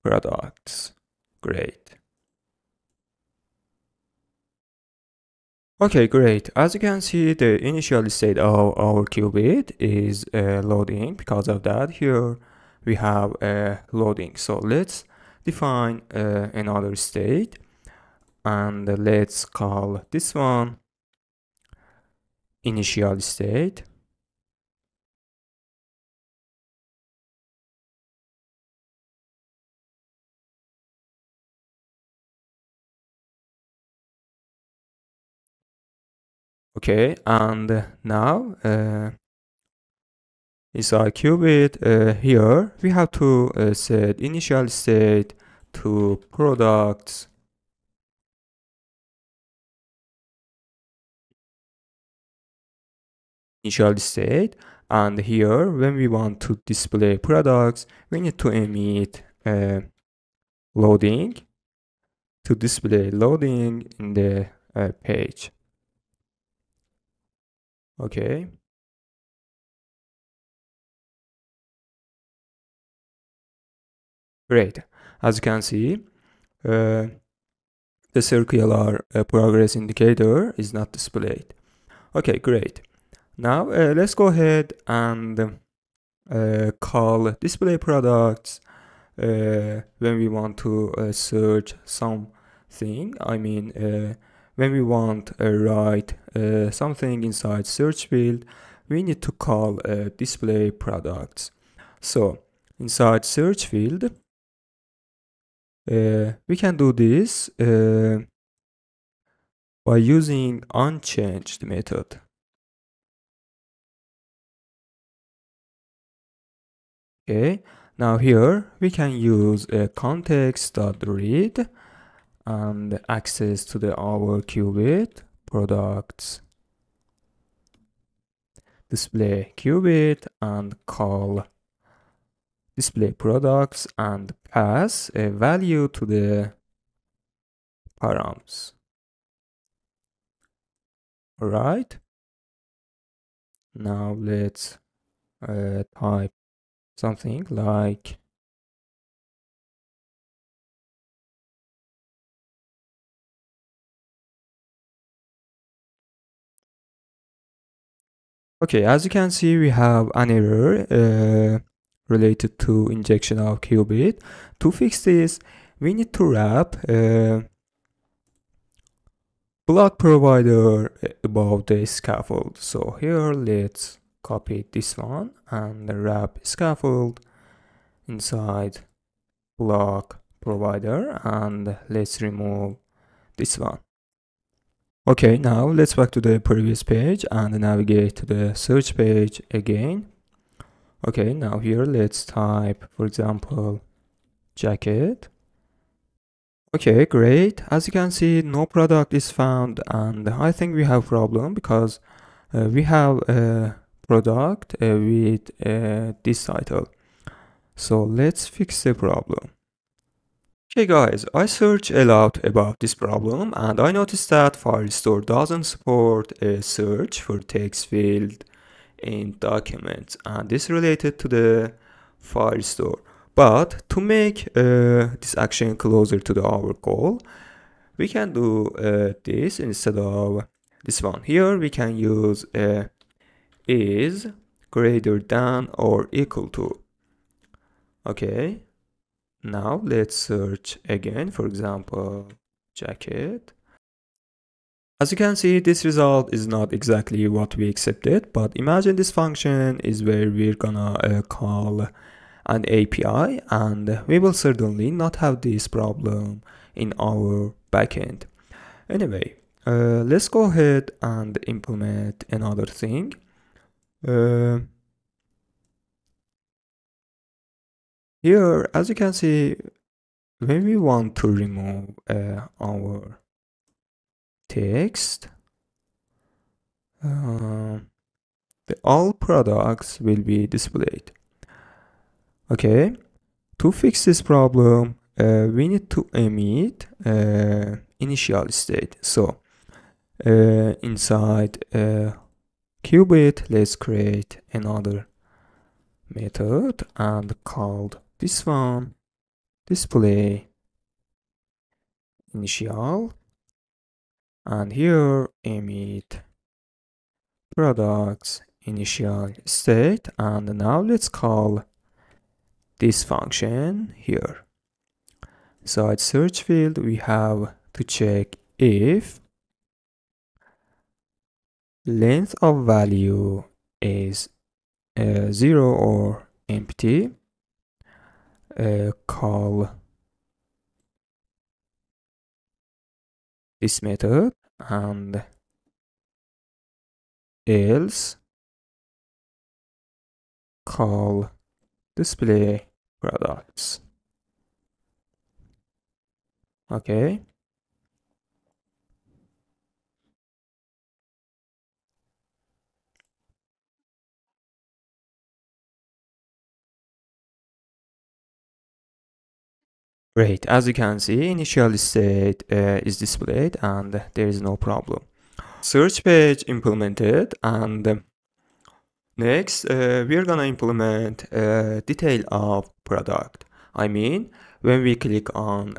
products. Great. Okay, great. As you can see, the initial state of our qubit is loading. Because of that, here we have loading. So let's define another state, and let's call this one initial state. Okay, and now inside qubit, here we have to set initial state to products initial state, and here when we want to display products, we need to emit loading to display loading in the page. Okay, great. As you can see, uh, the circular progress indicator is not displayed. Okay, great. Now let's go ahead and call display products when we want to search something. I mean, when we want to write something inside search field, we need to call display products. So inside search field, we can do this by using unchanged method. Okay, now here we can use a context.read and access to the our qubit products display qubit and call display products and pass a value to the params. All right, now let's type something like okay. As you can see, we have an error related to injection of qubit. To fix this, we need to wrap block provider above the scaffold. So here let's copy this one and wrap scaffold inside block provider, and let's remove this one. Okay, now let's back to the previous page and navigate to the search page again. Okay, now here let's type, for example, jacket. Okay, great. As you can see, no product is found, and I think we have problem because we have a product with this title. So let's fix the problem. Okay guys, I searched a lot about this problem and I noticed that Firestore doesn't support a search for text field in documents, and this related to the Firestore. But to make this action closer to our goal, we can do this instead of this one. Here we can use is greater than or equal to. Okay, now let's search again, for example, jacket. As you can see, this result is not exactly what we accepted, but imagine this function is where we're gonna call an API, and we will certainly not have this problem in our backend. Anyway, let's go ahead and implement another thing. Here, as you can see, when we want to remove our text, the all products will be displayed. Okay, to fix this problem, we need to emit initial state. So inside qubit, let's create another method and called this one display initial, and here emit products initial state. And now let's call this function here. Inside search field, we have to check if length of value is 0 or empty. Call this method, and else call display products. Okay, great. As you can see, initial state is displayed and there is no problem. Search page implemented, and next we are gonna implement a detail of product. I mean, when we click on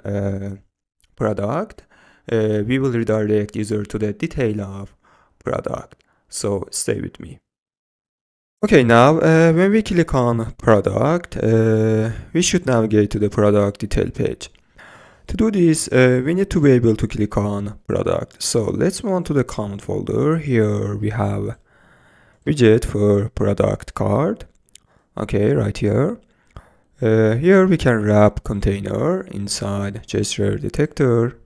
product, we will redirect user to the detail of product. So stay with me. Okay, now when we click on product, we should navigate to the product detail page. To do this, we need to be able to click on product. So let's move on to the comment folder. Here we have widget for product card. Okay, right here. Here we can wrap container inside gesture detector.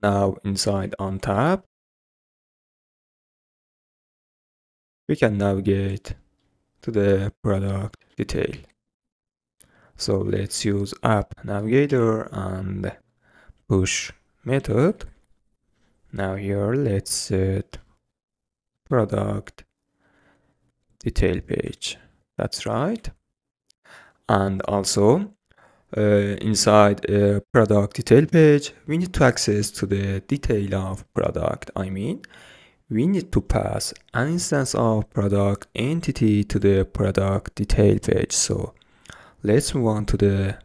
Now inside on tab, we can navigate to the product detail. So let's use app navigator and push method. Now here let's set product detail page. That's right. And also inside a product detail page, we need to access to the detail of product. I mean, we need to pass an instance of product entity to the product detail page. So let's move on to the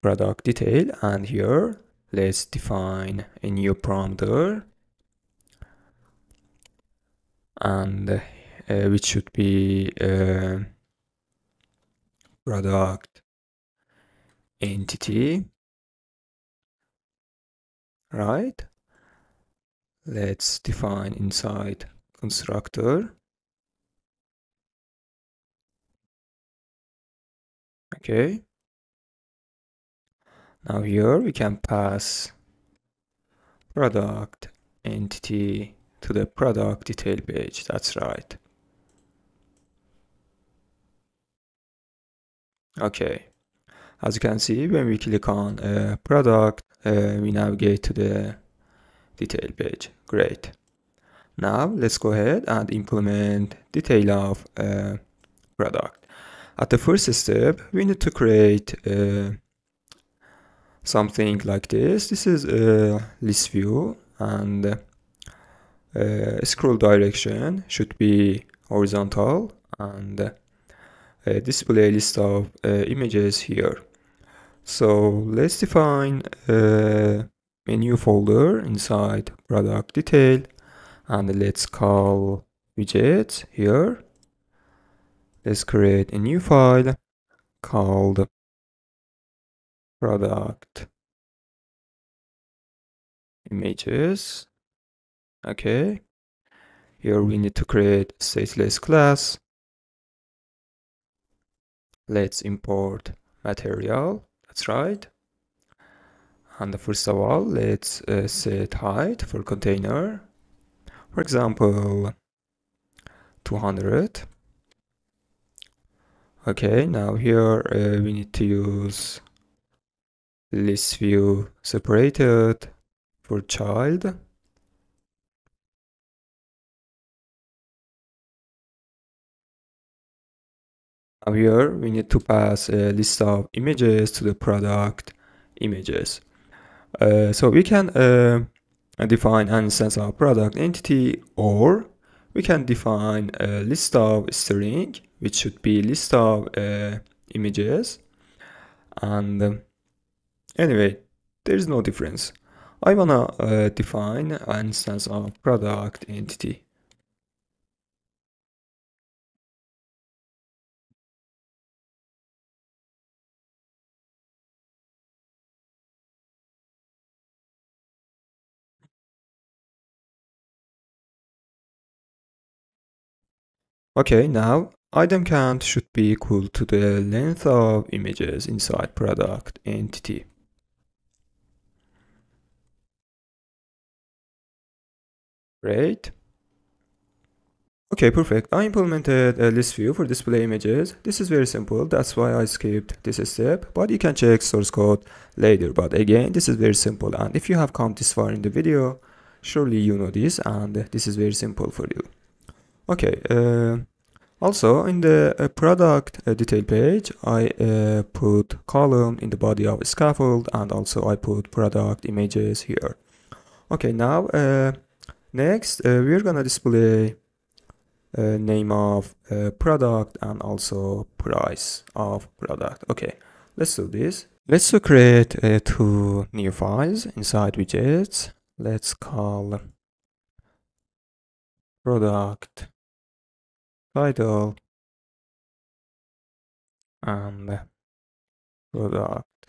product detail, and here let's define a new parameter, and which should be product entity, right? Let's define inside constructor. Okay. Now here we can pass product entity to the product detail page. That's right. Okay. As you can see, when we click on product, we navigate to the detail page. Great. Now let's go ahead and implement detail of product. At the first step, we need to create something like this. This is a list view, and scroll direction should be horizontal, and display list of images here. So let's define a new folder inside product detail, and let's call widgets here. Let's create a new file called product images. Okay. Here we need to create a stateless class. Let's import material. That's right. And first of all, let's set height for container. For example, 200. Okay, now here we need to use list view separated for child. Now here we need to pass a list of images to the product images. So we can define an instance of product entity, or we can define a list of string, which should be list of images. And anyway, there is no difference. I wanna define an instance of product entity. Okay, now item count should be equal to the length of images inside product entity. Great. Okay, perfect. I implemented a list view for display images. This is very simple. That's why I skipped this step, but you can check source code later. But again, this is very simple. And if you have come this far in the video, surely you know this, and this is very simple for you. Okay, Also, in the product detail page, I put column in the body of scaffold, and also I put product images here. Okay, now next we're gonna display name of product and also price of product. Okay, let's do this. Let's create two new files inside widgets. Let's call product title and product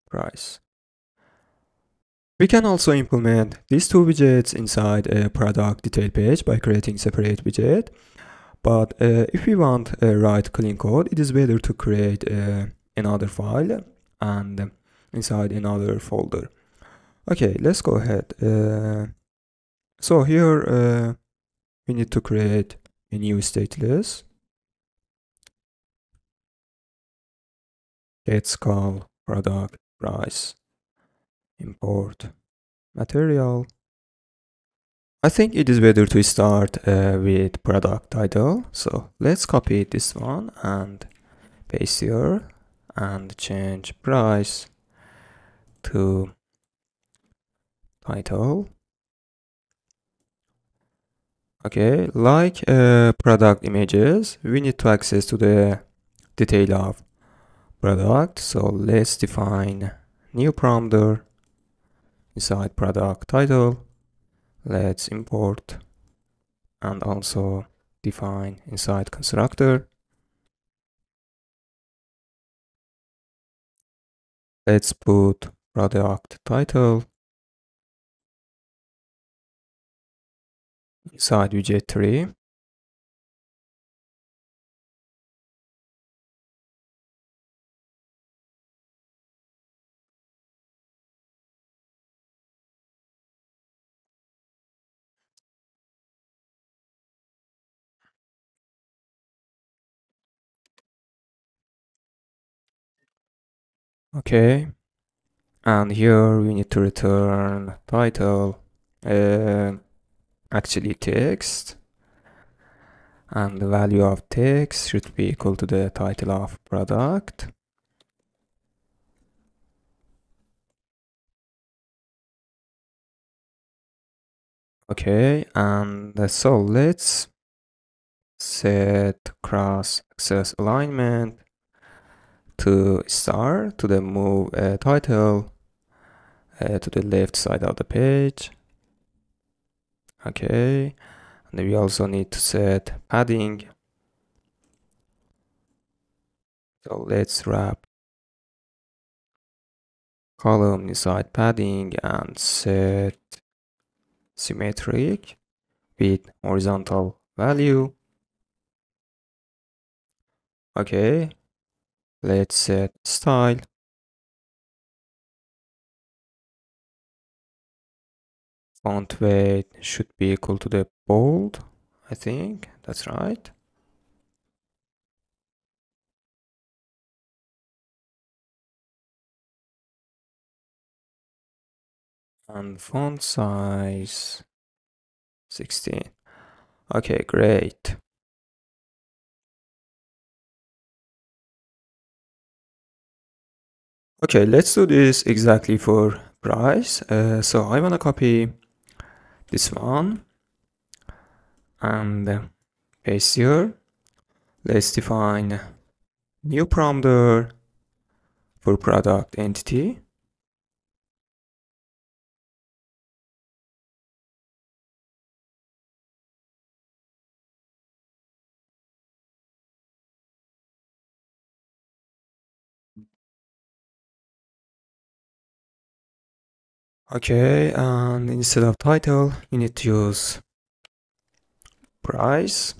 price. We can also implement these two widgets inside a product detail page by creating separate widget. But if we want write clean code, it is better to create another file and inside another folder. Okay, let's go ahead. So here we need to create a new stateless. Let's call product price import material. I think it is better to start with product title. So let's copy this one and paste here and change price to title. Okay, like product images, we need to access to the detail of product. So let's define new parameter inside product title. Let's import and also define inside constructor. Let's put product title inside widget 3. Okay, and here we need to return title, actually text, and the value of text should be equal to the title of product. Okay, and so let's set cross access alignment to star to the move title to the left side of the page. Okay, and we also need to set padding. So let's wrap column inside padding and set symmetric with horizontal value. Okay, let's set style. Font weight should be equal to the bold. I think that's right. And font size 16. Okay, great. Okay, let's do this exactly for price. So I want to copy this one and paste here. Let's define new parameter for product entity. Okay, and instead of title, you need to use price.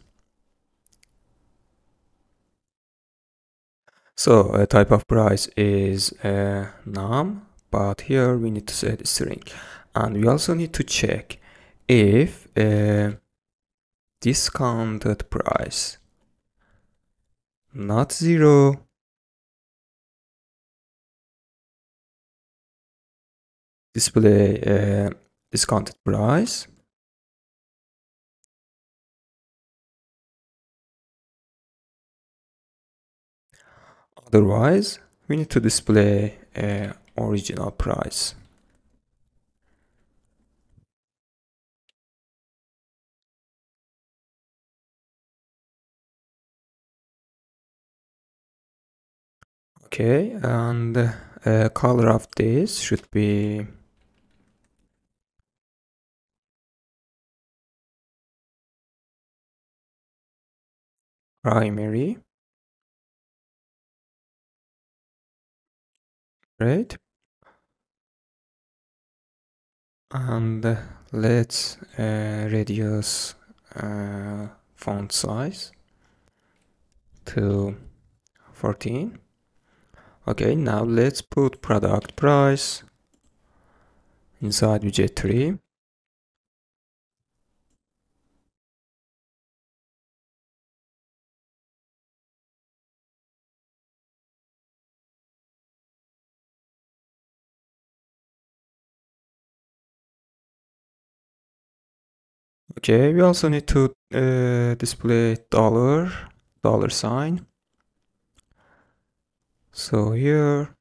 So a type of price is num, but here we need to set string. And we also need to check if discounted price not 0 display discounted price Otherwise, we need to display a original price. Okay, and color of this should be primary, right? And let's reduce font size to 14. Okay, now let's put product price inside widget 3. Okay, we also need to display dollar sign. So here,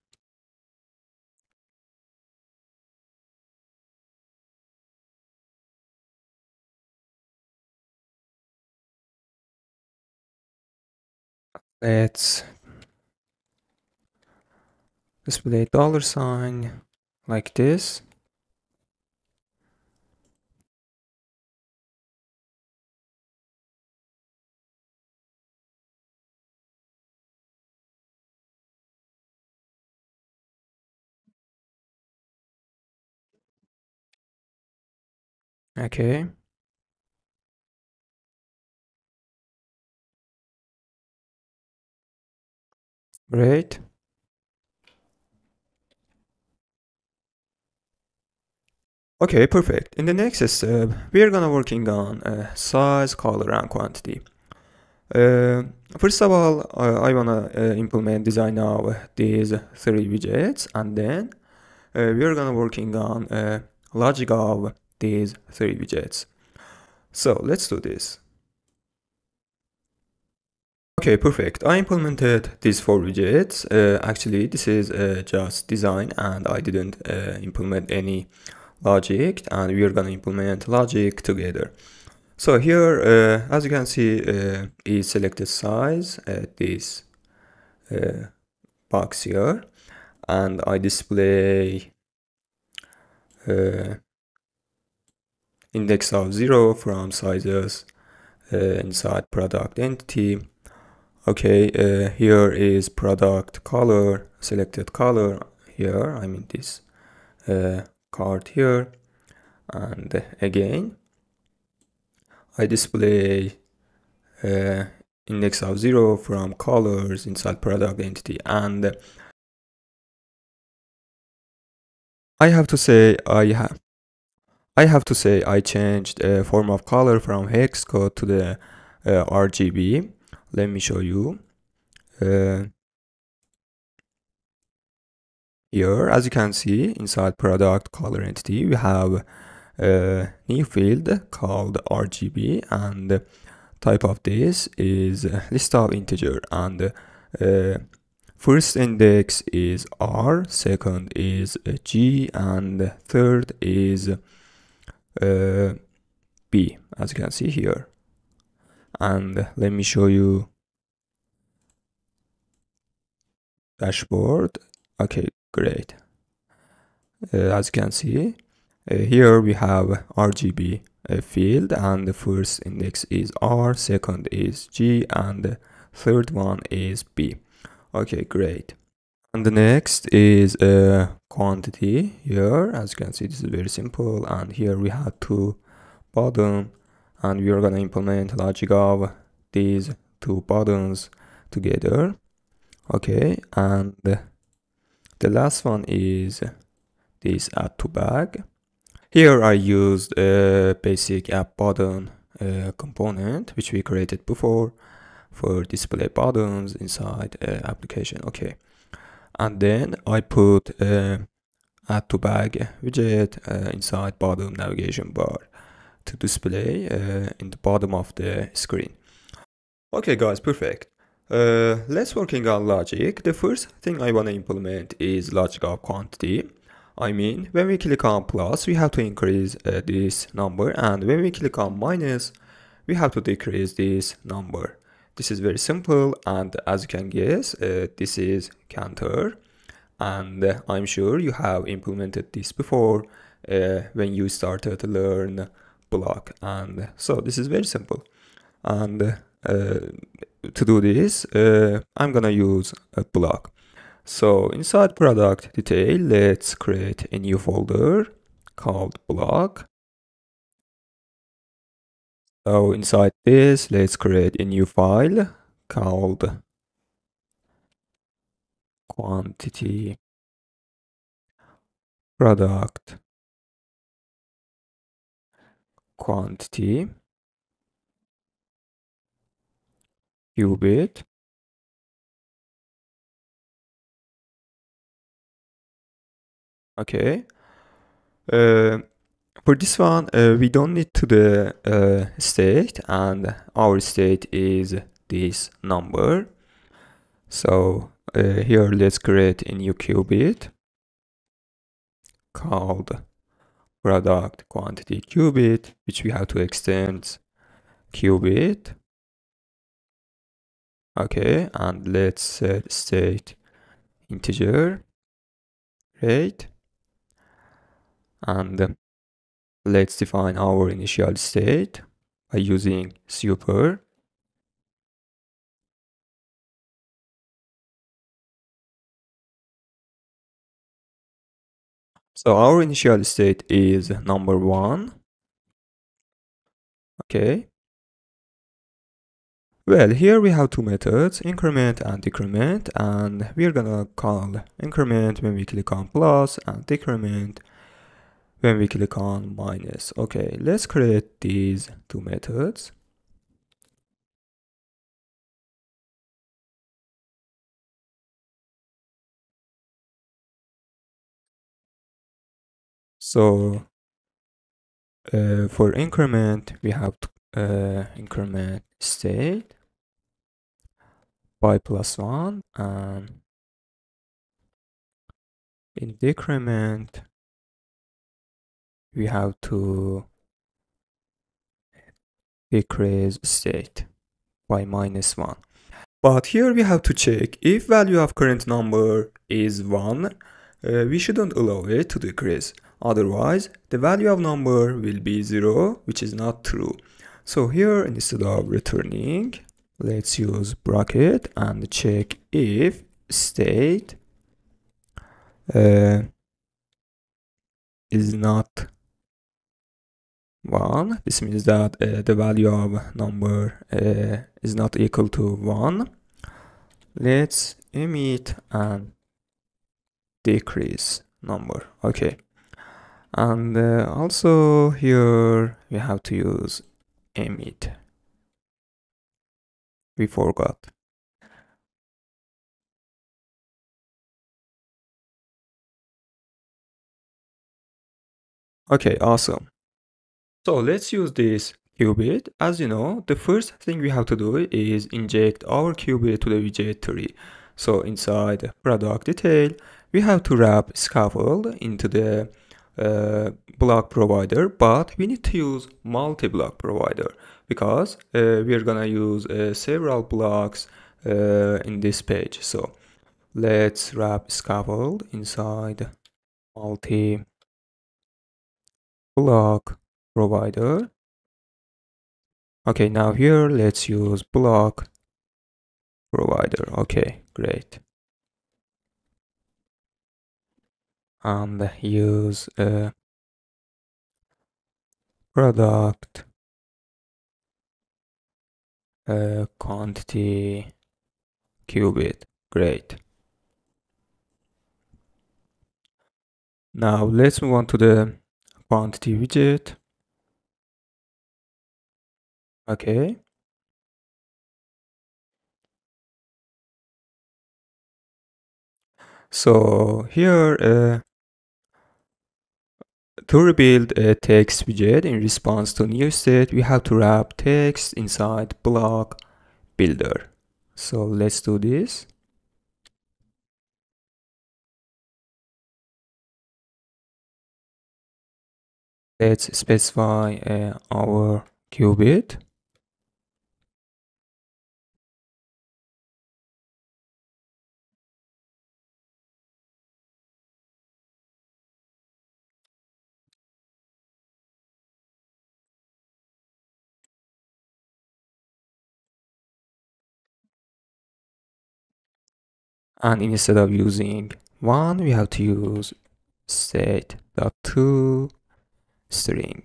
let's display dollar sign like this. Okay, great. Okay, perfect. In the next step, we are gonna working on size, color, and quantity. Uh, First of all, I wanna implement design now these three widgets, and then we are gonna working on logic of these three widgets. So let's do this. Okay, perfect. I implemented these four widgets. Actually, this is just design, and I didn't implement any logic, and we are gonna implement logic together. So here, as you can see, is selected size, this box here, and I display uh, index of 0 from sizes inside product entity. Okay, here is product color, selected color here, I mean this card here, and again I display index of 0 from colors inside product entity, and I have to say I changed form of color from hex code to the RGB. Let me show you. Here, as you can see, inside product color entity, we have a new field called RGB, and type of this is list of integer, and first index is R, second is G, and third is B, as you can see here. And let me show you dashboard. Okay, great. As you can see, here we have RGB field, and the first index is R, second is G, and the third one is B. Okay, great. And the next is quantity. Here, as you can see, this is very simple, and here we have two button, and we are gonna implement logic of these two buttons together. Okay, and the last one is this add to bag. Here I used a basic app button component which we created before for display buttons inside application. Okay, and then I put add to bag widget inside bottom navigation bar to display in the bottom of the screen. Okay guys, perfect. Let's working on logic. The first thing I want to implement is logic of quantity. I mean, when we click on plus, we have to increase this number, and when we click on minus, we have to decrease this number. This is very simple, and as you can guess, this is counter, and I'm sure you have implemented this before when you started to learn Bloc, and so this is very simple. And to do this, I'm gonna use a Bloc. So inside product detail, let's create a new folder called Bloc. So inside this, let's create a new file called quantity product quantity qubit. Okay. For this one, we don't need to the state, and our state is this number. So here let's create a new qubit called product quantity qubit, which we have to extend qubit. Okay, and let's set state integer, right? And let's define our initial state by using super. So our initial state is number 1. Okay. Well, here we have two methods, increment and decrement, and we're gonna call increment when we click on plus and decrement when we click on minus. Okay, let's create these two methods. So for increment, we have to increment state by +1, and in decrement, we have to decrease state by -1. But here we have to check if value of current number is 1, we shouldn't allow it to decrease. Otherwise, the value of number will be 0, which is not true. So here, instead of returning, let's use bracket and check if state is not 1. This means that the value of number is not equal to 1. Let's emit and decrease number. Okay. And also here we have to use emit. We forgot. Okay, awesome. So let's use this qubit. As you know, the first thing we have to do is inject our qubit to the widget tree. So inside product detail, we have to wrap scaffold into the block provider, but we need to use multi-block provider because we are gonna use several blocks in this page. So let's wrap scaffold inside multi-block provider. Okay, now here let's use block provider. Okay, great. And use product quantity qubit. Great. Now let's move on to the quantity widget. Okay. So here to rebuild a text widget in response to new state, we have to wrap text inside block builder. So let's do this. Let's specify our qubit. And instead of using one, we have to use state.to string.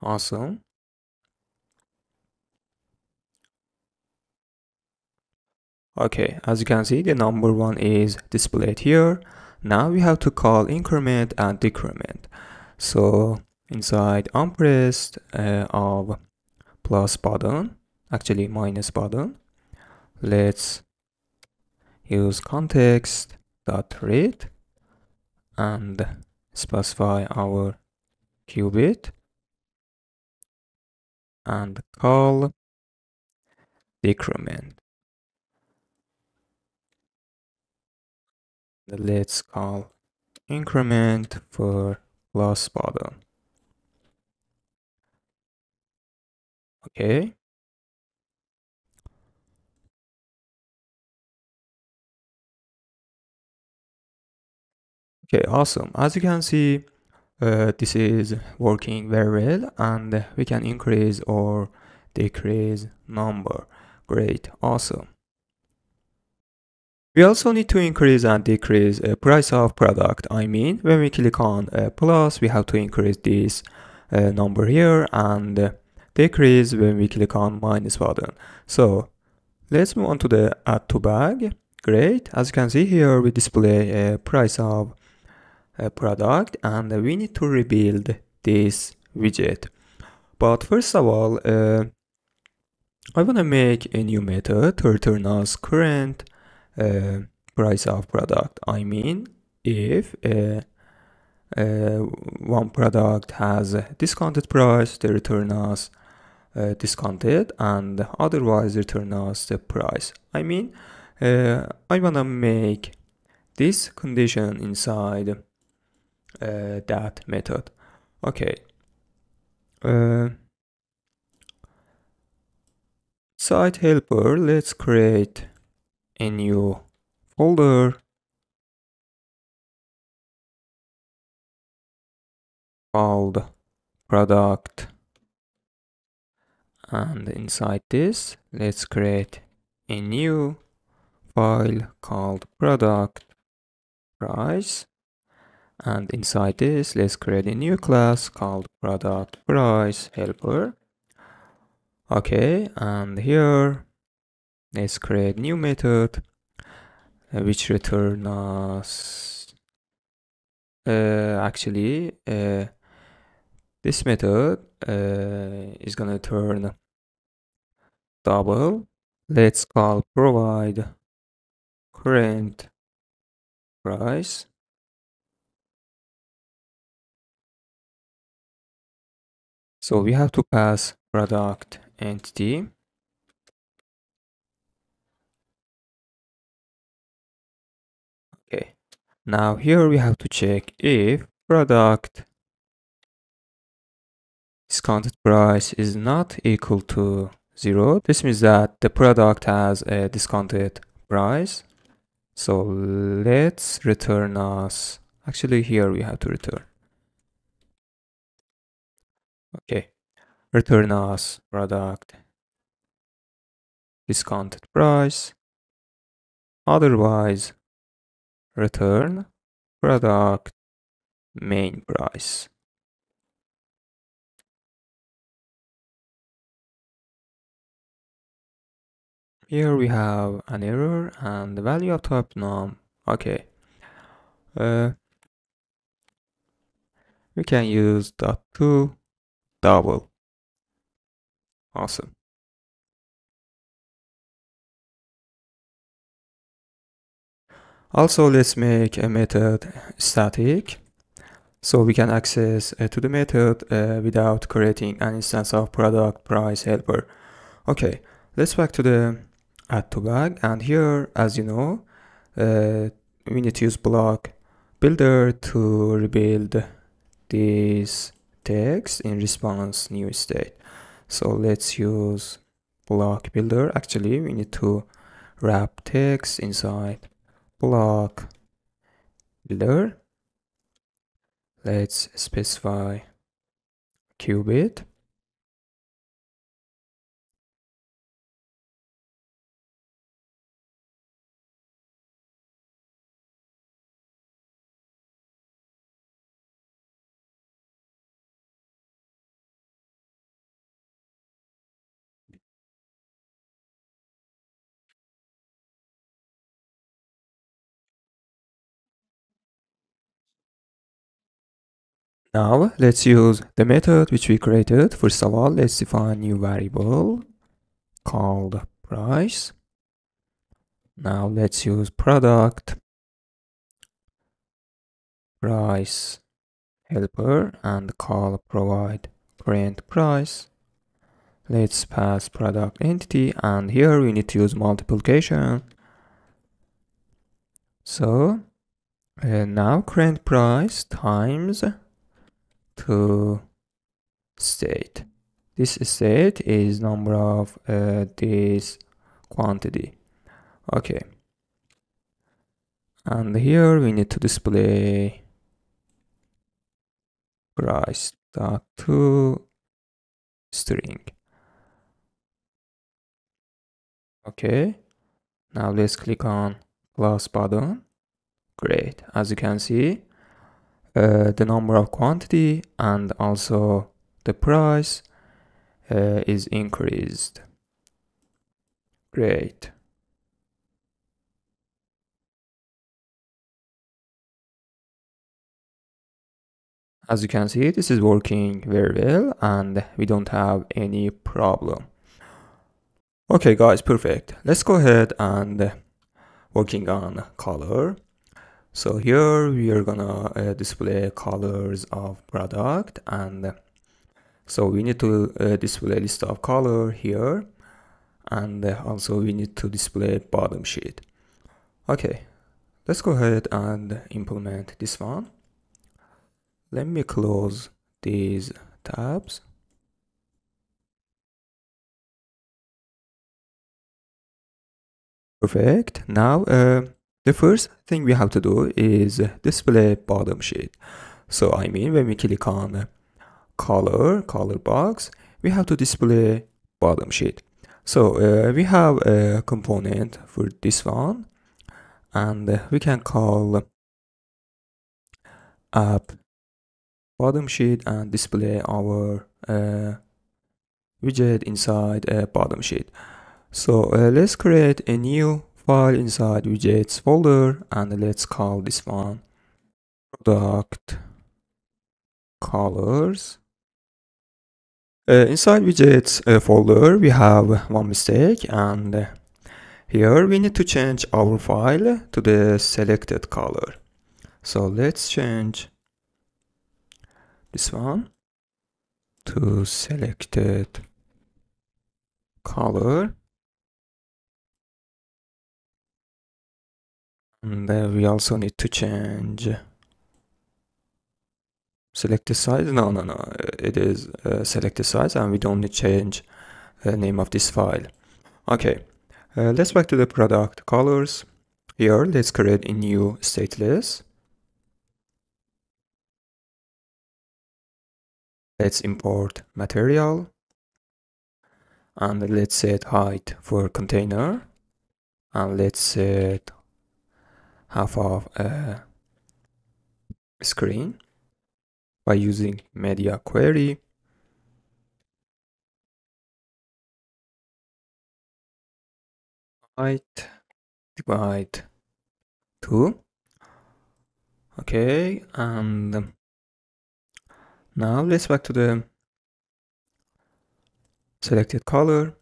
Awesome. Okay, as you can see, the number one is displayed here. Now we have to call increment and decrement. So inside unpressed of plus button, actually minus button, let's use context dot read and specify our qubit and call decrement. Let's call increment for plus button. Okay. Okay, awesome. As you can see, this is working very well, and we can increase or decrease number. Great, awesome. We also need to increase and decrease price of product. I mean, when we click on plus, we have to increase this number here and decrease when we click on minus button. So let's move on to the add to bag. Great. As you can see here, we display a price of a product, and we need to rebuild this widget. But first of all, I want to make a new method to return us current uh, price of product. I mean, if one product has a discounted price, they return us discounted, and otherwise return us the price. I mean, I want to make this condition inside that method. Okay. Site helper, let's create a new folder called product, and inside this let's create a new file called product price, and inside this let's create a new class called product price helper. Okay, and here let's create new method which return us actually this method is gonna turn double. Let's call provide current price. So we have to pass product entity. Okay. Now here we have to check if product discounted price is not equal to 0. This means that the product has a discounted price. So let's return us, actually here we have to return. Okay, return us product discounted price. Otherwise, return product main price. Here we have an error and the value of type num. Okay. We can use dot to double. Awesome. Also, let's make a method static. So we can access to the method without creating an instance of product price helper. Okay, let's back to the add to bag, and here, as you know, we need to use Bloc builder to rebuild this text in response new state. So let's use Bloc builder. Actually, we need to wrap text inside Bloc builder. Let's specify qubit. Now let's use the method which we created. First of all, let's define a new variable called price. Now let's use product price helper and call provide current price. Let's pass product entity, and here we need to use multiplication. So now current price times to state. This state is number of this quantity. Okay. And here we need to display price dot to string. Okay. Now let's click on plus button. Great. As you can see, the number of quantity and also the price is increased. Great. As you can see, this is working very well and we don't have any problem. Okay guys, perfect. Let's go ahead and working on color. So here we are gonna display colors of product, and so we need to display list of color here, and also we need to display bottom sheet. Okay, let's go ahead and implement this one. Let me close these tabs. Perfect. Now the first thing we have to do is display bottom sheet. So I mean, when we click on color box, we have to display bottom sheet. So we have a component for this one, and we can call app bottom sheet and display our widget inside a bottom sheet. So let's create a new file inside widgets folder, and let's call this one product colors. Inside widgets folder, we have one mistake, and here we need to change our file to the selected color. So let's change this one to selected color. And we also need to change selected size. No, it is selected size, and we don't need to change the name of this file. Okay, let's back to the product colors. Here, let's create a new stateless. Let's import material, and let's set height for container, and let's set half of screen by using media query. Height divide 2. Okay, and now let's back to the selected color,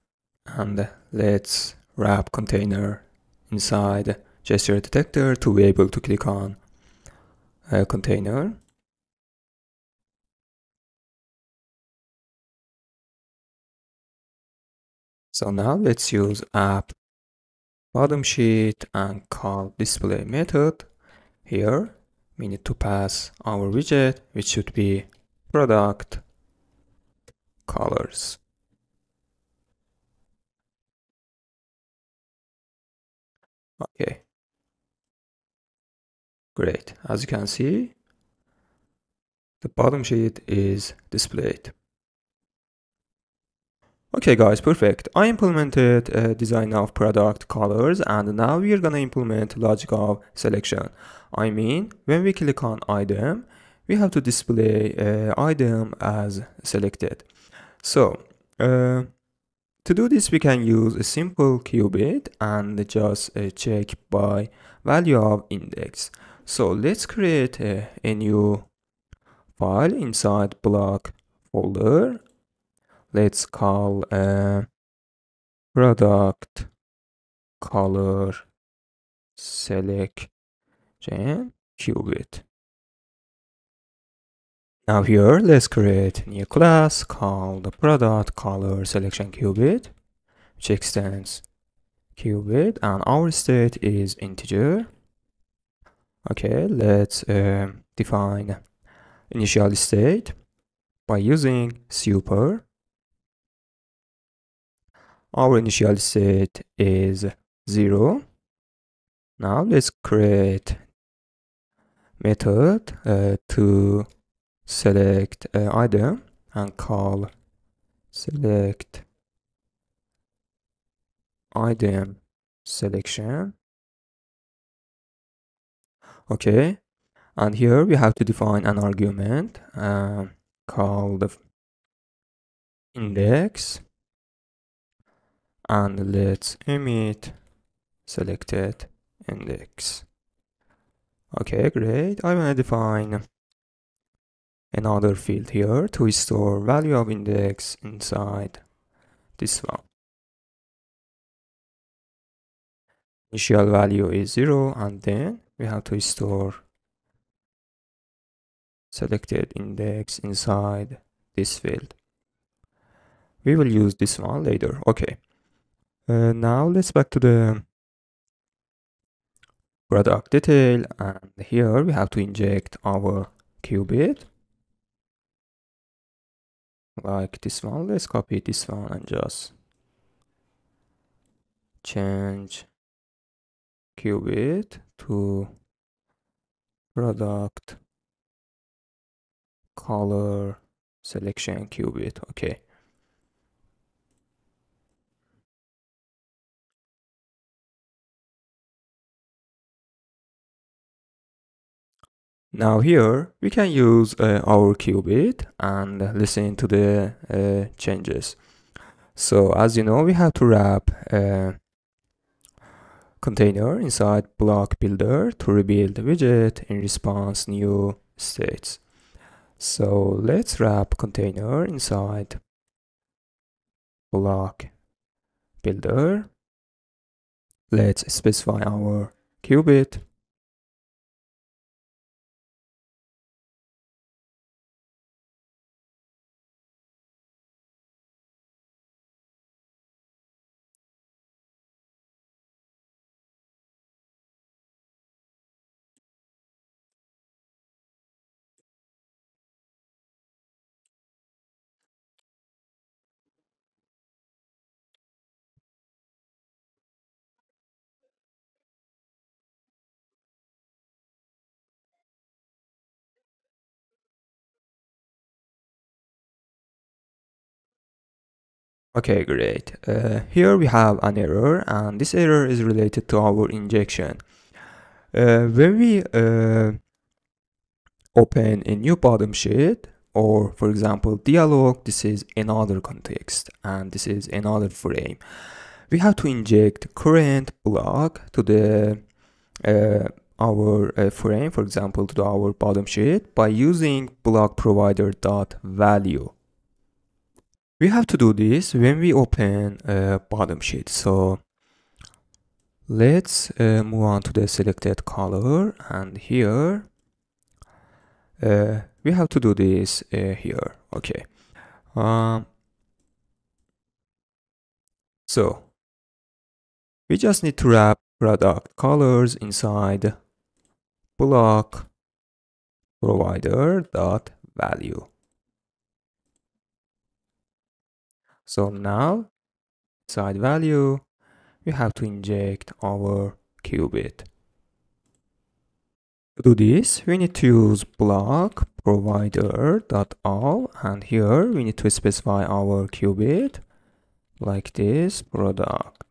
and let's wrap container inside gesture detector to be able to click on a container. So now let's use app bottom sheet and call display method. Here we need to pass our widget, which should be product colors. Okay, great. As you can see, the bottom sheet is displayed. Okay guys, perfect. I implemented a design of product colors, and now we are gonna implement logic of selection. I mean, when we click on item, we have to display item as selected. So to do this, we can use a simple qubit and just check by value of index. So let's create a new file inside Bloc folder. Let's call product color selection qubit. Now here, let's create a new class called product color selection qubit, which extends qubit, and our state is integer. Okay, let's define initial state by using super. Our initial state is 0. Now let's create method to select item and call select item selection. Okay, and here we have to define an argument called index, and let's emit selected index. Okay, great. I want to define another field here to store value of index inside this one. Initial value is 0, and then we have to store selected index inside this field. We will use this one later. Okay. Now let's back to the product detail, and here we have to inject our qubit like this one. Let's copy this one and just change qubit to product color selection qubit. Okay. Now here we can use our qubit and listen to the changes. So as you know, we have to wrap a container inside block builder to rebuild the widget in response new states. So let's wrap container inside block builder. Let's specify our qubit. Okay, great. Here we have an error, and this error is related to our injection. When we open a new bottom sheet, or for example dialog, this is another context and this is another frame. We have to inject current block to the our frame, for example to our bottom sheet, by using block provider dot value. We have to do this when we open a bottom sheet. So let's move on to the selected color, and here we have to do this here. Okay. So we just need to wrap product colors inside block provider dot value. So now inside value we have to inject our qubit. To do this, we need to use block provider dot all, and here we need to specify our qubit like this product.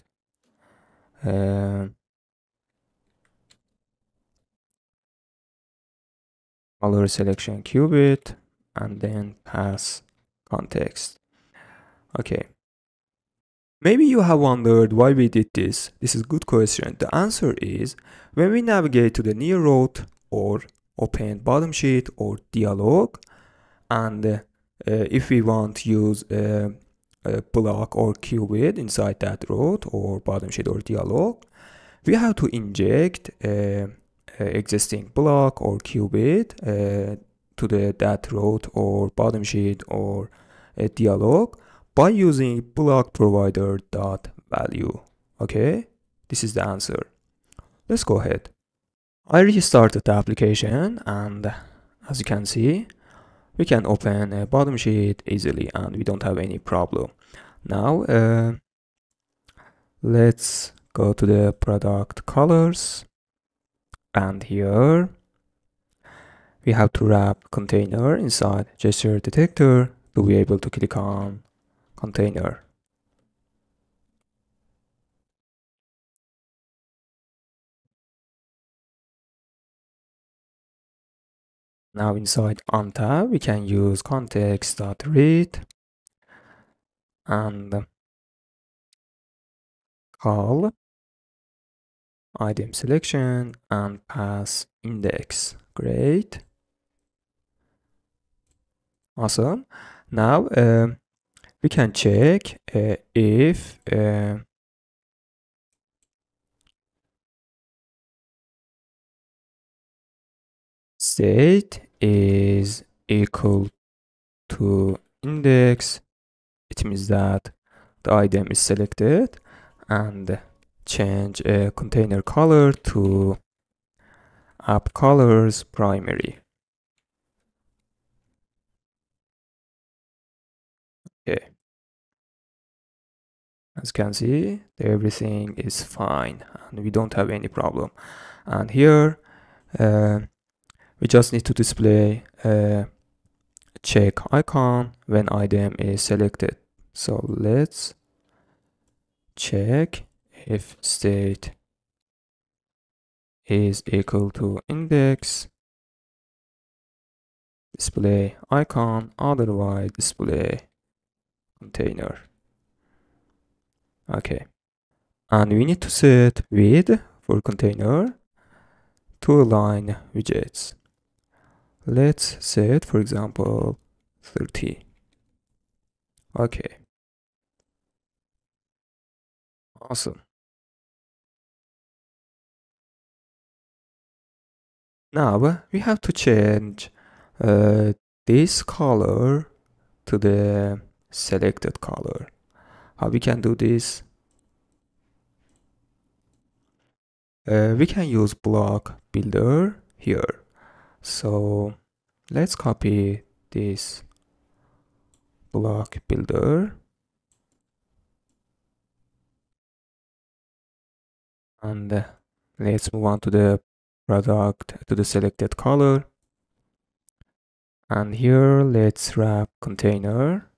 Color selection qubit, and then pass context. Okay. Maybe you have wondered why we did this. This is a good question. The answer is when we navigate to the new route or open bottom sheet or dialog, and if we want to use a block or qubit inside that route or bottom sheet or dialog, we have to inject existing block or qubit to that route or bottom sheet or a dialog by using block provider dot value. Okay, this is the answer. Let's go ahead. I restarted the application, and as you can see, we can open a bottom sheet easily and we don't have any problem. Now let's go to the product colors, and here we have to wrap container inside gesture detector to be able to click on container. Now inside on tab we can use context.read and call item selection and pass index. Great. Awesome. Now we can check if state is equal to index. It means that the item is selected, and change a container color to app colors primary. Okay. As you can see, everything is fine and we don't have any problem. And here we just need to display a check icon when item is selected. So let's check if state is equal to index, display icon, otherwise display container. Okay, and we need to set width for container to align widgets. Let's set, for example, 30. Okay, awesome. Now we have to change this color to the selected color. How we can do this? We can use block builder here. So let's copy this block builder and let's move on to the product, to the selected color. And here let's wrap container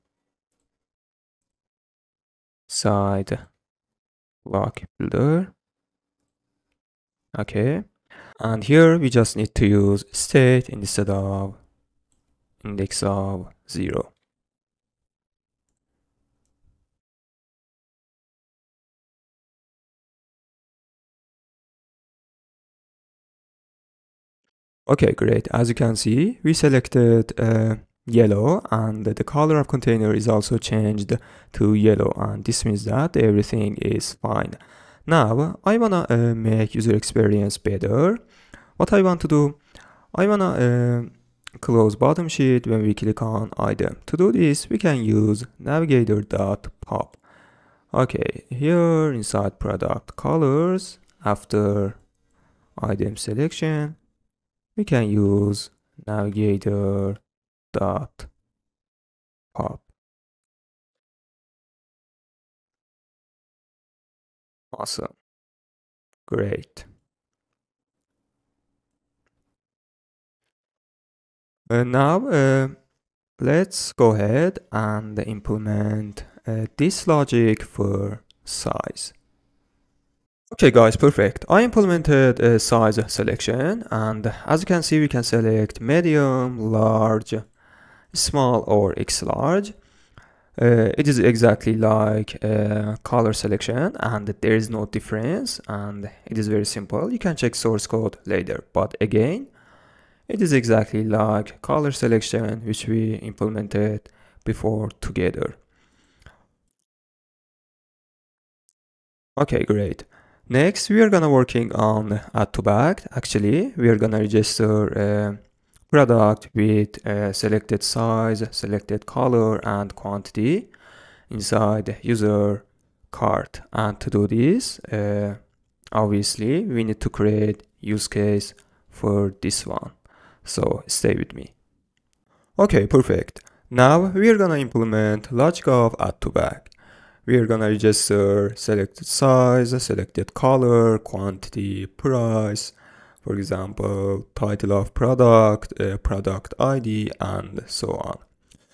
side block builder. Okay, and here we just need to use state instead of index of 0. Okay, great. As you can see, we selected yellow, and the color of container is also changed to yellow, and this means that everything is fine. Now I wanna make user experience better. What I want to do, I wanna close bottom sheet when we click on item. To do this, we can use navigator.pop. Okay, here inside product colors, after item selection, we can use navigator dot pop. Awesome. Great. Now let's go ahead and implement this logic for size. Okay guys, perfect. I implemented a size selection, and as you can see, we can select medium, large, small or X large. It is exactly like color selection, and there is no difference, and it is very simple. You can check source code later, but again, it is exactly like color selection which we implemented before together. Okay, great. Next, we are gonna working on add to bag. Actually, we are gonna register a product with a selected size, selected color, and quantity inside user cart. And to do this, obviously, we need to create use case for this one. So stay with me. Okay, perfect. Now we are gonna implement logic of add to bag. We are gonna register selected size, selected color, quantity, price, for example, title of product, product ID, and so on.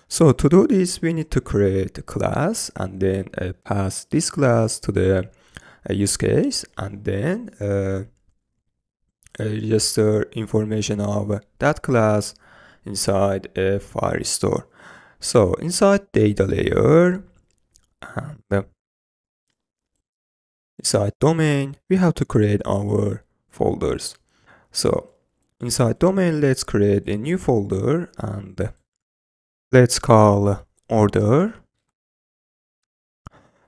So to do this, we need to create a class and then pass this class to the use case, and then register information of that class inside a Firestore. So inside data layer and inside domain, we have to create our folders. So inside domain, let's create a new folder and let's call order.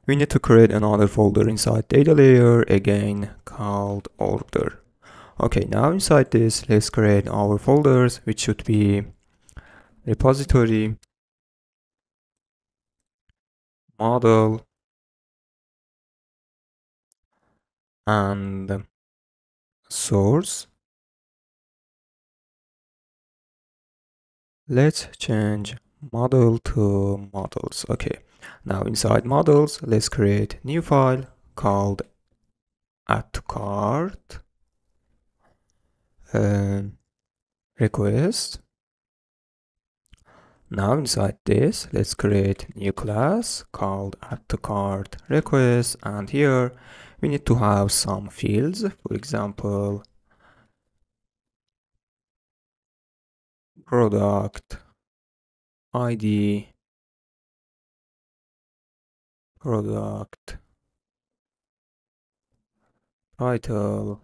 We need to create another folder inside data layer, again called order. Okay, now inside this, let's create our folders, which should be repository, model, and source. Let's change model to models. Okay, now inside models, let's create new file called add to cart request. Now inside this, let's create new class called add to cart request, and here we need to have some fields, for example, product ID, product title,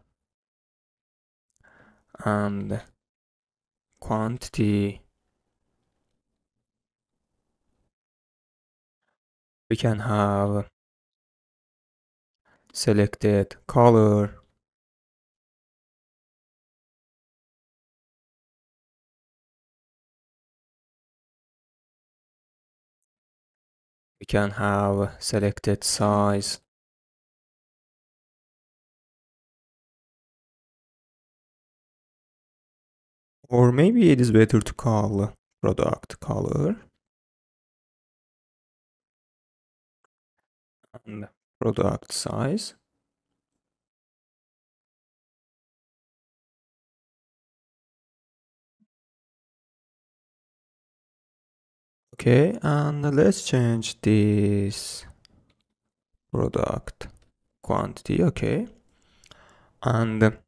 and quantity. We can have selected color, we can have selected size, or maybe it is better to call product color and product size. Okay, and let's change this product quantity. Okay, and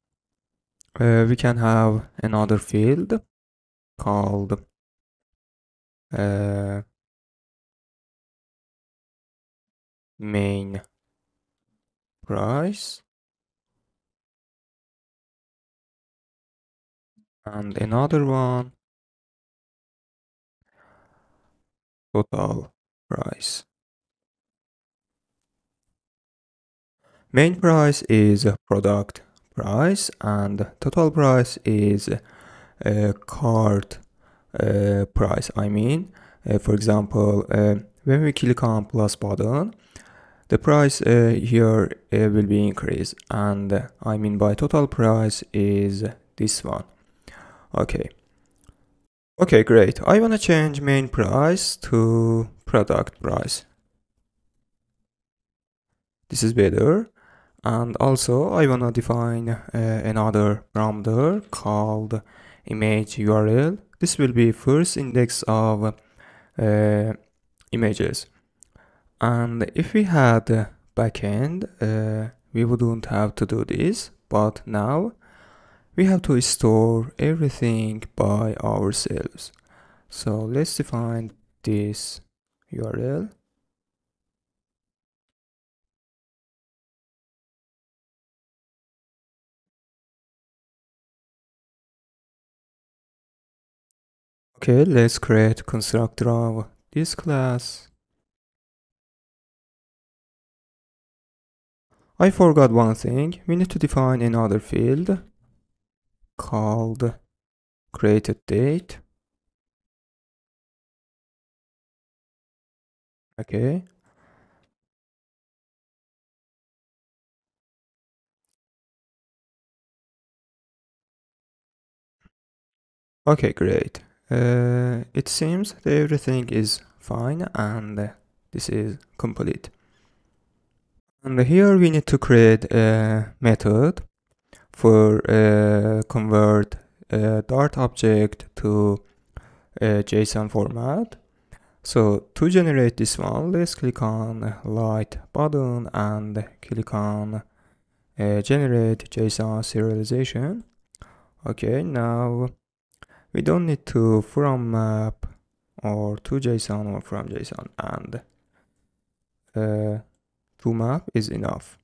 we can have another field called main price, and another one total price. Main price is product price and total price is cart price. I mean, for example, when we click on plus button, the price here will be increased, and I mean by total price is this one. Okay. Okay, great. I want to change main price to product price. This is better. And also I want to define another parameter called image URL. This will be first index of images. And if we had a backend, we wouldn't have to do this, but now we have to store everything by ourselves. So let's define this URL. Okay, let's create constructor of this class. I forgot one thing. We need to define another field called created date. Okay. Okay, great. It seems that everything is fine and this is complete. And here we need to create a method for convert a Dart object to a JSON format. So to generate this one, let's click on light button and click on generate JSON serialization. Okay, now we don't need to from map or to JSON or from JSON, and to map is enough.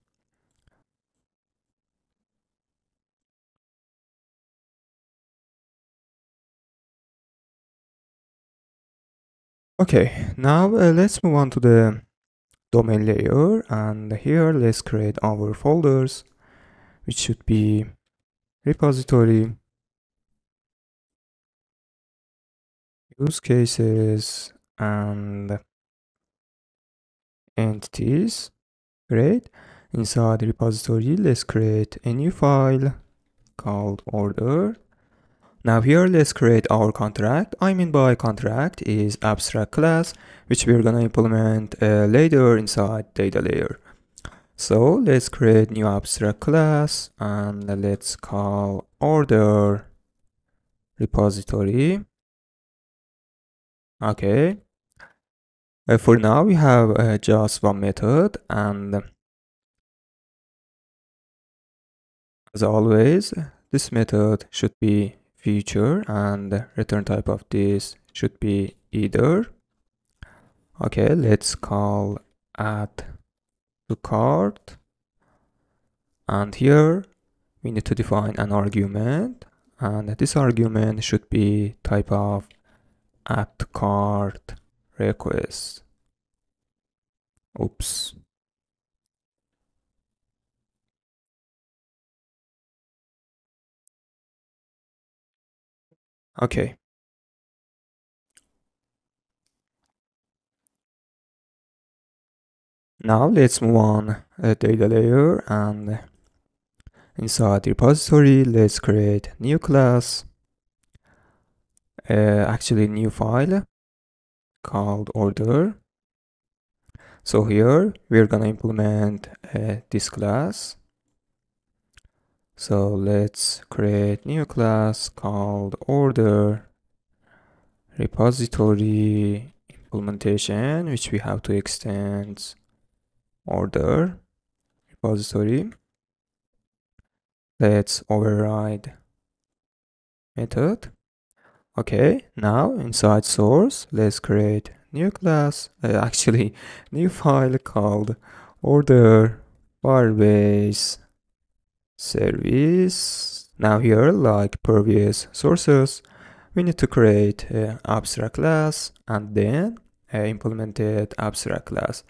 Okay, now let's move on to the domain layer, and here let's create our folders, which should be repository, use cases, and entities. Great. Inside the repository, let's create a new file called order. Now here let's create our contract. I mean by contract is abstract class, which we're gonna implement later inside data layer. So let's create new abstract class and let's call order repository. Okay. For now we have just one method, and as always, this method should be feature and return type of this should be either. Okay, let's call add to cart, and here we need to define an argument, and this argument should be type of add to cart request. Oops. Okay. Now let's move on data layer, and inside the repository let's create new class, actually new file called order. So here we're gonna implement this class. So let's create new class called order repository implementation, which we have to extend order repository. Let's override method. Okay, now inside source, let's create new class, actually new file called order Firebase service. Now here, like previous sources, we need to create an abstract class and then implemented abstract class.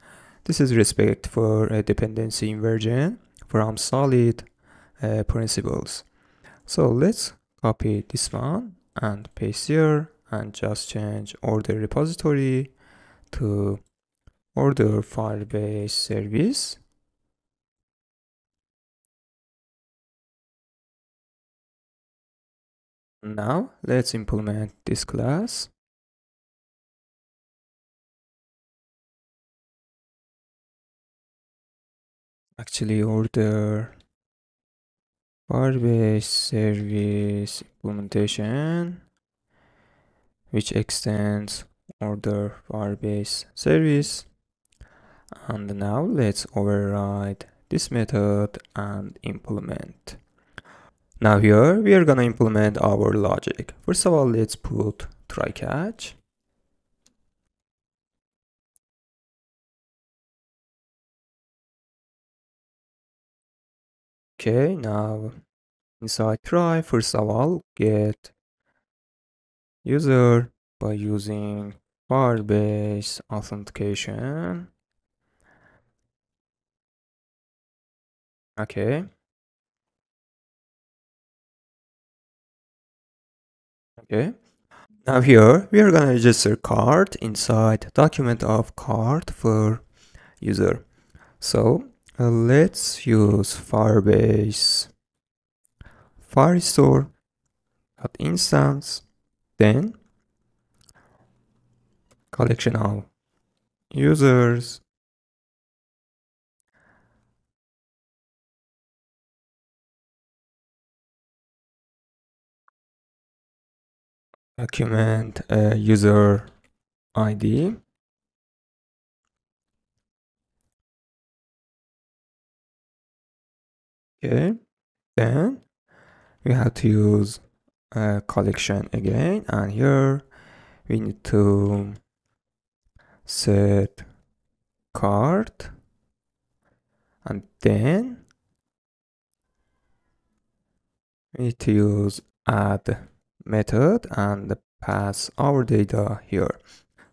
This is respect for a dependency inversion from solid principles. So let's copy this one and paste here and just change order repository to order Firebase service. Now let's implement this class. Actually, order Firebase service implementation, which extends order Firebase service. And now let's override this method and implement. Now here we are gonna implement our logic. First of all, let's put try catch. Okay, now inside try, first of all, get user by using Firebase authentication. Okay. Okay. Now here we are gonna register card inside document of card for user. So let's use Firebase Firestore instance, then collection of users, document user ID, okay, then we have to use collection again, and here we need to set card, and then we need to use add method and pass our data here.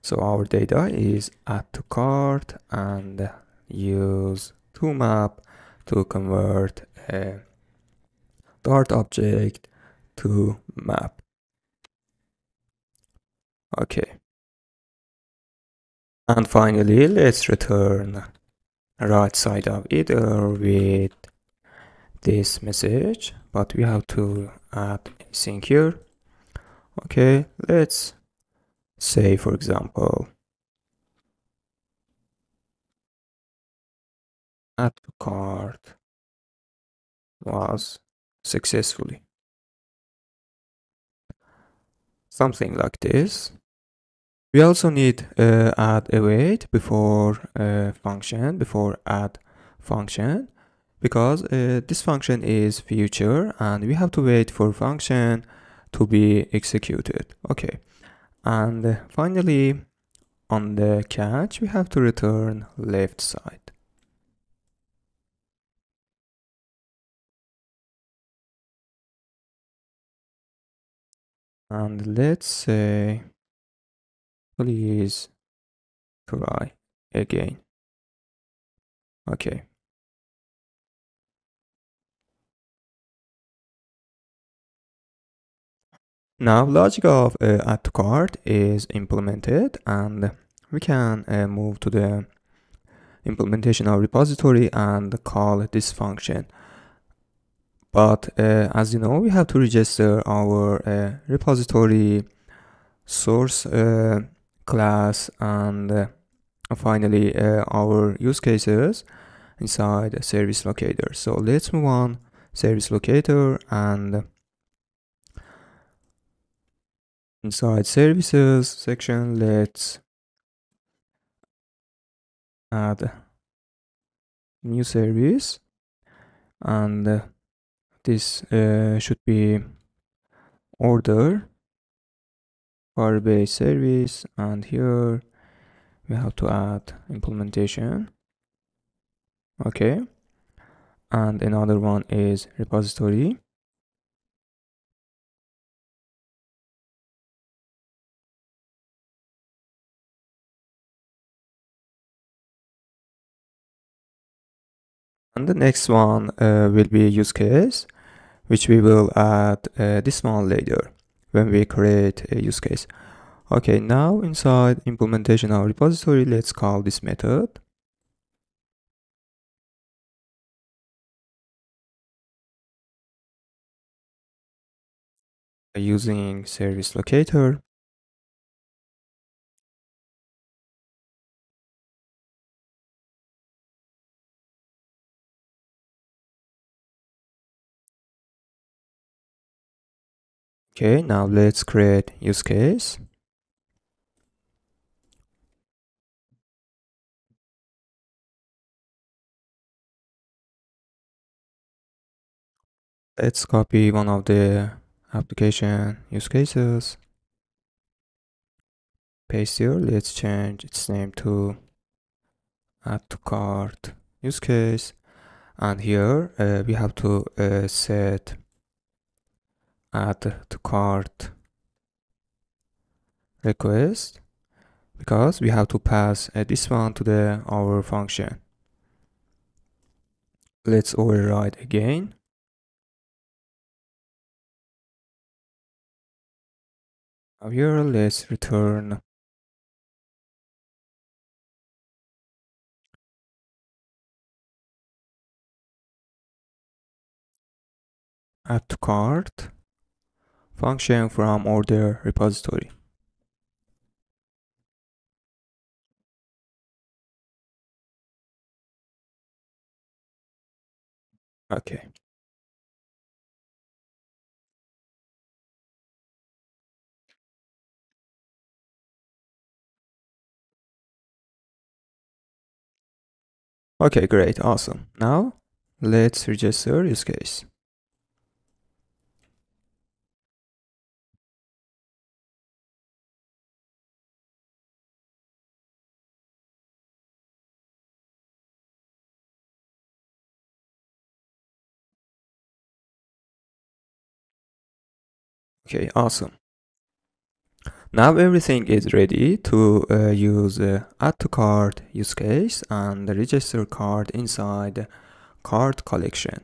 So our data is add to cart and use to map to convert a Dart object to map. Okay. And finally, let's return right side of it with this message, but we have to add async here. Okay, let's say, for example, add to cart was successfully. Something like this. We also need add await before function, before add function, because this function is future and we have to wait for function to be executed. Okay, and finally on the catch we have to return left side. And let's say please try again. Okay. Now logic of add to cart is implemented and we can move to the implementation of repository and call this function. But as you know, we have to register our repository source class and finally our use cases inside a service locator. So let's move on service locator, and inside services section let's add new service, and this should be order Firebase service, and here we have to add implementation. Okay, and another one is repository. And the next one will be use case, which we will add this one later when we create a use case. Okay, now inside implementation of repository, let's call this method using service locator. Okay, now let's create use case. Let's copy one of the application use cases. Paste here. Let's change its name to add to cart use case. And here we have to set add to cart request, because we have to pass this one to the our function. Let's override again. Now here let's return add to cart function from order repository. Okay. Okay, great, awesome. Now let's register use case. Okay, awesome. Now everything is ready to use add to cart use case and register card inside card collection.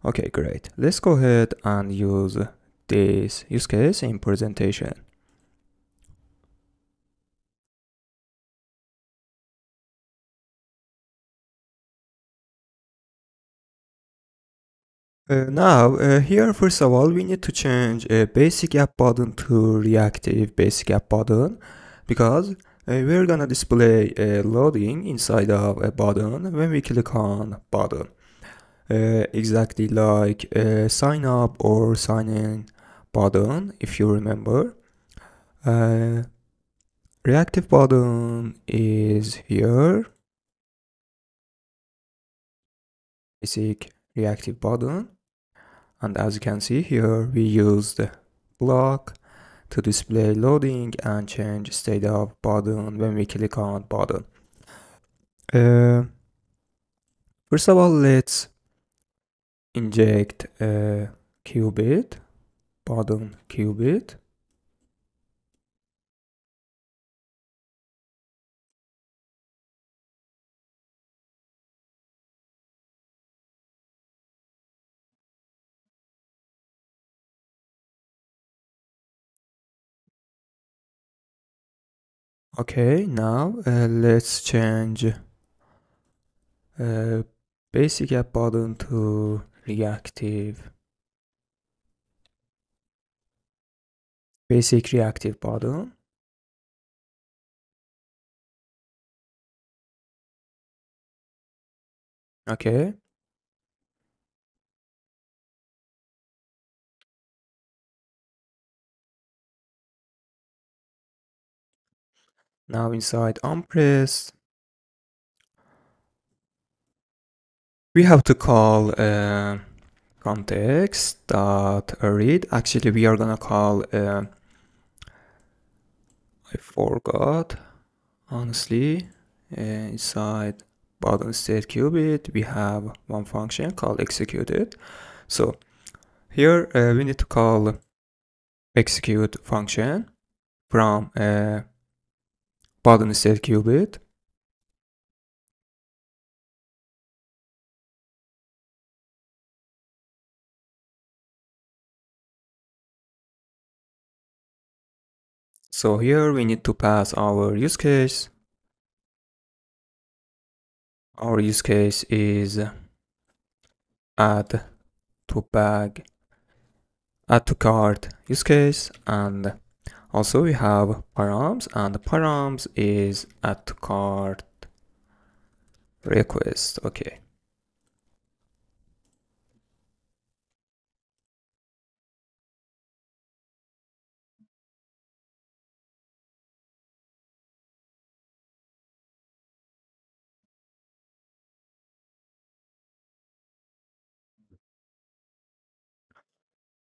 Okay, great. Let's go ahead and use this use case in presentation. Now, here, first of all, we need to change a basic app button to reactive basic app button, because we're gonna display a loading inside of a button when we click on button. Exactly like a sign up or sign in button, if you remember. Uh, Reactive button is here, basic reactive button. And as you can see here, we used Bloc to display loading and change state of button when we click on button. Uh, First of all, let's inject a qubit, button qubit. Okay, now let's change uh, basic app button to reactive, basic reactive button. Okay. Now inside onPress, we have to call context dot read. Actually, we are gonna call I forgot, honestly. Inside button state qubit, we have one function called executed. So here we need to call execute function from button state qubit. So here we need to pass our use case. Our use case is add to bag, add to cart use case, and also we have params, and params is add to cart request. Okay.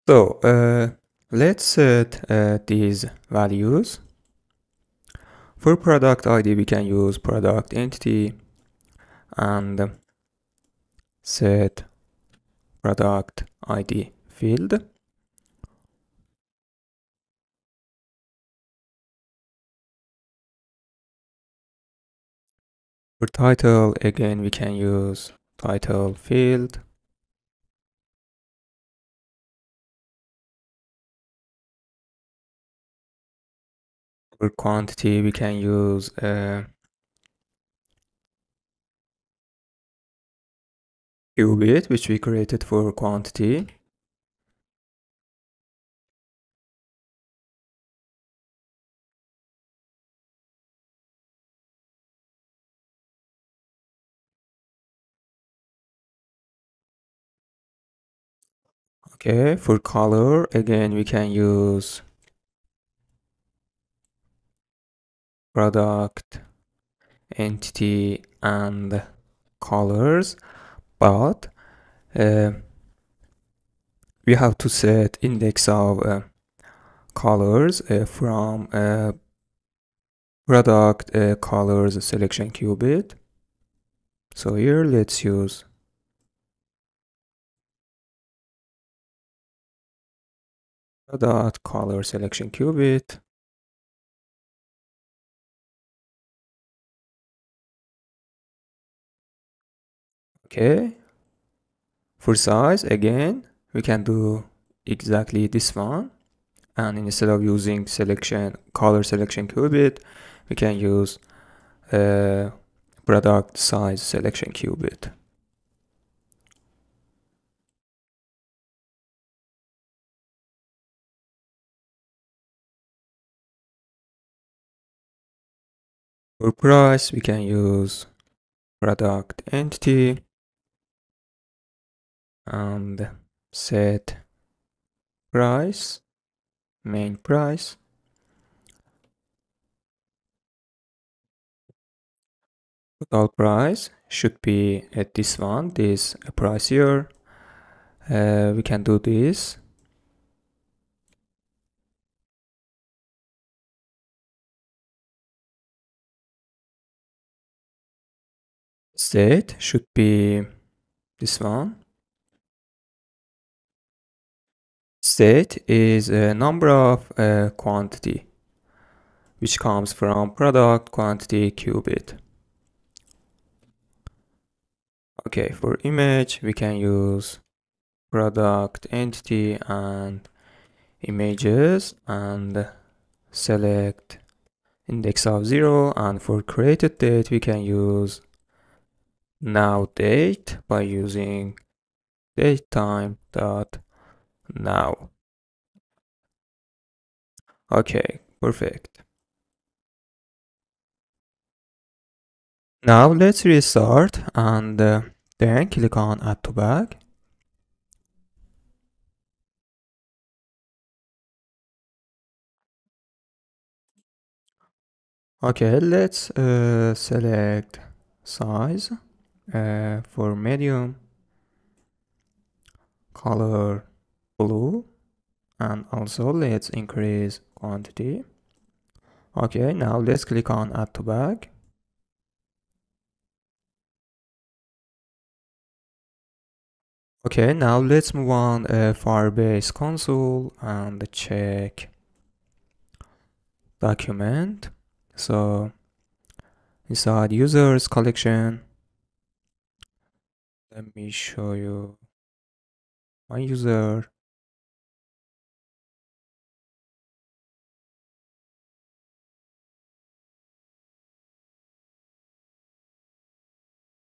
So let's set these values. For product ID, we can use product entity and set product ID field. For title, again, we can use title field. For quantity, we can use qubit, which we created for quantity. Okay, for color, again, we can use product entity and colors, but we have to set index of colors from product colors selection qubit. So here let's use product color selection qubit. Okay. For size, again, we can do exactly this one. And instead of using selection color selection qubit, we can use product size selection qubit. For price, we can use product entity and set price, main price. Total price should be at this one, this price here. We can do this. State should be this one. State is a number of quantity which comes from product quantity qubit. Okay, for image we can use product entity and images and select index of 0, and for created date we can use now date by using datetime dot now. Okay, perfect. Now let's restart and then click on add to bag. Okay, let's select size for medium, color blue, and also let's increase quantity. Okay, now let's click on add to bag. Okay, now let's move on Firebase console and check document. So inside users collection, let me show you my user.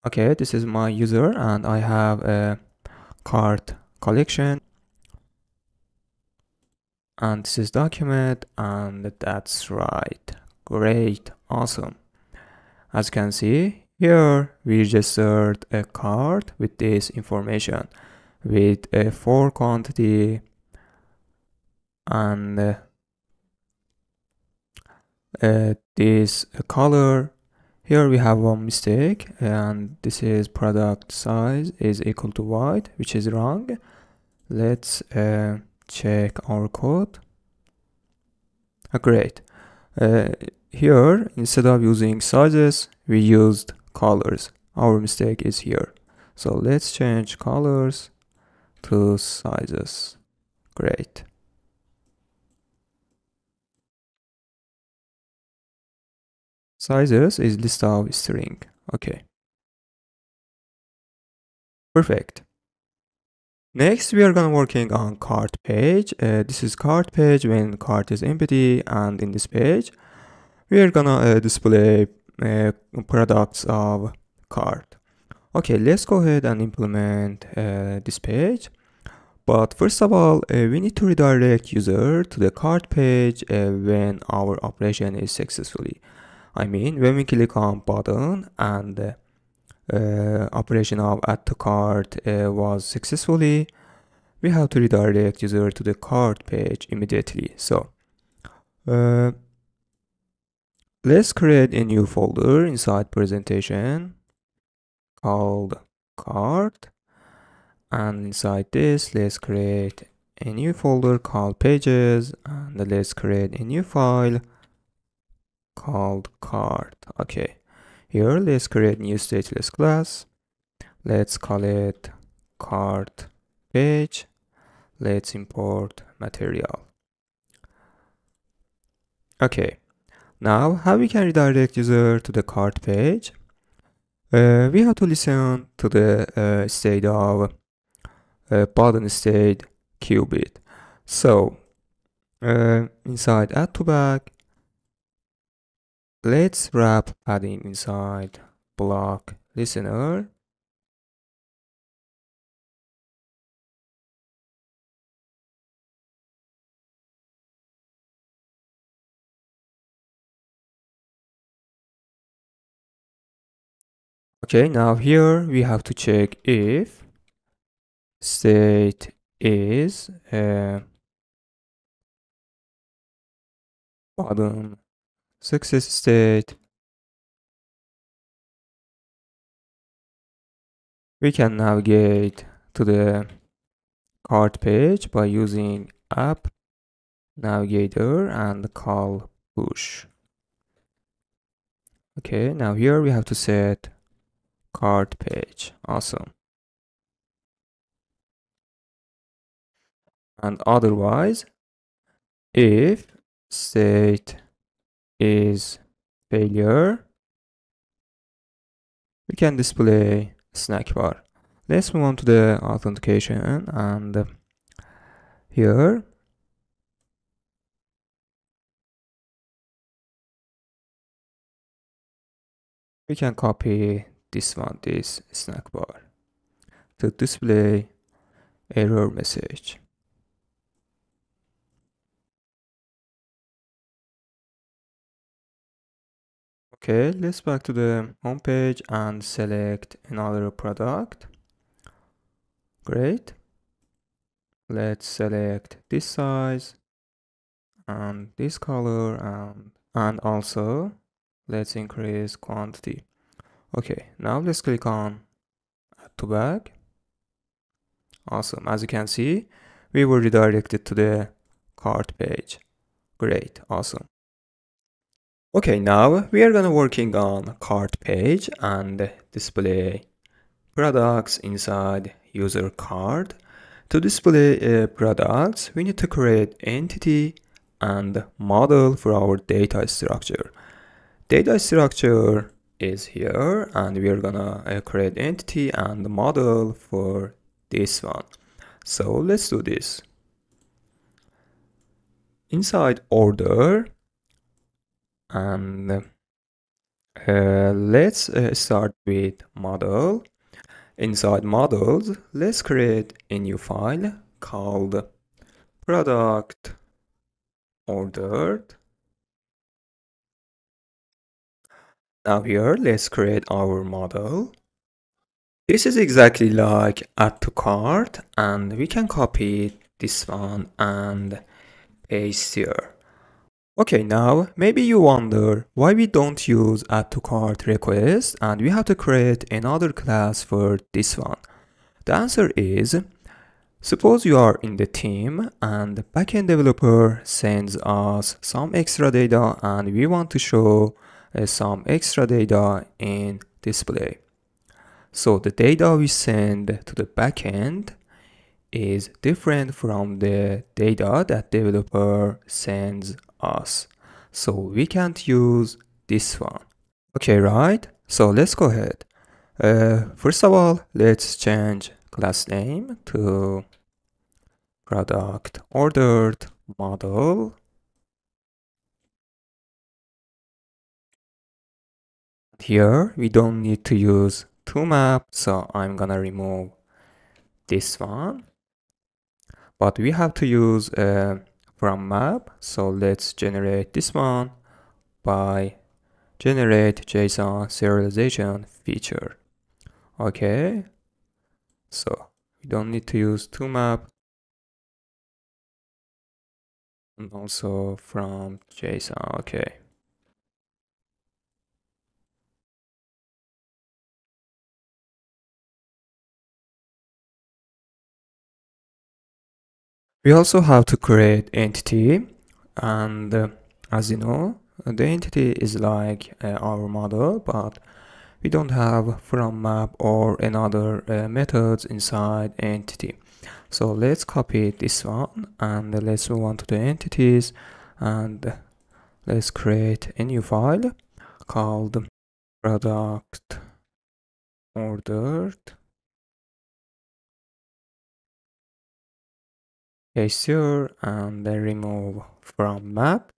Okay, this is my user and I have a cart collection, and this is document, and that's right. Great, awesome. As you can see here, we registered a cart with this information with a for quantity and this color. Here we have one mistake, and this is product size is equal to white, which is wrong. Let's check our code. Great. Here, instead of using sizes, we used colors. Our mistake is here. So let's change colors to sizes. Great. Sizes is list of string. Okay. Perfect. Next, we are gonna working on cart page. This is cart page when cart is empty, and in this page, we are gonna display products of cart. Okay, let's go ahead and implement this page. But first of all, we need to redirect user to the cart page when our operation is successfully. I mean, when we click on button and operation of add to cart was successfully, we have to redirect user to the cart page immediately. So let's create a new folder inside presentation called cart, and inside this let's create a new folder called pages, and let's create a new file called cart. Okay, here let's create new stateless class. Let's call it cart page. Let's import material. Okay, now how we can redirect user to the cart page? We have to listen to the state of button state qubit. So inside add to back, let's wrap padding inside block listener. Okay, now here we have to check if state is button success state. We can navigate to the cart page by using app navigator and call push. Okay, now here we have to set cart page. Awesome. And otherwise, if state is failure, we can display snack bar. Let's move on to the authentication, and here we can copy this one, this snack bar, to display error message. Okay, let's back to the home page and select another product. Great. Let's select this size and this color, and also let's increase quantity. Okay, now let's click on add to bag. Awesome. As you can see, we were redirected to the cart page. Great, awesome. Okay, now we are gonna working on cart page and display products inside user cart. To display products, we need to create entity and model for our data structure. Data structure is here, and we are gonna create entity and model for this one. So let's do this. Inside order, and Let's start with model. Inside models, let's create a new file called product ordered. Now here, let's create our model. This is exactly like add to cart, and we can copy this one and paste here. Okay, now maybe you wonder why we don't use add to cart request and we have to create another class for this one. The answer is, suppose you are in the team and the backend developer sends us some extra data and we want to show some extra data in display. So the data we send to the backend is different from the data that developer sends us. So we can't use this one. Okay, right? So let's go ahead. First of all, let's change class name to product ordered model. Here we don't need to use toMap, so I'm gonna remove this one. But we have to use from map, so let's generate this one by generate JSON serialization feature. Okay, so we don't need to use toMap, and also from JSON. Okay. We also have to create entity, and as you know, the entity is like our model, but we don't have from map or another methods inside entity. So let's copy this one and let's move on to the entities and let's create a new file called product ordered. Paste here and then remove from map,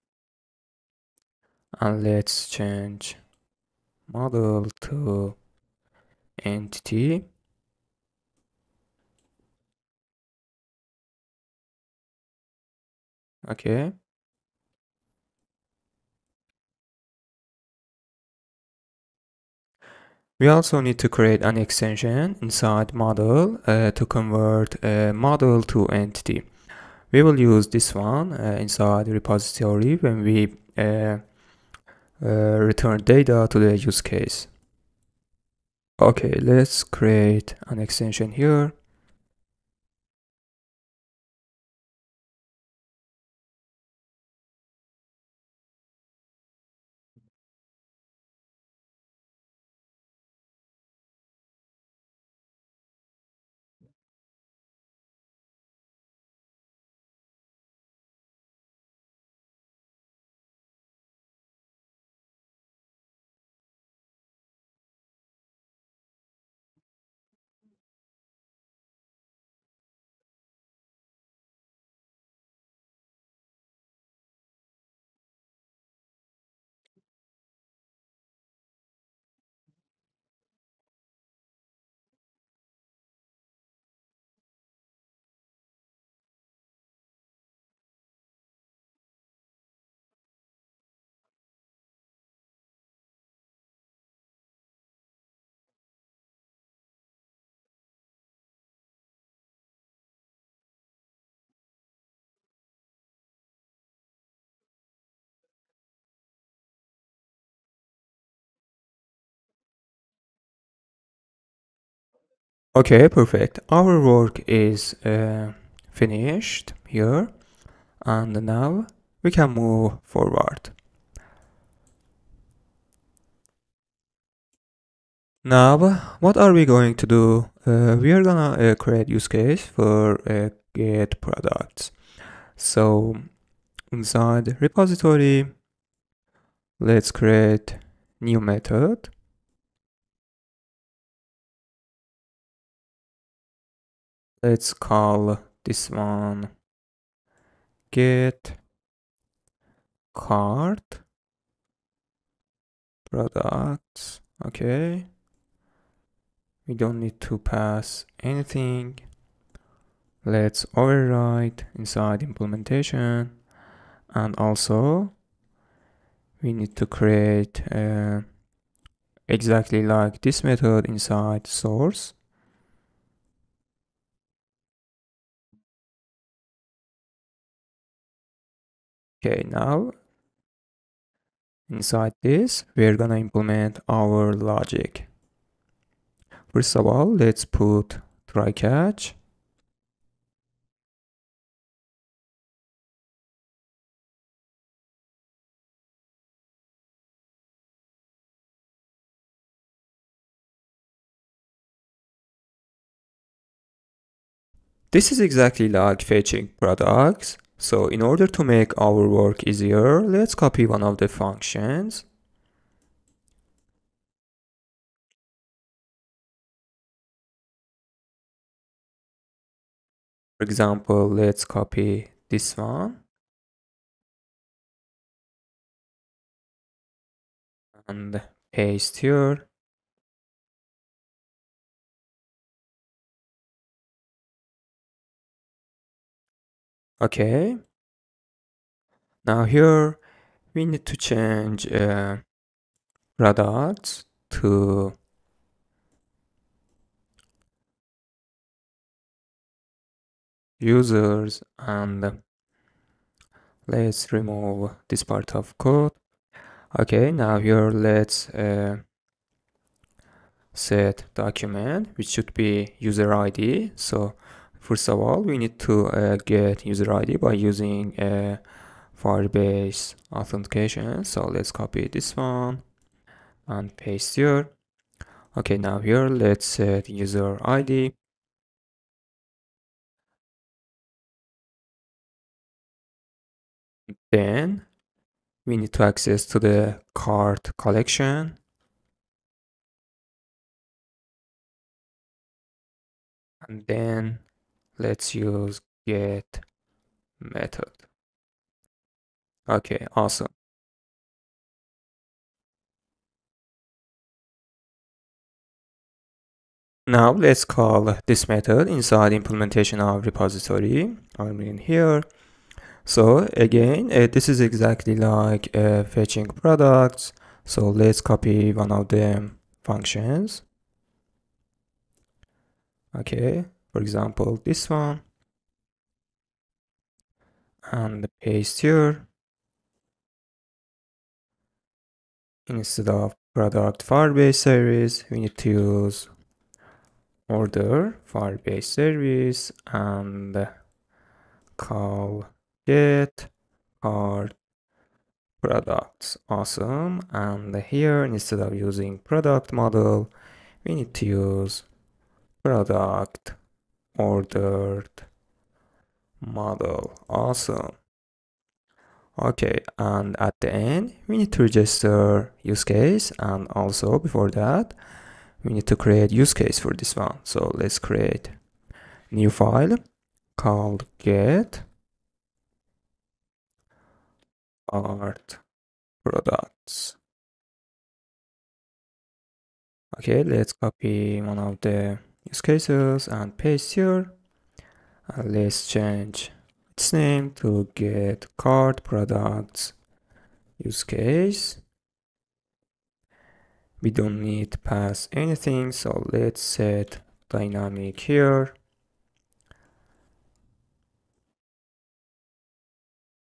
and let's change model to entity. Okay. We also need to create an extension inside model to convert a model to entity. We will use this one inside the repository when we return data to the use case. Okay, let's create an extension here. Okay, perfect. Our work is finished here, and now we can move forward. Now, what are we going to do? We are gonna create use case for get products. So inside repository, let's create new method. Let's call this one get cart products. Okay, we don't need to pass anything. Let's override inside implementation, and also we need to create exactly like this method inside source. Okay, now inside this we're gonna implement our logic. First of all, let's put try catch. This is exactly like fetching products. So in order to make our work easier, let's copy one of the functions. For example, let's copy this one and paste here. Okay. Now here we need to change products to users, and let's remove this part of code. Okay, now here let's set document, which should be user ID. So first of all, we need to get user ID by using Firebase authentication. So let's copy this one and paste here. Okay, now here let's set user ID. Then we need to access to the card collection. And then let's use get method. Okay, awesome. Now let's call this method inside implementation of repository. I'm in here. So again, this is exactly like fetching products. So let's copy one of the functions. Okay, for example, this one, and paste here. Instead of product Firebase service, we need to use order Firebase service and call get card products. Awesome. And here, instead of using product model, we need to use product ordered model. Awesome. Okay, and at the end, we need to register use case, and also before that, we need to create use case for this one. So let's create new file called get art products. Okay, let's copy one of the use cases and paste here. And let's change its name to get card products use case. We don't need to pass anything, so let's set dynamic here.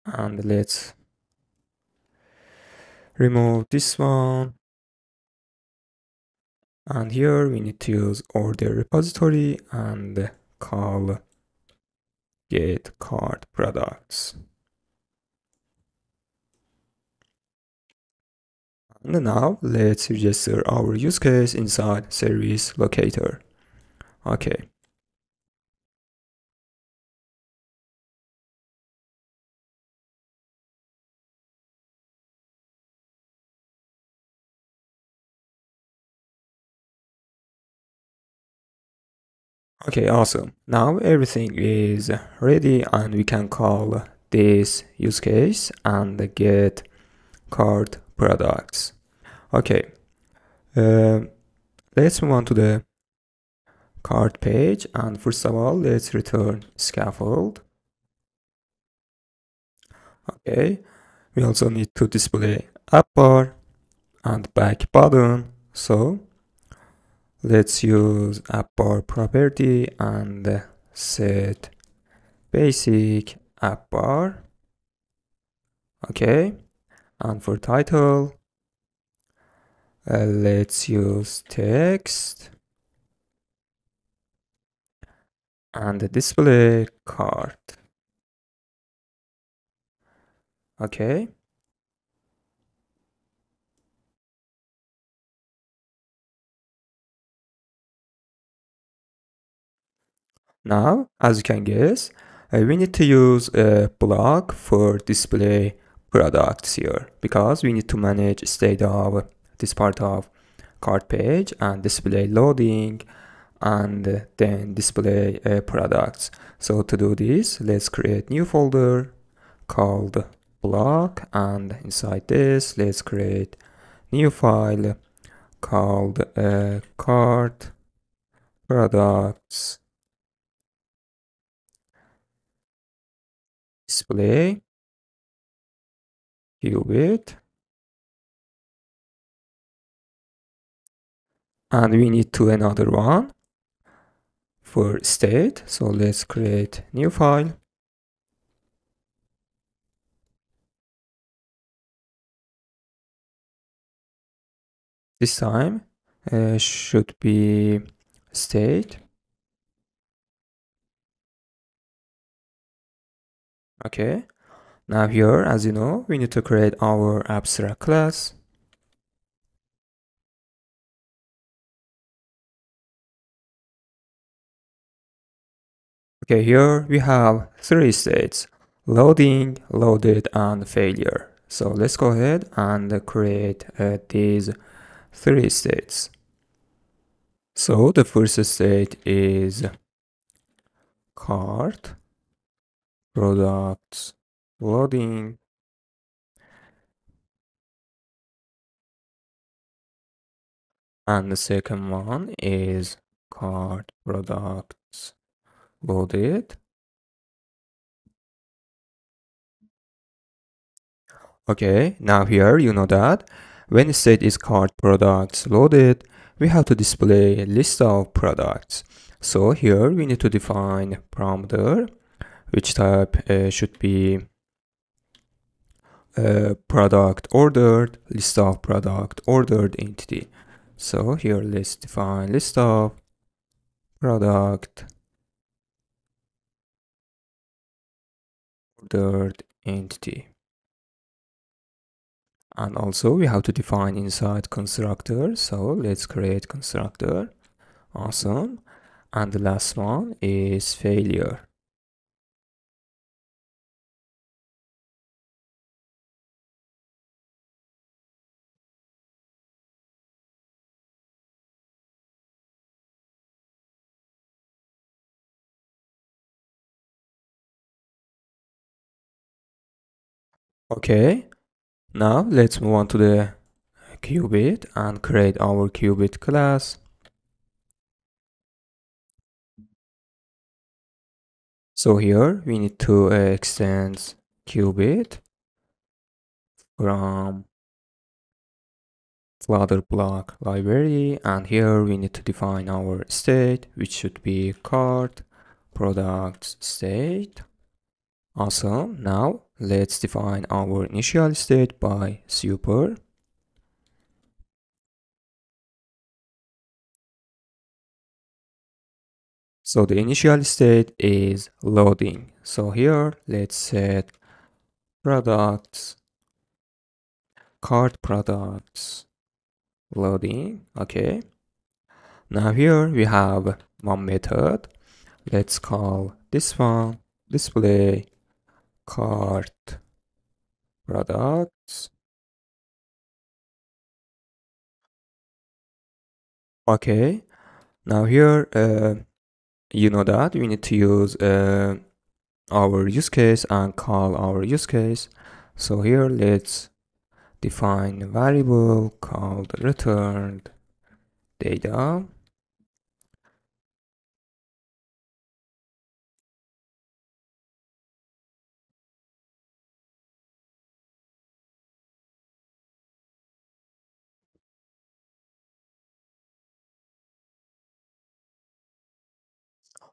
And let's remove this one. And here we need to use order repository and call get card products. And now let's register our use case inside service locator. Okay. Okay, awesome. Now everything is ready and we can call this use case and get card products. Okay, uh, let's move on to the cart page, and first of all, let's return scaffold. Okay, we also need to display app bar and back button. So let's use app bar property and set basic app bar. Okay, and for title, let's use text and display cart. Okay. Now, as you can guess, we need to use a block for display products here because we need to manage state of this part of cart page and display loading and then display products. So to do this, let's create new folder called block, and inside this, let's create new file called cart products display qubit, and we need to another one for state. So let's create new file. This time should be state. Okay, now here, as you know, we need to create our abstract class. Okay, here we have three states: loading, loaded, and failure. So let's go ahead and create these three states. So the first state is cart products loading, and the second one is cart products loaded. Okay, now here you know that when state is cart products loaded, we have to display a list of products. So here we need to define parameter, which type should be product ordered, list of product ordered entity. So here let's define list of product ordered entity. And also we have to define inside constructor. So let's create constructor. Awesome. And the last one is failure. Okay, now let's move on to the qubit and create our qubit class. So here we need to extend qubit from Flutter block library, and here we need to define our state, which should be cart products state. Awesome. Now let's define our initial state by super. So the initial state is loading. So here let's set products, cart products loading. Okay. Now here we have one method. Let's call this one display cart products. Okay. Now here you know that we need to use our use case and call our use case. So here let's define a variable called returned data.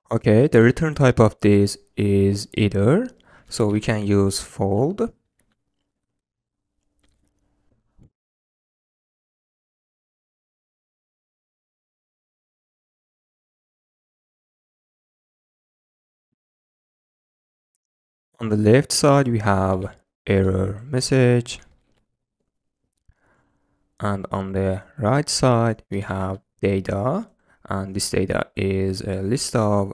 Okay, the return type of this is either, so we can use fold. On the left side, we have error message. And on the right side, we have data. And this data is a list of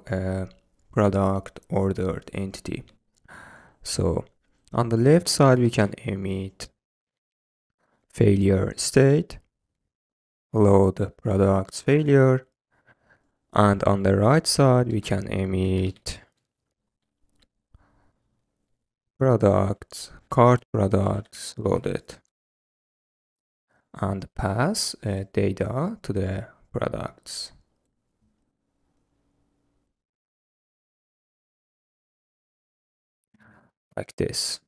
product ordered entity. So on the left side, we can emit failure state, load products failure. And on the right side, we can emit products, cart products loaded, and pass data to the products like this.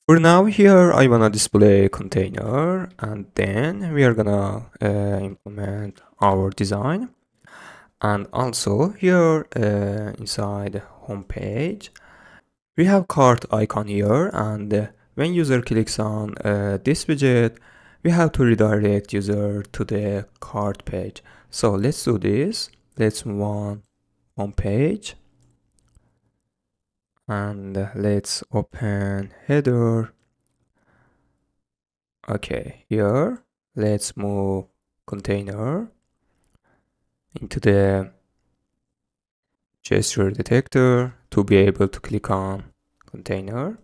For now here I wanna display container, and then we are gonna implement our design. And also here inside home page we have cart icon here, and when user clicks on this widget, we have to redirect user to the cart page. So let's do this. Let's move on home page, and let's open header. Okay, here let's move container into the gesture detector to be able to click on container.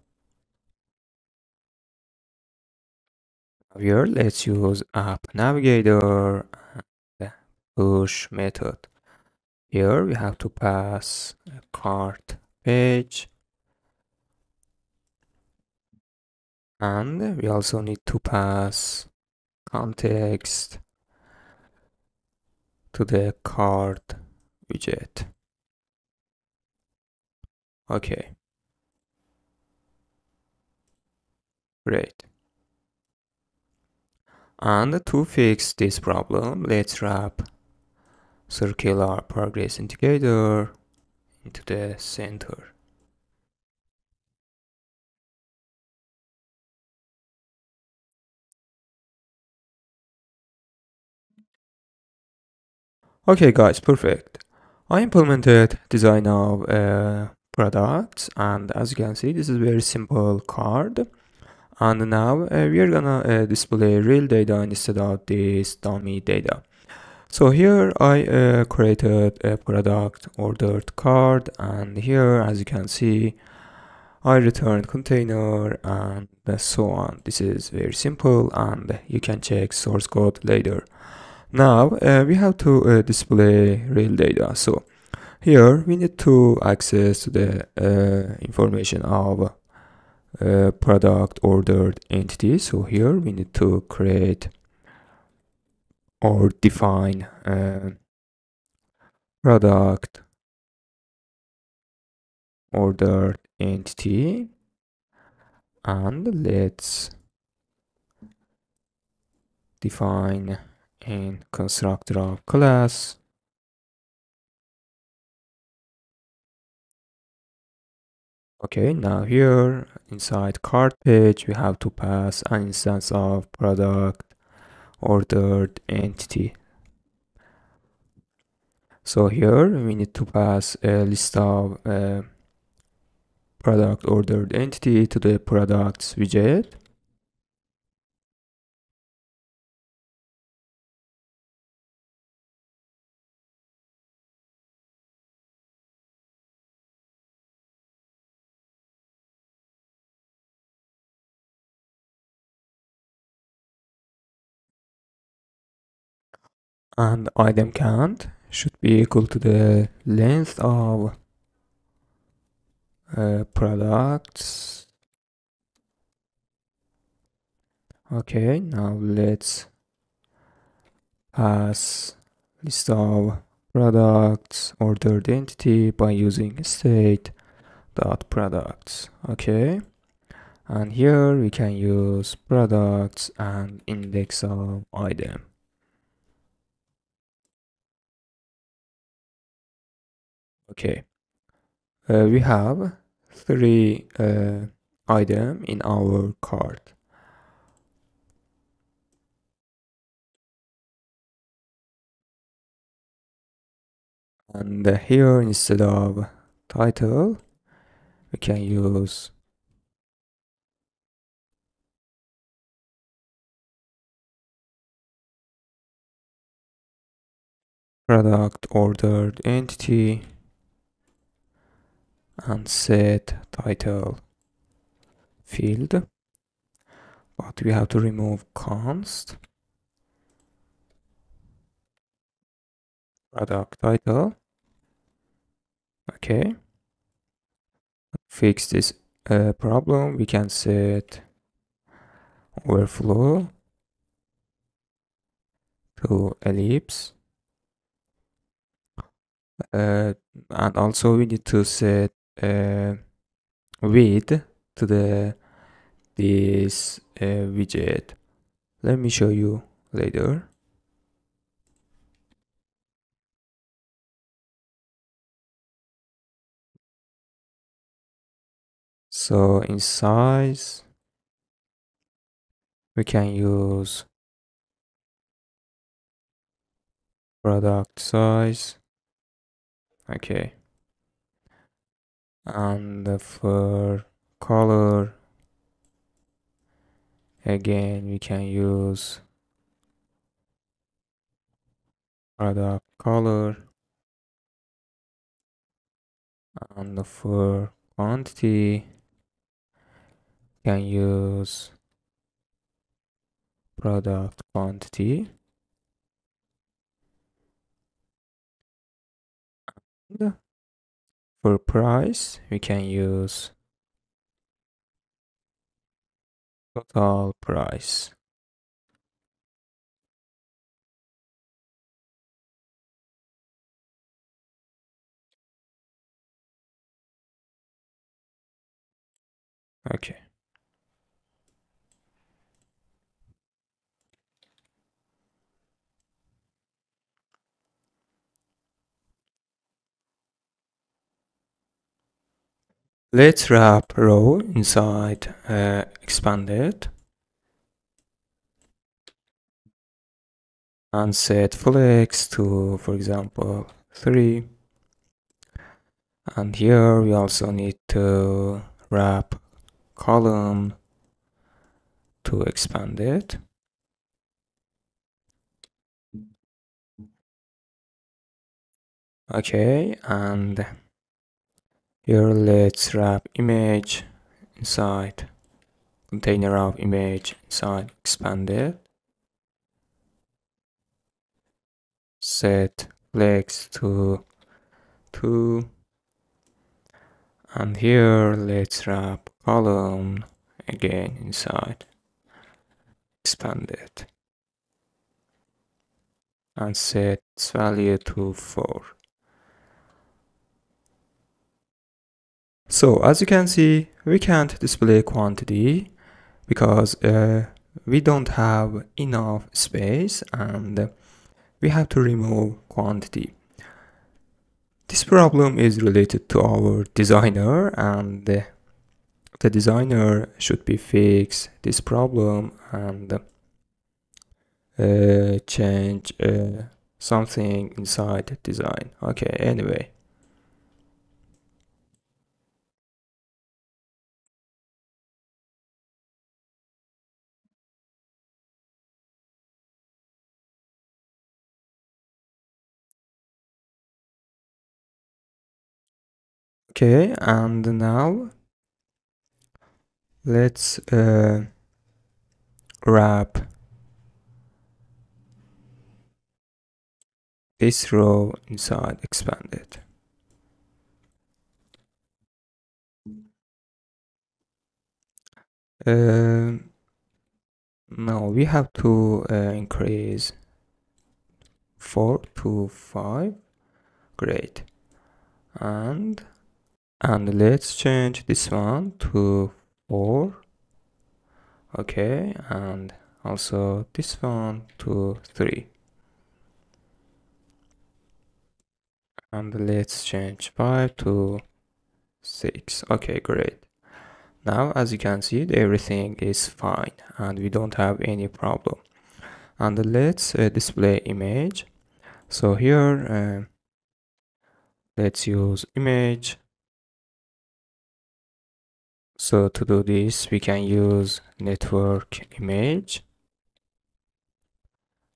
Here let's use app navigator and push method. Here we have to pass a cart page, and we also need to pass context to the cart widget. Okay, great. And to fix this problem, let's wrap circular progress indicator into the center. Okay guys, perfect. I implemented design of products, and as you can see, this is very simple card. And now we are gonna display real data instead of this dummy data. So here I created a product ordered card, and here as you can see I returned container and so on. This is very simple, and you can check source code later. Now we have to display real data. So here we need to access the information of product ordered entity. So here we need to create or define product ordered entity, and let's define a constructor of class. Okay, now here inside cart page we have to pass an instance of product ordered entity. So here we need to pass a list of product ordered entity to the products widget. and item count should be equal to the length of products. Okay, now let's pass list of products ordered entity by using state dot products. Okay, and here we can use products and index of item. Okay, we have three item in our cart. And here instead of title, we can use product ordered entity and set title field, but we have to remove const product title. Okay, fix this problem. We can set overflow to ellipse, and also we need to set width to this widget. Let me show you later. So in size, we can use product size. Okay. And for color, again, we can use product color. And for quantity, can use product quantity. And for price, we can use total price. Okay. Let's wrap row inside expanded and set flex to, for example, 3. And here we also need to wrap column to expand it. Okay, and here let's wrap image inside container of image inside expanded. Set flex to 2. And here let's wrap column again inside expanded and set its value to 4. So as you can see, we can't display quantity because we don't have enough space and we have to remove quantity. This problem is related to our designer, and the designer should be fix this problem and change something inside design. Okay, anyway. Okay, and now let's wrap this row inside expanded. Now we have to increase 4 to 5. Great. And let's change this one to 4. Okay, and also this one to 3. And let's change 5 to 6. Okay, great. Now, as you can see, everything is fine and we don't have any problem. And let's display image. So here, let's use image. So to do this, we can use network image.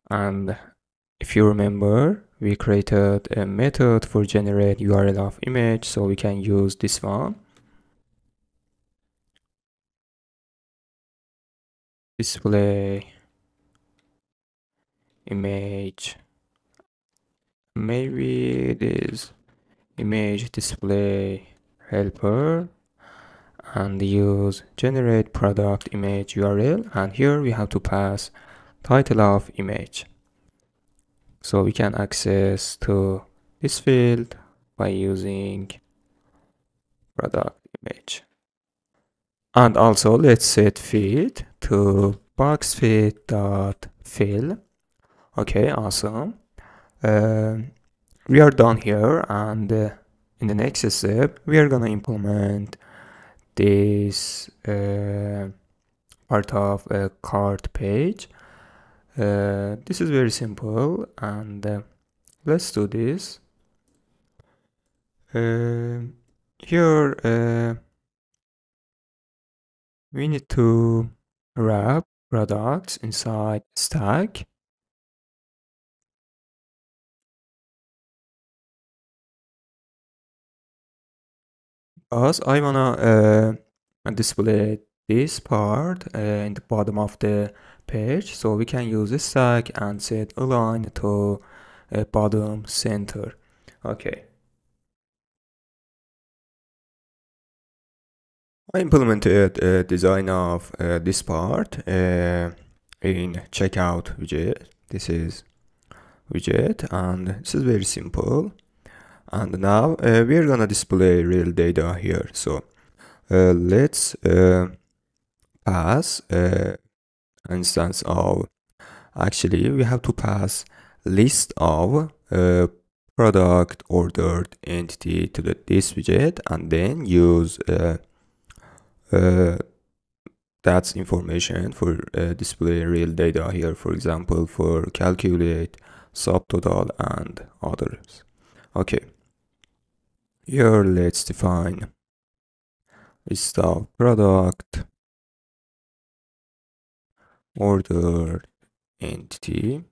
And if you remember, we created a method for generate URL of image, so we can use this one. Display image. Maybe it is image display helper, and use generate product image URL, and here we have to pass title of image. So we can access to this field by using product image. And also let's set field to box fit.fill. Okay, awesome. We are done here, and in the next step we are gonna implement this part of a cart page. This is very simple, and let's do this. Here we need to wrap products inside stack. Because I wanna display this part in the bottom of the page, so we can use this stack and set align to bottom center. Okay. I implemented a design of this part in checkout widget. This is widget, and this is very simple. And now we are gonna display real data here. So let's pass instance of, actually we have to pass list of product ordered entity to this widget, and then use that's information for display real data here, for example, for calculate subtotal and others. Okay, here let's define list of product ordered entity.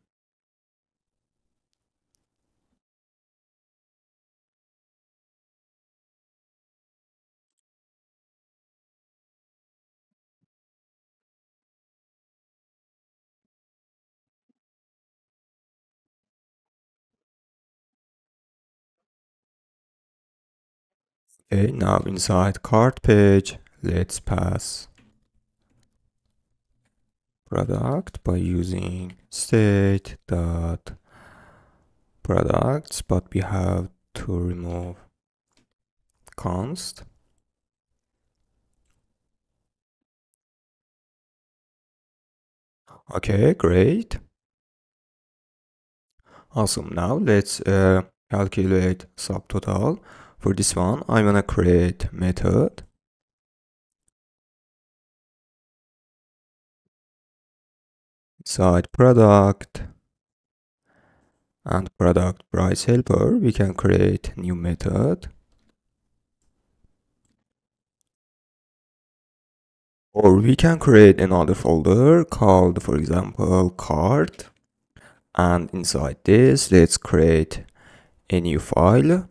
Okay, now inside cart page, let's pass product by using state dot products, but we have to remove const. Okay, great. Awesome. Now let's calculate subtotal. For this one, I'm gonna create method. Inside product and product price helper, we can create new method. Or we can create another folder called, for example, cart. And inside this, let's create a new file.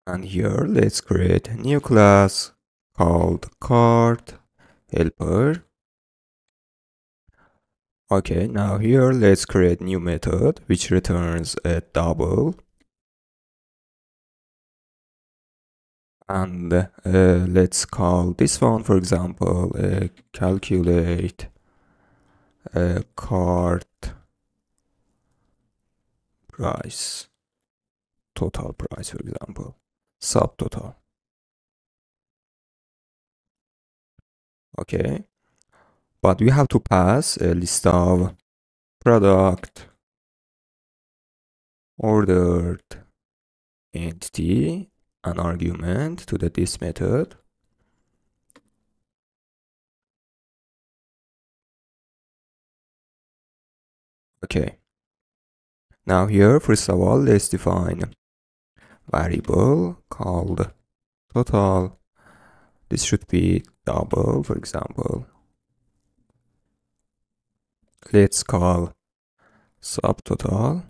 And here, let's create a new class called cart helper. Okay, now here let's create new method which returns a double, and let's call this one, for example, calculate cart price, total price, for example, subtotal. Okay, but we have to pass a list of product, ordered entity, an argument to this method. Okay, now here first of all let's define variable called total. This should be double, for example. Let's call subtotal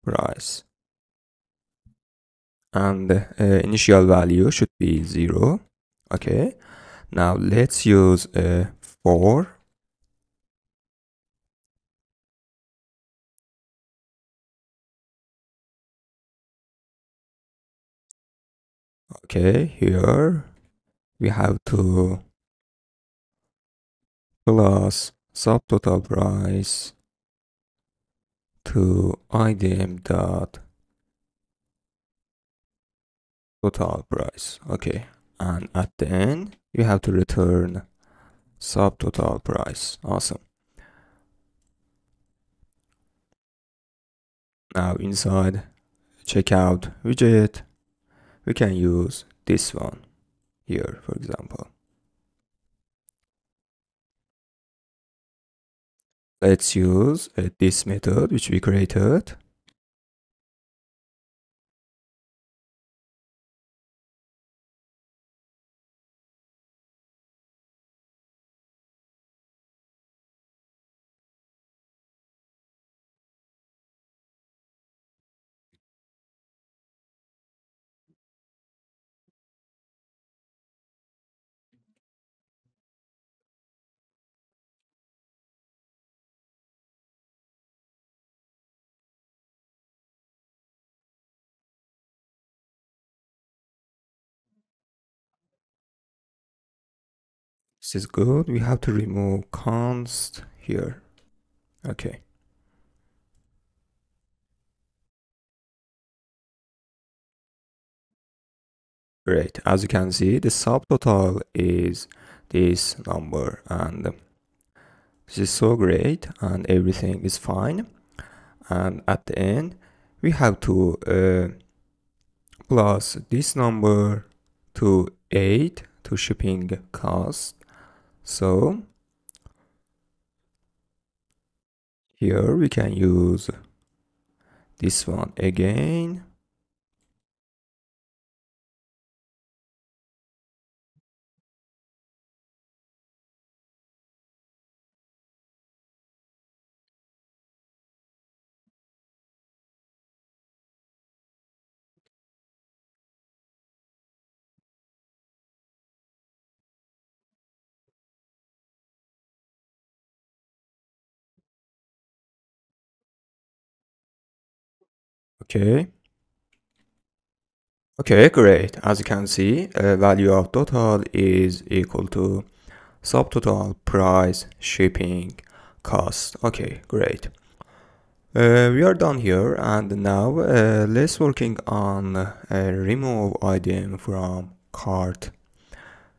price, and initial value should be 0. Okay, now let's use for. Okay, here we have to plus subtotal price to item dot total price. Okay, and at the end we have to return subtotal price. Awesome. Now inside checkout widget we can use this one here, for example. Let's use this method which we created. This is good. We have to remove const here. Okay. Great. As you can see, the subtotal is this number, and this is so great, and everything is fine. And at the end, we have to plus this number to 8 to shipping cost. So here we can use this one again. Okay. Okay, great. As you can see, value of total is equal to subtotal price shipping cost. Okay, great. We are done here, and now let's working on remove item from cart.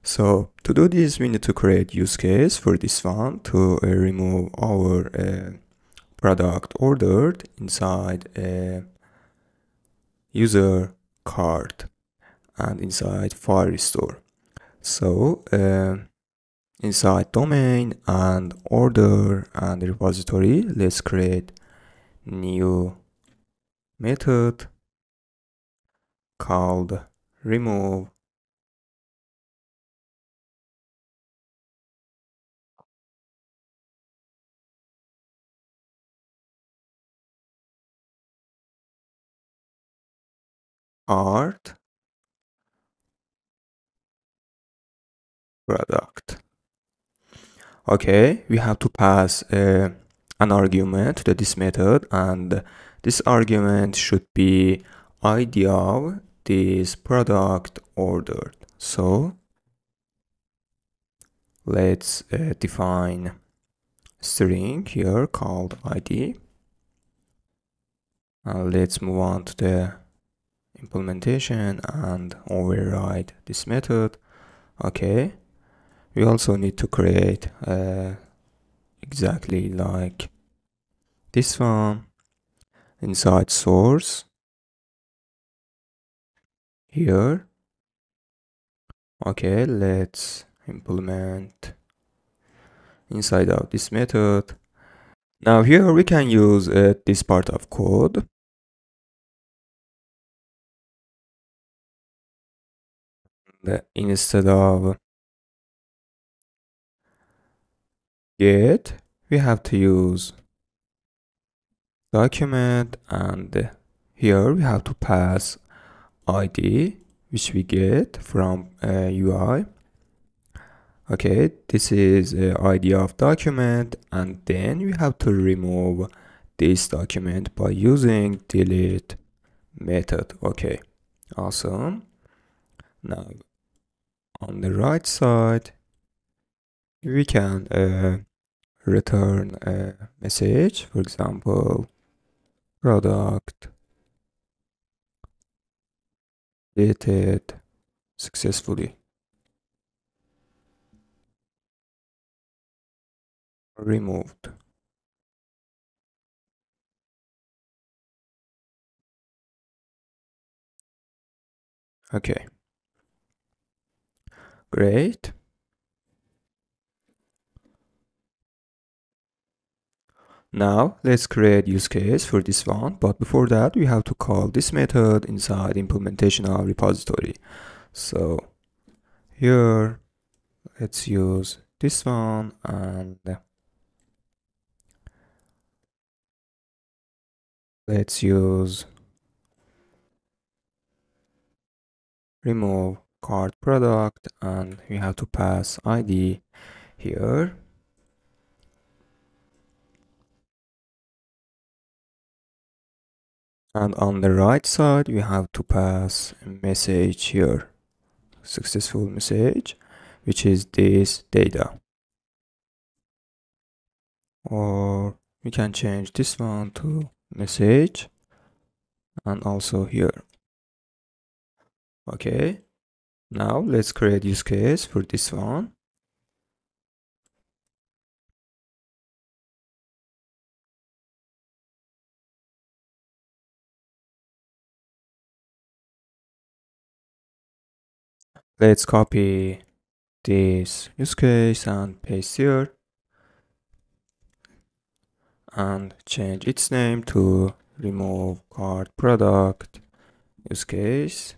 So to do this, we need to create use case for this one to remove our product ordered inside user cart and inside Firestore. So inside domain and order and repository, let's create new method called remove art product. Okay, we have to pass an argument to this method, and this argument should be ID of this product ordered. So let's define string here called ID. Let's move on to the implementation and override this method. Okay, we also need to create exactly like this one inside source here. Okay, let's implement inside of this method. Now here we can use this part of code. Instead of get, we have to use document, and here we have to pass ID which we get from UI. Okay, this is ID of document, and then we have to remove this document by using delete method. Okay, awesome. Now on the right side we can return a message, for example product deleted successfully, removed. Okay, great. Now let's create use case for this one, but before that we have to call this method inside implementation of repository. So here let's use this one, and let's use remove card product, and we have to pass ID here. And on the right side we have to pass a message here, successful message, which is this data. Or we can change this one to message, and also here. Okay, now let's create use case for this one. Let's copy this use case and paste here, and change its name to remove card product use case.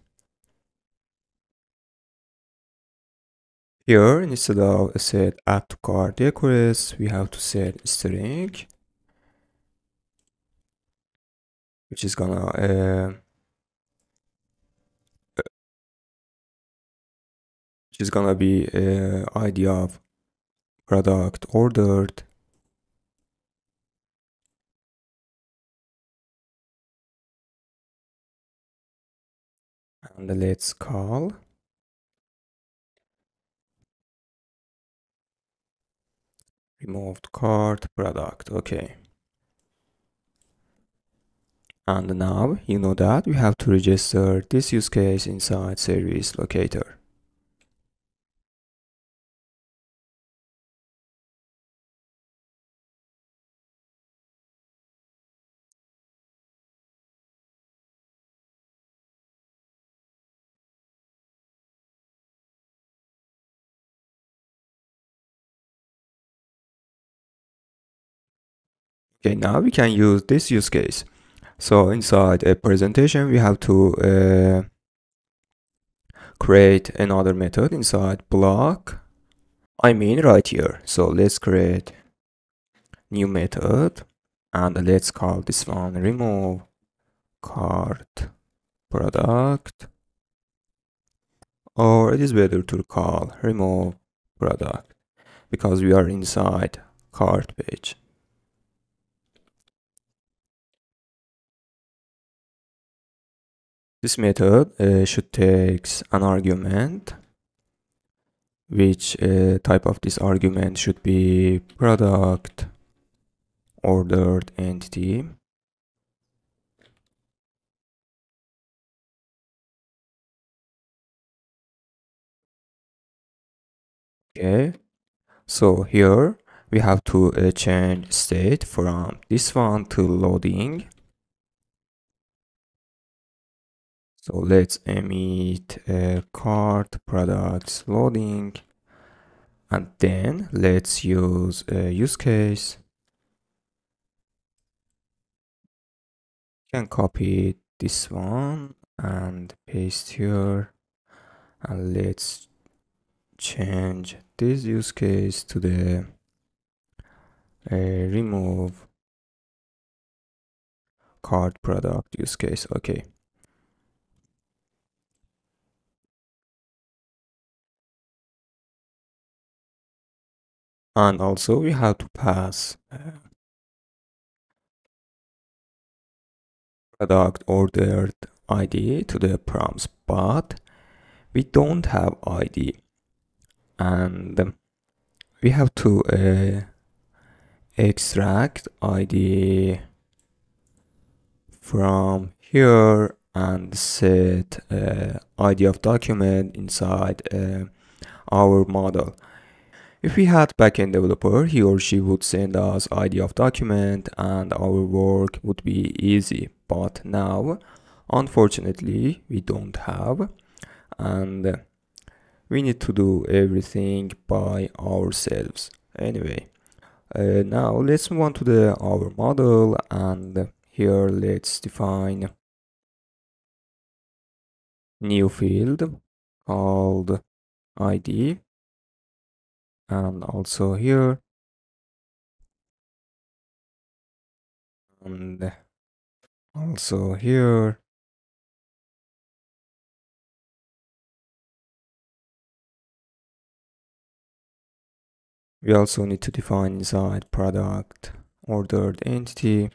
Here, instead of set add to cart request, we have to set string, which is gonna be ID of product ordered, and let's call removed cart product. Okay. And now you know that we have to register this use case inside service locator. Okay, now we can use this use case. So inside a presentation, we have to create another method inside Bloc. I mean right here. So let's create new method, and let's call this one remove cart product, or it is better to call remove product, because we are inside cart page. This method should take an argument, which type of this argument should be product ordered entity. Okay, so here we have to change state from this one to loading. So let's emit cart products loading, and then let's use a use case. Can copy this one and paste here, and let's change this use case to the remove cart product use case. Okay. And also we have to pass product ordered ID to the prompts, but we don't have ID, and we have to extract ID from here and set ID of document inside our model. If we had backend developer, he or she would send us ID of document and our work would be easy. But now, unfortunately, we don't have, and we need to do everything by ourselves. Anyway, now let's move on to our model, and here let's define new field called ID, and also here, and also here. We also need to define inside product ordered entity.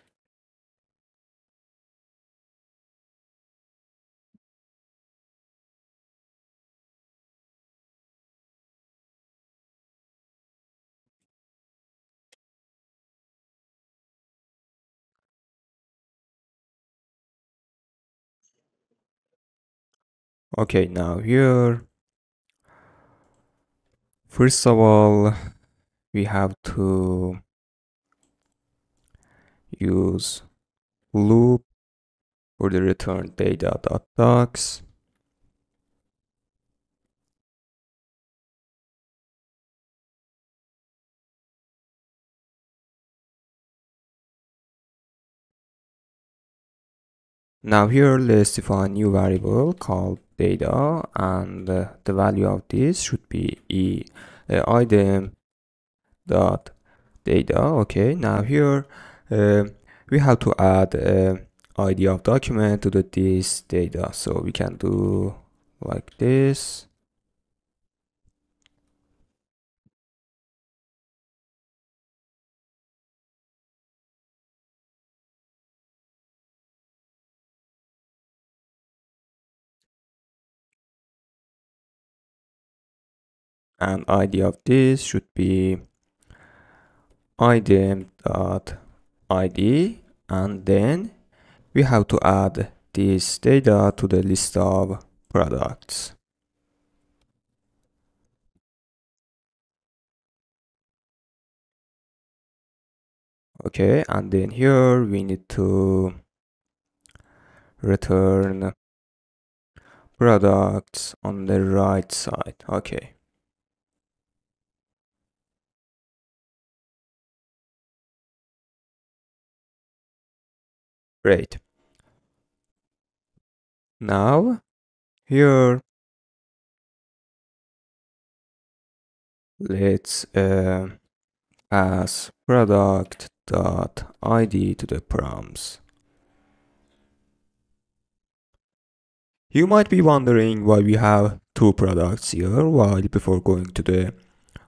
Okay, now here, first of all, we have to use loop for the return data.docs. Now here, let's define new variable called data, and the value of this should be item dot data. Okay, now here we have to add ID of document to this data, so we can do like this. And ID of this should be item dot ID, and then we have to add this data to the list of products. Okay, and then here we need to return products on the right side. Okay. Great. Now here let's pass product dot ID to the prompts. You might be wondering why we have two products here, while before going to the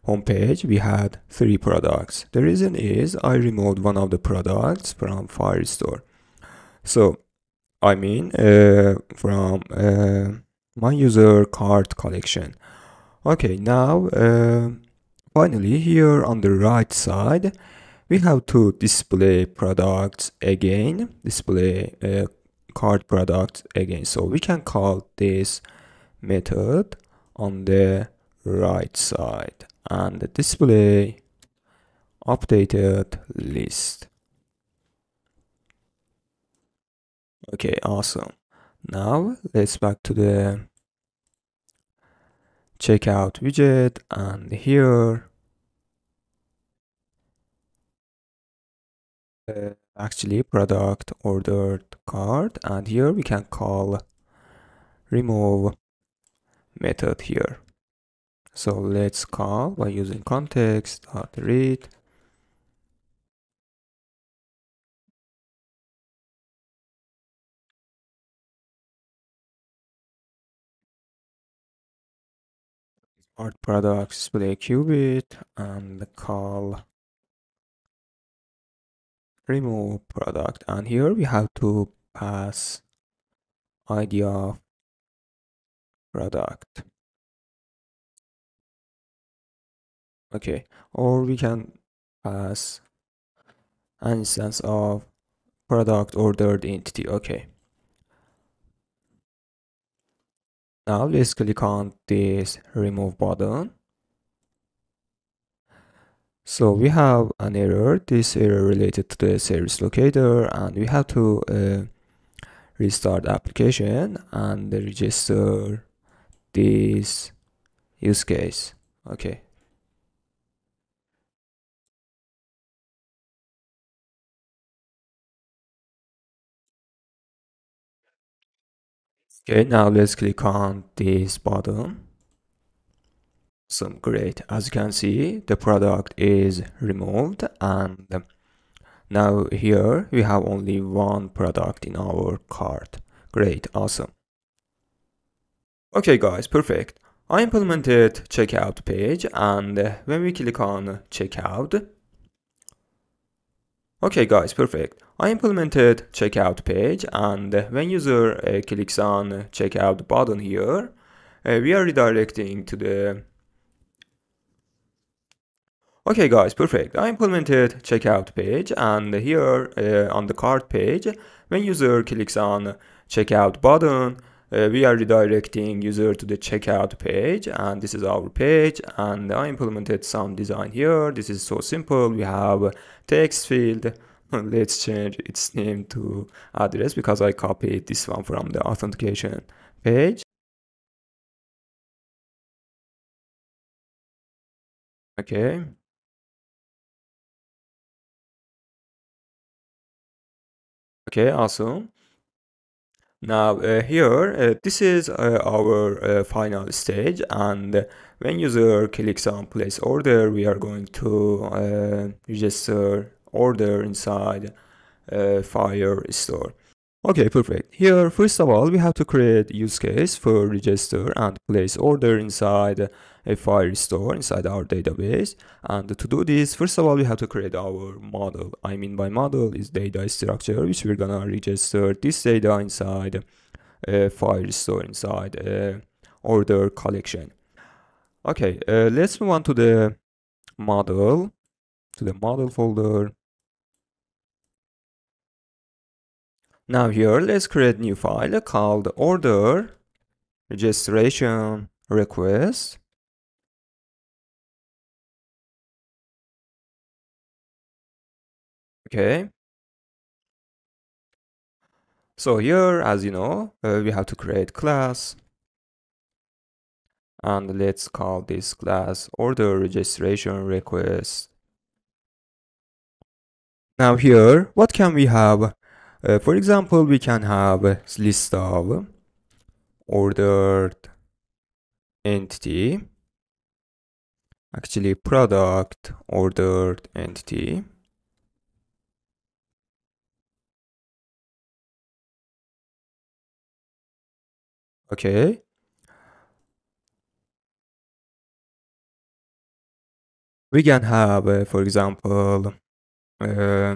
homepage, we had 3 products. The reason is I removed one of the products from Firestore. So, I mean, from my user card collection. Okay, now, finally, here on the right side, we have to display products again, display card products again. So we can call this method on the right side and display updated list. Okay, awesome. Now let's back to the checkout widget, and here actually product ordered card, and here we can call remove method here. So let's call by using context.read. Art products display qubit and call remove product, and here we have to pass ID of product. Okay, or we can pass an instance of product ordered entity. Okay, now let's click on this remove button. So we have an error, this error related to the service locator, and we have to restart the application and register this use case. Okay. Okay, now let's click on this button. So great. As you can see, the product is removed, and now here we have only one product in our cart. Great, awesome. Okay guys, perfect. I implemented checkout page, and when we click on checkout, okay guys, perfect. I implemented checkout page, and when user clicks on checkout button here, we are redirecting to the. Okay guys, perfect. I implemented checkout page, and here on the cart page, when user clicks on checkout button, we are redirecting user to the checkout page, and this is our page, and I implemented some design here. This is so simple. We have text field. Let's change its name to address because I copied this one from the authentication page. Okay. Okay, awesome. Now here, this is our final stage, and when user clicks on place order, we are going to register order inside Firestore. Okay, perfect. Here, first of all, we have to create use case for register and place order inside a Firestore inside our database. And to do this, first of all, we have to create our model. I mean by model is data structure, which we're gonna register this data inside a Firestore inside a order collection. Okay, let's move on to the model, folder. Now here, let's create new file called order registration request. Okay. So here, as you know, we have to create class, and let's call this class order registration request. Now here, what can we have? For example, we can have a list of ordered entity, actually product ordered entity. Okay. We can have, for example, uh,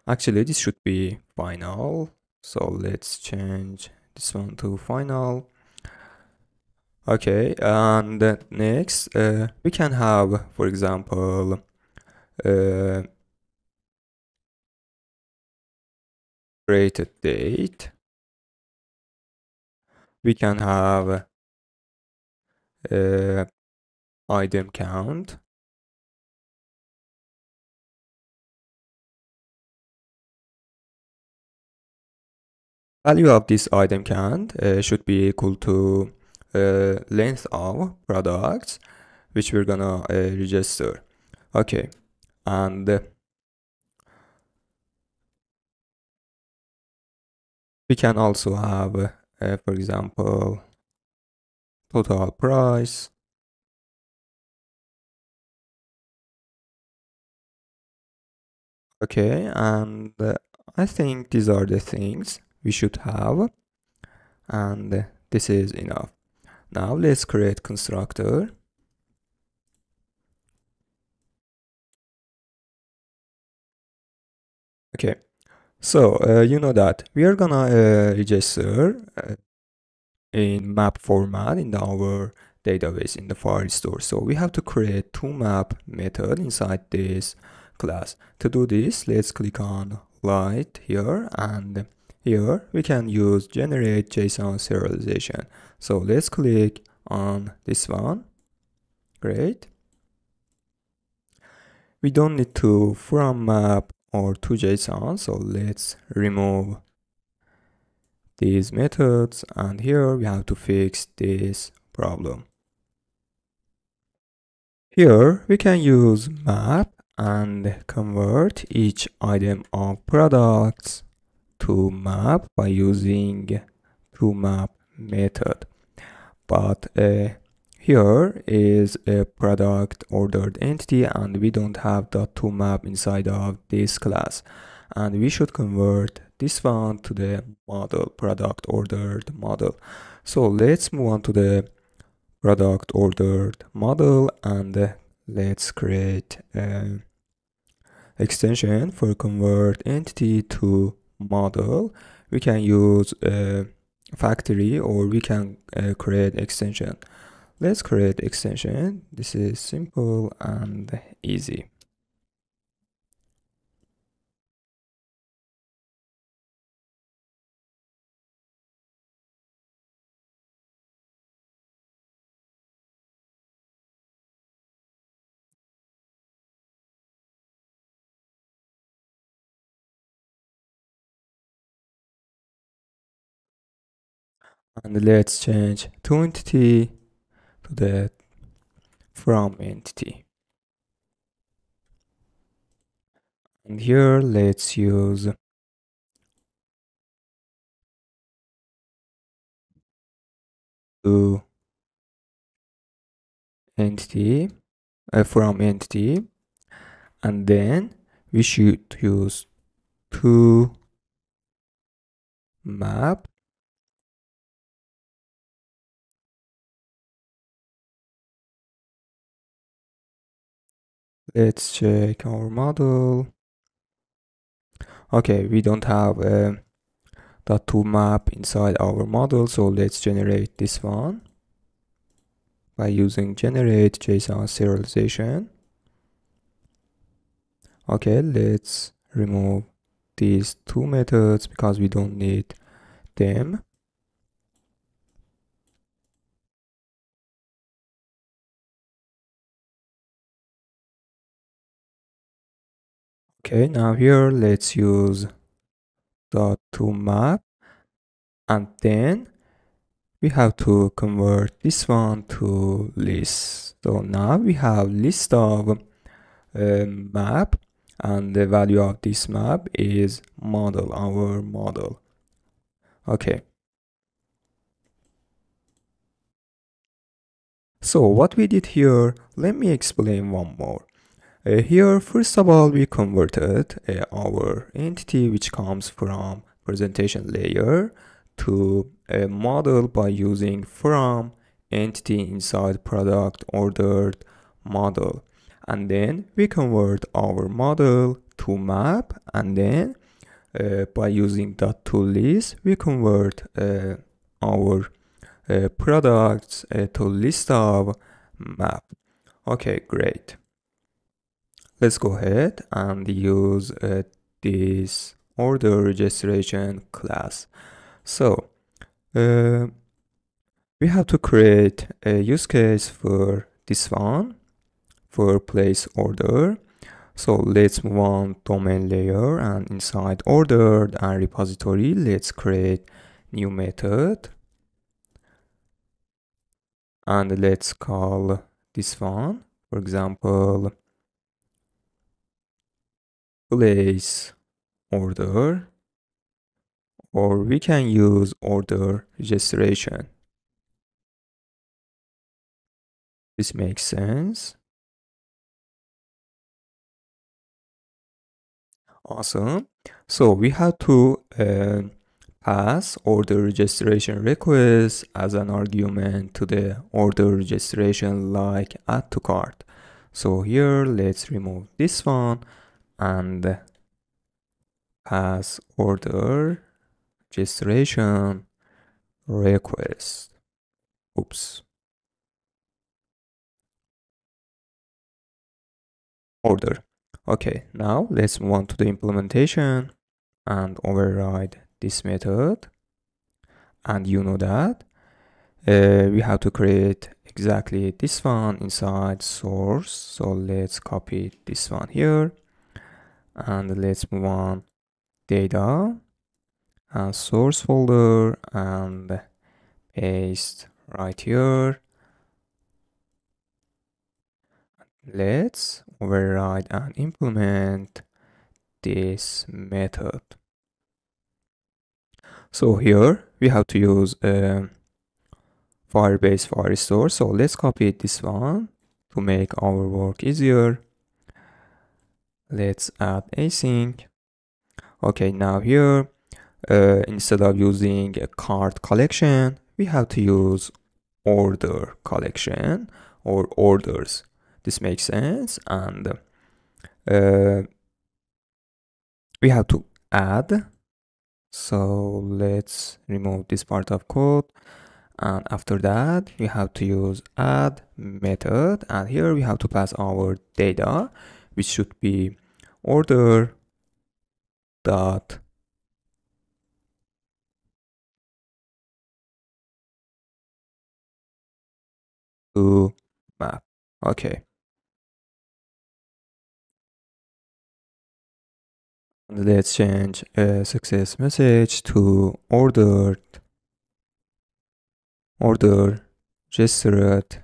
actually this should be final. So let's change this one to final. Okay, and next we can have, for example, uh, created date. We can have item count. Value of this item count should be equal to length of products, which we're gonna register. Okay, and we can also have, for example, total price. Okay, and I think these are the things we should have, and this is enough. Now let's create constructor. Okay, so you know that we are gonna register in map format in our database in the Firestore. So we have to create toMap method inside this class. To do this, let's click on light here, and here we can use generate JSON serialization. So let's click on this one. Great. We don't need to from map or to JSON, so let's remove these methods, and here we have to fix this problem. Here we can use map and convert each item of products to map by using toMap method. But here is a product ordered entity, and we don't have the toMap inside of this class, and we should convert this one to the model, product ordered model. So let's move on to the product ordered model, and let's create an extension for convert entity to model. We can use a factory, or we can create extension. Let's create extension. This is simple and easy. And let's change to entity to the from entity. And here let's use to entity from entity, and then we should use to map. Let's check our model. Okay, we don't have the to map inside our model, so let's generate this one by using generate JSON serialization. Okay, let's remove these two methods because we don't need them. Okay, now here let's use the to map, and then we have to convert this one to list. So now we have list of map, and the value of this map is model, our model. Okay, so what we did here, let me explain one more. Here, first of all, we converted our entity, which comes from presentation layer, to a model by using from entity inside product ordered model. and then we convert our model to map, and then by using .toList we convert our products to list of map. Okay, great. Let's go ahead and use this order registration class. So we have to create a use case for this one, for place order. So let's move on domain layer, and inside ordered and repository, let's create new method. And let's call this one, for example, place order, or we can use order registration. This makes sense. Awesome. So we have to pass order registration request as an argument to the order registration, like add to cart. So here let's remove this one and pass order registration request. Oops. Order. Okay, now let's move on to the implementation and override this method. And you know that we have to create exactly this one inside source. So let's copy this one here and let's move on data and source folder and paste right here. Let's override and implement this method. So here we have to use Firebase Firestore. So let's copy this one to make our work easier. Let's add async. Okay, now here instead of using a cart collection, we have to use order collection or orders. This makes sense. And we have to add. So let's remove this part of code. And after that, we have to use add method. And here we have to pass our data, which should be order dot to map. Okay. And let's change success message to order registered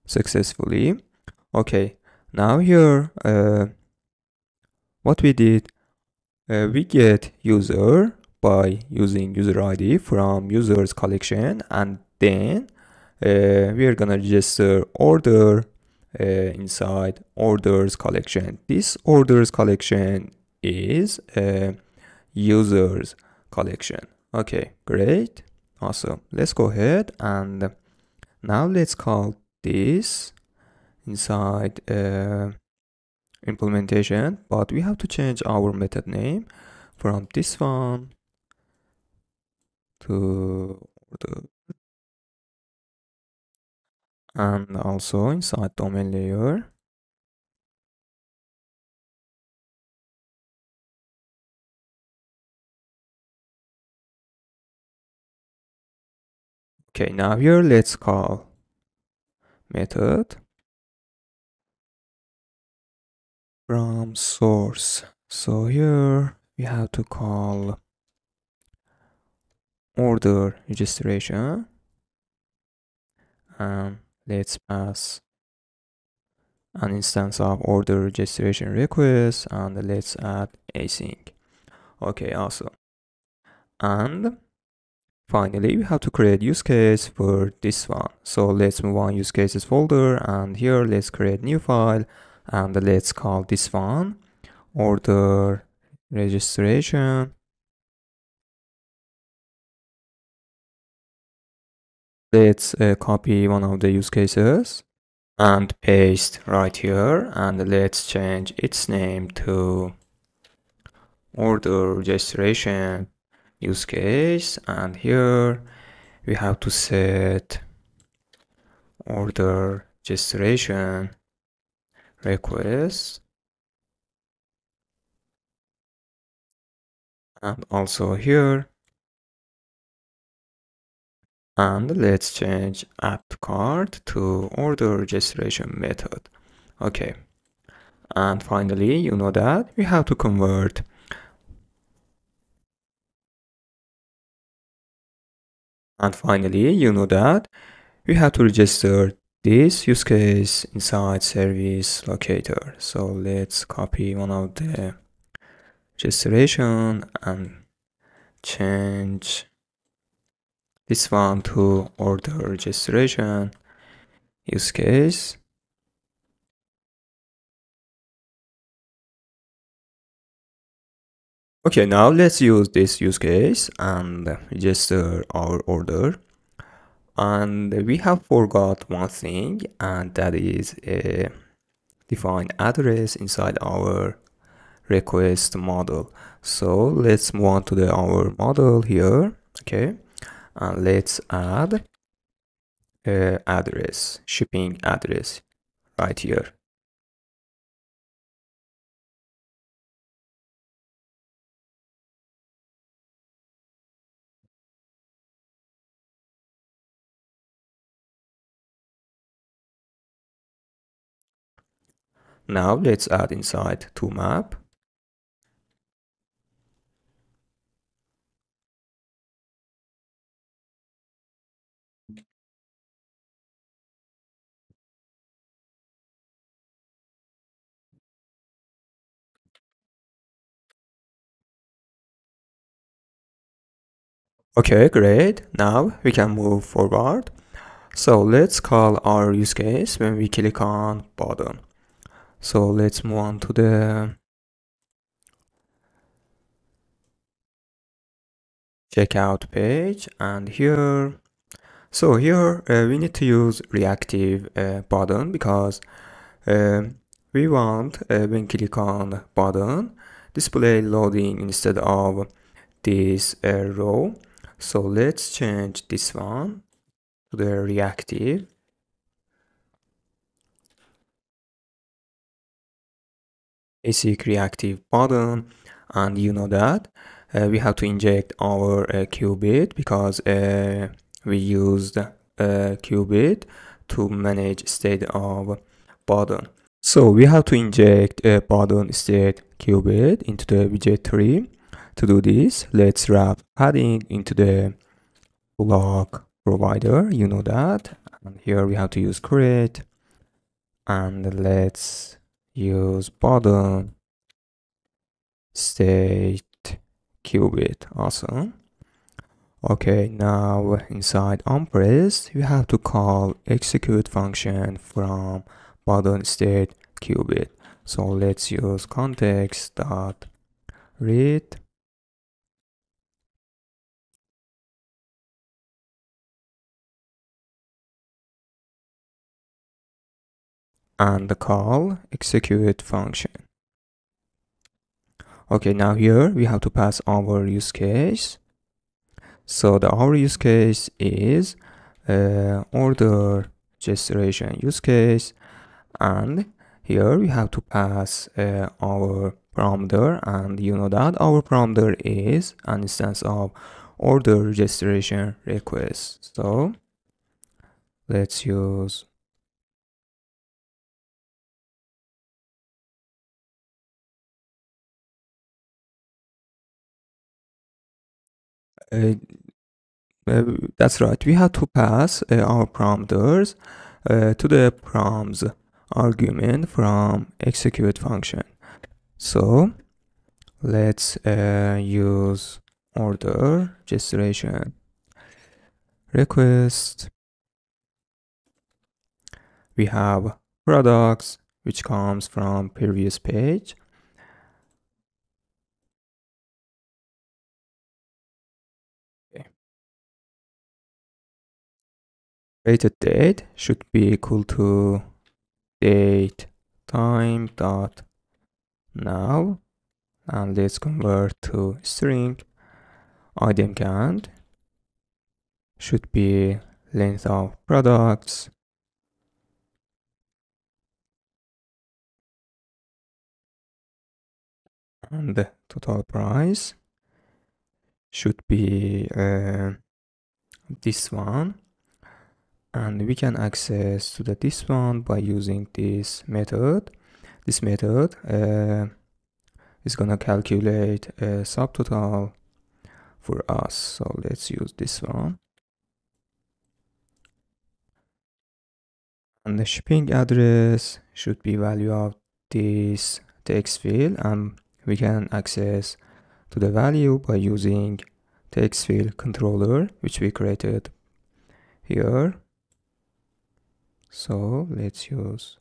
successfully. Okay. Now here, what we did, we get user by using user ID from users collection, and then we are gonna register order inside orders collection. This orders collection is users collection. Okay, great, awesome. Let's go ahead and now let's call this inside implementation, but we have to change our method name from this one to order. And also inside domain layer, okay, now here let's call method from source. So here we have to call order registration, and let's pass an instance of order registration request, and let's add async. Okay, awesome. And finally, we have to create use case for this one. So let's move on use cases folder, and here let's create new file, and let's call this one order registration. Let's copy one of the use cases and paste right here, and let's change its name to order registration use case. And here we have to set order registration request, and also here, and let's change add to cart to order registration method. Okay, and finally, you know that we have to convert. And finally, you know that we have to register this use case inside service locator. So let's copy one of the registration and change this one to order registration use case. Okay, now let's use this use case and register our order. And we have forgot one thing, and that is a defined address inside our request model. So let's move on to our model here. Okay, and let's add address, shipping address right here. Now let's add inside to map. Okay, great. Now we can move forward. So let's call our use case when we click on button. So let's move on to the checkout page, and here, so here we need to use reactive button because we want when click on button display loading instead of this row. So let's change this one to the reactive. Basic reactive button, and you know that we have to inject our qubit because we used qubit to manage state of button. So we have to inject a button state qubit into the widget tree. To do this, let's wrap padding into the block provider, you know that. And here we have to use create, and let's use button state qubit. Awesome. Okay, now inside onPress, we have to call execute function from button state qubit. So let's use context dot read and call execute function. Okay, now here we have to pass our use case. So our use case is order registration use case, and here we have to pass our parameter, and you know that our parameter is an instance of order registration request. So let's use uh, uh, that's right, we have to pass our parameters to the prompts argument from execute function. So let's use order registration request. We have products, which comes from previous page. Okay. Rated date should be equal to date time dot now, and let's convert to string. Item count should be length of products, and the total price should be this one, and we can access to this one by using this method. This method is gonna calculate a subtotal for us, so let's use this one. And the shipping address should be value of this text field, and we can access to the value by using text field controller, which we created here. So let's use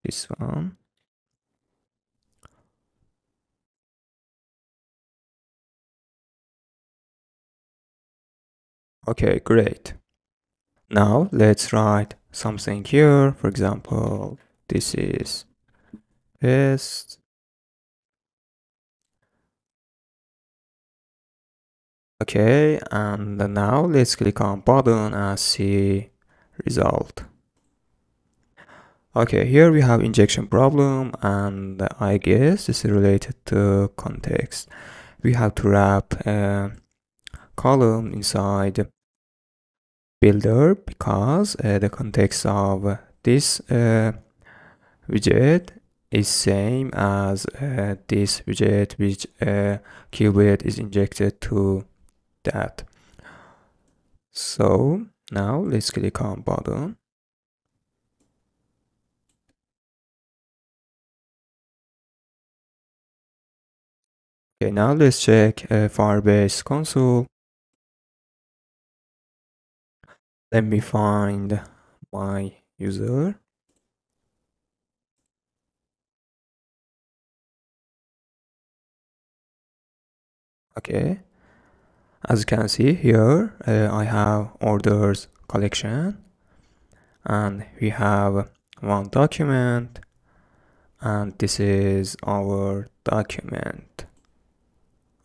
this one. Okay, great. Now let's write something here. For example, this is best. Okay, and now let's click on button and see result. Okay, here we have injection problem, and I guess this is related to context. We have to wrap a column inside builder because the context of this widget is same as this widget, which keyword is injected to that. So now let's click on button. Okay, now let's check Firebase console. Let me find my user. Okay, as you can see here, I have orders collection, and we have one document, and this is our document.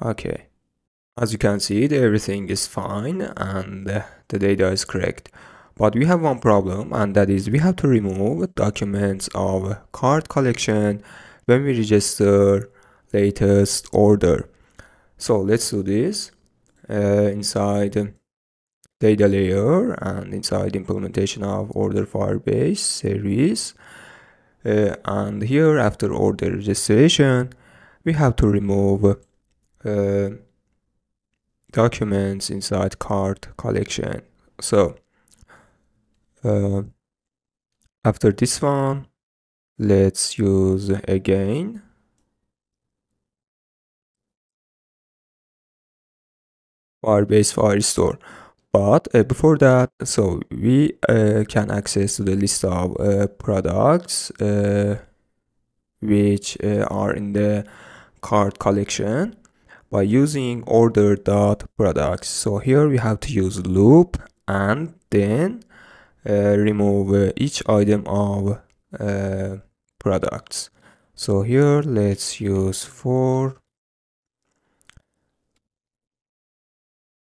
Okay, as you can see, everything is fine and the data is correct, but we have one problem, and that is we have to remove documents of cart collection when we register latest order. So let's do this inside data layer and inside implementation of order Firebase service. And here after order registration, we have to remove documents inside cart collection. So after this one, let's use again Firebase Firestore. But before that, so we can access to the list of products which are in the cart collection by using order.products. So here we have to use loop and then remove each item of products. So here let's use for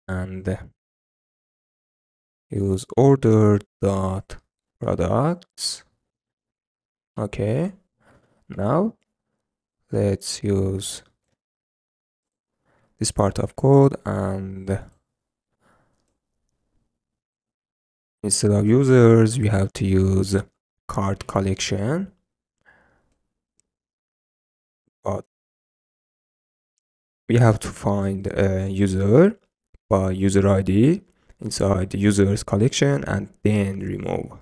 and use order.products. Okay, now let's use this part of code, and instead of users we have to use cart collection, but we have to find a user by user ID inside the users collection and then remove.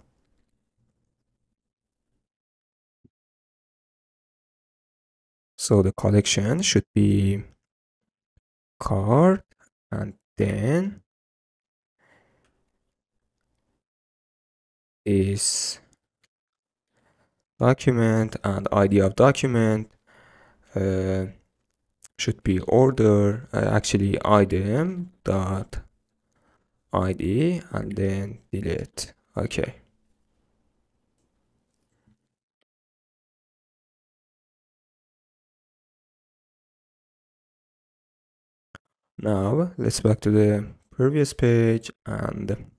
So the collection should be cart and then is document, and ID of document should be order actually item dot ID and then delete. Okay, Now let's back to the previous page, and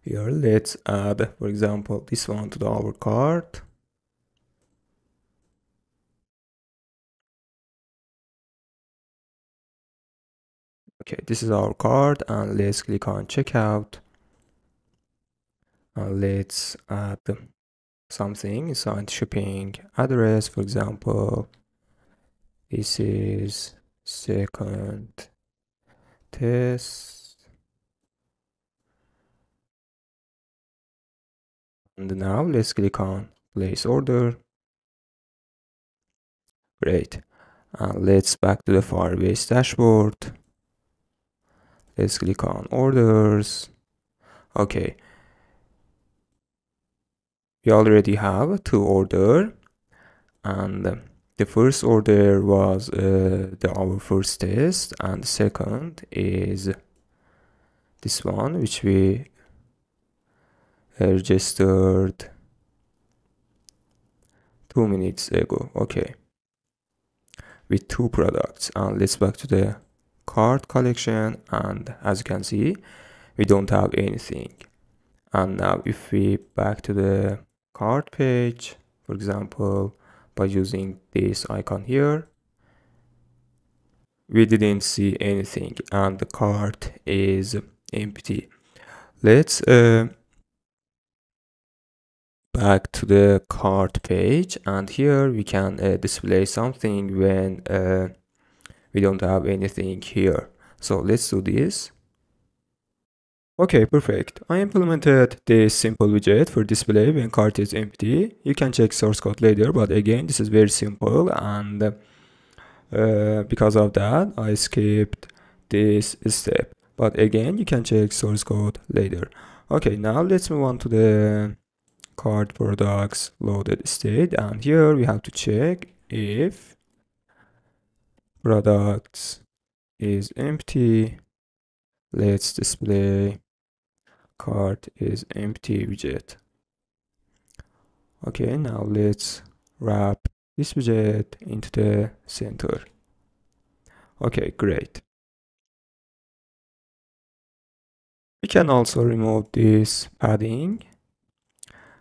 here let's add, for example, this one to our cart. Okay, this is our card, and let's click on checkout, and let's add something inside shipping address. For example, this is second test, and now let's click on place order. Great. Let's back to the Firebase dashboard. Let's click on orders. Okay, we already have two orders, and the first order was our first test, and the second is this one, which we registered 2 minutes ago. Okay, with two products. And let's back to the cart collection, and as you can see, we don't have anything. And now if we back to the cart page, for example, by using this icon here, we didn't see anything and the cart is empty. Let's back to the cart page, and here we can display something when we don't have anything here. So let's do this. Okay, perfect. I implemented this simple widget for display when cart is empty. You can check source code later, but again, this is very simple, and because of that, I skipped this step. But again, you can check source code later. Okay, now let's move on to the cart products loaded state, and here we have to check if products is empty. Let's display cart is empty widget. Okay, now let's wrap this widget into the center. Okay, great. We can also remove this padding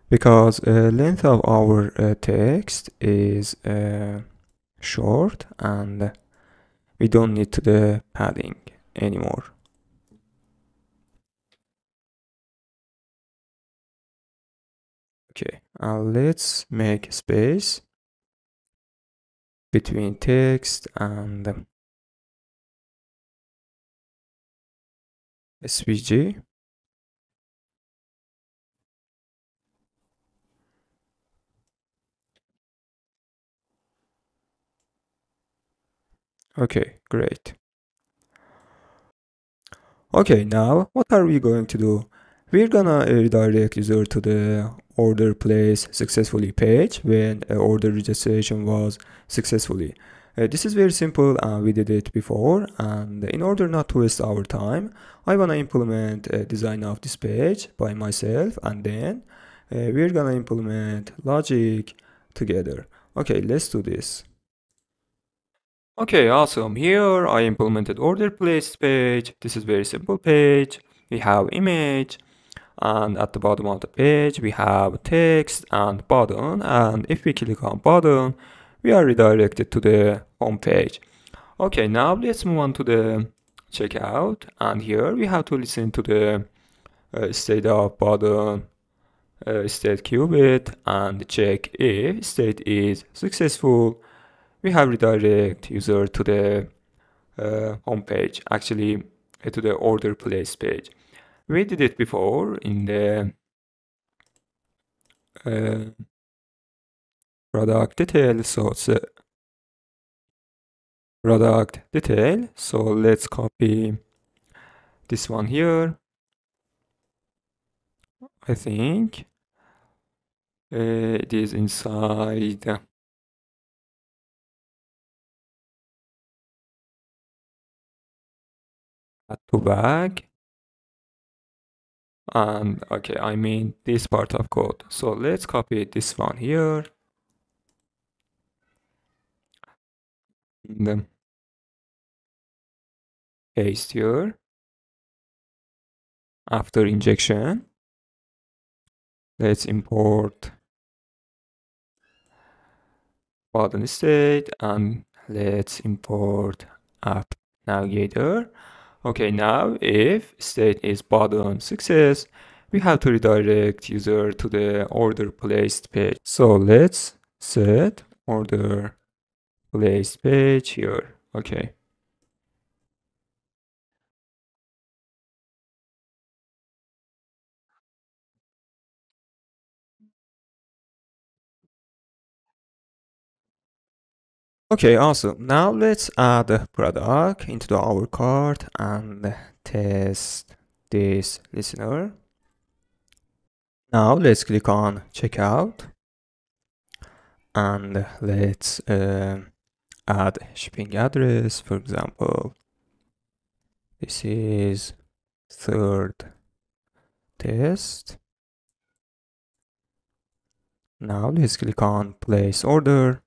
because length of our text is short, and we don't need the padding anymore. Okay, let's make space between text and SVG. Okay, great. Okay, now what are we going to do? We're gonna redirect user to the order placed successfully page when order registration was successfully. This is very simple, and we did it before, and in order not to waste our time, I wanna implement a design of this page by myself, and then we're gonna implement logic together. Okay, let's do this. Okay, awesome. Here I implemented order placed page. This is very simple page. We have image, and at the bottom of the page we have text and button, and if we click on button, we are redirected to the home page. Okay, now let's move on to the checkout, and here we have to listen to the state of button state qubit and check if state is successful. We have redirect user to the home page, actually to the order place page. We did it before in the product detail, so it's product detail. So let's copy this one here. I think it is inside add to bag, and okay, I mean this part of code. So let's copy this one here, and paste here. After injection, let's import button state and let's import app navigator. Okay, now if state is button success, we have to redirect user to the order placed page. So let's set order placed page here. Okay. Okay, awesome. Now let's add a product into our cart and test this listener. Now let's click on checkout and let's add shipping address. For example, this is third test. Now let's click on place order.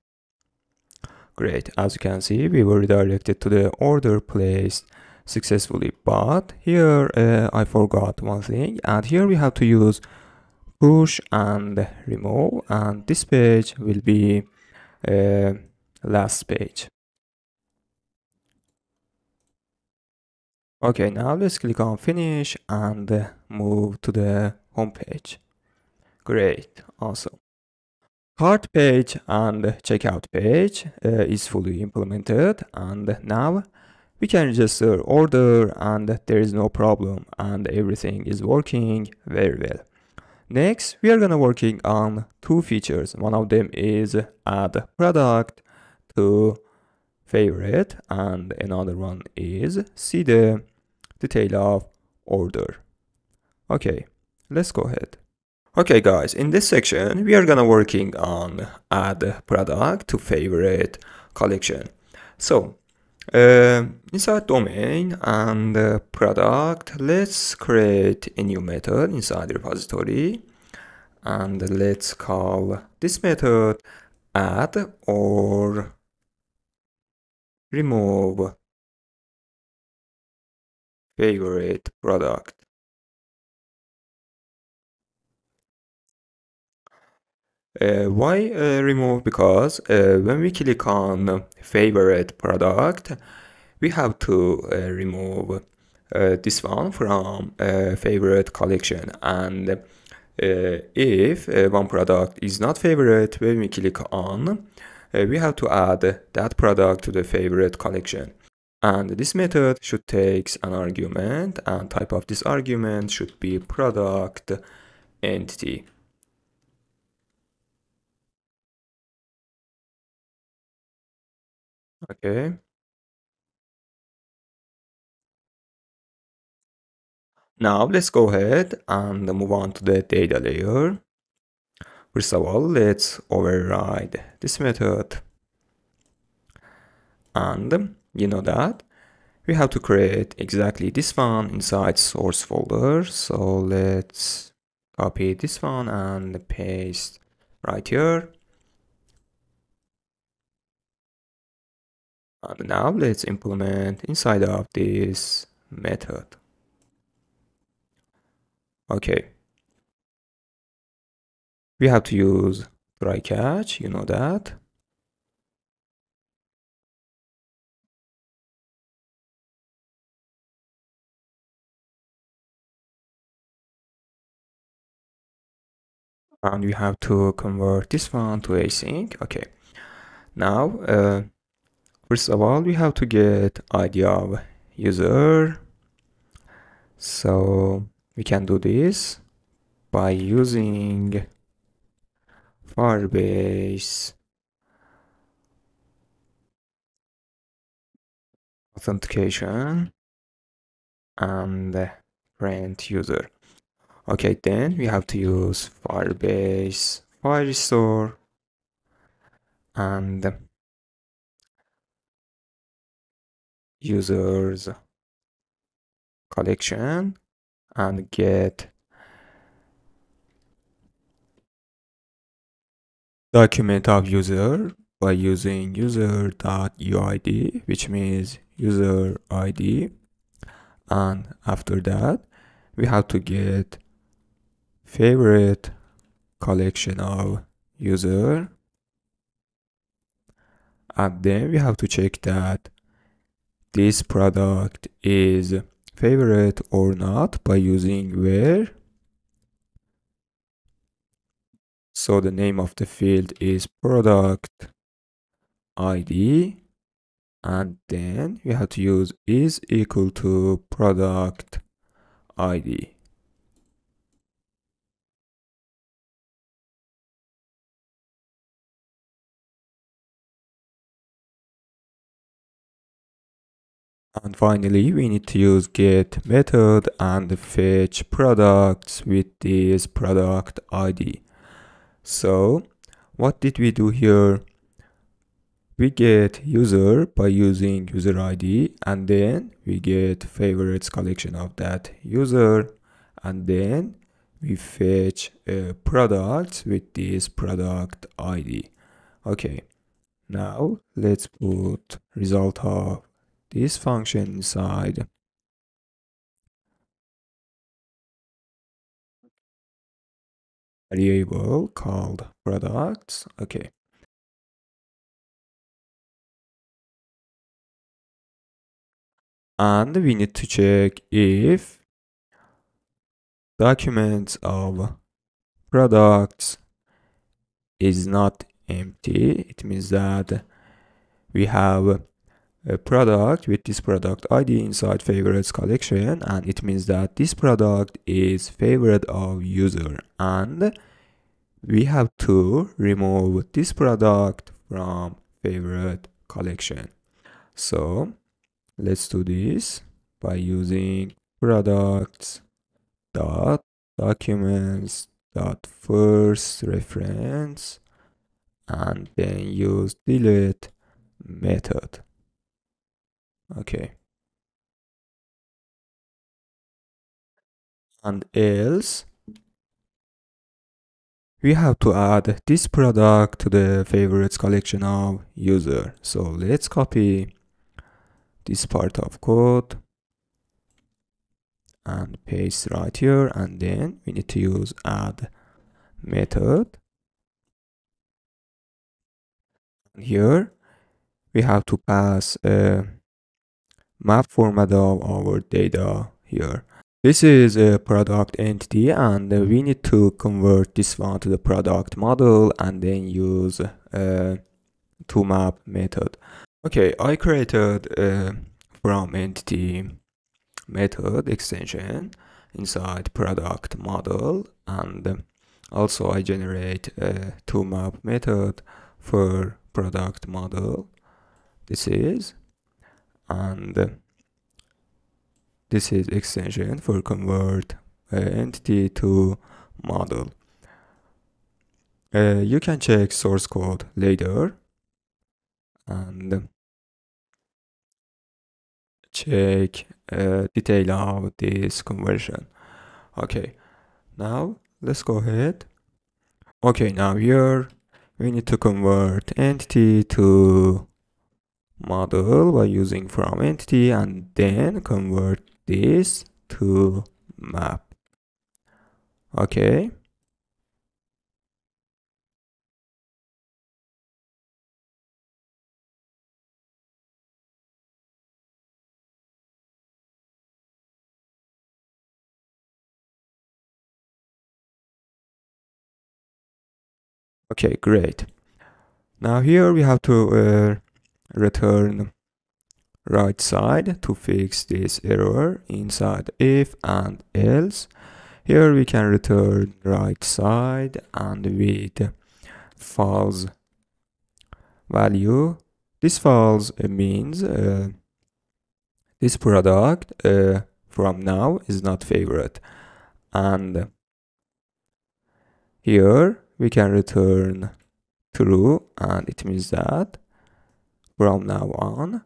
Great, as you can see, we were redirected to the order placed successfully, but here I forgot one thing, and here we have to use push and remove, and this page will be last page. Okay, now let's click on finish and move to the home page. Great, awesome. Cart page and checkout page is fully implemented, and now we can register order and there is no problem and everything is working very well. Next, we are gonna working on two features. One of them is add product to favorite and another one is see the detail of order. Okay, let's go ahead. Okay guys, in this section we are gonna working on add product to favorite collection. So inside domain and product, let's create a new method inside repository and let's call this method add or remove favorite product. Why remove? Because when we click on favorite product, we have to remove this one from favorite collection, and if one product is not favorite, when we click on, we have to add that product to the favorite collection. And this method should take an argument, and type of this argument should be product entity. Okay. Now let's go ahead and move on to the data layer. First of all, let's override this method. And you know that we have to create exactly this one inside source folder. So let's copy this one and paste right here. And now let's implement inside of this method. Okay. We have to use try catch, you know that. And we have to convert this one to async. Okay. Now, first of all, we have to get ID of user. So we can do this by using Firebase Authentication and print user. Okay, then we have to use Firebase file restore and users collection and get document of user by using user.uid, which means user ID. And after that, we have to get favorite collection of user, and then we have to check that this product is favorite or not by using where. So the name of the field is product ID, and then we have to use is equal to product ID. And finally, we need to use get method and fetch products with this product ID. So what did we do here? We get user by using user ID, and then we get favorites collection of that user, and then we fetch products with this product ID. Okay, now let's put result of this function inside variable called products. Okay, and we need to check if documents of products is not empty. It means that we have a product with this product ID inside favorites collection, and it means that this product is favorite of user, and we have to remove this product from favorite collection. So let's do this by using products dot documents dot first reference, and then use delete method. Okay, and else we have to add this product to the favorites collection of user. So let's copy this part of code and paste right here, and then we need to use add method. And here we have to pass a map format of our data here. This is a product entity, and we need to convert this one to the product model and then use a toMap method. Okay, I created a from entity method extension inside product model, and also I generate a toMap method for product model. This is, and this is extension for convert entity to model. You can check source code later and check detail of this conversion. Okay, now let's go ahead. Okay, now here we need to convert entity to model by using from entity, and then convert this to map. Okay, okay, great. Now here we have to return right side to fix this error inside if and else. Here we can return right side and with false value. This false means this product from now is not favorite, and here we can return true, and it means that from now on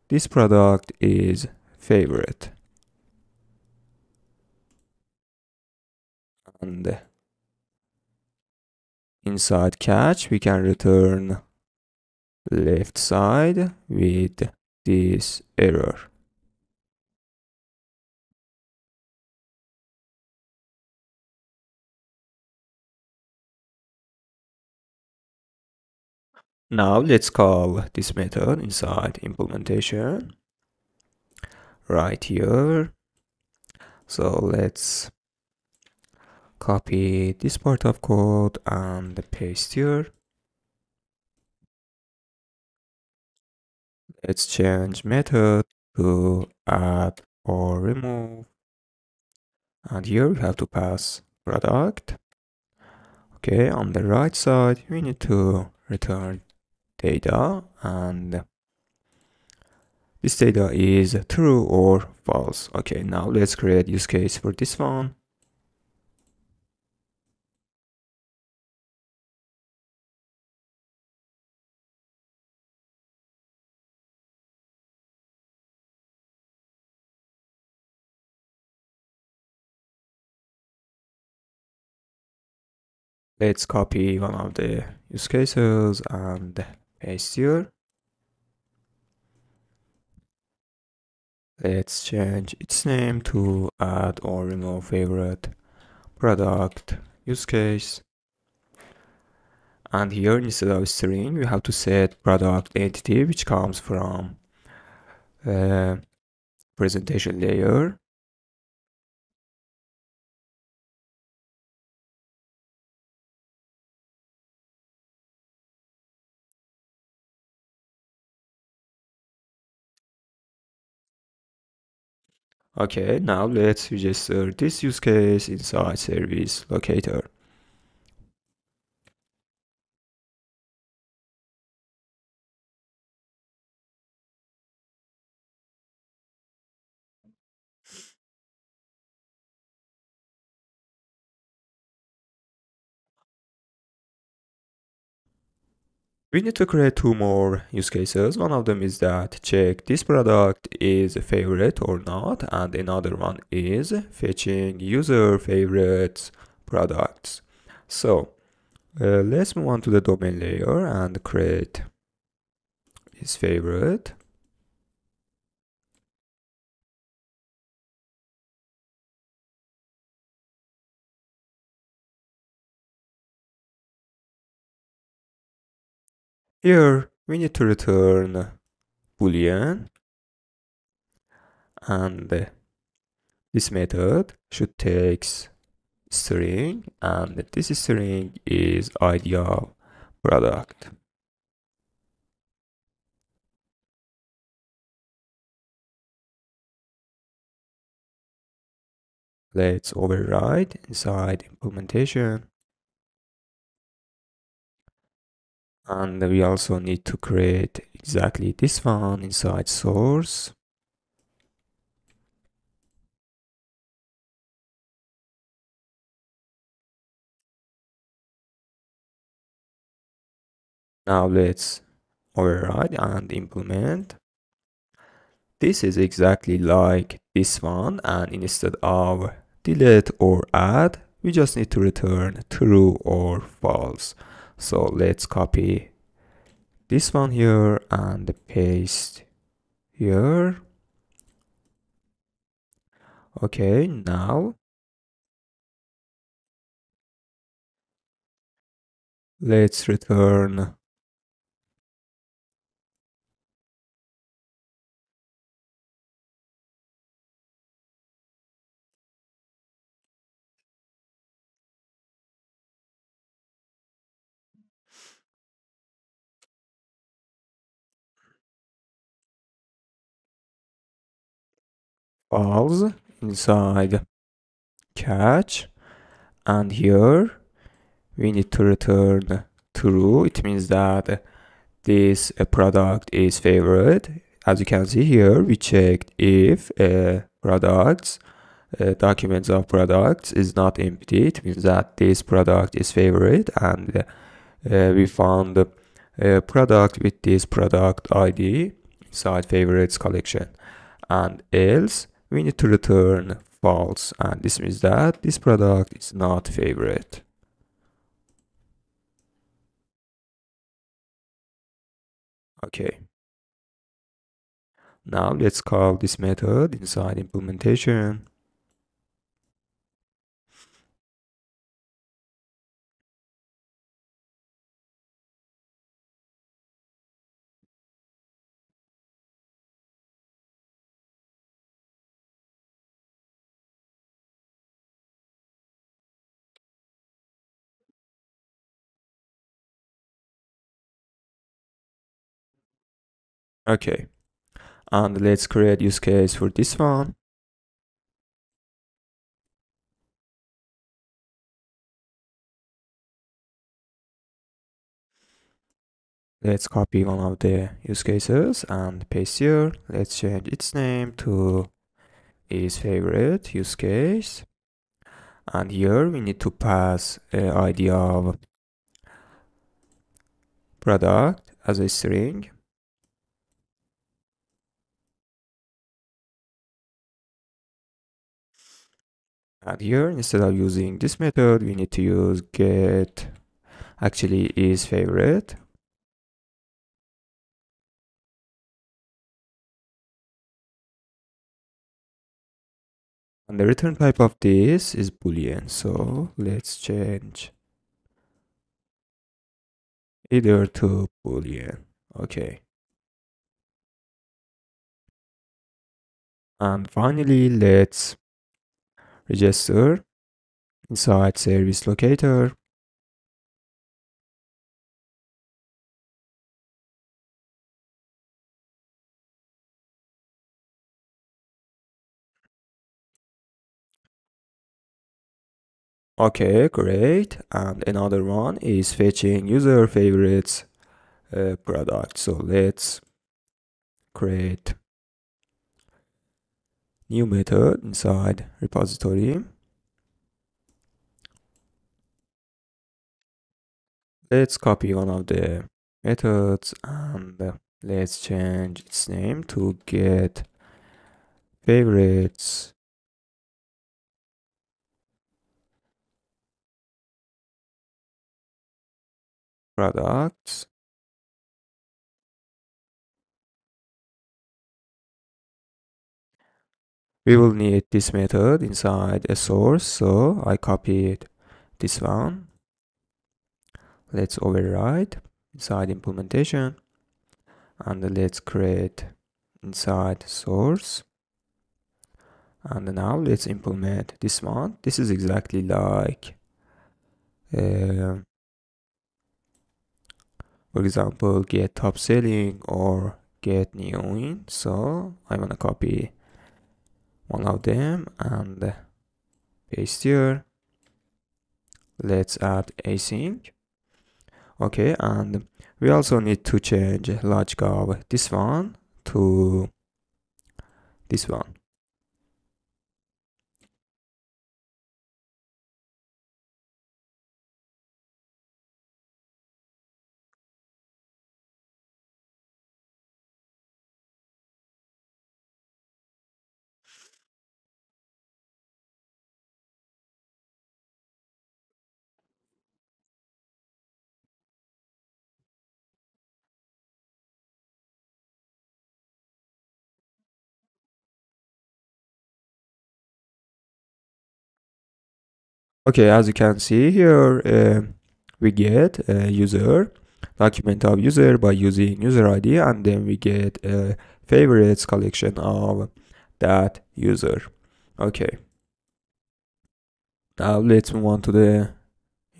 this product is favorite. And inside catch we can return left side with this error. Now let's call this method inside implementation right here. So let's copy this part of code and paste here. Let's change method to add or remove. And here we have to pass product. Okay, on the right side, we need to return data, and this data is true or false. Okay, now let's create use case for this one. Let's copy one of the use cases and paste here. Let's change its name to add or remove favorite product use case. And here instead of string, we have to set product entity, which comes from presentation layer. Okay, now let's register this use case inside service locator. We need to create two more use cases. One of them is that check this product is a favorite or not, and another one is fetching user favorites products. So let's move on to the domain layer and create his favorite. Here we need to return boolean, and this method should take string, and this string is ideal product. Let's override inside implementation. And we also need to create exactly this one inside source. Now let's override and implement. This is exactly like this one, and instead of delete or add, we just need to return true or false. So let's copy this one here and paste here. Okay, now let's return false inside catch, and here we need to return true. It means that this product is favorite. As you can see here, we checked if products documents of products is not empty. It means that this product is favorite, and we found a product with this product ID inside favorites collection. And else we need to return false, and this means that this product is not favorite. Okay, now let's call this method inside implementation. Okay, and let's create use case for this one. Let's copy one of the use cases and paste here. Let's change its name to is favorite use case. And here we need to pass ID of product as a string. And here, instead of using this method, we need to use get actually is favorite. And the return type of this is Boolean. So let's change either to Boolean. Okay. And finally, let's register inside service locator. Okay, great. And another one is fetching user favorites product. So let's create new method inside repository. Let's copy one of the methods and let's change its name to get favorites products. We will need this method inside a source, so I copied this one. Let's override inside implementation and let's create inside source. And now let's implement this one. This is exactly like for example, get TopSelling or get NewIn. So I want to copy one of them and paste here. Let's add async. Okay, and we also need to change logic of this one to this one. Okay, as you can see here, we get a user document of user by using user ID, and then we get a favorites collection of that user. Okay, now let's move on to the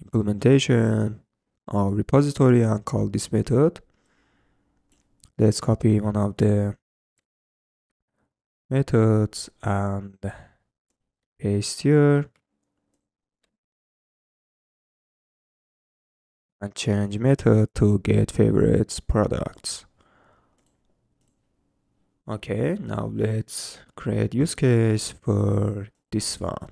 implementation of repository and call this method. Let's copy one of the methods and paste here and change method to get favorites products. Okay, now let's create use case for this one.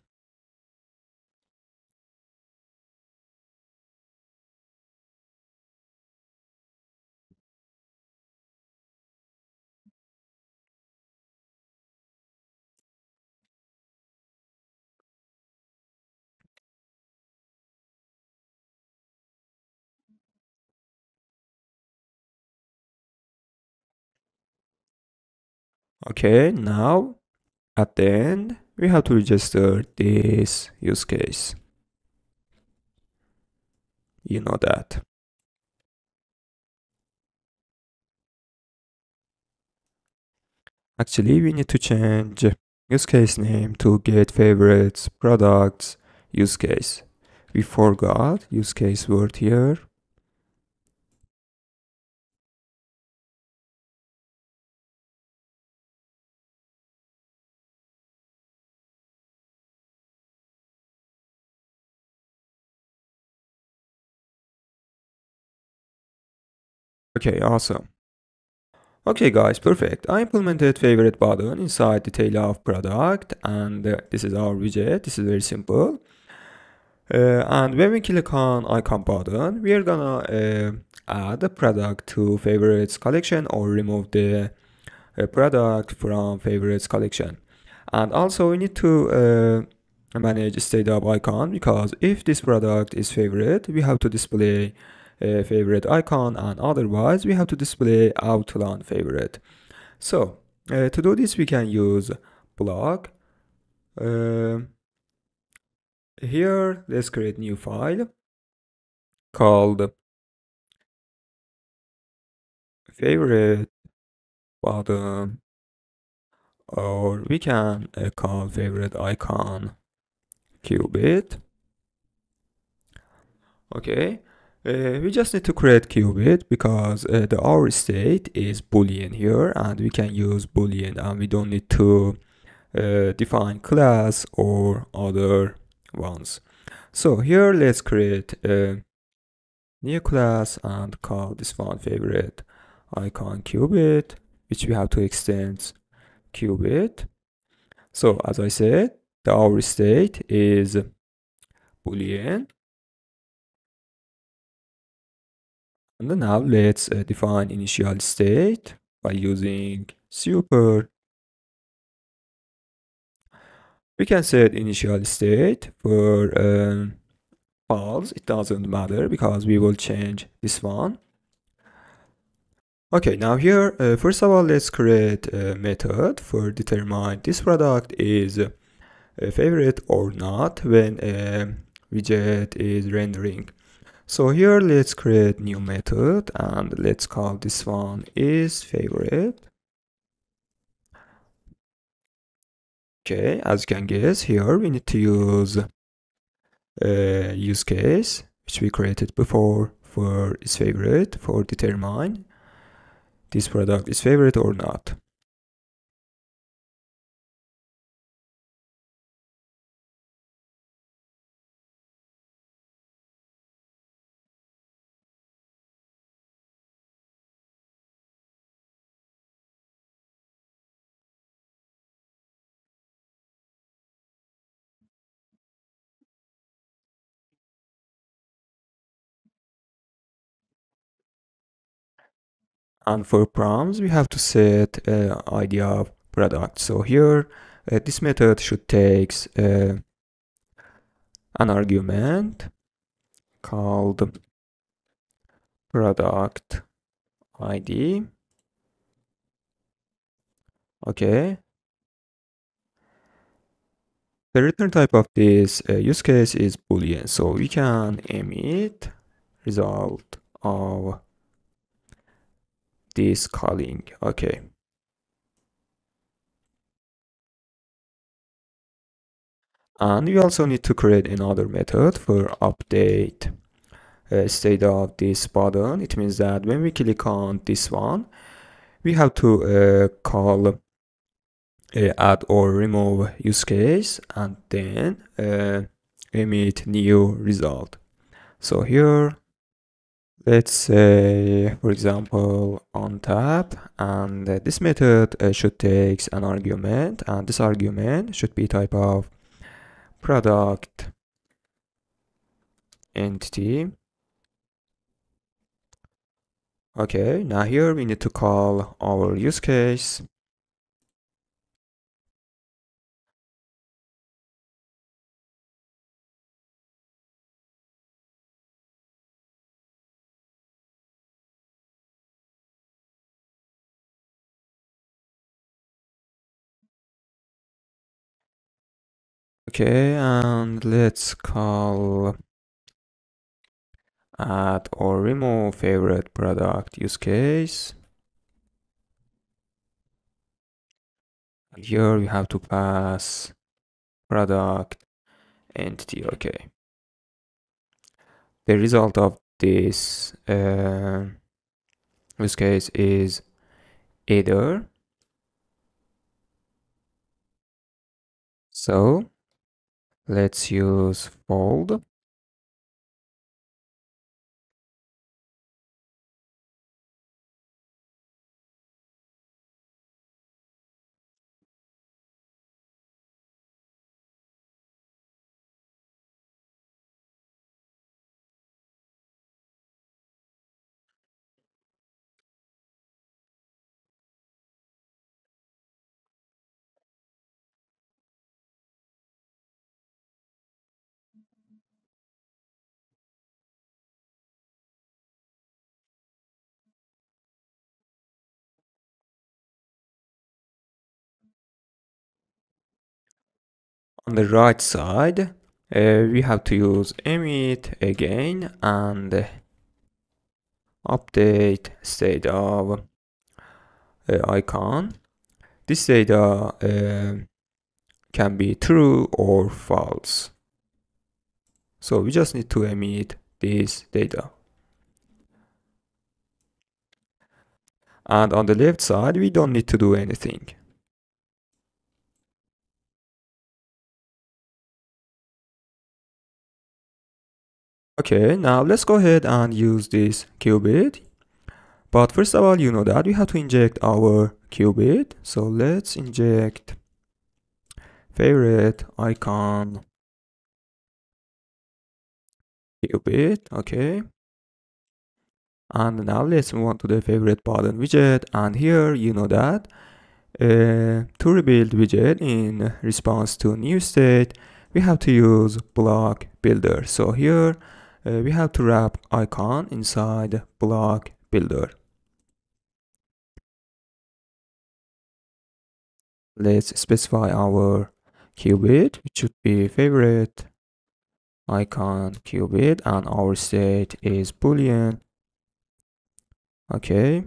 Okay, now at the end, we have to register this use case. You know that. Actually, we need to change use case name to get favorites products use case. We forgot use case word here. Okay, awesome. Okay guys, perfect. I implemented favorite button inside the tail of product, and this is our widget. This is very simple. And when we click on icon button, we are gonna add the product to favorites collection or remove the product from favorites collection. And also we need to manage state of icon, because if this product is favorite, we have to display a favorite icon, and otherwise we have to display outline favorite. So to do this, we can use Bloc. Here, let's create new file called favorite button, or we can call favorite icon qubit. Okay, we just need to create qubit because the our state is boolean here, and we can use boolean, and we don't need to define class or other ones. So here let's create a new class and call this one favorite icon qubit, which we have to extend qubit. So as I said, the our state is boolean. And now let's define initial state by using super. We can set initial state for false. It doesn't matter because we will change this one. Okay, now here, first of all, let's create a method for determine this product is a favorite or not when a widget is rendering. So here let's create new method, and let's call this one is favorite. Okay, as you can guess, here we need to use a use case which we created before for is favorite, for determine this product is favorite or not. And for prompts, we have to set ID of product. So here, this method should take an argument called product ID. Okay. The return type of this use case is Boolean. So we can emit result of this calling. Okay. And we also need to create another method for update state of this button. It means that when we click on this one, we have to call add or remove use case, and then emit new result. So here, let's say, for example, on tap, and this method should take an argument, and this argument should be type of product entity. Okay, now here we need to call our use case. Okay, and let's call add or remove favorite product use case. And here we have to pass product entity. Okay. The result of this use case is either. So let's use fold. On the right side, we have to use emit again and update state of icon. This data can be true or false. So we just need to emit this data. And on the left side, we don't need to do anything. Okay, now let's go ahead and use this qubit. But first of all, you know that we have to inject our qubit. So let's inject favorite icon qubit. Okay. And now let's move on to the favorite button widget. And here, you know that to rebuild widget in response to new state, we have to use block builder. So here we have to wrap icon inside block builder. Let's specify our qubit, which should be favorite icon qubit, and our state is boolean. Okay.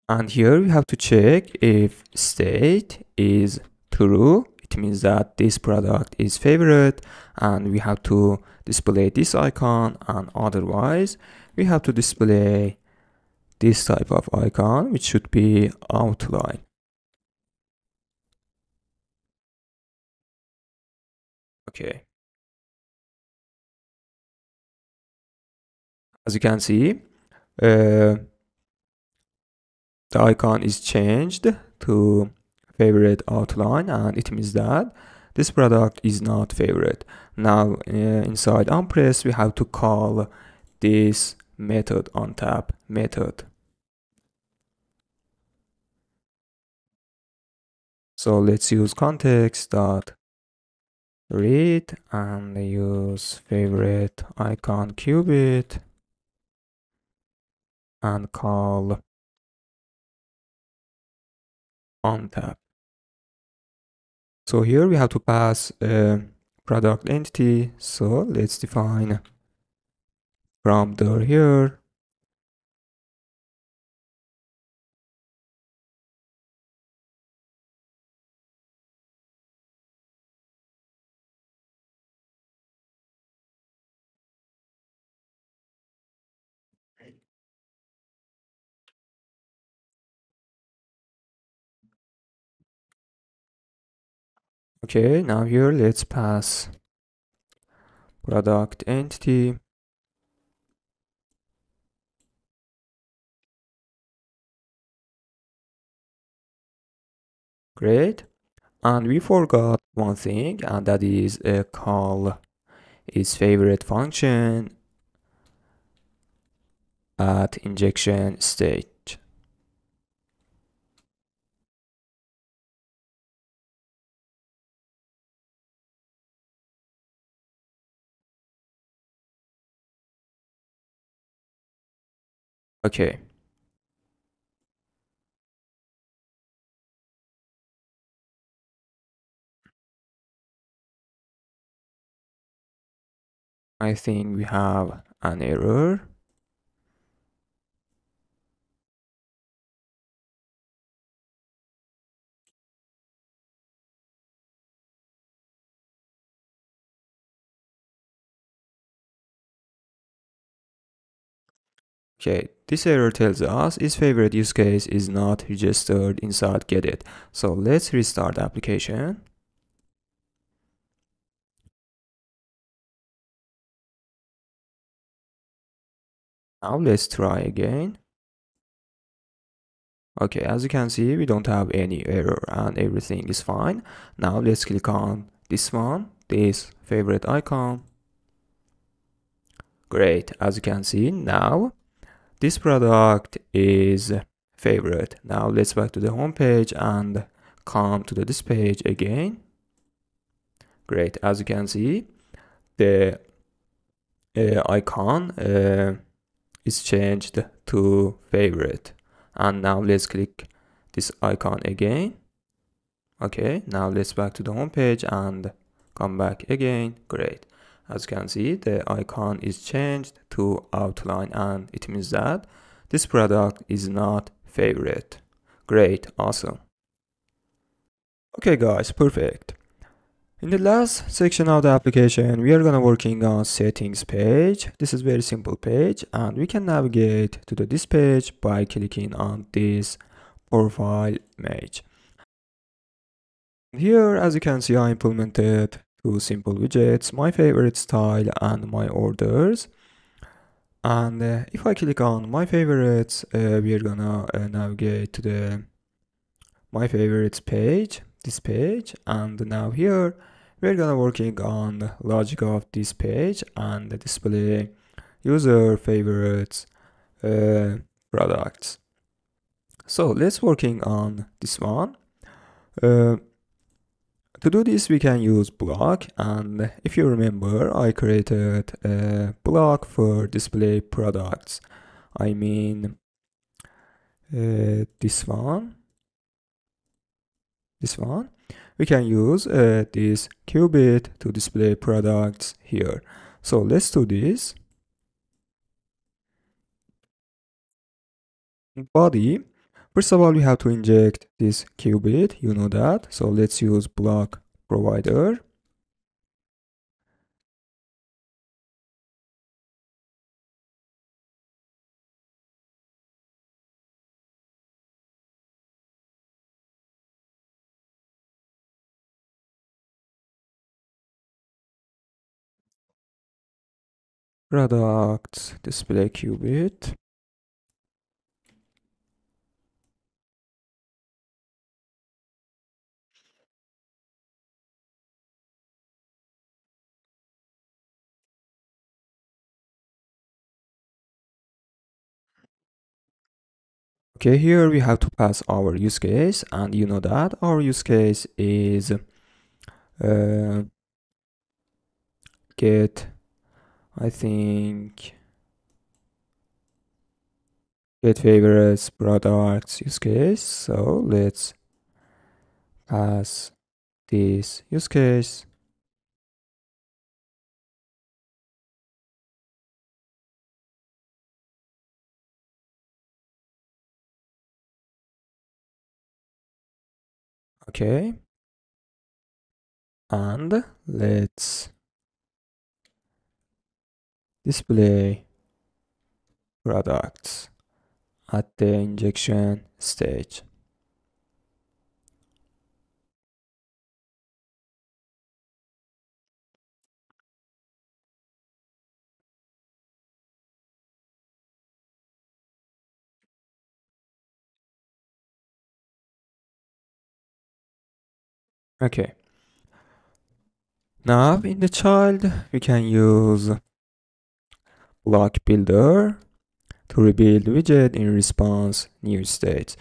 And here we have to check if state is true. It means that this product is favorite, and we have to display this icon, and otherwise we have to display this type of icon, which should be outline. Okay. As you can see, the icon is changed to favorite outline, and it means that this product is not favorite. Now inside onPress, we have to call this method onTap method. So let's use context.read and use favorite icon qubit and call onTap. So here we have to pass a product entity. So let's define prompter here. Okay, now here let's pass product entity. Great. And we forgot one thing, and that is a call its favorite function at injection stage. Okay. I think we have an error. Okay, this error tells us its favorite use case is not registered inside gedit. So let's restart the application. Now let's try again. Okay, as you can see, we don't have any error and everything is fine. Now let's click on this one, this favorite icon. Great. As you can see now, this product is favorite. Now let's back to the home page and come to this page again. Great. As you can see, the icon is changed to favorite. And now let's click this icon again. Okay, now let's back to the home page and come back again. Great. As you can see, the icon is changed to outline, and it means that this product is not favorite. Great, awesome. Okay guys, perfect. In the last section of the application, we are gonna working on settings page. This is very simple page, and we can navigate to this page by clicking on this profile image. Here, as you can see, I implemented two simple widgets, my favorite style and my orders. And if I click on my favorites, we are gonna navigate to the my favorites page, this page. And now here we're gonna working on the logic of this page and display user favorites products. So let's working on this one. To do this, we can use Bloc, and if you remember, I created a block for display products. I mean, this one. We can use this qubit to display products here. So let's do this. Body. First of all, we have to inject this qubit, you know that. So let's use block provider. Products display qubit. Okay, here we have to pass our use case, and you know that our use case is get, I think, get favorites products use case. So let's pass this use case. Okay, and let's display products at the injection stage. Okay, now in the child we can use block builder to rebuild widget in response new states.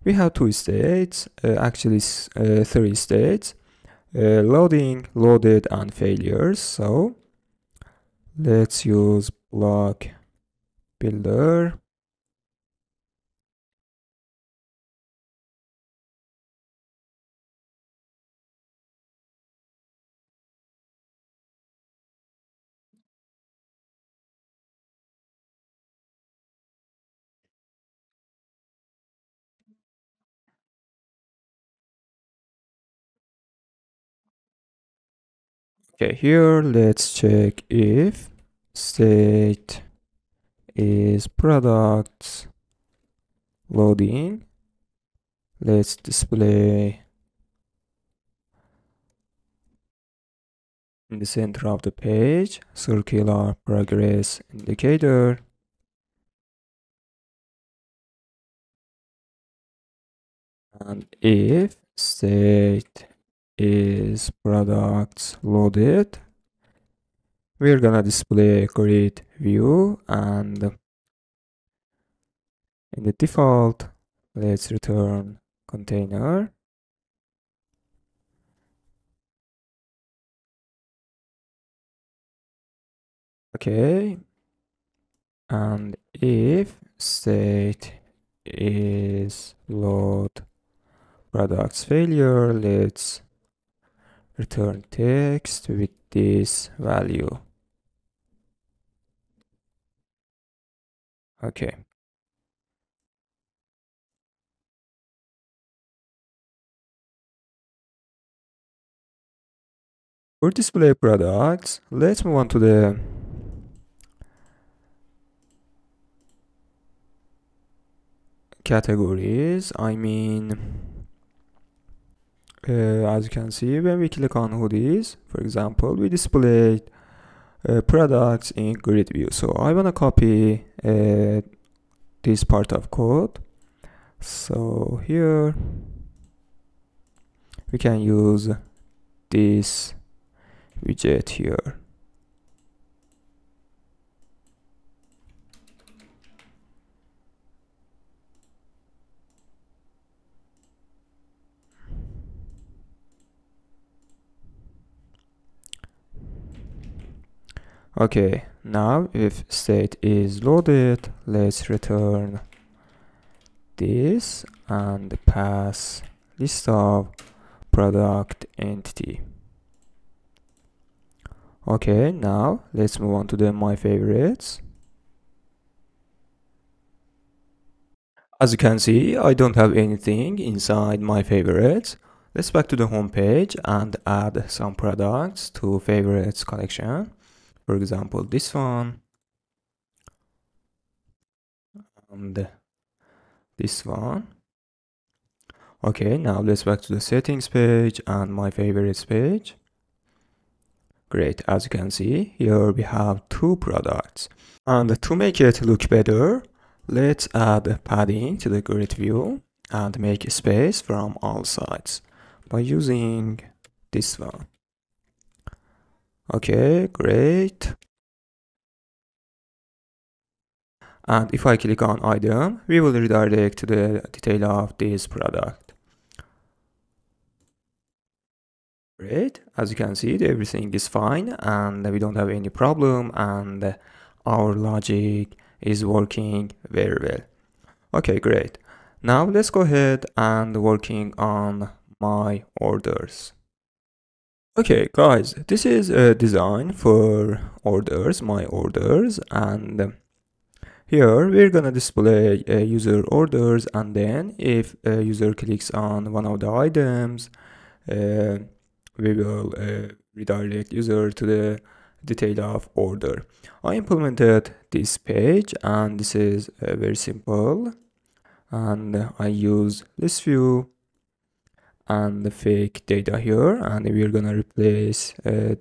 We have two states, actually three states, loading, loaded, and failures. So let's use block builder. Okay, here let's check if state is products loading. Let's display in the center of the page circular progress indicator. And if state is products loaded, we're gonna display grid view, and in the default, let's return container. Okay, and if state is load products failure, let's return text with this value. Okay. For display products, let's move on to the categories. As you can see, when we click on hoodies, for example, we display products in grid view. So I want to copy this part of code. So here we can use this widget here. Okay, now if state is loaded, let's return this and pass list of product entity. Okay, now let's move on to the my favorites. As you can see, I don't have anything inside my favorites. Let's back to the home page and add some products to favorites collection. For example, this one and this one. Okay, now let's back to the settings page and my favorites page. Great, as you can see, here we have two products. And to make it look better, let's add padding to the grid view and make space from all sides by using this one. Okay, great. And if I click on item, we will redirect to the detail of this product. Great, as you can see, everything is fine and we don't have any problem and our logic is working very well. Okay, great. Now let's go ahead and working on my orders. Okay, guys, this is a design for orders, my orders, and here we're gonna display user orders, and then if a user clicks on one of the items, we will redirect user to the detail of order. I implemented this page and this is very simple, and I use list view and the fake data here, and we're gonna replace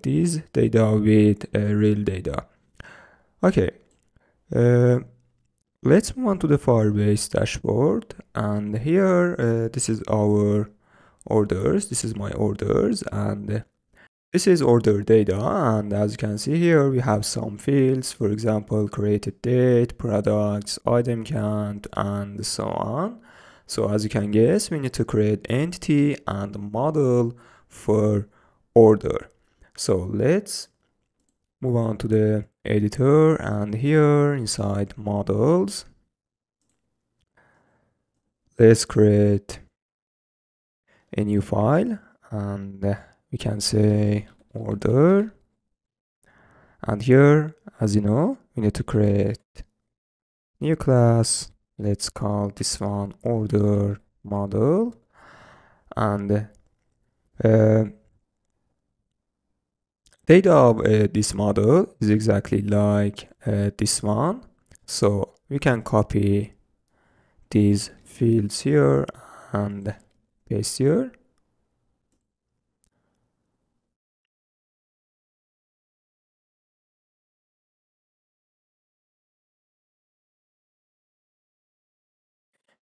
these data with real data. Okay, let's move on to the Firebase dashboard, and here this is our orders. This is my orders, and this is order data, and as you can see here we have some fields, for example created date, products, item count, and so on. So as you can guess, we need to create entity and model for order. So let's move on to the editor, and here inside models, let's create a new file, and we can say order, and here, as you know, we need to create new class. Let's call this one order model, and data of this model is exactly like this one, so we can copy these fields here and paste here.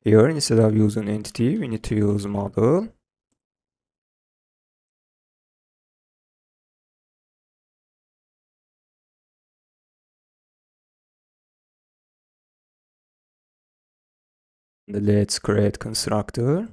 Here, instead of using entity, we need to use model. Let's create constructor.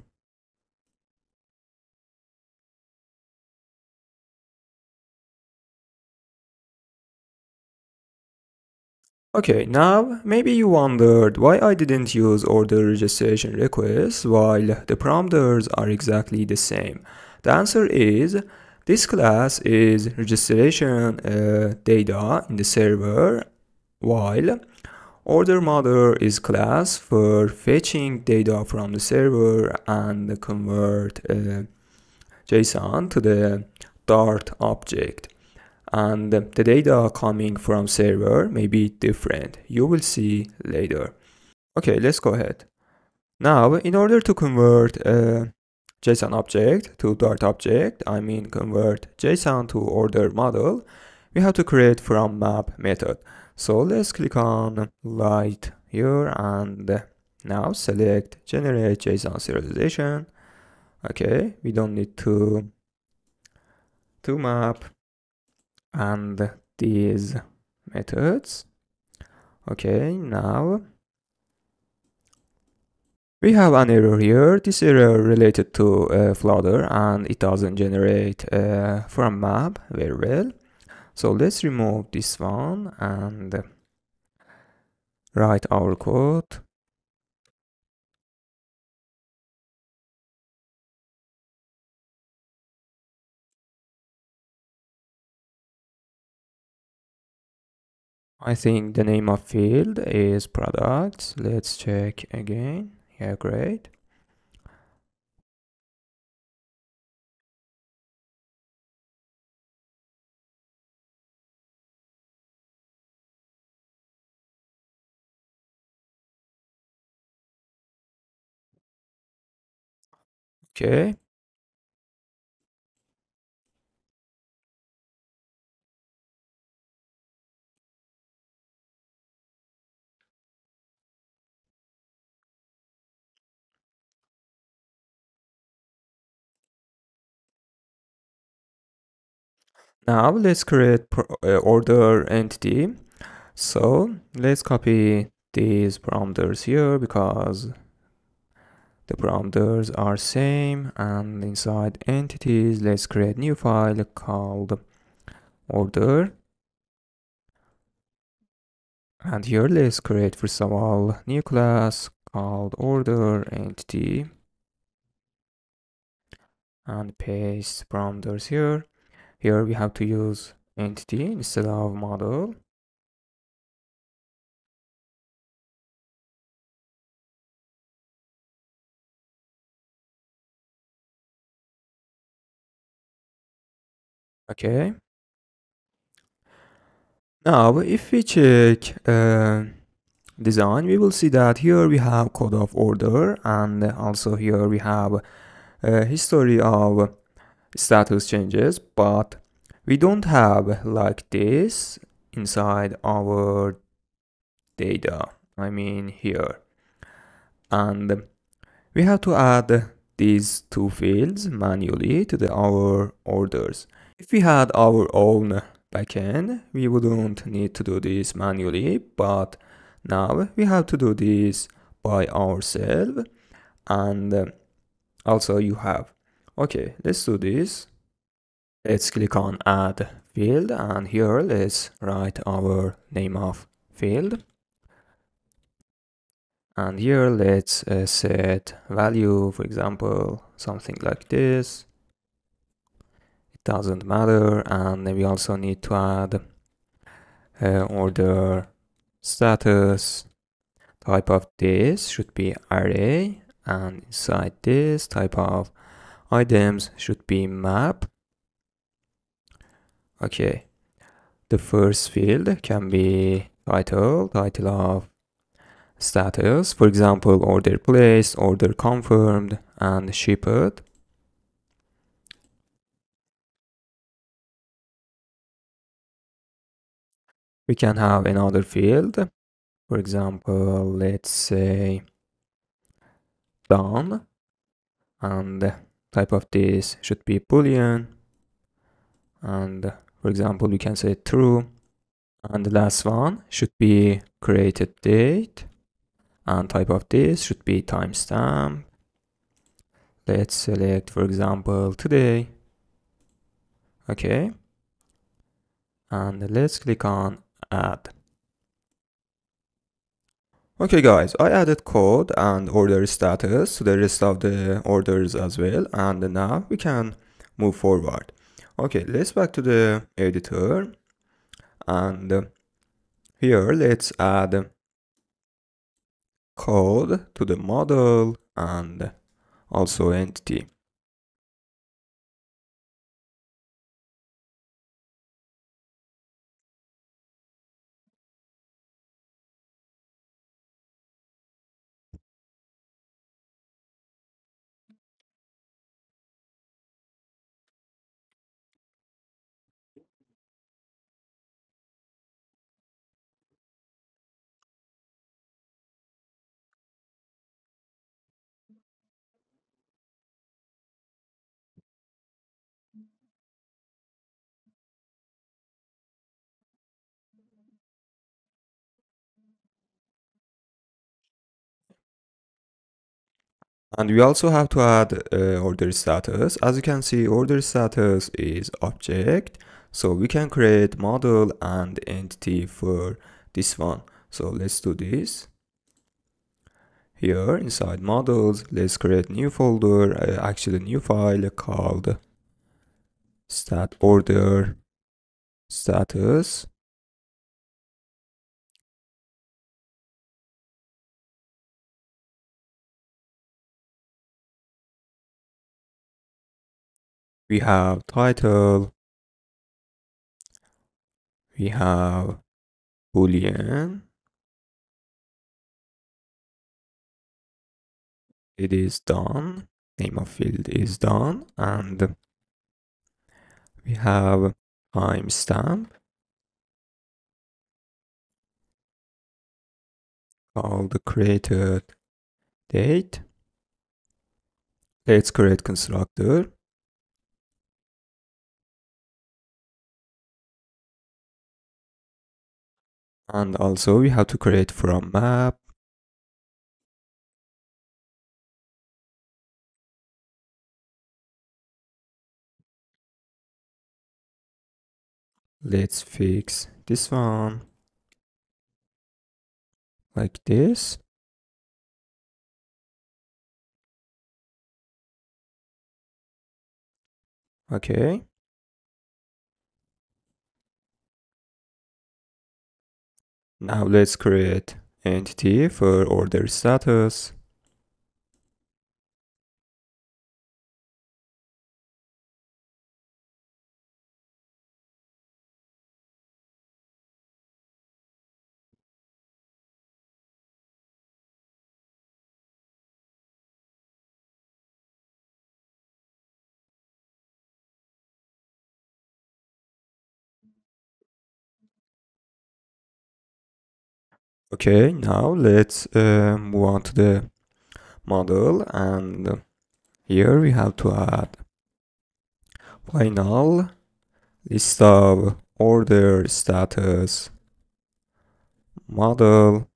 Okay, now maybe you wondered why I didn't use order registration requests while the parameters are exactly the same. The answer is this class is registration data in the server, while order mother is class for fetching data from the server and convert JSON to the Dart object. And the data coming from server may be different. You will see later. Okay, let's go ahead. Now, in order to convert a JSON object to Dart object, I mean convert JSON to order model, we have to create from map method. So let's click on light here and now select generate JSON serialization. Okay, we don't need to map and these methods. Okay, now we have an error here. This error related to Flutter and it doesn't generate from map very well. So let's remove this one and write our code. I think the name of field is products. Let's check again. Yeah, great. Okay. Now let's create order entity. So let's copy these parameters here because the parameters are same, and inside entities let's create new file called order, and here let's create first of all new class called order entity and paste parameters here. Here we have to use entity instead of model. Okay, now if we check design, we will see that here we have code of order, and also here we have a history of status changes, but we don't have like this inside our data, I mean here. And we have to add these two fields manually to our orders. If we had our own backend, we wouldn't need to do this manually, but now we have to do this by ourselves. And also you have, okay, let's do this. Let's click on add field, and here let's write our name of field. And here let's set value, for example, something like this. It doesn't matter. And we also need to add order status. Type of this should be array, and inside this type of items should be map. Okay, the first field can be title of status, for example, order placed, order confirmed, and shipped. We can have another field, for example, let's say done, and type of this should be boolean, and for example, we can say true. And the last one should be created date, and type of this should be timestamp. Let's select, for example, today. Okay, and let's click on add. Okay guys, I added code and order status to the rest of the orders as well, and now we can move forward. Okay, let's back to the editor, and here let's add code to the model and also entity. And we also have to add order status. As you can see, order status is object. So we can create model and entity for this one. So let's do this. Here inside models, let's create new folder, actually new file called stat order status. We have title, we have boolean, it is done, name of field is done, and we have timestamp called created date. Let's create constructor. And also we have to create from map. Let's fix this one like this. Okay. Now let's create entity for order status. Okay, now let's move on to the model, and here we have to add final list of order status model.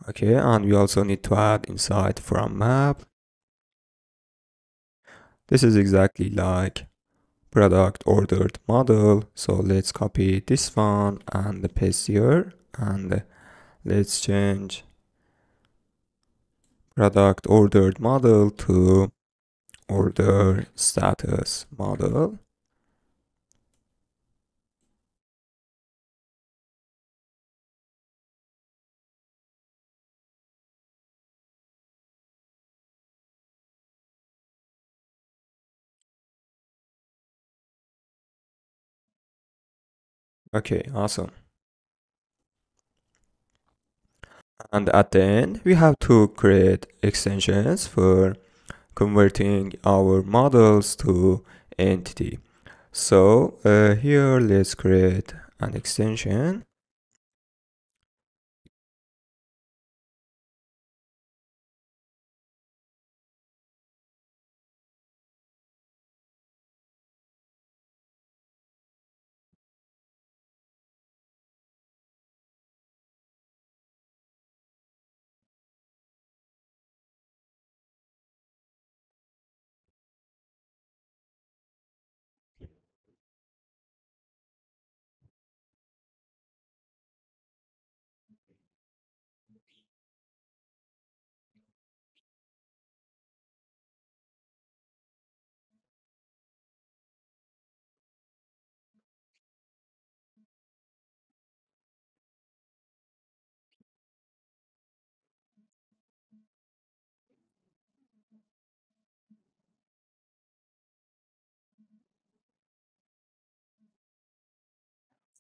Okay, and we also need to add inside from map. This is exactly like product ordered model. So let's copy this one and paste here, and let's change product ordered model to order status model. Okay, awesome. And at the end, we have to create extensions for converting our models to entity. So here, let's create an extension.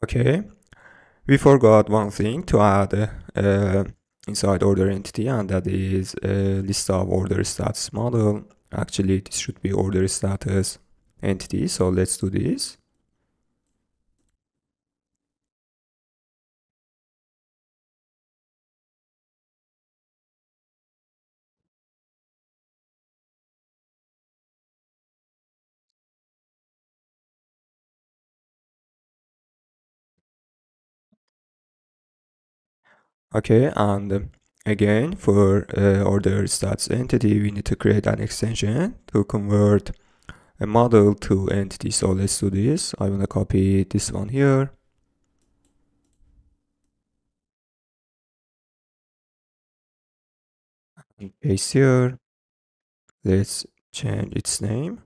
Okay, we forgot one thing to add inside order entity, and that is a list of order status model. Actually, this should be order status entity. So let's do this. Okay, and again, for order stats entity, we need to create an extension to convert a model to entity. So let's do this. I want to copy this one here. And paste here. Let's change its name.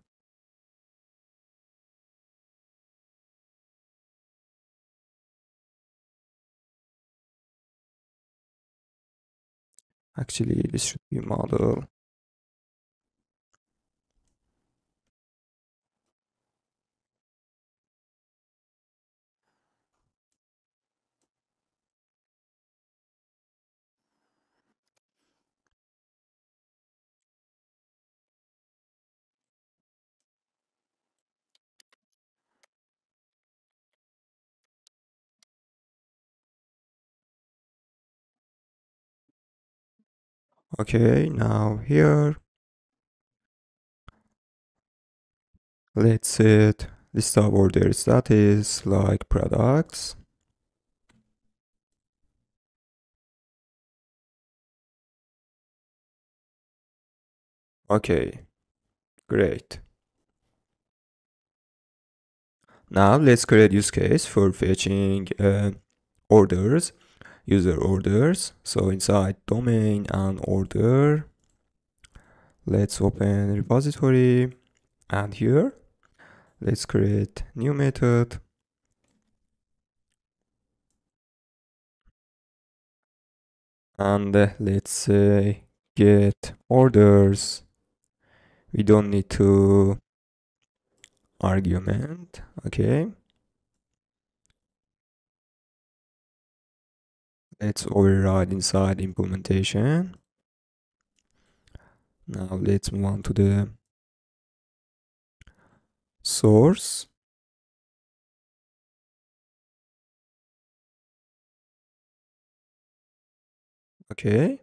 Actually, this should be model. Okay, now here, let's set list of order status like products. Okay, great. Now let's create use case for fetching orders, user orders. So inside domain and order, let's open repository, and here let's create new method. And let's say get orders. We don't need to argument. Okay, let's override inside implementation. Now let's move on to the source. Okay,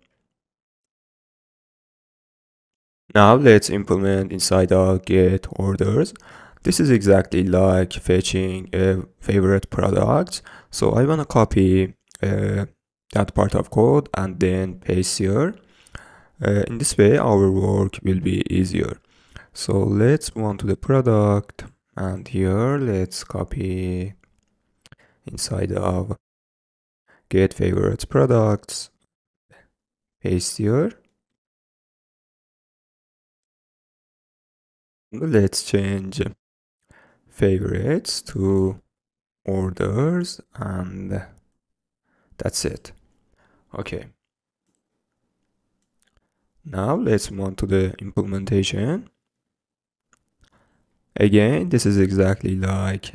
now let's implement inside our get orders. This is exactly like fetching a favorite product. So I want to copy that part of code and then paste here. In this way, our work will be easier. So let's move on to the product, and here let's copy inside of get favorites products, paste here. Let's change favorites to orders, and that's it. Okay, now let's move on to the implementation. Again, this is exactly like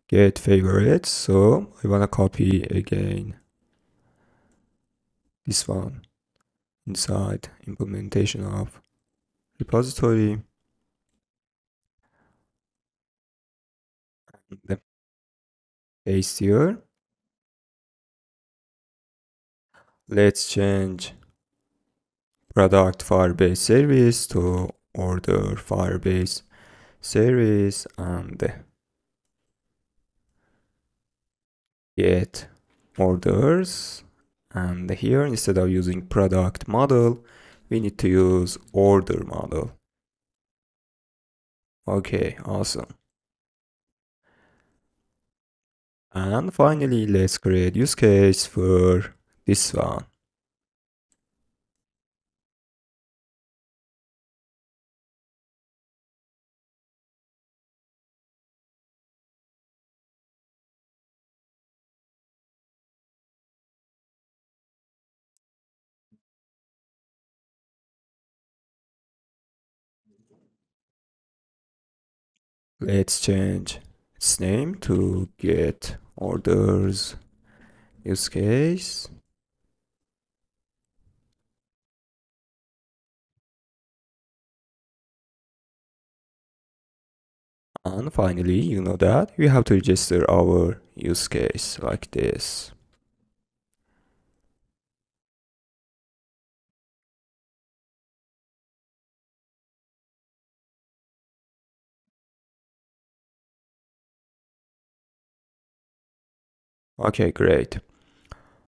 get favorites, so I want to copy again this one inside implementation of repository, and then paste here. Let's change product Firebase service to order Firebase service, and get orders. And here, instead of using product model, we need to use order model. Okay, awesome. And finally, let's create use case for this one. Let's change its name to get orders use case. And finally, you know that we have to register our use case like this. Okay, great.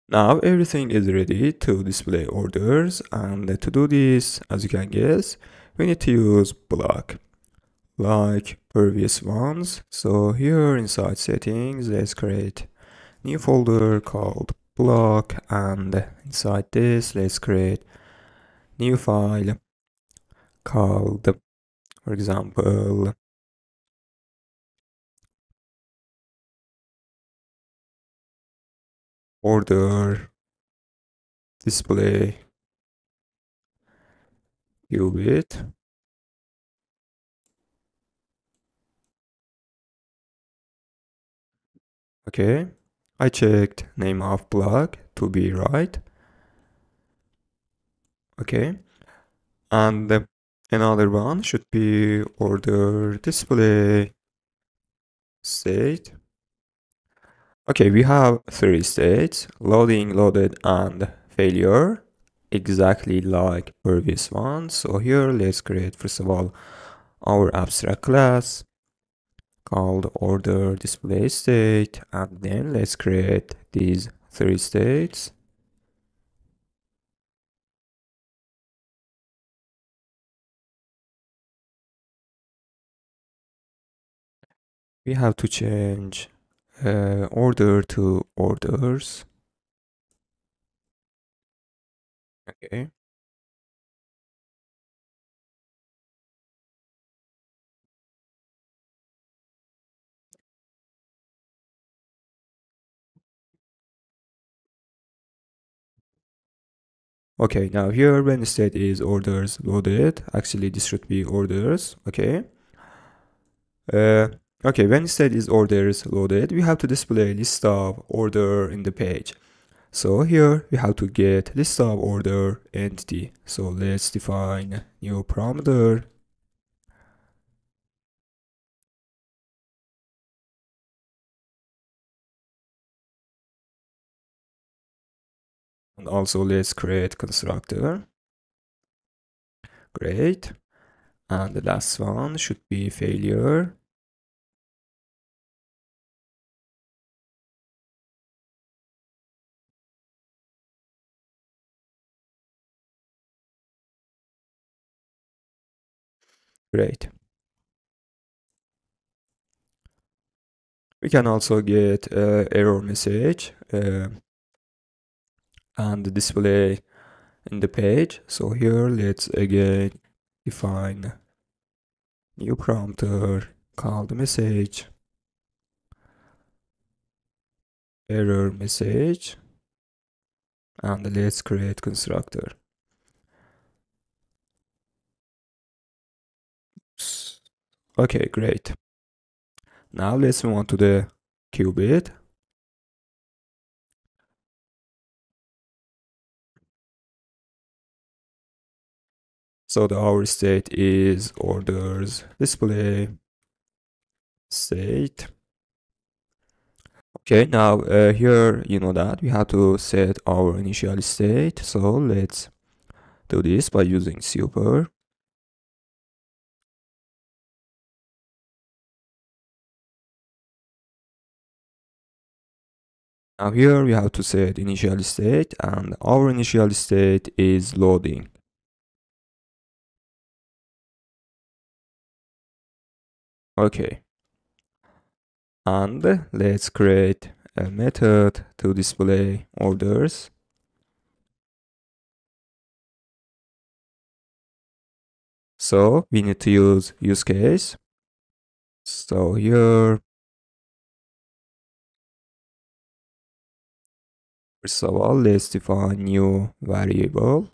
Now everything is ready to display orders, and to do this, as you can guess, we need to use Bloc like previous ones. So here inside settings, let's create new folder called Bloc, and inside this, let's create new file called, for example, order display qubit. Okay, I checked name of block to be right. Okay, and another one should be order display state. Okay, we have three states: loading, loaded, and failure, exactly like previous one. So here let's create first of all our abstract class called order display state, and then let's create these three states. We have to change order to orders. Okay. Okay, now here when state is orders loaded, actually this should be orders. Okay. Uh, okay, when state is orders loaded, we have to display list of order in the page. So here we have to get list of order entity. So let's define new parameter. And also let's create constructor. Great. And the last one should be failure. Great. We can also get error message and display in the page. So here let's again define new prompter called message, error message, and let's create constructor. Okay, great. Now let's move on to the qubit. So the our state is orders display state. Okay, now here you know that we have to set our initial state. So let's do this by using super. Now here we have to set initial state, and our initial state is loading. Okay. And let's create a method to display orders. So we need to use case. So here, first of all, let's define new variable.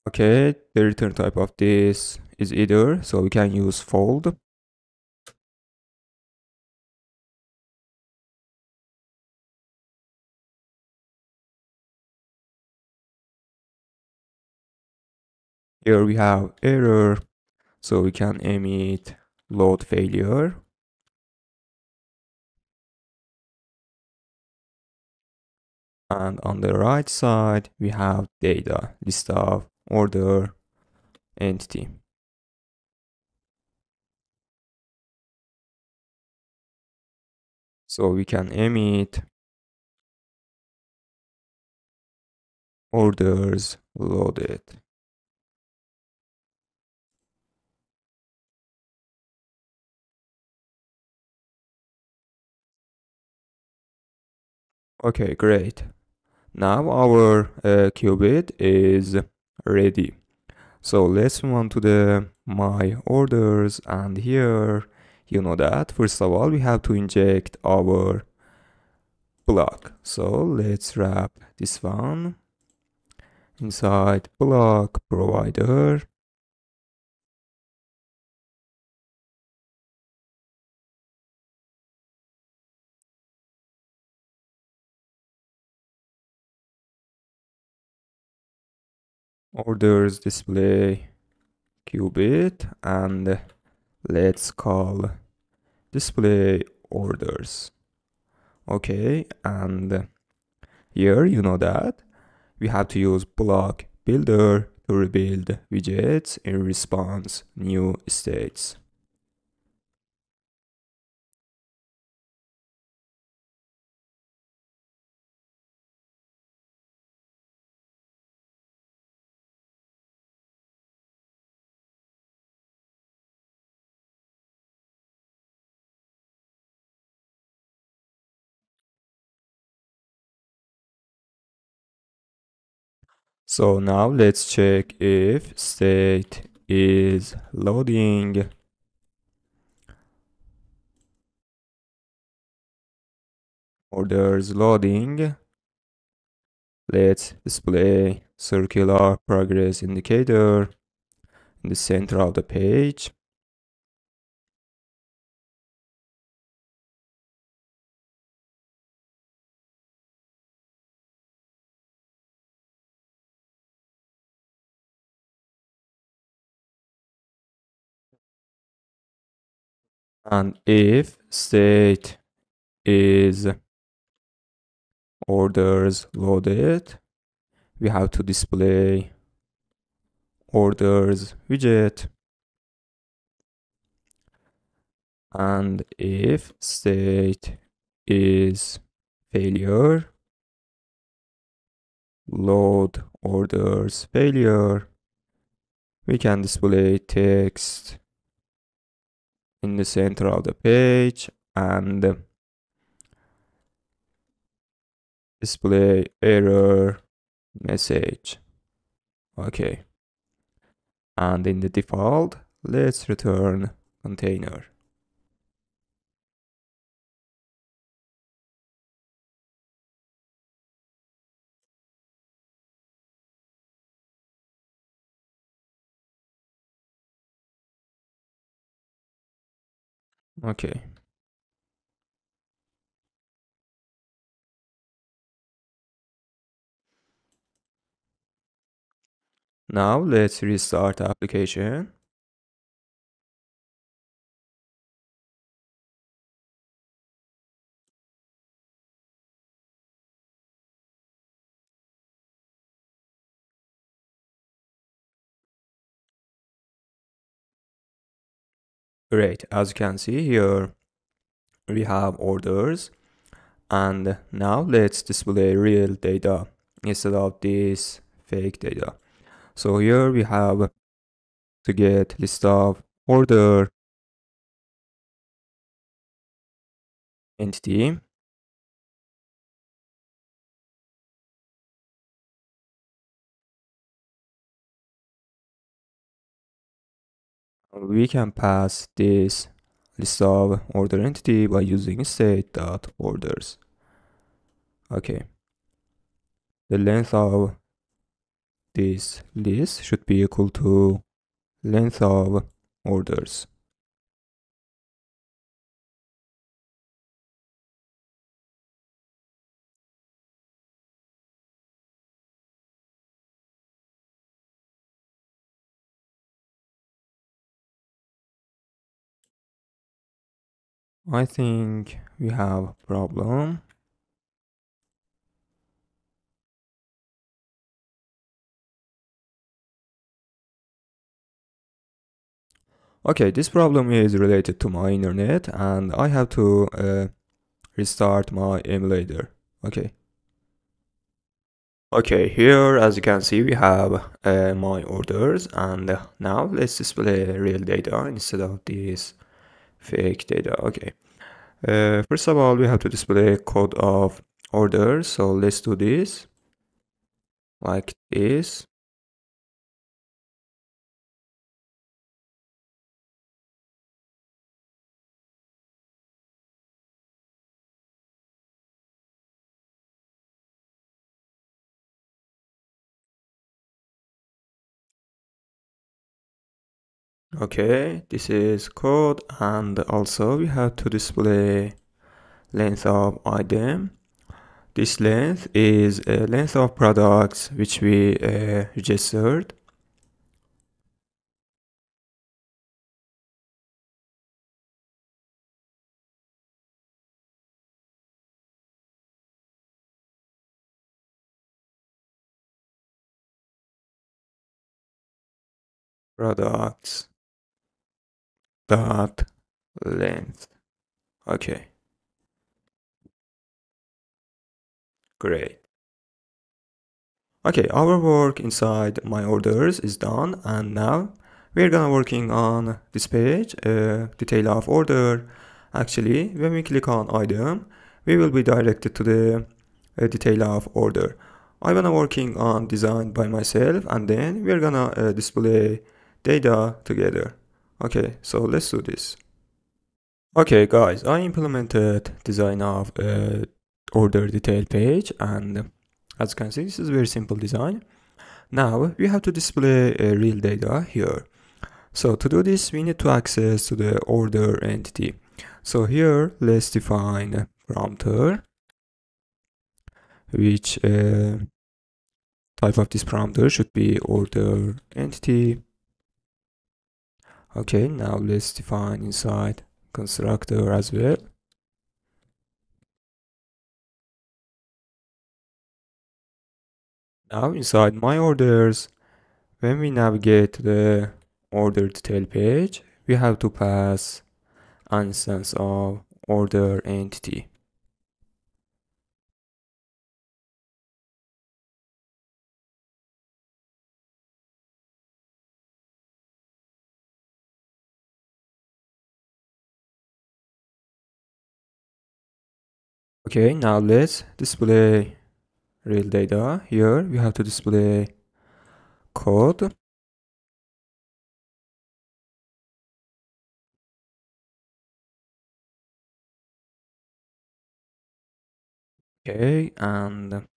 Okay, the return type of this is either, so we can use fold. Here we have error, so we can emit load failure. And on the right side, we have data, list of order entity. So we can emit orders loaded. Okay, great. Now our qubit is ready. So let's move on to the my orders, and here you know that first of all we have to inject our block. So let's wrap this one inside block provider. Orders display qubit, and let's call display orders. Okay, and here you know that we have to use block builder to rebuild widgets in response new states. So now let's check if state is loading. Orders loading. Let's display circular progress indicator in the center of the page. And if state is orders loaded, we have to display orders widget. And if state is failure, load orders failure, we can display text in the center of the page and display error message. Okay, and in the default, let's return container. Okay, now let's restart the application. Great, as you can see here, we have orders, and now let's display real data instead of this fake data. So here we have to get list of order entity. We can pass this list of order entity by using state.orders. Okay. The length of this list should be equal to length of orders. I think we have a problem. Okay, this problem is related to my internet and I have to restart my emulator. Okay, here as you can see we have my orders, and now let's display real data instead of this fake data. Okay, first of all we have to display code of orders, so let's do this like this. Okay, this is code, and also we have to display length of item. This length is a length of products which we registered. Products dot length. Okay, great. Okay, our work inside my orders is done, and now we're gonna working on this page, detail of order. Actually, when we click on item, we will be directed to the detail of order. I wanna working on design by myself, and then we're gonna display data together. Okay, so let's do this. Okay guys, I implemented design of order detail page, and as you can see, this is a very simple design. Now we have to display real data here. So to do this, we need to access to the order entity. So here, let's define parameter, which type of this parameter should be order entity. Okay, now let's define inside constructor as well. Now inside my orders, when we navigate to the order detail page, we have to pass an instance of order entity. Okay, now let's display real data. Here we have to display code. Okay, and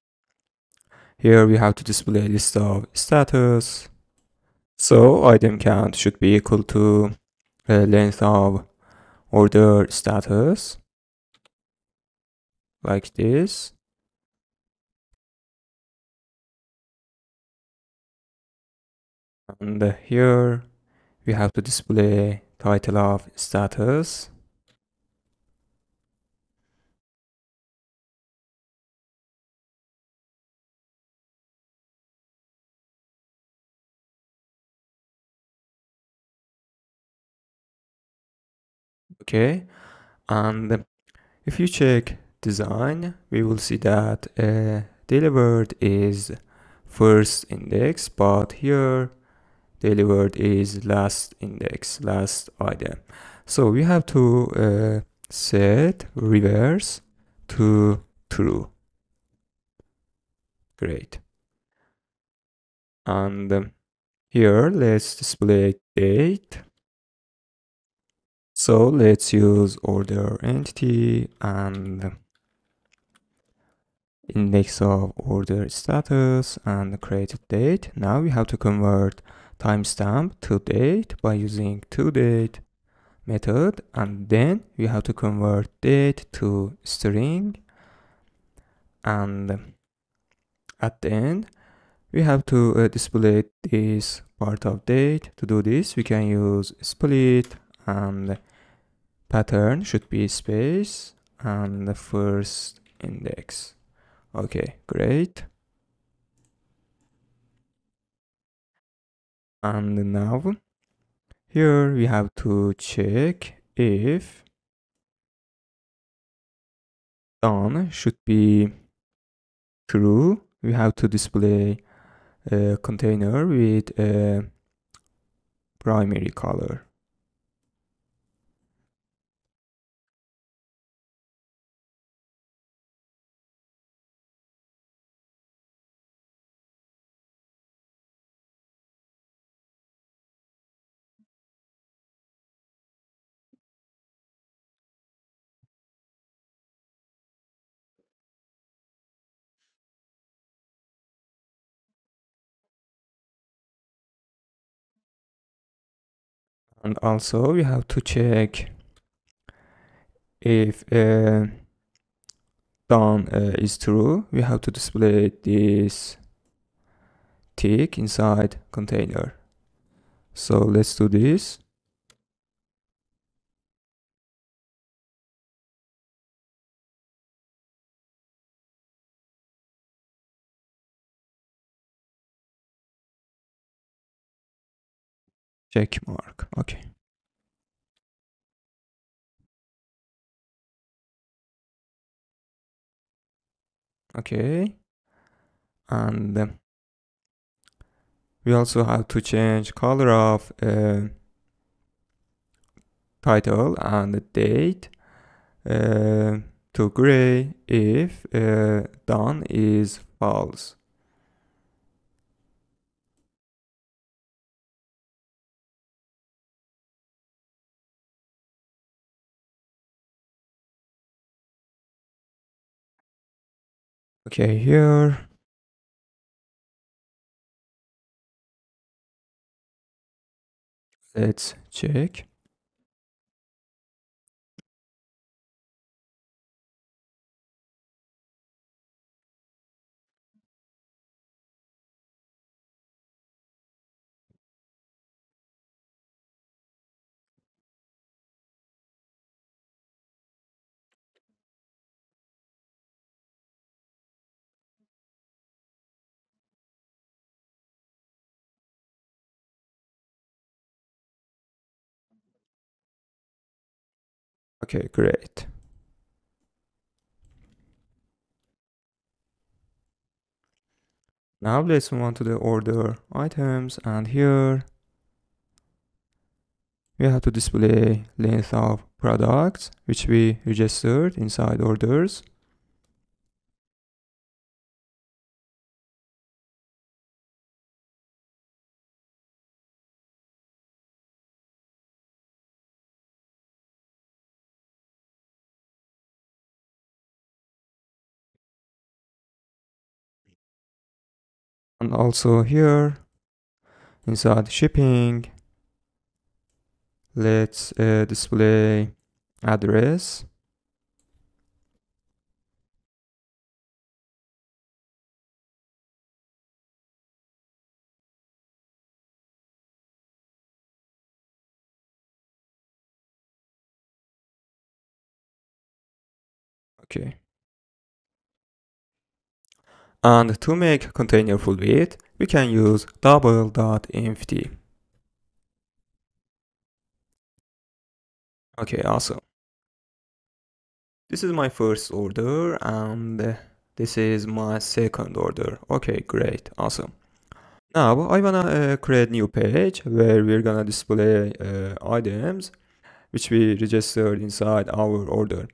here we have to display list of status. So item count should be equal to length of order status, like this. And here we have to display title of status. Okay, and if you check design, we will see that delivered is first index, but here delivered is last index, last item. So we have to set reverse to true. Great. And here let's display date. So let's use order entity, and index of order status and created date. Now we have to convert timestamp to date by using toDate method, and then we have to convert date to string, and at the end we have to display this part of date. To do this, we can use split, and pattern should be space and the first index. Okay, great. And now here we have to check if done should be true. We have to display a container with a primary color. And also we have to check if done is true. We have to display this tick inside container. So let's do this. Check mark. Okay. Okay. And we also have to change color of title and the date to gray if done is false. Okay, here. Let's check. Okay, great. Now let's move on to the order items, and here we have to display length of products which we registered inside orders. And also here inside shipping, let's display address. Okay. And to make container full width, we can use double.empty. Okay, awesome. This is my first order, and this is my second order. Okay, great, awesome. Now I wanna create new page where we're gonna display items which we registered inside our order.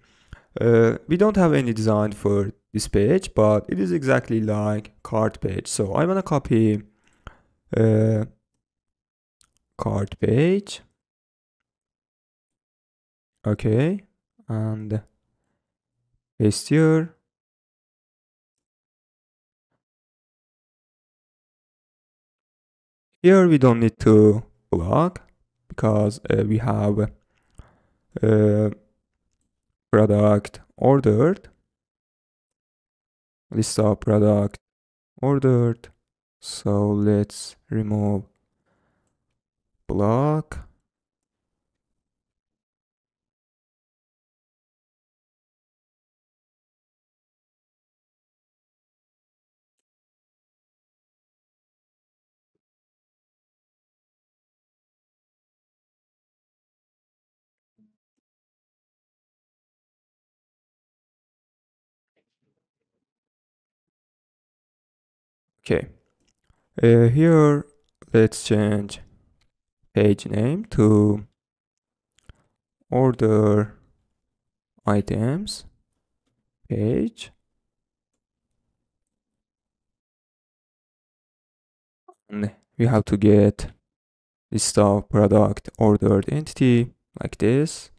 We don't have any design for this page, but it is exactly like cart page. So I wanna copy cart page. Okay, and paste here. Here we don't need to block because we have product ordered, list of product ordered. So let's remove block. Okay. Here let's change page name to order items page, and we have to get list of product ordered entity like this.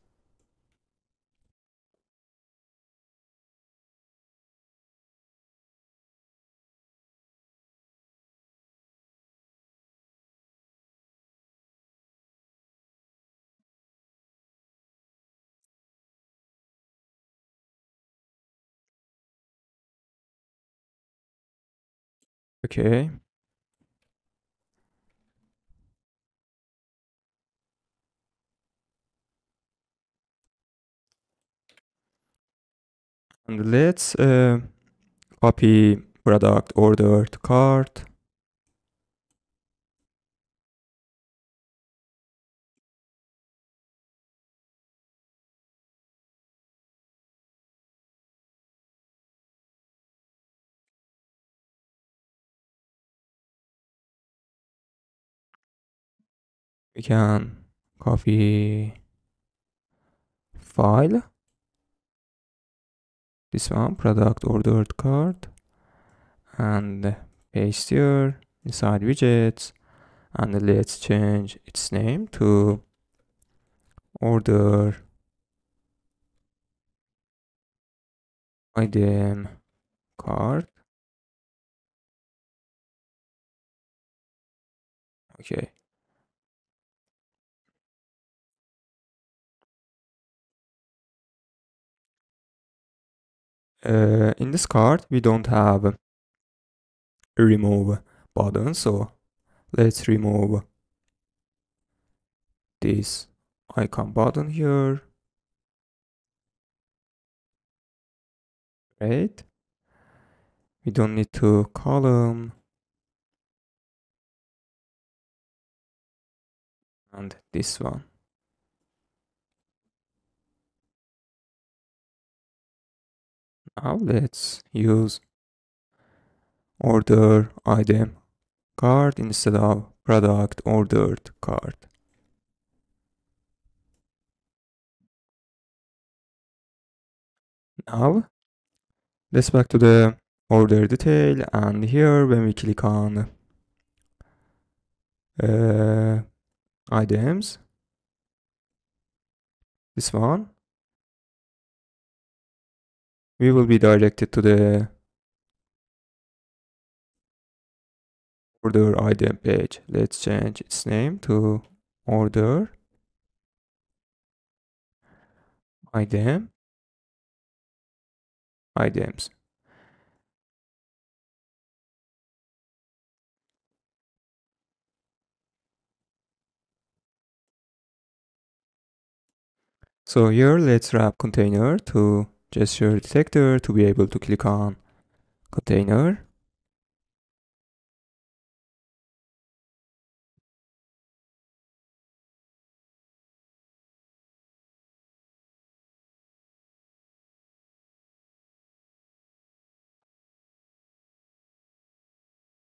Okay. And let's copy product ordered cart. We can copy file, this one, product ordered cart, and paste here inside widgets, and let's change its name to order item cart. Okay. In this cart we don't have a remove button, so let's remove this icon button here. Great. We don't need to column, and this one. Now let's use order item cart instead of product ordered cart. Now let's back to the order detail, and here when we click on items, this one, we will be directed to the order item page. Let's change its name to order item items. So here let's wrap container to gesture detector to be able to click on container.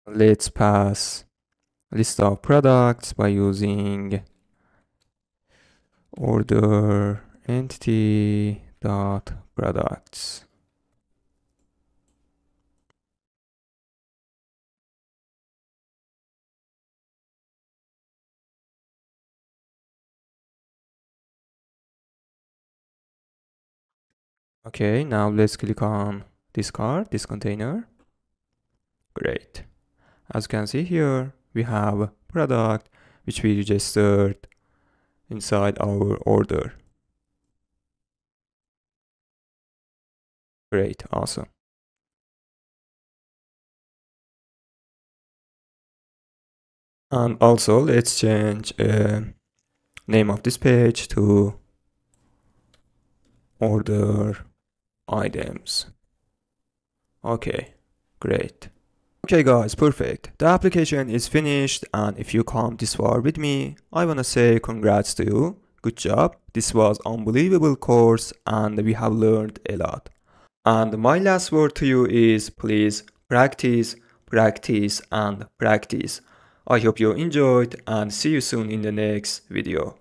Let's pass list of products by using order entity dot products. Okay, now let's click on this card, this container. Great. As you can see here, we have product, which we registered inside our order. Great, awesome. And also let's change name of this page to order items. Okay, great. Okay guys, perfect. The application is finished, and if you come this far with me, I wanna say congrats to you. Good job. This was unbelievable course and we have learned a lot. And my last word to you is please practice, practice and practice. I hope you enjoyed and see you soon in the next video.